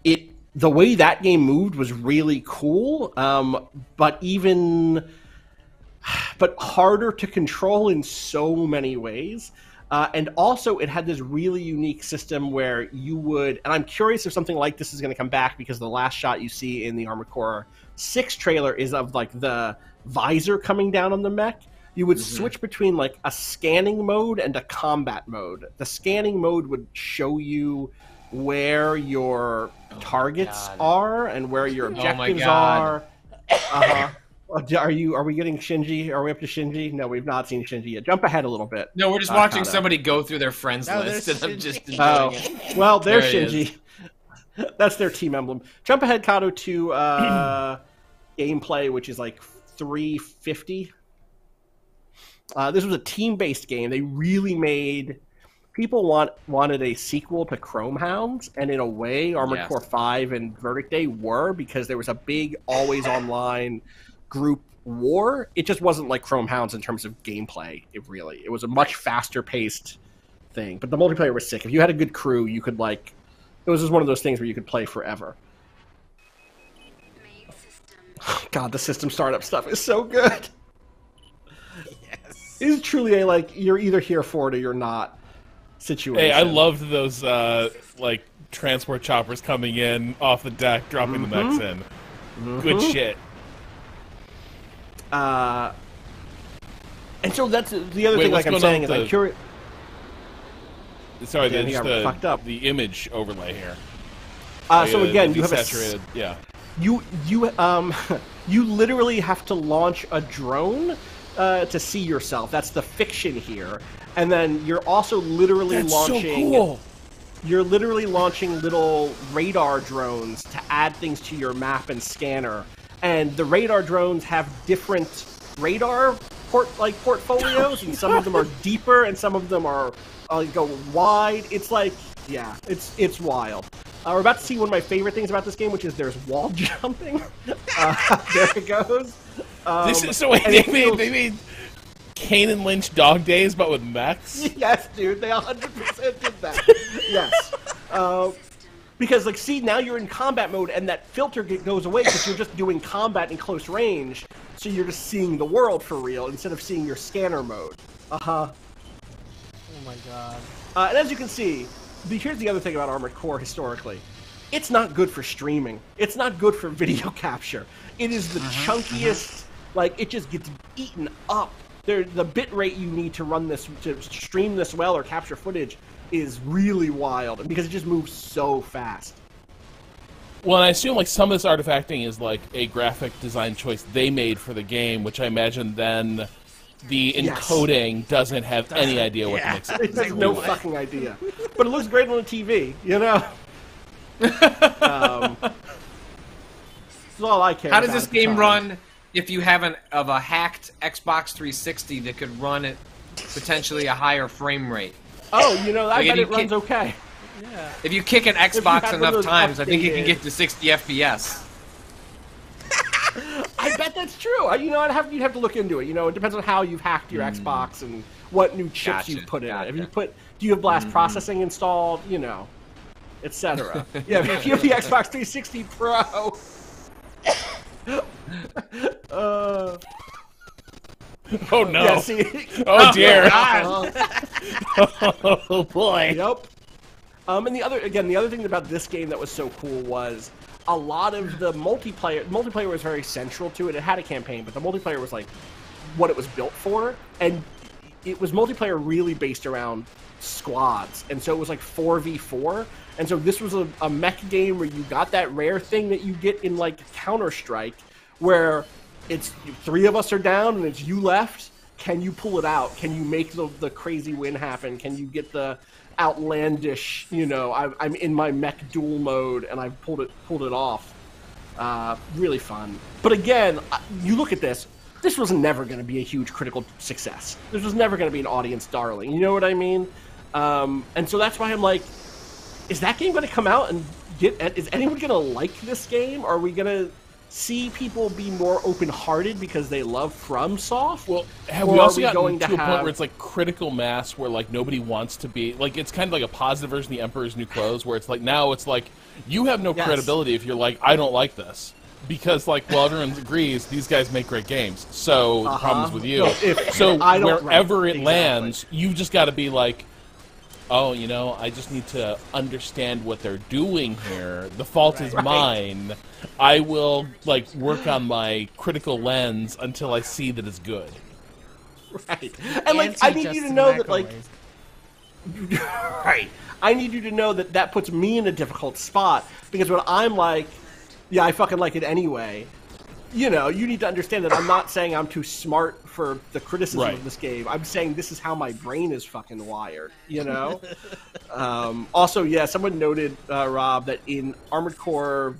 the way that game moved was really cool, but harder to control in so many ways. And also, it had this really unique system where you would, and I'm curious if something like this is going to come back, because the last shot you see in the Armored Core 6 trailer is of like the visor coming down on the mech. You would switch between like a scanning mode and a combat mode. The scanning mode would show you where your targets are and where your objectives are. Are we getting Shinji? Are we up to Shinji? No, we've not seen Shinji yet. Jump ahead a little bit. No, we're just watching somebody go through their friends list, and I'm just enjoying it. Well, there's there Shinji. That's their team emblem. Jump ahead, Cado, to gameplay, which is like 350. This was a team-based game. They really made... People wanted a sequel to Chrome Hounds, and in a way, Armored Core 5 and Verdict Day were, because there was a big, always-online group war. It just wasn't like Chrome Hounds in terms of gameplay. It was a much faster-paced thing. But the multiplayer was sick. If you had a good crew, you could, like... It was just one of those things where you could play forever. God, the system startup stuff is so good. Yes. It is truly a, like, you're either here for it or you're not situation. Hey, I loved those, like, transport choppers coming in off the deck, dropping the mechs in. Good shit. And so that's the other thing, like I'm saying, is I'm curious... Sorry, the image overlay here. So again, you have saturated. Yeah. You literally have to launch a drone to see yourself. That's the fiction here, and then you're also literally launching. So cool. You're literally launching little radar drones to add things to your map and scanner, and the radar drones have different radar portfolios, and some of them are deeper, and some of them are go wide. It's like, yeah, it's wild. We're about to see one of my favorite things about this game, which is there's wall jumping. There it goes. They made Kane and Lynch Dog Days, but with mechs? Yes, dude, they 100% did that. Yes. Because, like, see, now you're in combat mode, and that filter goes away because you're just doing combat in close range, so you're just seeing the world for real instead of seeing your scanner mode. Oh my god. And as you can see, here's the other thing about Armored Core historically. It's not good for streaming. It's not good for video capture. It is the chunkiest, like, it just gets eaten up. The bit rate you need to run this, to stream this well or capture footage is really wild because it just moves so fast. Well, and I assume like some of this artifacting is like a graphic design choice they made for the game, which I imagine then the encoding doesn't have any idea what makes it. It has no fucking idea. But it looks great on the TV, you know? That's all I care about. How does this game run if you have a hacked Xbox 360 that could run at potentially a higher frame rate? Oh, you know, I bet it runs okay. Yeah. If you kick an Xbox enough times, I think you can get to 60 FPS. I bet that's true. You know, you'd have to look into it. You know, it depends on how you've hacked your Xbox and what new chips you've put in it. If you do you have blast processing installed? You know, etc. Yeah, if you have the Xbox 360 Pro. Oh no! Yeah, see? Oh dear! Oh boy! Yep. And the other thing about this game that was so cool was a lot of the multiplayer. Multiplayer was very central to it. It had a campaign, but the multiplayer was like what it was built for, and it was multiplayer really based around squads, and so it was like 4v4. And so this was a mech game where you got that rare thing that you get in like Counter-Strike, where it's 3 of us are down and it's you left. Can you pull it out? Can you make the crazy win happen? Can you get the outlandish, you know, I'm in my mech duel mode and I've pulled it off. Really fun. But again, you look at this was never going to be a huge critical success. This was never going to be an audience darling. You know what I mean? And so that's why I'm like, is that game going to come out and is anyone going to like this game? Are we going to see people be more open-hearted because they love FromSoft? Well, have we also gotten to a point where it's like critical mass where like nobody wants to be like, it's kind of like a positive version of the Emperor's New Clothes where it's like now it's like you have no credibility if you're like, I don't like this. Because, like, well, everyone agrees these guys make great games, so the problem's with you. So wherever it lands, you've just got to be like, oh, you know, I just need to understand what they're doing here. The fault is mine. I will, like, work on my critical lens until I see that it's good. Right. And, like, I need you to know that, like... Right. I need you to know that that puts me in a difficult spot, because when I'm like... Yeah, I fucking like it anyway. you know, you need to understand that I'm not saying I'm too smart for the criticism Right. of this game. I'm saying this is how my brain is fucking wired, you know? Also, yeah, someone noted, Rob, that in Armored Core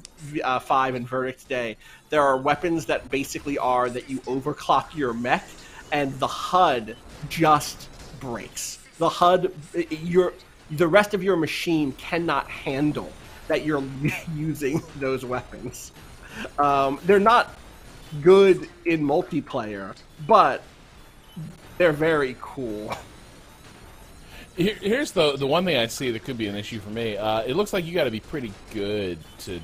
5 and Verdict Day, there are weapons that basically are that you overclock your mech, and the HUD just breaks. The HUD, the rest of your machine cannot handle that you're using those weapons. They're not good in multiplayer, but they're very cool. Here's the one thing I see that could be an issue for me. It looks like you got to be pretty good to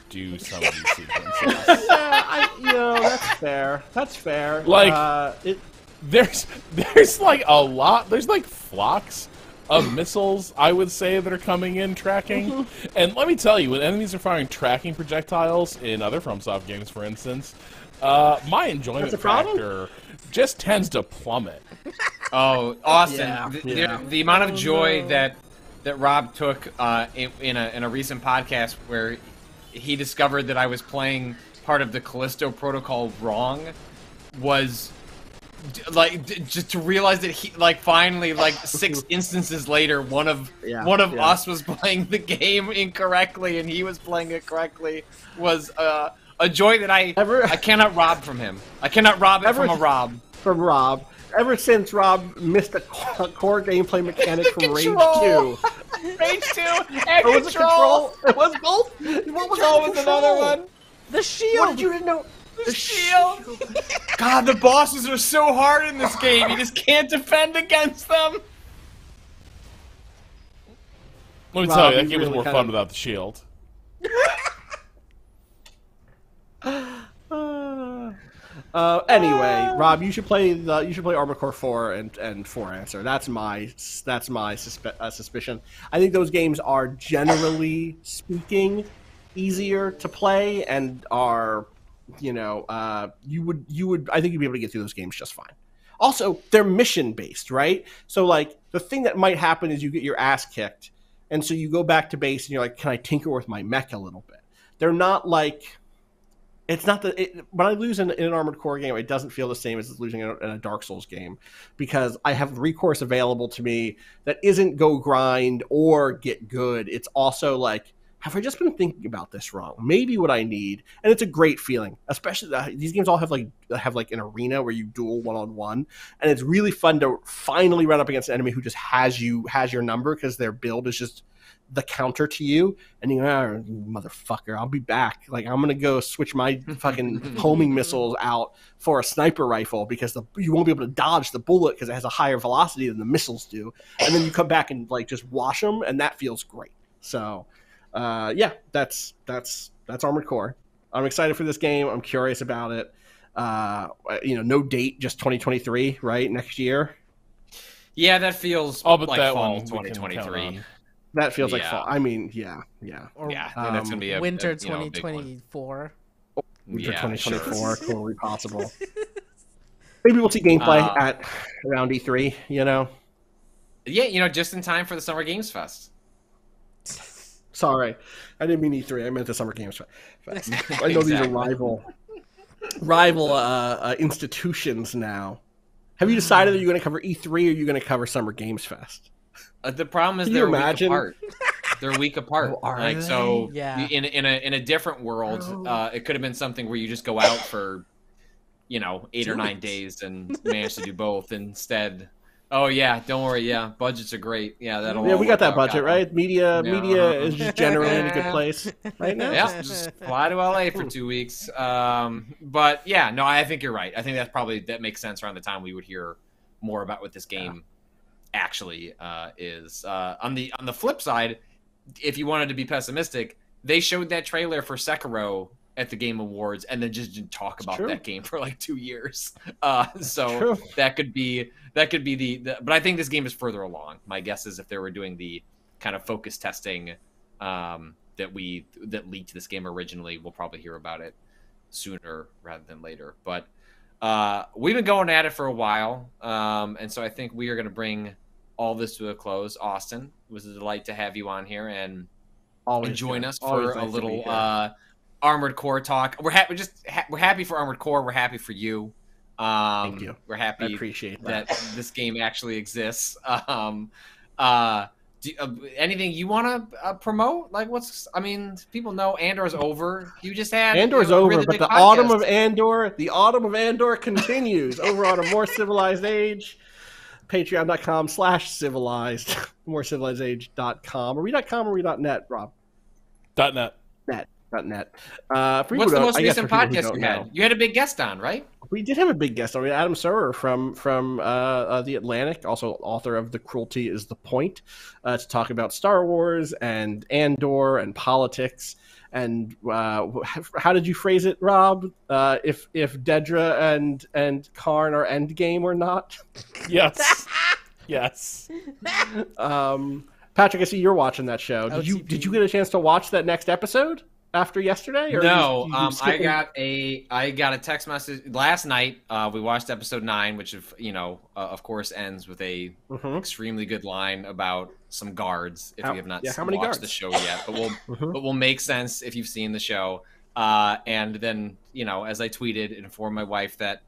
do some of these sequences. That's fair. That's fair. Like, there's like a lot. There's like flocks of missiles, I would say, that are coming in tracking. And let me tell you, when enemies are firing tracking projectiles in other FromSoft games, for instance, my enjoyment factor just tends to plummet. Oh, Austin! Yeah. The amount of joy that Rob took in a recent podcast where he discovered that I was playing part of the Callisto Protocol wrong was like just to realize that he finally 6 instances later one of us was playing the game incorrectly and he was playing it correctly was a joy that I cannot rob from him. I cannot rob it from a Rob. From Rob. Ever since Rob missed a core gameplay mechanic from Rage 2. Rage 2 and Or was it Control? It was both? What was Control was another one. The shield! What did you know? The shield! God, the bosses are so hard in this game. You just can't defend against them. Let me tell you, that game was more fun without the shield. Anyway, Rob, you should play Armored Core 4 and 4 Answer. That's my suspicion. I think those games are generally speaking easier to play and are, you know, I think you'd be able to get through those games just fine. Also, they're mission based, right? So like the thing that might happen is you get your ass kicked, and so you go back to base and you're like, can I tinker with my mech a little bit? They're not like. It's not when I lose in an Armored Core game, it doesn't feel the same as losing in a Dark Souls game because I have recourse available to me that isn't go grind or get good. It's also like, have I just been thinking about this wrong? Maybe what I need, and it's a great feeling. Especially these games all have like an arena where you duel 1-on-1, and it's really fun to finally run up against an enemy who just has your number because their build is just the counter to you, and you go, oh, motherfucker, I'll be back. Like, I'm gonna go switch my fucking homing missiles out for a sniper rifle because you won't be able to dodge the bullet because it has a higher velocity than the missiles do. And then you come back and like just wash them, and that feels great. So, yeah, that's Armored Core. I'm excited for this game. I'm curious about it. No date, just 2023, right? Next year. Yeah, that feels but like that fall one 2023. That feels like fall. I mean, yeah. Or yeah, I think that's gonna be a winter big one. 2024. Winter Yeah, 2024, totally possible. Maybe we'll see gameplay at around E3. You know. Yeah, just in time for the Summer Games Fest. Sorry, I didn't mean E3. I meant the Summer Games Fest. I know these are rival institutions now. Have you decided that you're going to cover E3 or you're going to cover Summer Games Fest? The problem is they're a week apart. They're a week apart. So Yeah. in a different world, it could have been something where you just go out for 8 or 9 days and manage to do both. Instead, oh yeah, don't worry. Yeah, budgets are great. Yeah, that'll. Yeah, we got that out, budget, right? Media is just generally in a good place right now. Yeah, just fly to LA for 2 weeks. But yeah, no, I think you're right. I think that makes sense around the time we would hear more about what this game actually is. On the flip side, if you wanted to be pessimistic, they showed that trailer for Sekiro at the Game Awards and then just didn't talk about that game for like 2 years. So that could be the but I think this game is further along. My guess is if they were doing the kind of focus testing that leaked this game originally, we'll probably hear about it sooner rather than later. But we've been going at it for a while, and so I think we are going to bring all this to a close. Austin, it was a delight to have you on here and join us for a little Armored Core talk. We're happy. We're happy for Armored Core. We're happy for you. Thank you. We're happy. I appreciate that. This game actually exists. Anything you want to promote? Like, I mean, people know Andor's over. You just had Andor's a over, really but big the podcast. autumn of Andor continues over on A More Civilized Age. Patreon.com/civilized. MoreCivilizedAge.com. Are we .com or are we .net, Rob? .net. .net. What's the most recent podcast you had? You had a big guest on, right? We did have a big guest on. We had Adam Serwer from The Atlantic, also author of The Cruelty is the Point, to talk about Star Wars and Andor and politics. And how did you phrase it, Rob? If Dedra and Karn are endgame or not? Yes. Yes. Patrick, I see you're watching that show. Did you get a chance to watch that next episode after yesterday? Or No, did you skip I got a text message last night. We watched episode 9, which of course ends with a extremely good line about some guards. If you have not watched the show yet, but will make sense if you've seen the show. And then as I tweeted, it informed my wife that,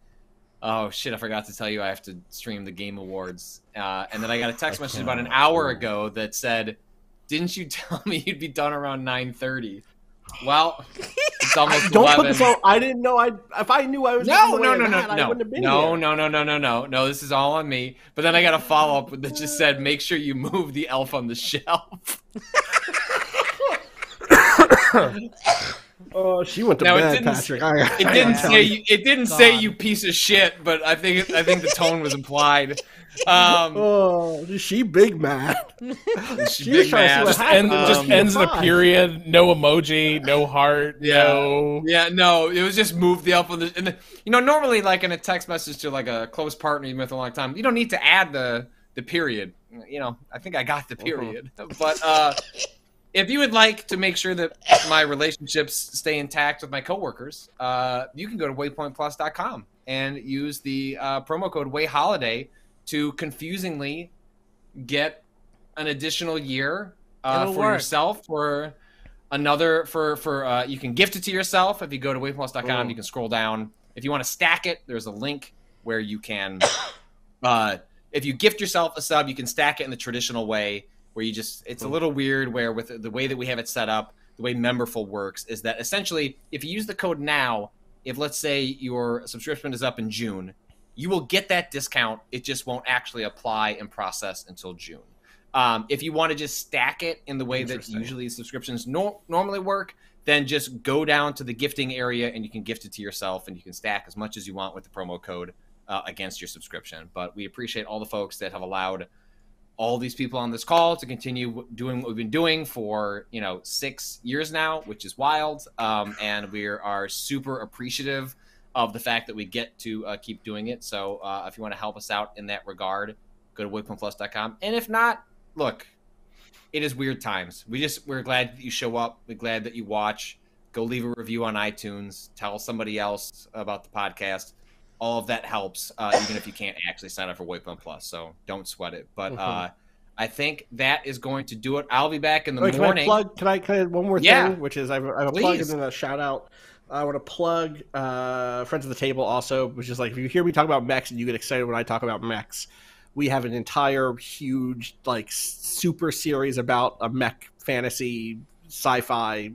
oh shit, I forgot to tell you I have to stream the Game Awards. And then I got a text message about an hour ago that said, "Didn't you tell me you'd be done around 9:30?" Well, it's almost 11. I didn't know. If I knew I was I wouldn't have been here. No. This is all on me. But then I got a follow up that just said, "Make sure you move the elf on the shelf." Oh, she went to bed, Patrick. It didn't say you piece of shit, but I think the tone was implied. She big mad. She big mad. Just ends in a period. No emoji. No heart. No. Yeah. No. It was just move the elf on the. And normally, like in a text message to like a close partner you've been with a long time, you don't need to add the period. I think I got the period, but. If you would like to make sure that my relationships stay intact with my coworkers, you can go to waypointplus.com and use the promo code WayHoliday to confusingly get an additional year for yourself, for another you can gift it to yourself. If you go to waypointplus.com, you can scroll down. If you want to stack it, there's a link where you can if you gift yourself a sub, you can stack it in the traditional way. Where it's a little weird where with the way that we have it set up, the way Memberful works is that essentially if you use the code now, if let's say your subscription is up in June, you will get that discount. It just won't actually apply and process until June. If you want to just stack it in the way that usually subscriptions normally work, then just go down to the gifting area and you can gift it to yourself and you can stack as much as you want with the promo code against your subscription. But we appreciate all the folks that have allowed all these people on this call to continue doing what we've been doing for 6 years now, which is wild, and we are super appreciative of the fact that we get to keep doing it. So if you want to help us out in that regard, go to waypointplus.com. And if not, look, it is weird times. We're glad that you show up. We're glad that you watch. Go leave a review on iTunes. Tell somebody else about the podcast. All of that helps, even if you can't actually sign up for Waypoint Plus. So don't sweat it. But I think that is going to do it. I'll be back in the morning. Can I add one more thing? Which is I have a plug and then a shout out. I want to plug Friends of the Table also, which is like if you hear me talk about mechs and you get excited when I talk about mechs, we have an entire huge super series about a mech fantasy sci-fi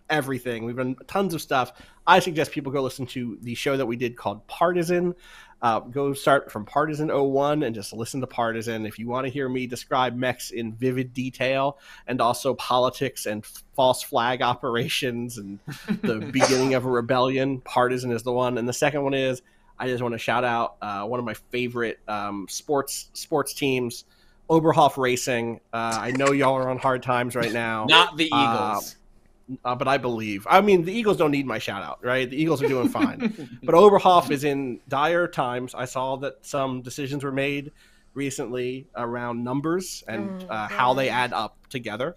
everything. We've done tons of stuff. I suggest people go listen to the show that we did called Partisan. Go start from Partisan 01 and just listen to Partisan. If you want to hear me describe mechs in vivid detail and also politics and false flag operations and the beginning of a rebellion, Partisan is the one. And the second one is, I just want to shout out one of my favorite sports teams, Oberhof Racing. I know y'all are on hard times right now. Not the Eagles. But I believe. I mean, the Eagles don't need my shout out, right? The Eagles are doing fine. But Oberhof is in dire times. I saw that some decisions were made recently around numbers and how they add up together,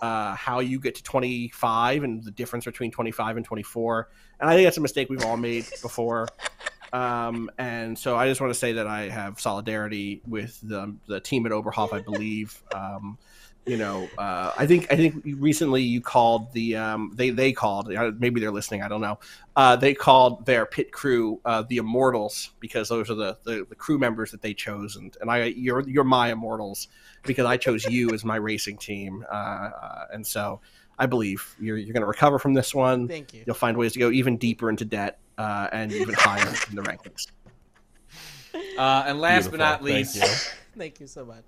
how you get to 25 and the difference between 25 and 24. And I think that's a mistake we've all made before. And so I just want to say that I have solidarity with the team at Oberhof, I believe. I think recently you called the they called, maybe they're listening, I don't know. They called their pit crew the Immortals because those are the crew members that they chose, and you're my Immortals because I chose you as my racing team, and so I believe you're going to recover from this one. Thank you. You'll find ways to go even deeper into debt and even higher in the rankings. And last but not least, thank you so much.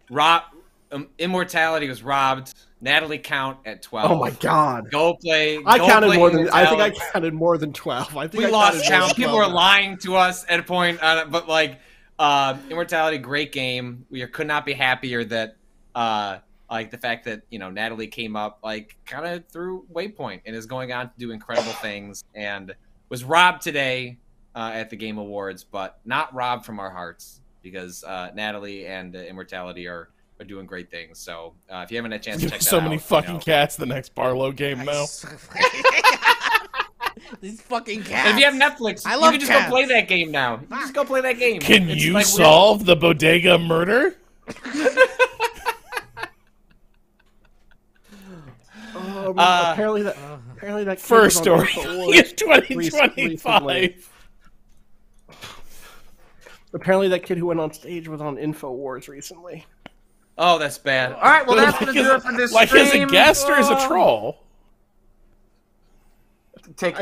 Immortality was robbed. Natalie count at 12. Oh my god! Go play. I counted more than. Immortality. I think I counted more than 12. I think we lost count. People were lying to us at a point, but like Immortality, great game. We could not be happier that like the fact that Natalie came up like kind of through Waypoint and is going on to do incredible things and was robbed today at the Game Awards, but not robbed from our hearts because Natalie and Immortality are doing great things. So if you haven't had a chance to check that out. So many fucking cats the next Barlow game now. These fucking cats. And if you have Netflix, you can just go play that game now. You just go play that game. Can you solve the bodega murder? Apparently that first story is 2025. Apparently that kid who went on stage was on InfoWars recently. Oh, that's bad. All right, well, that's going to do it for this stream. As a guest or as a troll?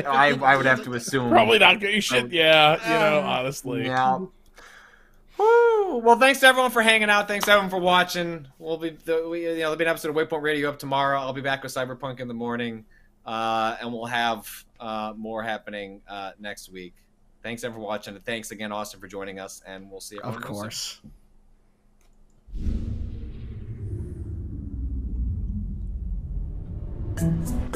I would have to assume. Probably not good. You should, honestly. Yeah. Woo. Well, thanks to everyone for hanging out. Thanks to everyone for watching. There'll be an episode of Waypoint Radio up tomorrow. I'll be back with Cyberpunk in the morning, and we'll have more happening next week. Thanks everyone for watching, and thanks again, Austin, for joining us. And we'll see you. Of course. Soon.